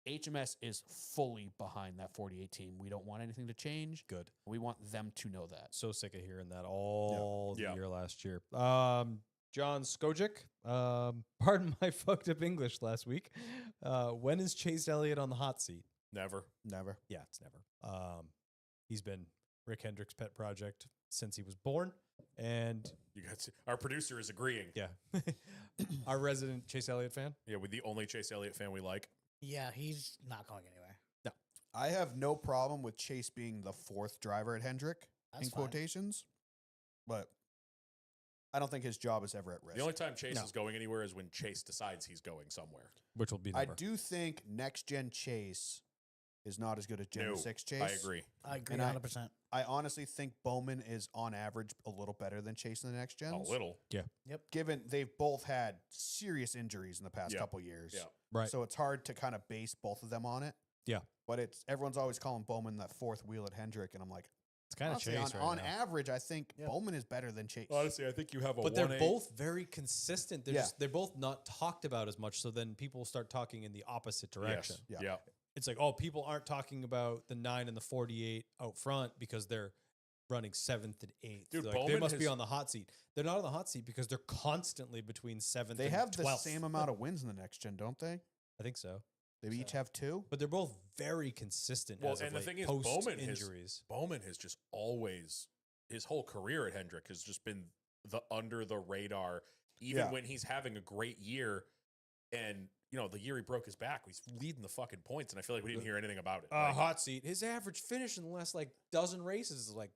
Speaker 4: HMS is fully behind that 48 team. We don't want anything to change.
Speaker 2: Good.
Speaker 4: We want them to know that.
Speaker 2: So sick of hearing that all the
Speaker 1: Yeah.
Speaker 2: year last year. John Skojic, pardon my fucked up English last week. When is Chase Elliott on the hot seat?
Speaker 1: Never.
Speaker 4: Never.
Speaker 2: Yeah, it's never. He's been Rick Hendrick's pet project since he was born. And
Speaker 1: You got our producer is agreeing.
Speaker 2: yeah, our resident Chase Elliott fan.
Speaker 1: Yeah, with the only Chase Elliott fan we like.
Speaker 5: Yeah, he's not going anywhere.
Speaker 4: I have no problem with Chase being the 4th driver at Hendrick
Speaker 5: That's
Speaker 4: in
Speaker 5: fine.
Speaker 4: quotations, but I don't think his job is ever at risk.
Speaker 1: The only time Chase
Speaker 2: No.
Speaker 1: is going anywhere is when Chase decides he's going somewhere.
Speaker 2: Which will be
Speaker 4: I
Speaker 2: never.
Speaker 4: do think next gen Chase is not as good as Gen
Speaker 1: No,
Speaker 4: 6 Chase.
Speaker 1: I agree.
Speaker 5: I agree
Speaker 4: And I-
Speaker 5: 100%.
Speaker 4: I honestly think Bowman is on average a little better than Chase in the next gens.
Speaker 1: A little.
Speaker 4: Given they've both had serious injuries in the past
Speaker 1: Yeah.
Speaker 4: couple years.
Speaker 1: Yeah.
Speaker 2: Right.
Speaker 4: So it's hard to kind of base both of them on it.
Speaker 2: Yeah.
Speaker 4: But everyone's always calling Bowman that 4th wheel at Hendrick, and I'm like,
Speaker 2: It's kind of
Speaker 4: honestly,
Speaker 2: Chase
Speaker 4: on
Speaker 2: right now.
Speaker 4: average, I think
Speaker 5: Yeah.
Speaker 4: Bowman is better than Chase.
Speaker 1: Honestly, I think you have a
Speaker 2: But they're
Speaker 1: 1A.
Speaker 2: both very consistent. They're
Speaker 4: Yeah.
Speaker 2: just they're both not talked about as much. So then people start talking in the opposite direction.
Speaker 1: Yes.
Speaker 4: Yeah.
Speaker 1: Yeah.
Speaker 2: It's like, oh, people aren't talking about the 9 and the 48 out front because they're running 7th and 8th.
Speaker 1: Dude,
Speaker 2: Like, they
Speaker 1: Bowman
Speaker 2: must be
Speaker 1: has-
Speaker 2: on the hot seat. They're not on the hot seat because they're constantly between 7th
Speaker 4: They
Speaker 2: and
Speaker 4: have
Speaker 2: 12th.
Speaker 4: the same amount of wins in the next gen, don't they?
Speaker 2: I think so.
Speaker 4: They each have 2.
Speaker 2: But they're both very consistent.
Speaker 1: Well,
Speaker 2: as of
Speaker 1: and the
Speaker 2: late,
Speaker 1: thing is,
Speaker 2: post
Speaker 1: Bowman
Speaker 2: injuries.
Speaker 1: has just always, his whole career at Hendrick has just been the under the radar, even
Speaker 4: Yeah.
Speaker 1: when he's having a great year. And, you know, the year he broke his back, he's leading the fucking points. And I feel like we didn't hear anything about it. Like,
Speaker 2: Hot seat. His average finish in the last like dozen races is like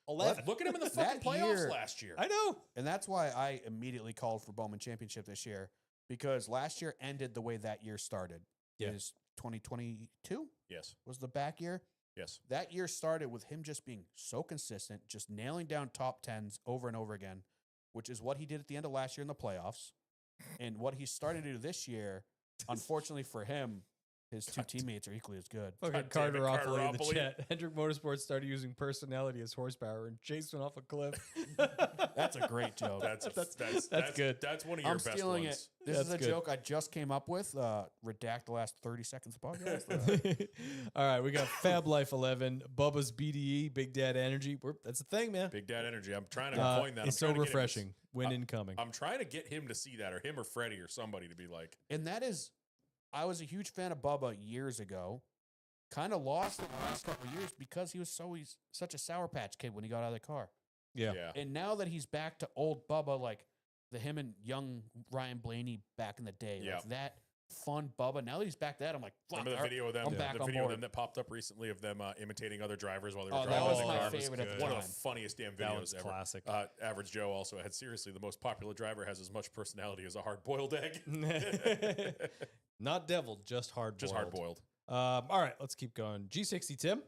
Speaker 2: 11.
Speaker 1: look at him in the fucking
Speaker 4: That
Speaker 1: playoffs
Speaker 4: year-
Speaker 1: last year.
Speaker 2: I know.
Speaker 4: And that's why I immediately called for Bowman Championship this year, because last year ended the way that year started.
Speaker 2: Yeah.
Speaker 4: Is 2022
Speaker 1: Yes.
Speaker 4: was the back year.
Speaker 1: Yes.
Speaker 4: That year started with him just being so consistent, just nailing down top 10s over and over again, which is what he did at the end of last year in the playoffs. And what he's starting to do this year, unfortunately for him, his 2 teammates are equally as good.
Speaker 2: Fucking
Speaker 1: God damn it,
Speaker 2: Carteropoli in the
Speaker 1: Carteropoli.
Speaker 2: chat. Hendrick Motorsports started using personality as horsepower and chased one off a cliff.
Speaker 4: That's a great joke.
Speaker 1: That's
Speaker 2: good.
Speaker 1: That's one of your
Speaker 4: I'm
Speaker 1: best
Speaker 4: stealing
Speaker 1: ones.
Speaker 4: it. This is
Speaker 2: That's
Speaker 4: a
Speaker 2: good.
Speaker 4: joke I just came up with. Redact the last 30 seconds of podcast.
Speaker 2: All right, we got Fab Life 11, Bubba's BDE, Big Dad Energy. That's the thing, man.
Speaker 1: Big Dad Energy. I'm trying to coin that.
Speaker 2: It's
Speaker 1: I'm
Speaker 2: so
Speaker 1: trying to get him to
Speaker 2: refreshing. Win incoming.
Speaker 1: I'm trying to get him to see that, or him or Freddie or somebody to be like,
Speaker 4: And that is, I was a huge fan of Bubba years ago. Kind of lost it the last couple of years because he's such a Sour Patch Kid when he got out of the car.
Speaker 2: Yeah.
Speaker 4: And now that he's back to old Bubba, like him and young Ryan Blaney back in the day,
Speaker 1: Yeah.
Speaker 4: like that fun Bubba. Now that he's back to that, I'm like, fuck.
Speaker 1: Remember the video of them?
Speaker 4: I'm back
Speaker 1: the
Speaker 4: on
Speaker 1: video of
Speaker 4: board.
Speaker 1: them that popped up recently of them imitating other drivers while they were
Speaker 4: Oh,
Speaker 1: driving.
Speaker 4: that was
Speaker 1: the
Speaker 4: my
Speaker 1: car.
Speaker 4: favorite at the
Speaker 1: One
Speaker 4: time.
Speaker 1: of the funniest damn
Speaker 2: That
Speaker 1: videos
Speaker 2: was
Speaker 1: ever.
Speaker 2: classic.
Speaker 1: Average Joe also had seriously the most popular driver has as much personality as a hard boiled egg.
Speaker 2: Not deviled, just hard.
Speaker 1: Just hard boiled.
Speaker 2: All right, let's keep going. G60 Tim,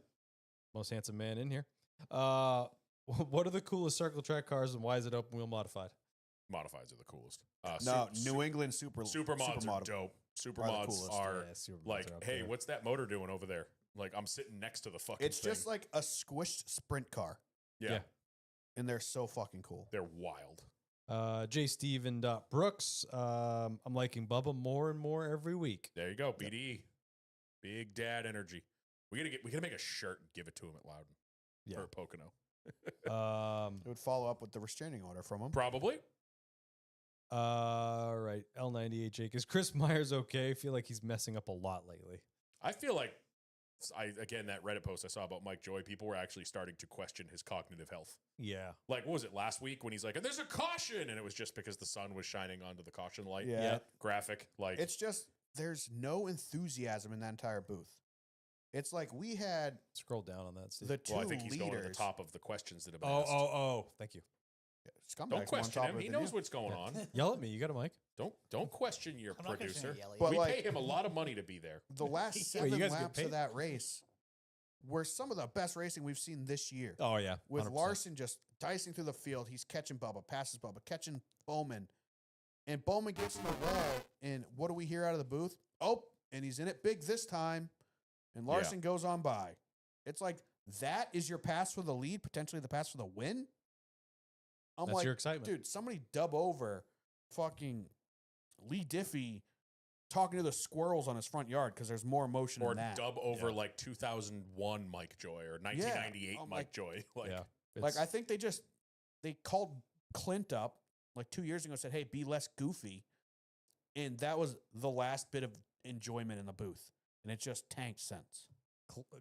Speaker 2: most handsome man in here. What are the coolest circle track cars and why is it open wheel modified?
Speaker 1: Modifies are the coolest.
Speaker 4: No, New England
Speaker 1: Supermods are dope. Supermods
Speaker 4: coolest.
Speaker 1: are
Speaker 2: Yeah, Supermods
Speaker 1: like,
Speaker 2: are up
Speaker 1: hey,
Speaker 2: there.
Speaker 1: what's that motor doing over there? Like, I'm sitting next to the fucking
Speaker 4: It's
Speaker 1: thing.
Speaker 4: just like a squished sprint car,
Speaker 1: yeah,
Speaker 4: and they're so fucking cool.
Speaker 1: they're wild.
Speaker 2: J. Steven Brooks. I'm liking Bubba more and more every week.
Speaker 1: There you go, BDE. Big Dad Energy. We gotta make a shirt and give it to him at Loudon.
Speaker 2: Yeah.
Speaker 1: Or Pocono.
Speaker 4: It would follow up with the restraining order from him.
Speaker 1: Probably.
Speaker 2: All right, L98 Jake. Is Chris Myers okay? I feel like he's messing up a lot lately.
Speaker 1: I feel like again that Reddit post I saw about Mike Joy, people were actually starting to question his cognitive health.
Speaker 2: Yeah.
Speaker 1: Like, what was it last week when he's like, "There's a caution," and it was just because the sun was shining onto the caution light.
Speaker 4: Yeah.
Speaker 1: Graphic. Like,
Speaker 4: It's just there's no enthusiasm in that entire booth. It's like we had
Speaker 2: Scroll down on that, Steve.
Speaker 4: the 2
Speaker 1: well, I think he's
Speaker 4: leaders.
Speaker 1: going to the top of the questions that have been
Speaker 2: Oh,
Speaker 1: asked.
Speaker 2: oh. Thank you.
Speaker 4: Scumbags
Speaker 1: Don't
Speaker 4: more on
Speaker 1: question
Speaker 4: top
Speaker 1: him.
Speaker 4: of it
Speaker 1: He
Speaker 4: than
Speaker 1: knows
Speaker 4: you.
Speaker 1: what's going on.
Speaker 2: Yell at me. You got a mic.
Speaker 1: Don't question your
Speaker 5: I'm not gonna say
Speaker 1: producer.
Speaker 5: yell at
Speaker 4: But
Speaker 5: you.
Speaker 1: We
Speaker 4: like-
Speaker 1: pay him a lot of money to be there.
Speaker 4: The last
Speaker 2: Wait,
Speaker 4: 7
Speaker 2: you guys get
Speaker 4: laps
Speaker 2: paid?
Speaker 4: of that race were some of the best racing we've seen this year.
Speaker 2: Oh, yeah.
Speaker 4: With
Speaker 2: 100%.
Speaker 4: Larson just dicing through the field, he's catching Bubba, passes Bubba, catching Bowman. And Bowman gets to the wall, and what do we hear out of the booth? Oh, and he's in it big this time. And Larson goes on by. It's like, that is your pass for the lead, potentially the pass for the win? I'm
Speaker 2: That's
Speaker 4: like,
Speaker 2: your excitement.
Speaker 4: dude, somebody dub over fucking Lee Diffie talking to the squirrels on his front yard because there's more emotion
Speaker 1: Or
Speaker 4: in that.
Speaker 1: dub over
Speaker 2: Yeah.
Speaker 1: like 2001 Mike Joy or 1998
Speaker 4: I'm
Speaker 1: Mike
Speaker 4: like-
Speaker 1: Joy. Like,
Speaker 2: Yeah.
Speaker 4: Like,
Speaker 2: It's-
Speaker 4: I think they called Clint up like 2 years ago and said, hey, be less goofy. And that was the last bit of enjoyment in the booth. And it just tanked since.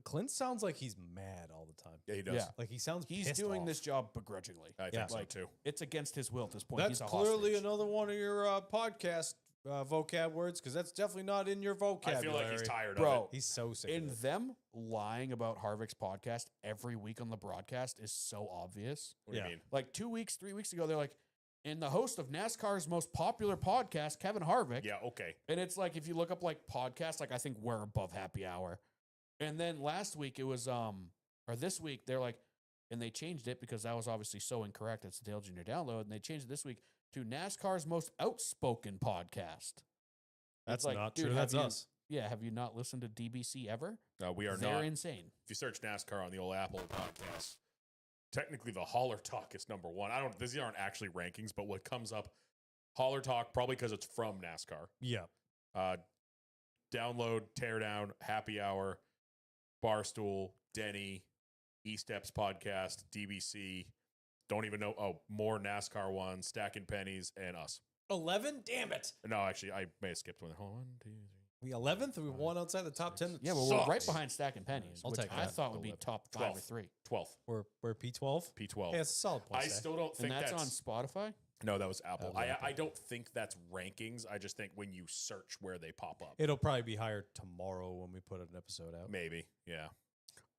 Speaker 2: Clint sounds like he's mad all the time.
Speaker 1: yeah, he does.
Speaker 4: Yeah.
Speaker 2: Like he sounds
Speaker 4: He's
Speaker 2: pissed
Speaker 4: doing
Speaker 2: off.
Speaker 4: this job begrudgingly.
Speaker 1: I think
Speaker 2: Yeah.
Speaker 1: so
Speaker 4: Like,
Speaker 1: too.
Speaker 4: It's against his will at this point.
Speaker 2: That's
Speaker 4: He's a
Speaker 2: clearly
Speaker 4: hostage.
Speaker 2: another one of your podcast vocab words because that's definitely not in your
Speaker 1: I
Speaker 2: vocabulary.
Speaker 1: feel like he's tired
Speaker 4: Bro,
Speaker 1: of it.
Speaker 2: He's so sick.
Speaker 4: And
Speaker 2: of it.
Speaker 4: them lying about Harvick's podcast every week on the broadcast is so obvious.
Speaker 1: What do
Speaker 2: Yeah.
Speaker 1: you mean?
Speaker 4: Like 2 weeks, 3 weeks ago, they're like, and the host of NASCAR's most popular podcast, Kevin Harvick.
Speaker 1: Yeah, okay.
Speaker 4: And it's like, if you look up like podcasts, like I think we're above happy hour. And then last week it was, or this week, they're like, and they changed it because that was obviously so incorrect. It's the Dale Jr. download. And they changed it this week to NASCAR's most outspoken podcast.
Speaker 2: That's
Speaker 4: like,
Speaker 2: not
Speaker 4: dude,
Speaker 2: true.
Speaker 4: have
Speaker 2: That's
Speaker 4: you-
Speaker 2: us.
Speaker 4: Yeah. Have you not listened to DBC ever?
Speaker 1: We are
Speaker 4: They're
Speaker 1: not.
Speaker 4: insane.
Speaker 1: If you search NASCAR on the old Apple podcast, technically the Hauler Talk is number one. These aren't actually rankings, but what comes up, Hauler Talk, probably because it's from NASCAR.
Speaker 2: Yeah.
Speaker 1: Download, Teardown, Happy Hour, Barstool, Denny, E-Steps podcast, DBC. Don't even know. Oh, more NASCAR ones, Stacking Pennies, and us.
Speaker 2: 11? Damn it.
Speaker 1: No, actually, I may have skipped one. Hold on, 1, 2, 3.
Speaker 2: We 11th? We won outside the top 10.
Speaker 3: Yeah, well, we're right
Speaker 2: Sucks.
Speaker 3: behind Stacking Pennies,
Speaker 2: I'll
Speaker 3: which
Speaker 2: take
Speaker 3: I
Speaker 2: that.
Speaker 3: thought would be
Speaker 1: 11.
Speaker 3: top 5 or
Speaker 1: 12th.
Speaker 3: 3.
Speaker 1: 12th.
Speaker 2: We're P12?
Speaker 1: P12.
Speaker 2: Yeah, it's a solid point.
Speaker 1: I still don't think
Speaker 3: And that's
Speaker 1: that's
Speaker 3: on Spotify?
Speaker 1: No, that was Apple.
Speaker 2: That was Apple.
Speaker 1: I don't think that's rankings. I just think when you search where they pop up.
Speaker 2: It'll probably be higher tomorrow when we put an episode out.
Speaker 1: Maybe. Yeah.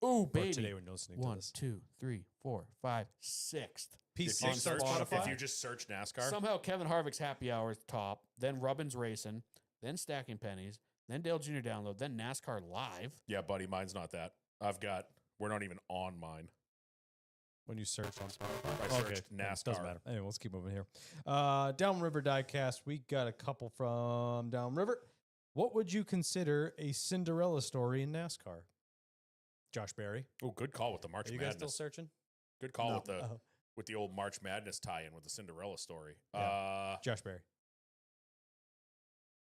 Speaker 3: Ooh,
Speaker 2: Or
Speaker 3: baby.
Speaker 2: today when you're listening to
Speaker 3: 1,
Speaker 2: this.
Speaker 3: 2, 3, 4, 5, 6th.
Speaker 1: If you,
Speaker 2: P6 on
Speaker 1: search,
Speaker 2: Spotify?
Speaker 1: if you just search NASCAR,
Speaker 3: Somehow Kevin Harvick's Happy Hour is top, then Rubbin's Racing, then Stacking Pennies, then Dale Jr. Download, then NASCAR Live.
Speaker 1: yeah, buddy, mine's not that. We're not even on mine.
Speaker 2: When you search on Spotify.
Speaker 1: I searched
Speaker 2: yeah,
Speaker 1: NASCAR.
Speaker 2: Doesn't matter. Anyway, let's keep moving here. Downriver Diecast. We got a couple from Downriver. What would you consider a Cinderella story in NASCAR? Josh Berry.
Speaker 1: Oh, good call with the March
Speaker 2: Are you guys
Speaker 1: Madness.
Speaker 2: still searching?
Speaker 1: Good call
Speaker 4: No.
Speaker 1: with the old March Madness tie-in with the Cinderella story.
Speaker 2: Yeah. Josh Berry.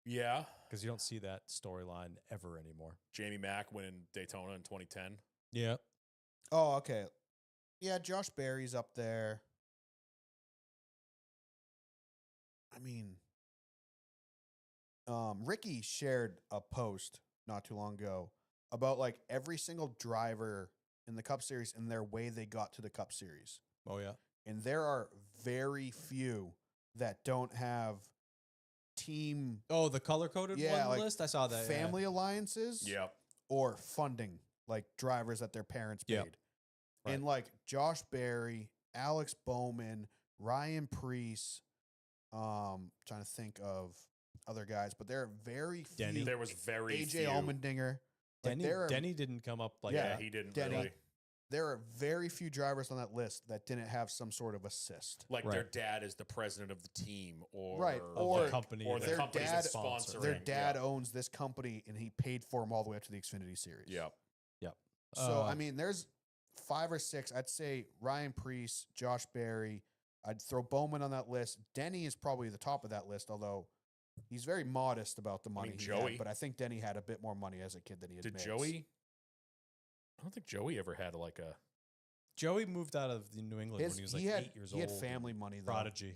Speaker 1: Yeah.
Speaker 2: Because you don't see that storyline ever anymore.
Speaker 1: Jamie Mack winning Daytona in 2010.
Speaker 2: Yeah.
Speaker 4: Oh, okay. Yeah, Josh Berry's up there. I mean, Ricky shared a post not too long ago about like every single driver in the Cup Series and their way they got to the Cup Series.
Speaker 2: Oh, yeah.
Speaker 4: And there are very few that don't have team
Speaker 2: Oh, the color-coded
Speaker 4: Yeah,
Speaker 2: one
Speaker 4: like
Speaker 2: list? I saw that. yeah.
Speaker 4: family alliances
Speaker 1: Yep.
Speaker 4: or funding, like drivers that their parents paid.
Speaker 2: Yep. Right.
Speaker 4: And like Josh Berry, Alex Bowman, Ryan Preece, trying to think of other guys, but there are very few.
Speaker 2: Denny.
Speaker 1: There was very
Speaker 4: AJ
Speaker 1: few.
Speaker 4: Allmendinger. Like
Speaker 2: Denny didn't come up like
Speaker 4: Yeah,
Speaker 2: that.
Speaker 1: He didn't
Speaker 4: Denny.
Speaker 1: really.
Speaker 4: there are very few drivers on that list that didn't have some sort of assist.
Speaker 1: Like their
Speaker 2: Right.
Speaker 1: dad is the president of the team, or
Speaker 4: Right,
Speaker 2: Of
Speaker 4: or
Speaker 2: the company.
Speaker 1: or
Speaker 2: that-
Speaker 1: the
Speaker 4: their
Speaker 1: company's
Speaker 4: dad-
Speaker 1: that's sponsoring.
Speaker 4: Their dad
Speaker 1: Yeah.
Speaker 4: owns this company and he paid for them all the way up to the Xfinity Series.
Speaker 1: Yep.
Speaker 4: So,
Speaker 2: Uh,
Speaker 4: I mean, there's 5 or 6. I'd say Ryan Preece, Josh Berry. I'd throw Bowman on that list. Denny is probably the top of that list, although he's very modest about the money
Speaker 1: mean,
Speaker 4: he
Speaker 1: Joey-
Speaker 4: had. But I think Denny had a bit more money as a kid than he
Speaker 1: Did
Speaker 4: admits.
Speaker 1: Joey? I don't think Joey ever had like a.
Speaker 2: Joey moved out of the New England when he was like 8 years
Speaker 4: he
Speaker 2: old.
Speaker 4: had family money, though.
Speaker 2: Prodigy.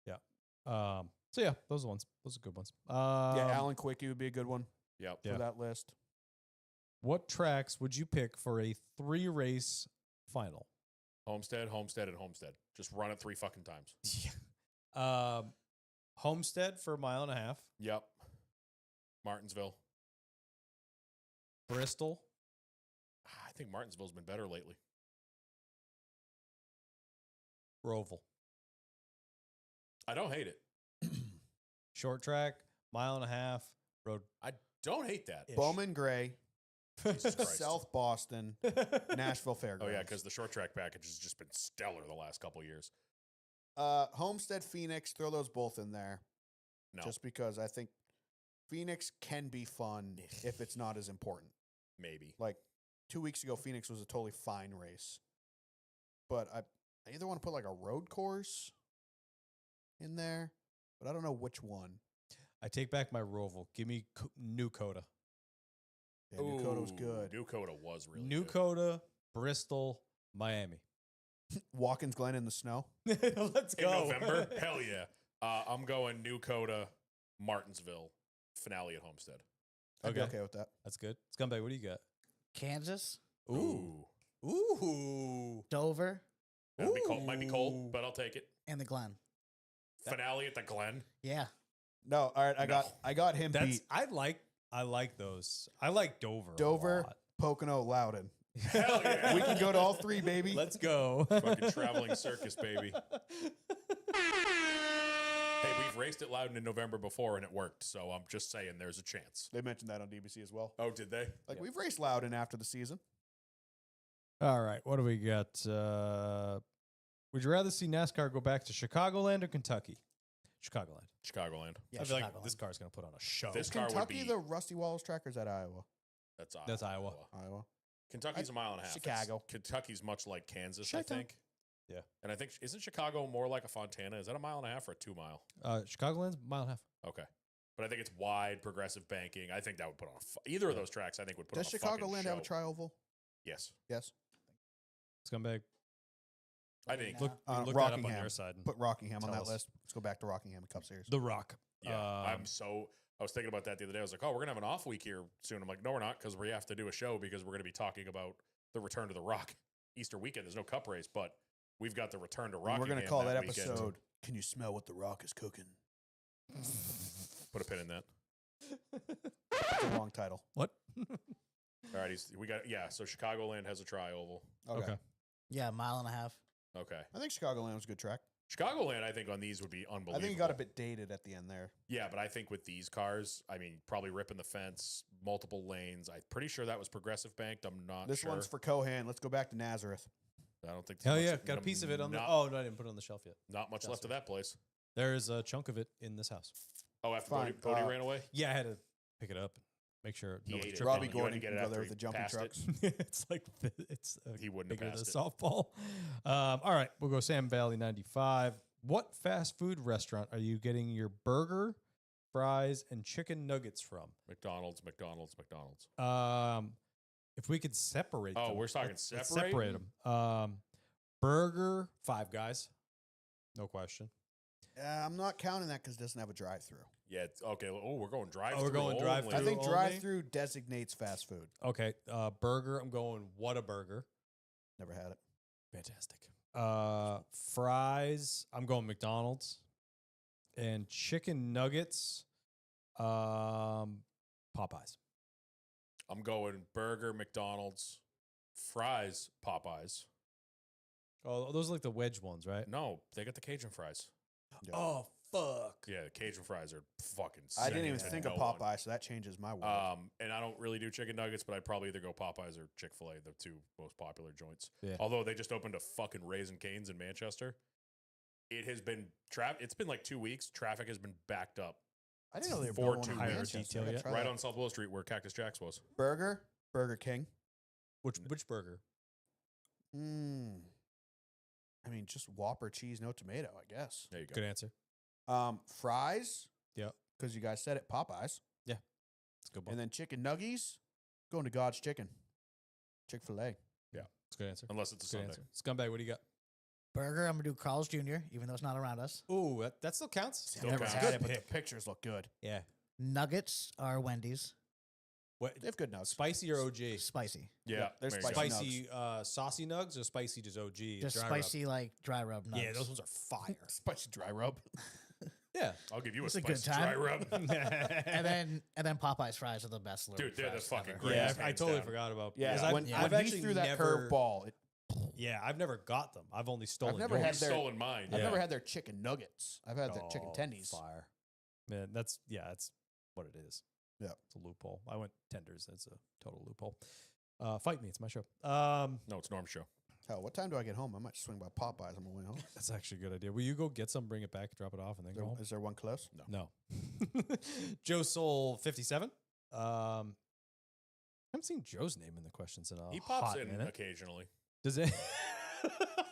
Speaker 2: Yeah. So, yeah, those are ones. Those are good ones.
Speaker 4: Yeah, Alan Quickie would be a good one
Speaker 1: Yep.
Speaker 2: Yeah.
Speaker 4: for that list.
Speaker 2: What tracks would you pick for a 3-race final?
Speaker 1: Homestead, Homestead, and Homestead. Just run it 3 fucking times.
Speaker 2: Homestead for a 1.5 miles.
Speaker 1: Yep. Martinsville.
Speaker 2: Bristol.
Speaker 1: I think Martinsville's been better lately.
Speaker 2: Roval.
Speaker 1: I don't hate it.
Speaker 2: Short track, 1.5 miles, road.
Speaker 1: I don't hate that.
Speaker 2: Ish.
Speaker 4: Bowman Gray,
Speaker 1: Jesus Christ.
Speaker 4: South Boston, Nashville Fairgrounds.
Speaker 1: Oh yeah, because the short track package has just been stellar the last couple years.
Speaker 4: Homestead, Phoenix, throw those both in there.
Speaker 1: No,
Speaker 4: Just because I think Phoenix can be fun if it's not as important.
Speaker 1: maybe.
Speaker 4: Like 2 weeks ago, Phoenix was a totally fine race. But I either want to put like a road course in there, but I don't know which one.
Speaker 2: I take back my Roval. Give me New Coda.
Speaker 4: Yeah, New Coda was
Speaker 1: Ooh,
Speaker 4: good.
Speaker 1: New Coda was really
Speaker 2: New
Speaker 1: good.
Speaker 2: Coda, Bristol, Miami.
Speaker 4: Watkins Glen in the snow.
Speaker 2: Let's
Speaker 1: In
Speaker 2: go.
Speaker 1: November? Hell yeah. I'm going New Coda, Martinsville, finale at Homestead.
Speaker 4: I'd be
Speaker 2: Okay.
Speaker 4: okay with that.
Speaker 2: That's good. Scumbag, what do you got?
Speaker 5: Kansas,
Speaker 2: Ooh. Ooh.
Speaker 5: Dover,
Speaker 1: That'd be cold. Might be
Speaker 2: Ooh.
Speaker 1: cold, but I'll take it.
Speaker 5: and the Glen.
Speaker 1: Finale at the Glen.
Speaker 5: Yeah.
Speaker 4: No, all right. I got him
Speaker 2: That's
Speaker 4: beat.
Speaker 2: I like those. I like Dover. a
Speaker 4: Dover,
Speaker 2: lot.
Speaker 4: Pocono, Loudon.
Speaker 1: Hell yeah.
Speaker 4: We can go to all 3, baby.
Speaker 2: Let's go.
Speaker 1: Fucking traveling circus, baby. Hey, we've raced at Loudon in November before and it worked, so I'm just saying there's a chance.
Speaker 4: They mentioned that on DBC as well.
Speaker 1: Oh, did they?
Speaker 4: Like we've raced Loudon after the season.
Speaker 2: All right, what do we got? Would you rather see NASCAR go back to Chicagoland or Kentucky? Chicagoland.
Speaker 1: Chicagoland.
Speaker 5: Yeah,
Speaker 2: I feel like
Speaker 5: Chicagoland.
Speaker 2: this car's going to put on a show.
Speaker 1: This car would
Speaker 4: Kentucky,
Speaker 1: be.
Speaker 4: the Rusty Wallace track, or is that Iowa?
Speaker 1: That's Iowa.
Speaker 2: That's Iowa.
Speaker 4: Iowa.
Speaker 1: Kentucky's a mile and a half.
Speaker 4: Chicago.
Speaker 1: Kentucky's much like Kansas, I
Speaker 4: Chi-town.
Speaker 1: think.
Speaker 2: Yeah.
Speaker 1: And I think, isn't Chicago more like a Fontana? Is that a mile and a half or a 2 mile?
Speaker 2: Chicagoland's 1.5 miles.
Speaker 1: Okay. But I think it's wide, progressive banking. I think that would put on either of those tracks. I think would put
Speaker 4: Does
Speaker 1: on a fucking
Speaker 4: Chicagoland
Speaker 1: show.
Speaker 4: have a tri-oval?
Speaker 1: Yes.
Speaker 4: Yes.
Speaker 2: Scumbag.
Speaker 1: I think
Speaker 2: Look,
Speaker 4: Uh,
Speaker 2: look that up on
Speaker 4: Rockingham.
Speaker 2: your side. And
Speaker 4: Put Rockingham on
Speaker 2: Tell
Speaker 4: that
Speaker 2: us.
Speaker 4: list. Let's go back to Rockingham Cup Series.
Speaker 2: the Rock.
Speaker 1: yeah.
Speaker 2: Um,
Speaker 1: I was thinking about that the other day. I was like, oh, we're gonna have an off week here soon. I'm like, no, we're not, because we have to do a show because we're gonna be talking about the return to the Rock Easter weekend. There's no Cup race, but we've got the return to
Speaker 4: And
Speaker 1: Rock.
Speaker 4: we're going to call that
Speaker 1: weekend.
Speaker 4: episode, Can You Smell What the Rock is Cooking?
Speaker 1: Put a pin in that.
Speaker 4: It's a long title.
Speaker 2: What?
Speaker 1: All right, so Chicagoland has a tri-oval.
Speaker 4: Okay.
Speaker 5: Yeah, 1.5 miles.
Speaker 1: Okay.
Speaker 4: I think Chicagoland was a good track.
Speaker 1: Chicagoland, I think on these would be unbelievable.
Speaker 4: I think it got a bit dated at the end there.
Speaker 1: Yeah, but I think with these cars, I mean, probably ripping the fence, multiple lanes. I'm pretty sure that was progressive banked. I'm not
Speaker 4: This
Speaker 1: sure.
Speaker 4: one's for Cohan. Let's go back to Nazareth.
Speaker 1: I don't think.
Speaker 2: Hell
Speaker 1: there's
Speaker 2: yeah,
Speaker 1: much-
Speaker 2: got a piece of it on the.
Speaker 1: not,
Speaker 2: Oh no, I didn't put it on the shelf yet.
Speaker 1: Not much left of that place.
Speaker 2: There is a chunk of it in this house.
Speaker 1: Oh, after
Speaker 4: Fine,
Speaker 1: Cody
Speaker 4: uh,
Speaker 1: ran away?
Speaker 2: Yeah, I had to pick it up and make sure
Speaker 1: He
Speaker 2: nobody's
Speaker 1: ate it.
Speaker 2: tripping.
Speaker 4: Robbie
Speaker 1: You had to
Speaker 4: Gordon
Speaker 1: get
Speaker 4: can
Speaker 1: it
Speaker 4: go
Speaker 1: after
Speaker 4: there
Speaker 1: he
Speaker 4: with the jumping
Speaker 1: passed it.
Speaker 4: trucks.
Speaker 2: It's like it's
Speaker 1: He wouldn't have
Speaker 2: bigger than a
Speaker 1: passed it.
Speaker 2: softball. All right, we'll go Sam Valley 95. What fast food restaurant are you getting your burger, fries, and chicken nuggets from?
Speaker 1: McDonald's.
Speaker 2: If we could separate
Speaker 1: Oh,
Speaker 2: them.
Speaker 1: we're talking
Speaker 2: let's
Speaker 1: separate
Speaker 2: separate them. Burger, Five Guys. No question.
Speaker 4: I'm not counting that because it doesn't have a drive-through.
Speaker 1: Yeah. Okay. Oh, we're going drive-through.
Speaker 2: we're going drive-through.
Speaker 4: I think
Speaker 2: only?
Speaker 4: drive-through designates fast food.
Speaker 2: Okay, burger, I'm going Whataburger.
Speaker 4: Never had it.
Speaker 2: Fantastic. Fries, I'm going McDonald's. And chicken nuggets, Popeyes.
Speaker 1: I'm going burger, McDonald's, fries, Popeyes.
Speaker 2: Oh, those are like the wedge ones, right?
Speaker 1: No, they got the Cajun fries.
Speaker 4: Yeah.
Speaker 2: Oh, fuck.
Speaker 1: Yeah, the Cajun fries are fucking.
Speaker 4: I didn't
Speaker 1: second
Speaker 4: even
Speaker 1: to
Speaker 4: think
Speaker 1: no
Speaker 4: of
Speaker 1: one.
Speaker 4: Popeye, so that changes my world.
Speaker 1: And I don't really do chicken nuggets, but I'd probably either go Popeyes or Chick-fil-A, the two most popular joints.
Speaker 2: Yeah.
Speaker 1: Although they just opened a fucking Raising Cane's in Manchester. It has been it's been like 2 weeks. Traffic has been backed up
Speaker 4: I didn't know they were
Speaker 1: for
Speaker 4: building one in
Speaker 2: higher
Speaker 4: Manchester.
Speaker 2: detail
Speaker 4: I gotta
Speaker 2: yet.
Speaker 4: try
Speaker 1: right
Speaker 4: that.
Speaker 1: on South Willow Street where Cactus Jack's was.
Speaker 4: Burger King.
Speaker 2: Which burger?
Speaker 4: I mean, just Whopper cheese, no tomato, I guess.
Speaker 1: There you go.
Speaker 2: Good answer.
Speaker 4: Fries.
Speaker 2: Yep.
Speaker 4: Because you guys said it, Popeyes.
Speaker 2: It's a good one.
Speaker 4: And then chicken nuggies, going to God's Chicken. Chick-fil-A.
Speaker 2: It's a good answer.
Speaker 1: Unless it's a
Speaker 2: Good
Speaker 1: Sunday.
Speaker 2: answer. Scumbag, what do you got?
Speaker 5: Burger, I'm going to do Carl's Jr., even though it's not around us.
Speaker 2: Ooh, that still counts.
Speaker 1: Still
Speaker 4: Never
Speaker 1: counts.
Speaker 4: had it,
Speaker 2: Good
Speaker 4: but the
Speaker 2: pick.
Speaker 4: pictures look good.
Speaker 2: Yeah.
Speaker 5: Nuggets are Wendy's.
Speaker 2: What?
Speaker 4: They have good nugs.
Speaker 2: Spicy or OG?
Speaker 5: Spicy.
Speaker 1: Yeah,
Speaker 4: there's
Speaker 1: there you go.
Speaker 4: spicy
Speaker 2: Spicy saucy nugs or spicy just OG?
Speaker 5: Just
Speaker 2: dry rub?
Speaker 5: spicy, like dry rub nugs.
Speaker 2: Yeah, those ones are fire.
Speaker 4: Spicy dry rub.
Speaker 2: Yeah.
Speaker 1: I'll give you
Speaker 5: It's
Speaker 1: a
Speaker 5: a good
Speaker 1: spicy dry
Speaker 5: time.
Speaker 1: rub.
Speaker 5: and then Popeyes fries are the best.
Speaker 1: Dude, they're the
Speaker 5: fries
Speaker 1: fucking
Speaker 5: ever.
Speaker 1: great.
Speaker 2: Yeah,
Speaker 1: Hands
Speaker 2: I totally
Speaker 1: down.
Speaker 2: forgot about.
Speaker 4: Yeah,
Speaker 2: because
Speaker 4: when,
Speaker 5: yeah.
Speaker 2: I've
Speaker 4: when he
Speaker 2: actually
Speaker 4: threw that
Speaker 2: never,
Speaker 4: curveball,
Speaker 2: Yeah, I've never got them. I've only stolen.
Speaker 4: never
Speaker 2: yours.
Speaker 4: had
Speaker 1: You've
Speaker 4: their-
Speaker 1: stolen mine.
Speaker 4: I've
Speaker 2: Yeah.
Speaker 4: never had their chicken nuggets. I've had their chicken
Speaker 2: Oh,
Speaker 4: tendies.
Speaker 2: Fire, man. That's what it is.
Speaker 4: Yeah.
Speaker 2: It's a loophole. I went tenders. It's a total loophole. Fight me. It's my show.
Speaker 1: No, it's Norm's show.
Speaker 4: Hell, what time do I get home? I might swing by Popeyes on my way home.
Speaker 2: That's actually a good idea. Will you go get some, bring it back, drop it off, and then go home?
Speaker 4: Is there one close?
Speaker 2: No. Joe Soul 57. I haven't seen Joe's name in the questions in a
Speaker 1: He pops
Speaker 2: hot
Speaker 1: in
Speaker 2: minute.
Speaker 1: occasionally.
Speaker 2: Does it?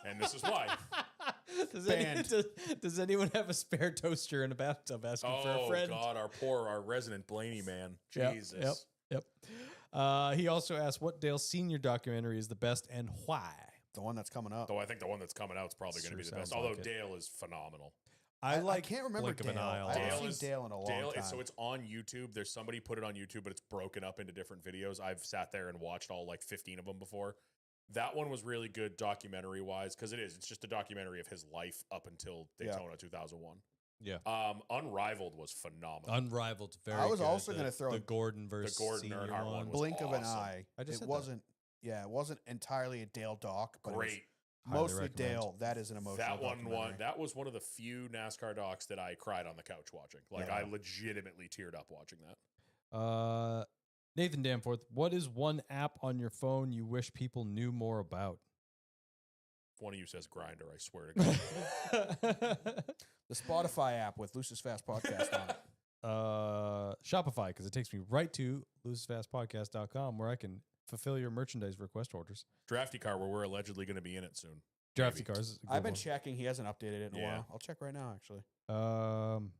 Speaker 1: And this is why.
Speaker 4: Banned.
Speaker 2: Does anyone have a spare toaster in a bathtub asking for a
Speaker 1: Oh,
Speaker 2: friend?
Speaker 1: God, our resident Blaney man.
Speaker 2: Yep,
Speaker 1: Jesus.
Speaker 2: Yep. He also asked what Dale Senior documentary is the best and why.
Speaker 4: The one that's coming up.
Speaker 1: Though I think the one that's coming out is probably going to
Speaker 2: Sure
Speaker 1: be the best.
Speaker 2: sounds
Speaker 1: Although
Speaker 2: like it.
Speaker 1: Dale is phenomenal.
Speaker 4: I can't remember
Speaker 2: Blink of an
Speaker 4: Dale.
Speaker 2: eye a
Speaker 4: I
Speaker 2: lot.
Speaker 4: haven't
Speaker 1: Dale
Speaker 4: seen Dale in a long time.
Speaker 1: So it's on YouTube. There's somebody put it on YouTube, but it's broken up into different videos. I've sat there and watched all like 15 of them before. That one was really good documentary wise because it is. It's just a documentary of his life up until Daytona 2001.
Speaker 2: Yeah.
Speaker 1: Unrivaled was phenomenal.
Speaker 2: Unrivaled. Very.
Speaker 4: I was
Speaker 2: good.
Speaker 4: also
Speaker 2: The-
Speaker 4: gonna throw
Speaker 2: the
Speaker 4: a-
Speaker 2: Gordon versus
Speaker 1: Gordon
Speaker 2: Senior
Speaker 1: Earnhardt one was
Speaker 4: Blink of an
Speaker 1: awesome.
Speaker 4: eye.
Speaker 2: I just
Speaker 4: It
Speaker 2: said that.
Speaker 4: wasn't. Yeah, it wasn't entirely a Dale doc, but it was
Speaker 1: Great.
Speaker 2: Highly
Speaker 4: mostly
Speaker 2: recommend.
Speaker 4: Dale. That is an emotional.
Speaker 1: That one
Speaker 4: documentary.
Speaker 1: that was one of the few NASCAR docs that I cried on the couch watching. Like
Speaker 4: Yeah.
Speaker 1: I legitimately teared up watching that.
Speaker 2: Nathan Danforth, what is one app on your phone you wish people knew more about?
Speaker 1: If one of you says Grinder, I swear to God.
Speaker 4: The Spotify app with Lucis Fast Podcast on it.
Speaker 2: Shopify, because it takes me right to loosefastpodcast.com where I can fulfill your merchandise request orders.
Speaker 1: Drafty car where we're allegedly going to be in it soon.
Speaker 2: Drafty
Speaker 1: Maybe.
Speaker 2: cars. is a
Speaker 4: I've
Speaker 2: good
Speaker 4: been checking. He hasn't updated it in a
Speaker 1: Yeah.
Speaker 4: while. I'll check right now, actually.
Speaker 2: one.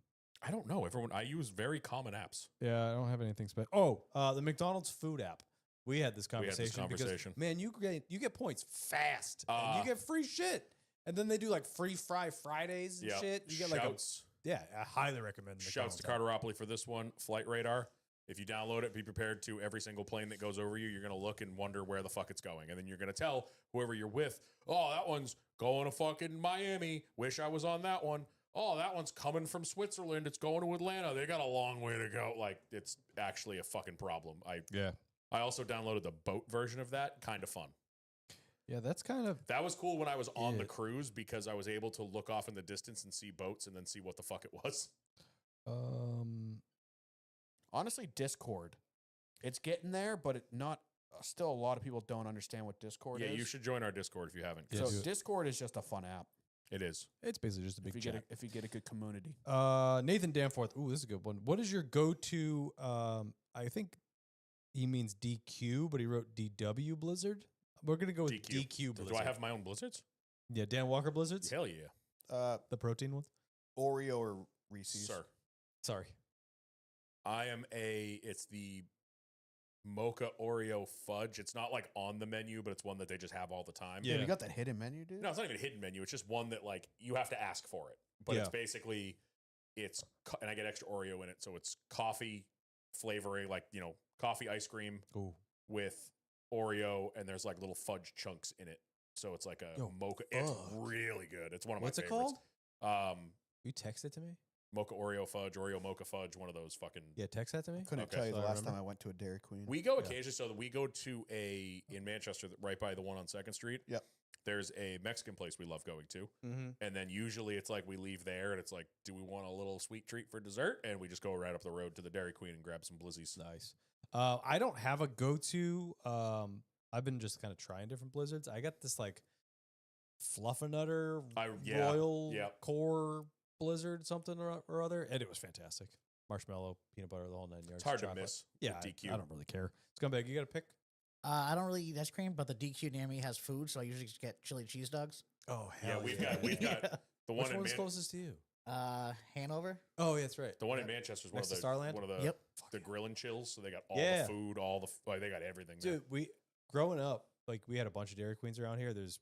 Speaker 1: I don't know. I use very common apps.
Speaker 2: Yeah, I don't have anything special. Oh, the McDonald's food app. We had this
Speaker 1: We had this
Speaker 2: conversation,
Speaker 1: conversation.
Speaker 2: because, man, you get points fast, and you get free shit. And then they do like free fry Fridays and
Speaker 1: Yeah.
Speaker 2: shit. You get
Speaker 1: Shouts.
Speaker 2: I highly recommend. the
Speaker 1: Shouts to
Speaker 2: McDonald's app.
Speaker 1: Carteropoly for this one. Flight Radar. If you download it, be prepared to every single plane that goes over you, you're going to look and wonder where the fuck it's going. And then you're going to tell whoever you're with, oh, that one's going to fucking Miami. Wish I was on that one. Oh, that one's coming from Switzerland. It's going to Atlanta. They got a long way to go. Like, it's actually a fucking problem. I also downloaded the boat version of that. Kind of fun.
Speaker 2: Yeah, that's kind of.
Speaker 1: That was cool when I was on the
Speaker 2: Yeah.
Speaker 1: cruise because I was able to look off in the distance and see boats and then see what the fuck it was.
Speaker 3: Honestly, Discord. It's getting there, but still a lot of people don't understand what Discord
Speaker 1: Yeah,
Speaker 3: is.
Speaker 1: you should join our Discord if you haven't.
Speaker 2: Yeah,
Speaker 3: So
Speaker 2: do it.
Speaker 3: Discord is just a fun app
Speaker 1: It is.
Speaker 2: It's basically just a big chat.
Speaker 3: if you get a good community.
Speaker 2: Nathan Danforth. Ooh, this is a good one. What is your go-to? I think he means DQ, but he wrote DW Blizzard. We're gonna go with DQ Blizzard.
Speaker 1: Do I have my own Blizzards?
Speaker 2: Yeah, Dan Walker Blizzards,
Speaker 1: Hell yeah.
Speaker 2: the protein ones.
Speaker 4: Oreo or Reese's.
Speaker 1: Sir.
Speaker 2: Sorry.
Speaker 1: It's the mocha Oreo fudge. It's not like on the menu, but it's one that they just have all the time.
Speaker 2: Yeah.
Speaker 4: You got that hidden menu, dude?
Speaker 1: No, it's not even a hidden menu. It's just one that like you have to ask for it. But
Speaker 2: Yeah.
Speaker 1: it's basically, and I get extra Oreo in it. So it's coffee flavoring, like, coffee ice cream
Speaker 2: Ooh.
Speaker 1: with Oreo, and there's like little fudge chunks in it. So it's like a
Speaker 2: Yo,
Speaker 1: mocha. It's
Speaker 2: fudge.
Speaker 1: really good. It's one of my
Speaker 2: What's it
Speaker 1: favorites.
Speaker 2: called? You text it to me.
Speaker 1: Mocha Oreo fudge, Oreo mocha fudge, one of those fucking.
Speaker 2: Yeah, text that to me.
Speaker 4: Couldn't
Speaker 1: Okay.
Speaker 4: tell you the
Speaker 2: So I
Speaker 4: last time
Speaker 2: remember.
Speaker 4: I went to a Dairy Queen.
Speaker 1: We go
Speaker 2: Yeah.
Speaker 1: occasionally, so that we go to in Manchester, right by the one on 2nd Street.
Speaker 4: Yep.
Speaker 1: There's a Mexican place we love going to.
Speaker 2: Mm-hmm.
Speaker 1: And then usually it's like we leave there and it's like, do we want a little sweet treat for dessert? And we just go right up the road to the Dairy Queen and grab some Blizzies.
Speaker 2: Nice. I don't have a go-to. I've been just kind of trying different Blizzards. I got this like Fluffernutter
Speaker 1: Yeah,
Speaker 2: Royal
Speaker 1: yep.
Speaker 2: Core Blizzard something or other, and it was fantastic. Marshmallow, peanut butter, the whole 9 yards.
Speaker 1: It's hard
Speaker 2: chocolate.
Speaker 1: to miss.
Speaker 2: Yeah,
Speaker 1: with DQ.
Speaker 2: I don't really care. Scumbag, you got to pick.
Speaker 5: I don't really eat ice cream, but the DQ near me has food, so I usually just get chili cheese dogs.
Speaker 2: Oh
Speaker 1: Yeah, we've got the one
Speaker 2: Which
Speaker 1: in
Speaker 2: one's closest to you?
Speaker 5: Hanover.
Speaker 2: Oh, yeah, that's right.
Speaker 1: the one in Manchester is one
Speaker 2: Next
Speaker 1: of
Speaker 2: to
Speaker 1: the
Speaker 2: Starland?
Speaker 1: one of the
Speaker 5: Yep.
Speaker 1: the grill and chills. So they got all
Speaker 2: Yeah.
Speaker 1: the food, they got everything.
Speaker 2: Dude, we growing up, like we had a bunch of Dairy Queens around here. There's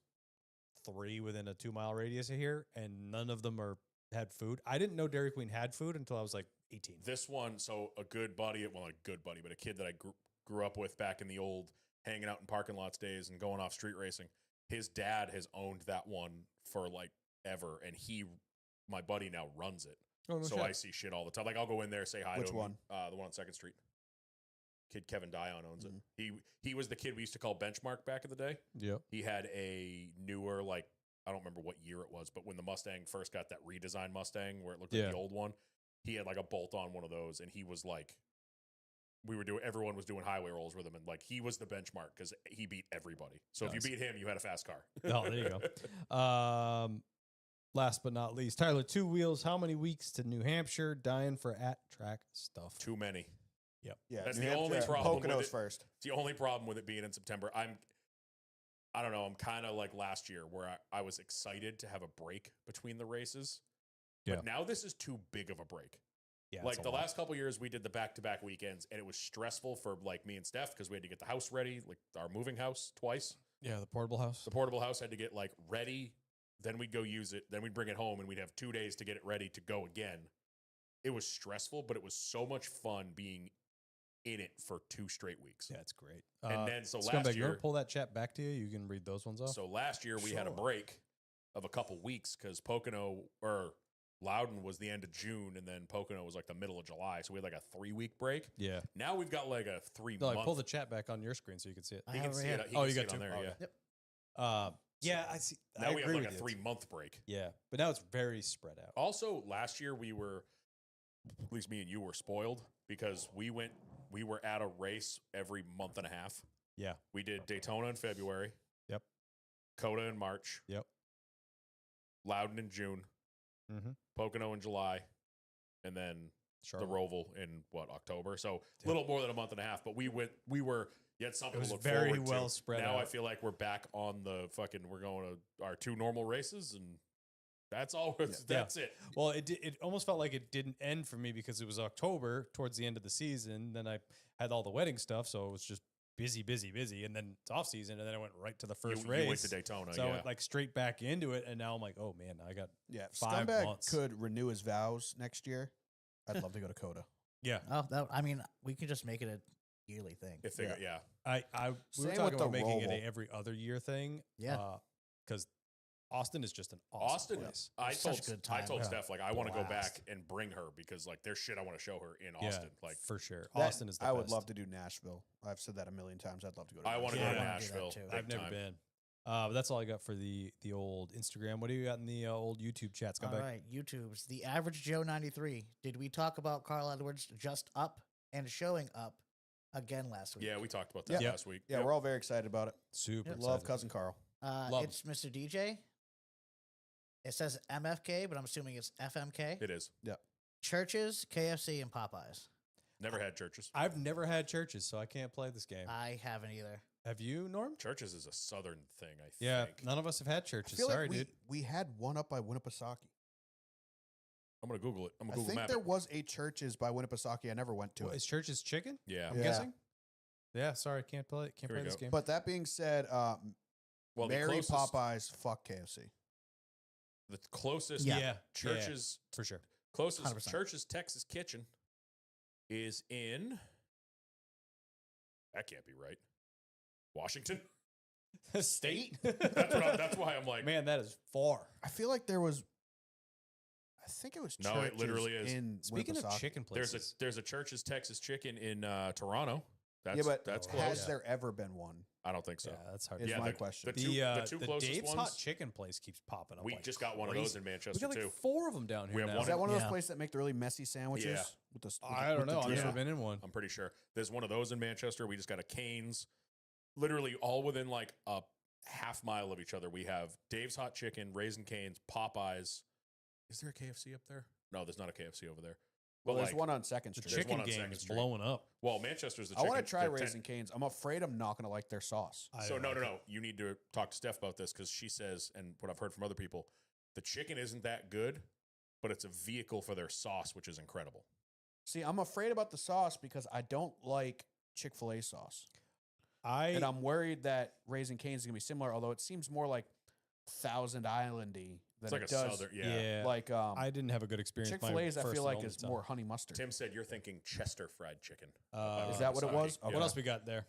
Speaker 2: 3 within a 2-mile radius of here, and none of them had food. I didn't know Dairy Queen had food until I was like 18.
Speaker 1: This one, so a good buddy, well, not a good buddy, but a kid that I grew up with back in the old hanging out in parking lots days and going off street racing. His dad has owned that one for like ever, and my buddy now runs it.
Speaker 2: Oh, no
Speaker 1: So
Speaker 2: shit.
Speaker 1: I see shit all the time. Like I'll go in there, say hi
Speaker 4: Which
Speaker 1: to him.
Speaker 4: one?
Speaker 1: The one on 2nd Street. Kid Kevin Dion owns
Speaker 4: Mhm.
Speaker 1: it. He was the kid we used to call Benchmark back in the day.
Speaker 2: Yep.
Speaker 1: He had a newer, like, I don't remember what year it was, but when the Mustang first got that redesigned Mustang where it looked like
Speaker 2: Yeah.
Speaker 1: the old one, he had like a bolt on one of those, and he was like, everyone was doing highway rolls with him, and like he was the benchmark because he beat everybody. So if
Speaker 2: Nice.
Speaker 1: you beat him, you had a fast car.
Speaker 2: Oh, there you go. Last but not least, Tyler, 2 wheels. How many weeks to New Hampshire? Dying for at-track stuff.
Speaker 1: Too many.
Speaker 4: Yeah,
Speaker 1: That's
Speaker 4: New
Speaker 1: the only
Speaker 4: Hampshire,
Speaker 1: problem with
Speaker 4: Poconos
Speaker 1: it.
Speaker 4: first.
Speaker 1: It's the only problem with it being in September. I don't know. I'm kind of like last year where I was excited to have a break between the races.
Speaker 2: Yeah.
Speaker 1: But now this is too big of a break.
Speaker 2: Yeah,
Speaker 1: Like
Speaker 2: it's a
Speaker 1: the
Speaker 2: lot.
Speaker 1: last couple years, we did the back-to-back weekends, and it was stressful for like me and Steph because we had to get the house ready, like our moving house twice.
Speaker 2: Yeah, the portable house.
Speaker 1: The portable house had to get like ready. Then we'd go use it. Then we'd bring it home, and we'd have 2 days to get it ready to go again. It was stressful, but it was so much fun being in it for 2 straight weeks.
Speaker 2: Yeah, it's great.
Speaker 1: And then so
Speaker 2: Scumbag,
Speaker 1: last
Speaker 2: you want
Speaker 1: year,
Speaker 2: to pull that chat back to you? You can read those ones off.
Speaker 1: so last year we had a
Speaker 2: Sure.
Speaker 1: break of a couple weeks because Pocono or Loudon was the end of June, and then Pocono was like the middle of July. So we had like a 3-week break.
Speaker 2: yeah.
Speaker 1: Now we've got like a 3
Speaker 2: No,
Speaker 1: month.
Speaker 2: like pull the chat back on your screen so you can see it.
Speaker 5: I
Speaker 1: He
Speaker 5: have
Speaker 1: can
Speaker 5: it
Speaker 1: see
Speaker 5: right
Speaker 1: it.
Speaker 5: here.
Speaker 1: He
Speaker 2: Oh,
Speaker 1: can
Speaker 2: you
Speaker 1: see
Speaker 2: got
Speaker 1: it on
Speaker 2: 2?
Speaker 1: there.
Speaker 2: Oh,
Speaker 1: Yeah.
Speaker 2: okay.
Speaker 5: Yep.
Speaker 2: Yeah, I see.
Speaker 1: Now
Speaker 2: I
Speaker 1: we have
Speaker 2: agree
Speaker 1: like a
Speaker 2: with you.
Speaker 1: 3-month break.
Speaker 2: Yeah, but now it's very spread out.
Speaker 1: Also, last year we were, at least me and you were spoiled because we were at a race every month and a half.
Speaker 2: Yeah.
Speaker 1: We did Daytona in February.
Speaker 2: Yep.
Speaker 1: Coda in March.
Speaker 2: Yep.
Speaker 1: Loudon in June.
Speaker 2: Mm-hmm.
Speaker 1: Pocono in July. And then
Speaker 2: Charlotte.
Speaker 1: the Roval in October. So a little more than a month and a half, but you had something
Speaker 2: It was
Speaker 1: to look
Speaker 2: very
Speaker 1: forward
Speaker 2: well
Speaker 1: to.
Speaker 2: spread
Speaker 1: Now I
Speaker 2: out.
Speaker 1: feel like we're back on we're going to our 2 normal races, and that's all. That's it.
Speaker 2: Well, it almost felt like it didn't end for me because it was October towards the end of the season. Then I had all the wedding stuff, so it was just busy, and then it's off season, and then I went right to the first
Speaker 1: You
Speaker 2: race.
Speaker 1: went to Daytona.
Speaker 2: So I
Speaker 1: yeah.
Speaker 2: went like straight back into it, and now I'm like, oh man, I got
Speaker 4: Yeah, if
Speaker 2: 5
Speaker 4: Scumbag
Speaker 2: months.
Speaker 4: could renew his vows next year, I'd love to go to Coda.
Speaker 2: yeah.
Speaker 5: Oh, I mean, we can just make it a yearly thing.
Speaker 1: if they,
Speaker 4: yeah.
Speaker 1: yeah.
Speaker 2: We were
Speaker 4: Same
Speaker 2: talking
Speaker 4: with the
Speaker 2: about making it
Speaker 4: Roval.
Speaker 2: a every other year thing.
Speaker 5: Yeah.
Speaker 2: Because Austin is just an awesome
Speaker 1: Austin,
Speaker 2: place.
Speaker 1: I
Speaker 5: It's such
Speaker 1: told
Speaker 5: a good
Speaker 1: I
Speaker 5: time.
Speaker 1: told
Speaker 2: Yeah.
Speaker 1: Steph like I want to go
Speaker 5: Blast.
Speaker 1: back and bring her because like there's shit I want to show her in Austin. Like
Speaker 2: for sure.
Speaker 4: That-
Speaker 2: Austin is the
Speaker 4: I
Speaker 2: best.
Speaker 4: would love to do Nashville. I've said that a million times. I'd love to go to
Speaker 1: I want to
Speaker 2: Yeah,
Speaker 1: go to
Speaker 2: I
Speaker 5: wanna do that
Speaker 1: Nashville.
Speaker 5: too.
Speaker 1: big
Speaker 2: I've never
Speaker 1: time.
Speaker 2: been. But that's all I got for the old Instagram. What do you got in the old YouTube chats? Come
Speaker 5: All
Speaker 2: back.
Speaker 5: right, YouTube's the average Joe 93. Did we talk about Carl Edwards just up and showing up again last week?
Speaker 1: Yeah, we talked about that
Speaker 2: Yeah.
Speaker 1: last week.
Speaker 4: Yeah,
Speaker 1: Yep.
Speaker 4: we're all very excited about it.
Speaker 2: Super
Speaker 4: Love
Speaker 2: excited.
Speaker 4: cousin Carl.
Speaker 2: love
Speaker 5: It's Mr. DJ. It says MFK, but I'm assuming it's FMK.
Speaker 1: It is.
Speaker 5: Churches, KFC, and Popeyes.
Speaker 1: Never had churches.
Speaker 2: I've never had churches, so I can't play this game.
Speaker 5: I haven't either.
Speaker 2: Have you, Norm?
Speaker 1: Churches is a southern thing, I
Speaker 2: Yeah,
Speaker 1: think.
Speaker 2: none of us have had
Speaker 4: I
Speaker 2: churches.
Speaker 4: feel
Speaker 2: Sorry,
Speaker 4: like
Speaker 2: dude.
Speaker 4: we had one up by Winnipesaukee.
Speaker 1: I'm gonna Google it. I'm
Speaker 4: I
Speaker 1: gonna Google
Speaker 4: think
Speaker 1: map
Speaker 4: there
Speaker 1: it.
Speaker 4: was a churches by Winnipesaukee. I never went to
Speaker 2: What,
Speaker 4: it.
Speaker 2: is churches chicken?
Speaker 1: Yeah.
Speaker 2: I'm
Speaker 4: Yeah.
Speaker 2: guessing. Yeah, sorry, can't play. Can't
Speaker 1: Here
Speaker 2: play
Speaker 1: we
Speaker 2: this
Speaker 1: go.
Speaker 2: game.
Speaker 4: But that being said,
Speaker 1: Well, the
Speaker 4: Mary
Speaker 1: closest,
Speaker 4: Popeyes, fuck KFC.
Speaker 1: The closest
Speaker 5: Yeah.
Speaker 1: churches,
Speaker 2: for sure.
Speaker 1: closest
Speaker 5: 100%.
Speaker 1: churches Texas Kitchen is in. That can't be right. Washington.
Speaker 2: State.
Speaker 1: That's why I'm like,
Speaker 2: Man, that is far.
Speaker 4: I feel like there was. I think it was.
Speaker 1: No, it
Speaker 4: churches
Speaker 1: literally is.
Speaker 4: In
Speaker 2: Speaking of
Speaker 4: Winnipesaukee.
Speaker 2: chicken
Speaker 1: there's
Speaker 2: places,
Speaker 1: a Church's Texas Chicken in Toronto. That's,
Speaker 4: Yeah, but
Speaker 1: that's
Speaker 2: Oh,
Speaker 1: close.
Speaker 4: has
Speaker 2: yeah.
Speaker 4: there ever been one?
Speaker 1: I don't think so.
Speaker 2: yeah, that's hard.
Speaker 4: Is
Speaker 1: Yeah,
Speaker 4: my
Speaker 1: the-
Speaker 4: question.
Speaker 1: the two-
Speaker 2: the
Speaker 1: closest
Speaker 2: Dave's
Speaker 1: ones-
Speaker 2: Hot Chicken place keeps popping up.
Speaker 1: We
Speaker 2: like
Speaker 1: just got one of those
Speaker 2: crazy.
Speaker 1: in
Speaker 2: We
Speaker 1: Manchester
Speaker 2: got like
Speaker 1: too.
Speaker 2: 4 of them down here
Speaker 1: We have
Speaker 2: now.
Speaker 1: one
Speaker 4: Is that one of those
Speaker 5: Yeah.
Speaker 4: places that make the really messy sandwiches?
Speaker 1: Yeah.
Speaker 4: With the,
Speaker 2: I don't know. I've
Speaker 4: drizzle?
Speaker 2: never been in one.
Speaker 1: I'm pretty sure there's one of those in Manchester. We just got a Cane's, literally all within like a half mile of each other. We have Dave's Hot Chicken, Raisin Cane's, Popeyes. Is there a KFC up there? No, there's not a KFC over there.
Speaker 4: Well,
Speaker 1: But
Speaker 4: there's
Speaker 1: like,
Speaker 4: one on Second
Speaker 2: The
Speaker 4: Street.
Speaker 1: There's
Speaker 2: chicken
Speaker 1: one on
Speaker 2: game
Speaker 1: Second
Speaker 2: is
Speaker 1: Street.
Speaker 2: blowing up.
Speaker 1: well, Manchester's the
Speaker 4: I
Speaker 1: chicken.
Speaker 4: want to try
Speaker 1: the
Speaker 4: Raisin Canes. I'm afraid I'm not going to like their sauce.
Speaker 2: I
Speaker 1: So
Speaker 2: don't
Speaker 1: no.
Speaker 2: like it.
Speaker 1: You need to talk to Steph about this because she says, and what I've heard from other people, the chicken isn't that good, but it's a vehicle for their sauce, which is incredible.
Speaker 4: See, I'm afraid about the sauce because I don't like Chick-fil-A sauce. And I'm worried that Raisin Cane's is going to be similar, although it seems more like Thousand Islandy than
Speaker 1: It's like
Speaker 4: it
Speaker 1: a
Speaker 4: does.
Speaker 1: southern. Yeah.
Speaker 4: Like
Speaker 2: I didn't have a good experience. my
Speaker 4: Chick-fil-A's, I
Speaker 2: first
Speaker 4: feel
Speaker 2: and
Speaker 4: like
Speaker 2: only
Speaker 4: is
Speaker 2: time.
Speaker 4: more honey mustard.
Speaker 1: Tim said you're thinking Chester fried chicken.
Speaker 4: Is that what it was?
Speaker 1: Yeah.
Speaker 4: Okay.
Speaker 2: What else we got there?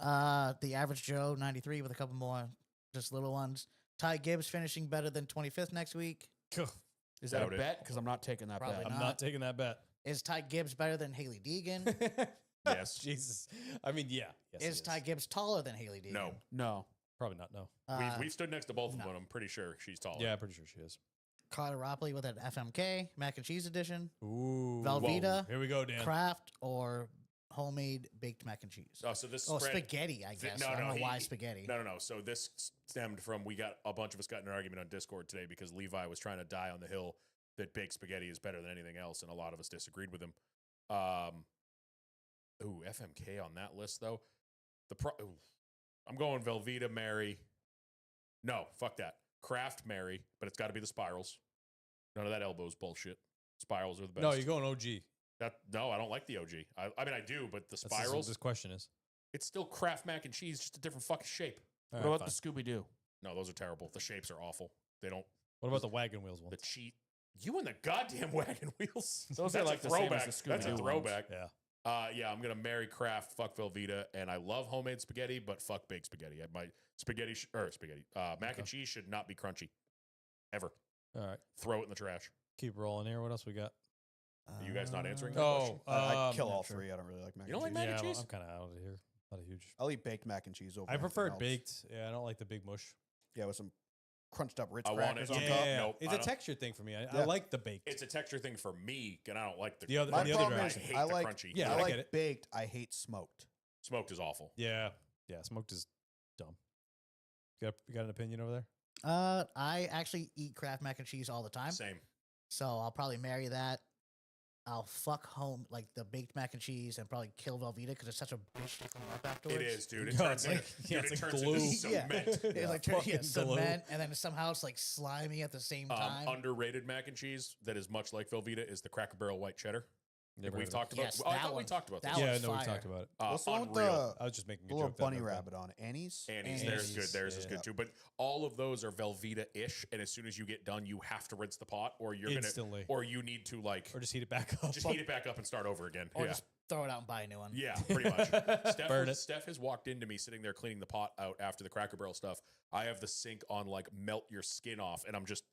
Speaker 5: The average Joe 93 with a couple more, just little ones. Ty Gibbs finishing better than 25th next week.
Speaker 4: Is that
Speaker 1: Doubt
Speaker 4: a
Speaker 1: it.
Speaker 4: bet? Because I'm not taking that
Speaker 5: Probably
Speaker 4: bet.
Speaker 2: I'm not taking that bet.
Speaker 5: Is Ty Gibbs better than Haley Deegan?
Speaker 1: Yes.
Speaker 2: Jesus. I mean, yeah. Yes, he
Speaker 5: Is Ty Gibbs taller than Haley Deegan?
Speaker 1: No.
Speaker 4: No.
Speaker 2: Probably not. No.
Speaker 1: We've stood next to both of
Speaker 5: no.
Speaker 1: them. I'm pretty sure she's taller.
Speaker 2: Yeah, pretty sure she is.
Speaker 5: Carter Ropley with an FMK mac and cheese edition,
Speaker 2: Ooh.
Speaker 5: Velveeta,
Speaker 2: Here we go, Dan.
Speaker 5: Kraft, or homemade baked mac and cheese.
Speaker 1: Oh, so this
Speaker 5: Oh,
Speaker 1: spread.
Speaker 5: spaghetti, I
Speaker 1: Th-
Speaker 5: guess.
Speaker 1: no,
Speaker 5: I don't
Speaker 1: no,
Speaker 5: know why
Speaker 1: he-
Speaker 5: spaghetti.
Speaker 1: No. So this stemmed from a bunch of us got in an argument on Discord today because Levi was trying to die on the hill that baked spaghetti is better than anything else, and a lot of us disagreed with him. FMK on that list though. I'm going Velveeta, Mary. No, fuck that. Kraft, Mary, but it's got to be the spirals. None of that elbows bullshit. Spirals are the best.
Speaker 2: No, you're going OG.
Speaker 1: No, I don't like the OG. I mean, I do, but the
Speaker 2: That's
Speaker 1: spirals.
Speaker 2: what this question is.
Speaker 1: It's still Kraft mac and cheese, just a different fucking shape.
Speaker 2: All
Speaker 4: What
Speaker 2: right,
Speaker 4: about
Speaker 2: fine.
Speaker 4: the Scooby Doo?
Speaker 1: No, those are terrible. The shapes are awful. They don't.
Speaker 2: What about the wagon wheels one?
Speaker 1: The cheat. You and the goddamn wagon wheels.
Speaker 4: Those are
Speaker 1: That's
Speaker 4: like
Speaker 1: a
Speaker 4: the same as
Speaker 1: throwback.
Speaker 4: the
Speaker 1: That's a
Speaker 4: Scooby-Doo
Speaker 1: throwback.
Speaker 2: Yeah.
Speaker 1: Yeah, I'm gonna marry Kraft. Fuck Velveeta, and I love homemade spaghetti, but fuck baked spaghetti. My mac and cheese should not be crunchy, ever.
Speaker 2: All right.
Speaker 1: Throw it in the trash.
Speaker 2: Keep rolling here. What else we got?
Speaker 1: Are you guys not answering that
Speaker 2: Oh,
Speaker 1: question?
Speaker 4: I kill
Speaker 2: not
Speaker 4: all
Speaker 2: sure.
Speaker 4: three. I don't really like mac
Speaker 1: You
Speaker 4: and
Speaker 1: don't like
Speaker 4: cheese.
Speaker 1: mac and
Speaker 2: well,
Speaker 1: cheese?
Speaker 2: I'm kind of out of here. Not a huge.
Speaker 4: I'll eat baked mac and cheese over.
Speaker 2: I prefer it
Speaker 4: anything else.
Speaker 2: baked. Yeah, I don't like the big mush.
Speaker 4: Yeah, with some crunched up Ritz
Speaker 1: I want
Speaker 4: crackers
Speaker 1: it-
Speaker 4: on
Speaker 2: Yeah,
Speaker 4: top.
Speaker 1: Nope,
Speaker 2: it's
Speaker 1: I
Speaker 2: a
Speaker 1: don't-
Speaker 2: texture thing for me. I
Speaker 4: Yeah.
Speaker 2: like the baked.
Speaker 1: It's a texture thing for me, and I don't like
Speaker 2: The other-
Speaker 4: My
Speaker 2: the
Speaker 4: problem
Speaker 2: direction.
Speaker 4: is
Speaker 1: I hate
Speaker 4: I
Speaker 1: the
Speaker 4: like
Speaker 1: crunchy.
Speaker 2: Yeah,
Speaker 4: I
Speaker 2: I
Speaker 4: like
Speaker 2: get it.
Speaker 4: baked. I hate smoked.
Speaker 1: Smoked is awful.
Speaker 2: Yeah, smoked is dumb. You got an opinion over there?
Speaker 5: I actually eat Kraft mac and cheese all the time,
Speaker 1: Same.
Speaker 5: so I'll probably marry that. I'll fuck home like the baked mac and cheese and probably kill Velveeta because it's such a bitch to come up afterwards.
Speaker 1: It is, dude. It
Speaker 2: No,
Speaker 1: turns
Speaker 2: it's
Speaker 1: into,
Speaker 2: like- yeah,
Speaker 1: dude,
Speaker 2: it's
Speaker 1: it
Speaker 2: like
Speaker 1: turns
Speaker 2: glue.
Speaker 1: into
Speaker 5: Yeah.
Speaker 1: cement.
Speaker 5: It's like
Speaker 2: fucking glue.
Speaker 5: cement, and then somehow it's like slimy at the same time.
Speaker 1: Underrated mac and cheese that is much like Velveeta is the Cracker Barrel white cheddar.
Speaker 2: Never
Speaker 1: We've
Speaker 2: heard of
Speaker 1: talked about.
Speaker 5: Yes,
Speaker 1: I
Speaker 5: that
Speaker 1: thought we
Speaker 5: one-
Speaker 1: talked about
Speaker 5: that
Speaker 1: this.
Speaker 2: it. Yeah,
Speaker 5: one's
Speaker 2: no, we
Speaker 5: fire.
Speaker 2: talked about it.
Speaker 4: What's the one with
Speaker 1: Unreal.
Speaker 2: I was just making
Speaker 4: the
Speaker 2: a
Speaker 4: little
Speaker 2: joke. that
Speaker 4: bunny
Speaker 2: I've done.
Speaker 4: rabbit on it? Annie's?
Speaker 1: Annie's,
Speaker 5: Annie's.
Speaker 1: theirs good. Theirs is
Speaker 2: Yeah.
Speaker 1: good too. But all of those are Velveeta-ish, and as soon as you get done, you have to rinse the pot, or you're
Speaker 2: Instantly.
Speaker 1: or you need to like
Speaker 2: Or just heat it back up.
Speaker 1: just heat it back up and start over again.
Speaker 5: Or
Speaker 1: yeah.
Speaker 5: just throw it out and buy a new one.
Speaker 1: Yeah, pretty much.
Speaker 2: Burn it.
Speaker 1: Steph has walked into me sitting there cleaning the pot out after the Cracker Barrel stuff. I have the sink on like melt your skin off, and I'm just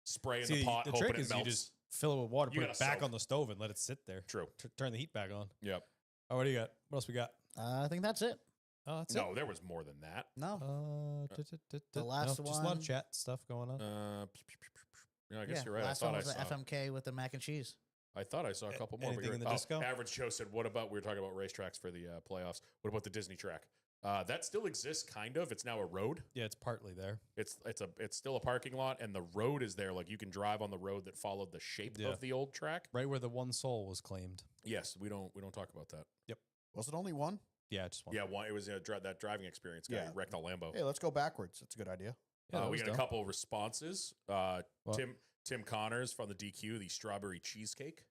Speaker 1: spraying
Speaker 2: See,
Speaker 1: the pot,
Speaker 2: the
Speaker 1: hoping
Speaker 2: trick
Speaker 1: it
Speaker 2: is
Speaker 1: melts.
Speaker 2: you just fill it with water,
Speaker 1: You
Speaker 2: put it
Speaker 1: gotta
Speaker 2: back
Speaker 1: soak.
Speaker 2: on the stove, and let it sit there.
Speaker 1: True.
Speaker 2: Turn the heat back on.
Speaker 1: Yep.
Speaker 2: Oh, what do you got? What else we got?
Speaker 5: I think that's it.
Speaker 2: Oh, that's
Speaker 1: No, there was more than that.
Speaker 5: No.
Speaker 2: The
Speaker 5: last
Speaker 2: just a lot
Speaker 5: one-
Speaker 2: of chat stuff going on.
Speaker 1: Yeah, I guess you're right.
Speaker 5: Last
Speaker 1: I
Speaker 5: one
Speaker 1: thought
Speaker 5: was
Speaker 1: I
Speaker 5: the
Speaker 1: saw.
Speaker 5: FMK with the mac and cheese.
Speaker 1: I thought I saw a couple more. but
Speaker 2: anything
Speaker 1: you're
Speaker 2: in the
Speaker 1: right.
Speaker 2: disco?
Speaker 1: Average Joe said, "What about we were talking about racetracks for the playoffs? What about the Disney track? That still exists, kind of. It's now a road.
Speaker 2: Yeah, it's partly there.
Speaker 1: It's still a parking lot, and the road is there. Like you can drive on the road that followed the shape
Speaker 2: Yeah.
Speaker 1: of the old track.
Speaker 2: Right where the one soul was claimed.
Speaker 1: Yes, we don't talk about that.
Speaker 4: Was it only one?
Speaker 2: Yeah, just one.
Speaker 1: Yeah, one. It was that driving experience guy
Speaker 4: Yeah.
Speaker 1: who wrecked a Lambo.
Speaker 4: Hey, let's go backwards. That's a good idea.
Speaker 2: Yeah, that
Speaker 1: We
Speaker 2: was
Speaker 1: got a
Speaker 2: dumb.
Speaker 1: couple responses.
Speaker 2: What?
Speaker 1: Tim Connors from the DQ, the strawberry cheesecake.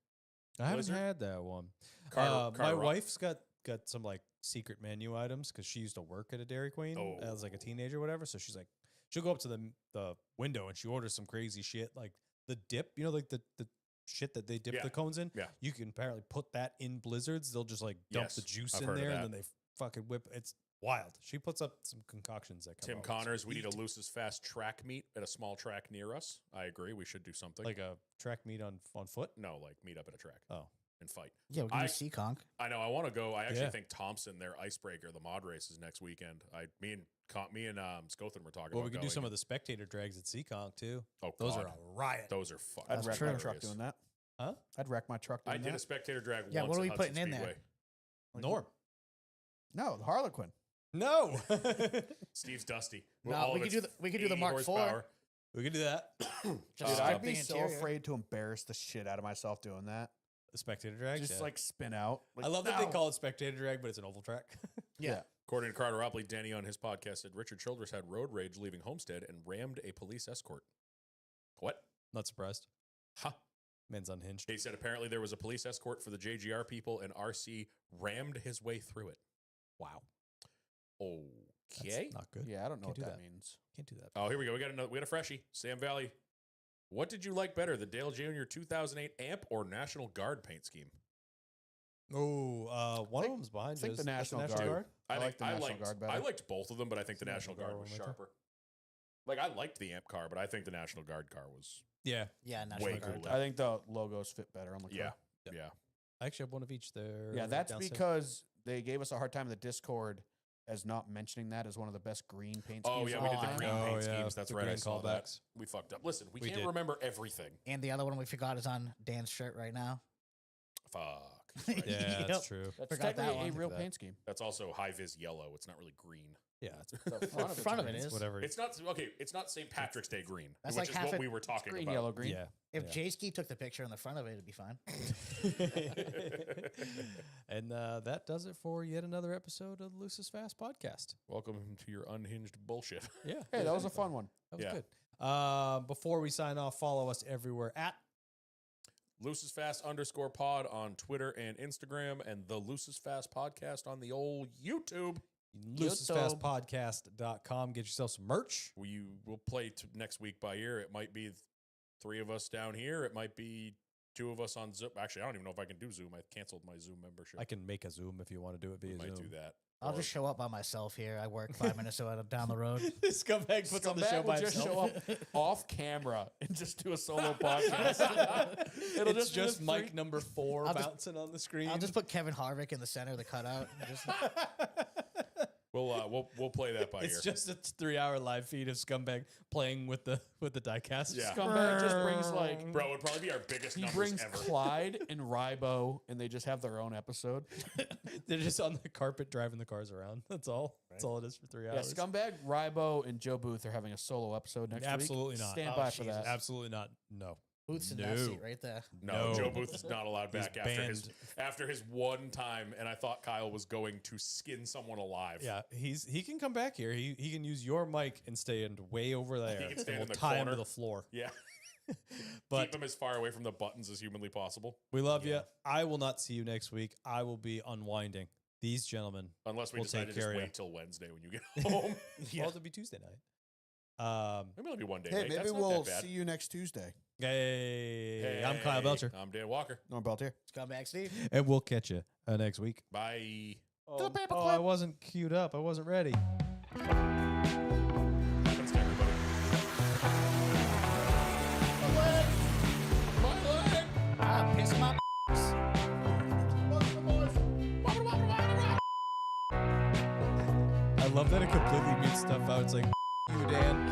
Speaker 2: I haven't
Speaker 1: Blizzard?
Speaker 2: had that one.
Speaker 1: Carter
Speaker 2: my
Speaker 1: Rock.
Speaker 2: wife's got some like secret menu items because she used to work at a Dairy Queen as like a
Speaker 1: Oh.
Speaker 2: teenager or whatever. So she's like, she'll go up to the window and she orders some crazy shit like the dip. You know, like the shit that they dip
Speaker 1: Yeah.
Speaker 2: the cones in.
Speaker 1: Yeah.
Speaker 2: You can apparently put that in blizzards. They'll just like dump the
Speaker 1: Yes,
Speaker 2: juice
Speaker 1: I've
Speaker 2: in
Speaker 1: heard of
Speaker 2: there and
Speaker 1: that.
Speaker 2: then they fucking whip. It's wild. She puts up some concoctions that come
Speaker 1: Tim
Speaker 2: out. It's
Speaker 1: Connors, we need a
Speaker 2: sweet.
Speaker 1: Luce's Fast track meet at a small track near us. I agree. We should do something.
Speaker 2: Like a track meet on foot.
Speaker 1: no, like meet up at a track
Speaker 2: Oh,
Speaker 1: and fight.
Speaker 5: Yeah, we can
Speaker 1: I-
Speaker 5: do Seekonk.
Speaker 1: I know. I want to go. I actually
Speaker 2: Yeah.
Speaker 1: think Thompson, their icebreaker, the mod race is next weekend. Me and Scothen were talking
Speaker 2: well,
Speaker 1: about
Speaker 2: we could do
Speaker 1: going.
Speaker 2: some of the spectator drags at Seekonk too.
Speaker 1: Oh,
Speaker 2: Those
Speaker 1: God.
Speaker 2: are a riot.
Speaker 1: Those are fucking
Speaker 4: I'd
Speaker 5: That's
Speaker 4: wreck
Speaker 5: true.
Speaker 4: my
Speaker 1: hilarious.
Speaker 4: truck doing that.
Speaker 2: Huh?
Speaker 4: I'd wreck my truck
Speaker 1: I
Speaker 4: doing
Speaker 1: did a
Speaker 4: that.
Speaker 1: spectator drag
Speaker 5: Yeah,
Speaker 1: once
Speaker 5: what are
Speaker 1: at
Speaker 5: we
Speaker 1: Hudson
Speaker 5: putting in there?
Speaker 1: Speedway.
Speaker 2: Norm.
Speaker 4: No, the Harlequin.
Speaker 2: No.
Speaker 1: Steve's dusty.
Speaker 5: No,
Speaker 1: All
Speaker 5: we
Speaker 1: of
Speaker 5: could
Speaker 1: its
Speaker 5: do we could do the
Speaker 1: 80
Speaker 5: Mark IV.
Speaker 1: horsepower.
Speaker 2: We could do that.
Speaker 5: Just
Speaker 4: Dude,
Speaker 5: skip
Speaker 4: I'd
Speaker 5: the
Speaker 4: be so
Speaker 5: interior.
Speaker 4: afraid to embarrass the shit out of myself doing that.
Speaker 2: The spectator drag.
Speaker 4: Just
Speaker 2: yeah.
Speaker 4: like spin out.
Speaker 2: I love that they
Speaker 4: no.
Speaker 2: call it spectator drag, but it's an oval track.
Speaker 5: Yeah.
Speaker 1: According to Carter Opley, Danny on his podcast said Richard Childress had road rage leaving Homestead and rammed a police escort. What?
Speaker 2: Not surprised.
Speaker 1: Huh.
Speaker 2: Man's unhinged.
Speaker 1: He said apparently there was a police escort for the JGR people and RC rammed his way through it.
Speaker 2: Wow.
Speaker 1: Okay.
Speaker 2: That's not good.
Speaker 4: Yeah, I don't know
Speaker 2: Can't
Speaker 4: what
Speaker 2: do
Speaker 4: that
Speaker 2: that.
Speaker 4: means.
Speaker 2: Can't do that.
Speaker 1: Oh, here we go. We got a freshie. Sam Valley. What did you like better, the Dale Jr. 2008 amp or National Guard paint scheme?
Speaker 2: Oh, one of
Speaker 4: think-
Speaker 2: them's behind
Speaker 4: I think
Speaker 2: you.
Speaker 4: the
Speaker 2: Is- that's
Speaker 4: National Guard. I like the National
Speaker 1: liked,
Speaker 4: Guard
Speaker 1: I
Speaker 4: better.
Speaker 1: liked both of them, but I think the National
Speaker 2: National
Speaker 1: Guard
Speaker 2: Guard
Speaker 1: was
Speaker 2: one right there.
Speaker 1: sharper. Like I liked the amp car, but I think the National Guard car was
Speaker 2: Yeah.
Speaker 5: Yeah, National
Speaker 1: way
Speaker 5: Guard.
Speaker 1: cooler.
Speaker 4: I think the logos fit better on the car.
Speaker 1: yeah,
Speaker 2: Yep.
Speaker 1: yeah.
Speaker 2: I actually have one of each there.
Speaker 4: Yeah, that's
Speaker 2: downstairs.
Speaker 4: because they gave us a hard time in the Discord as not mentioning that as one of the best green paint schemes.
Speaker 1: Oh yeah,
Speaker 4: of
Speaker 1: we
Speaker 4: all
Speaker 1: did the
Speaker 4: time.
Speaker 1: green
Speaker 2: Oh,
Speaker 1: paint
Speaker 2: yeah,
Speaker 1: schemes. That's
Speaker 2: the
Speaker 1: right. I
Speaker 2: green
Speaker 1: saw that.
Speaker 2: callbacks.
Speaker 1: We fucked up. Listen, we
Speaker 2: We
Speaker 1: can't
Speaker 2: did.
Speaker 1: remember everything.
Speaker 5: And the other one we forgot is on Dan's shirt right now.
Speaker 1: Fuck.
Speaker 2: Yeah,
Speaker 5: Yep.
Speaker 2: that's true.
Speaker 4: That's
Speaker 5: Forgot that
Speaker 4: technically a
Speaker 5: one.
Speaker 4: real
Speaker 2: That.
Speaker 4: paint scheme.
Speaker 1: That's also high vis yellow. It's not really green.
Speaker 2: Yeah, it's
Speaker 4: The front of, it's
Speaker 5: front of it
Speaker 4: green.
Speaker 5: is.
Speaker 2: whatever.
Speaker 1: It's not okay. It's not St. Patrick's Day green,
Speaker 5: That's
Speaker 1: which
Speaker 5: like
Speaker 1: is
Speaker 5: half
Speaker 1: what
Speaker 5: it-
Speaker 1: we were
Speaker 4: It's
Speaker 1: talking
Speaker 4: green,
Speaker 1: about.
Speaker 4: yellow, green.
Speaker 2: Yeah.
Speaker 5: If
Speaker 2: yeah.
Speaker 5: J-Ski took the picture in the front of it, it'd be fine.
Speaker 2: And that does it for yet another episode of the Lucis Fast podcast.
Speaker 1: Welcome to your unhinged bullshit.
Speaker 2: Yeah.
Speaker 4: Hey, that was a fun one.
Speaker 2: That was
Speaker 1: Yeah.
Speaker 2: good. Before we sign off, follow us everywhere at
Speaker 1: Lucis Fast _pod on Twitter and Instagram, and the Lucis Fast podcast on the old YouTube.
Speaker 2: lucisfastpodcast.com. Get yourself some merch.
Speaker 1: We'll play next week by ear. It might be 3 of us down here. It might be 2 of us on Zoom. Actually, I don't even know if I can do Zoom. I canceled my Zoom membership.
Speaker 2: I can make a Zoom if you want to do it
Speaker 1: we
Speaker 2: via
Speaker 1: might
Speaker 2: Zoom.
Speaker 1: do that.
Speaker 5: I'll
Speaker 1: Or-
Speaker 5: just show up by myself here. I work 5 minutes down the road.
Speaker 2: This scumbag puts on the show
Speaker 4: Scumbag
Speaker 2: by
Speaker 4: will just
Speaker 2: himself.
Speaker 4: show up off camera and just do a solo podcast. It'll
Speaker 2: It's
Speaker 4: be
Speaker 2: just
Speaker 4: the
Speaker 2: mic
Speaker 4: three-
Speaker 2: number 4
Speaker 5: I'll just-
Speaker 2: bouncing on the screen.
Speaker 5: I'll just put Kevin Harvick in the center of the cutout. Just,
Speaker 1: We'll play that by
Speaker 2: It's
Speaker 1: ear.
Speaker 2: just a 3-hour live feed of scumbag playing with the diecast.
Speaker 1: Yeah.
Speaker 4: Scumbag just brings like
Speaker 1: Bro, it would probably be our biggest
Speaker 4: he
Speaker 1: numbers
Speaker 4: brings
Speaker 1: ever.
Speaker 4: Clyde and Rybo, and they just have their own episode.
Speaker 2: They're just on the carpet driving the cars around. That's all. That's all it is for 3
Speaker 4: Yeah,
Speaker 2: hours.
Speaker 4: Scumbag, Rybo, and Joe Booth are having a solo episode next week.
Speaker 2: Absolutely not.
Speaker 4: Stand
Speaker 5: Oh,
Speaker 4: by for
Speaker 5: Jesus.
Speaker 4: that.
Speaker 2: Absolutely not. No.
Speaker 5: Booth's in
Speaker 2: No.
Speaker 5: that seat right there.
Speaker 1: No,
Speaker 2: No.
Speaker 1: Joe Booth is not allowed
Speaker 2: He's
Speaker 1: back
Speaker 2: banned.
Speaker 1: after his one time, and I thought Kyle was going to skin someone alive.
Speaker 2: Yeah, he can come back here. He can use your mic and stand way over there.
Speaker 1: can stand
Speaker 2: and
Speaker 1: in
Speaker 2: we'll
Speaker 1: the
Speaker 2: tie him to
Speaker 1: corner.
Speaker 2: the floor.
Speaker 1: Yeah.
Speaker 2: But
Speaker 1: Keep them as far away from the buttons as humanly possible.
Speaker 2: we love you.
Speaker 3: Yeah.
Speaker 2: I will not see you next week. I will be unwinding. These gentlemen.
Speaker 1: Unless we
Speaker 2: We'll
Speaker 1: decide
Speaker 2: take
Speaker 1: to just
Speaker 2: care of ya.
Speaker 1: wait till Wednesday when you get home.
Speaker 2: Well, it'll be Tuesday night.
Speaker 1: Maybe it'll be one day.
Speaker 4: Hey,
Speaker 1: mate.
Speaker 4: maybe
Speaker 1: That's not
Speaker 4: we'll
Speaker 1: that bad.
Speaker 4: see you next Tuesday.
Speaker 2: Hey, I'm Kyle Belcher,
Speaker 1: I'm Dan Walker.
Speaker 4: Norm Beltier.
Speaker 5: Scumbag Steve.
Speaker 2: and we'll catch you next week.
Speaker 1: Bye.
Speaker 4: the paper
Speaker 2: I wasn't queued up. I wasn't ready.
Speaker 1: Thanks to everybody.
Speaker 5: Ah, piss him up.
Speaker 2: I love that it completely mutes stuff out. It's like, you, Dan.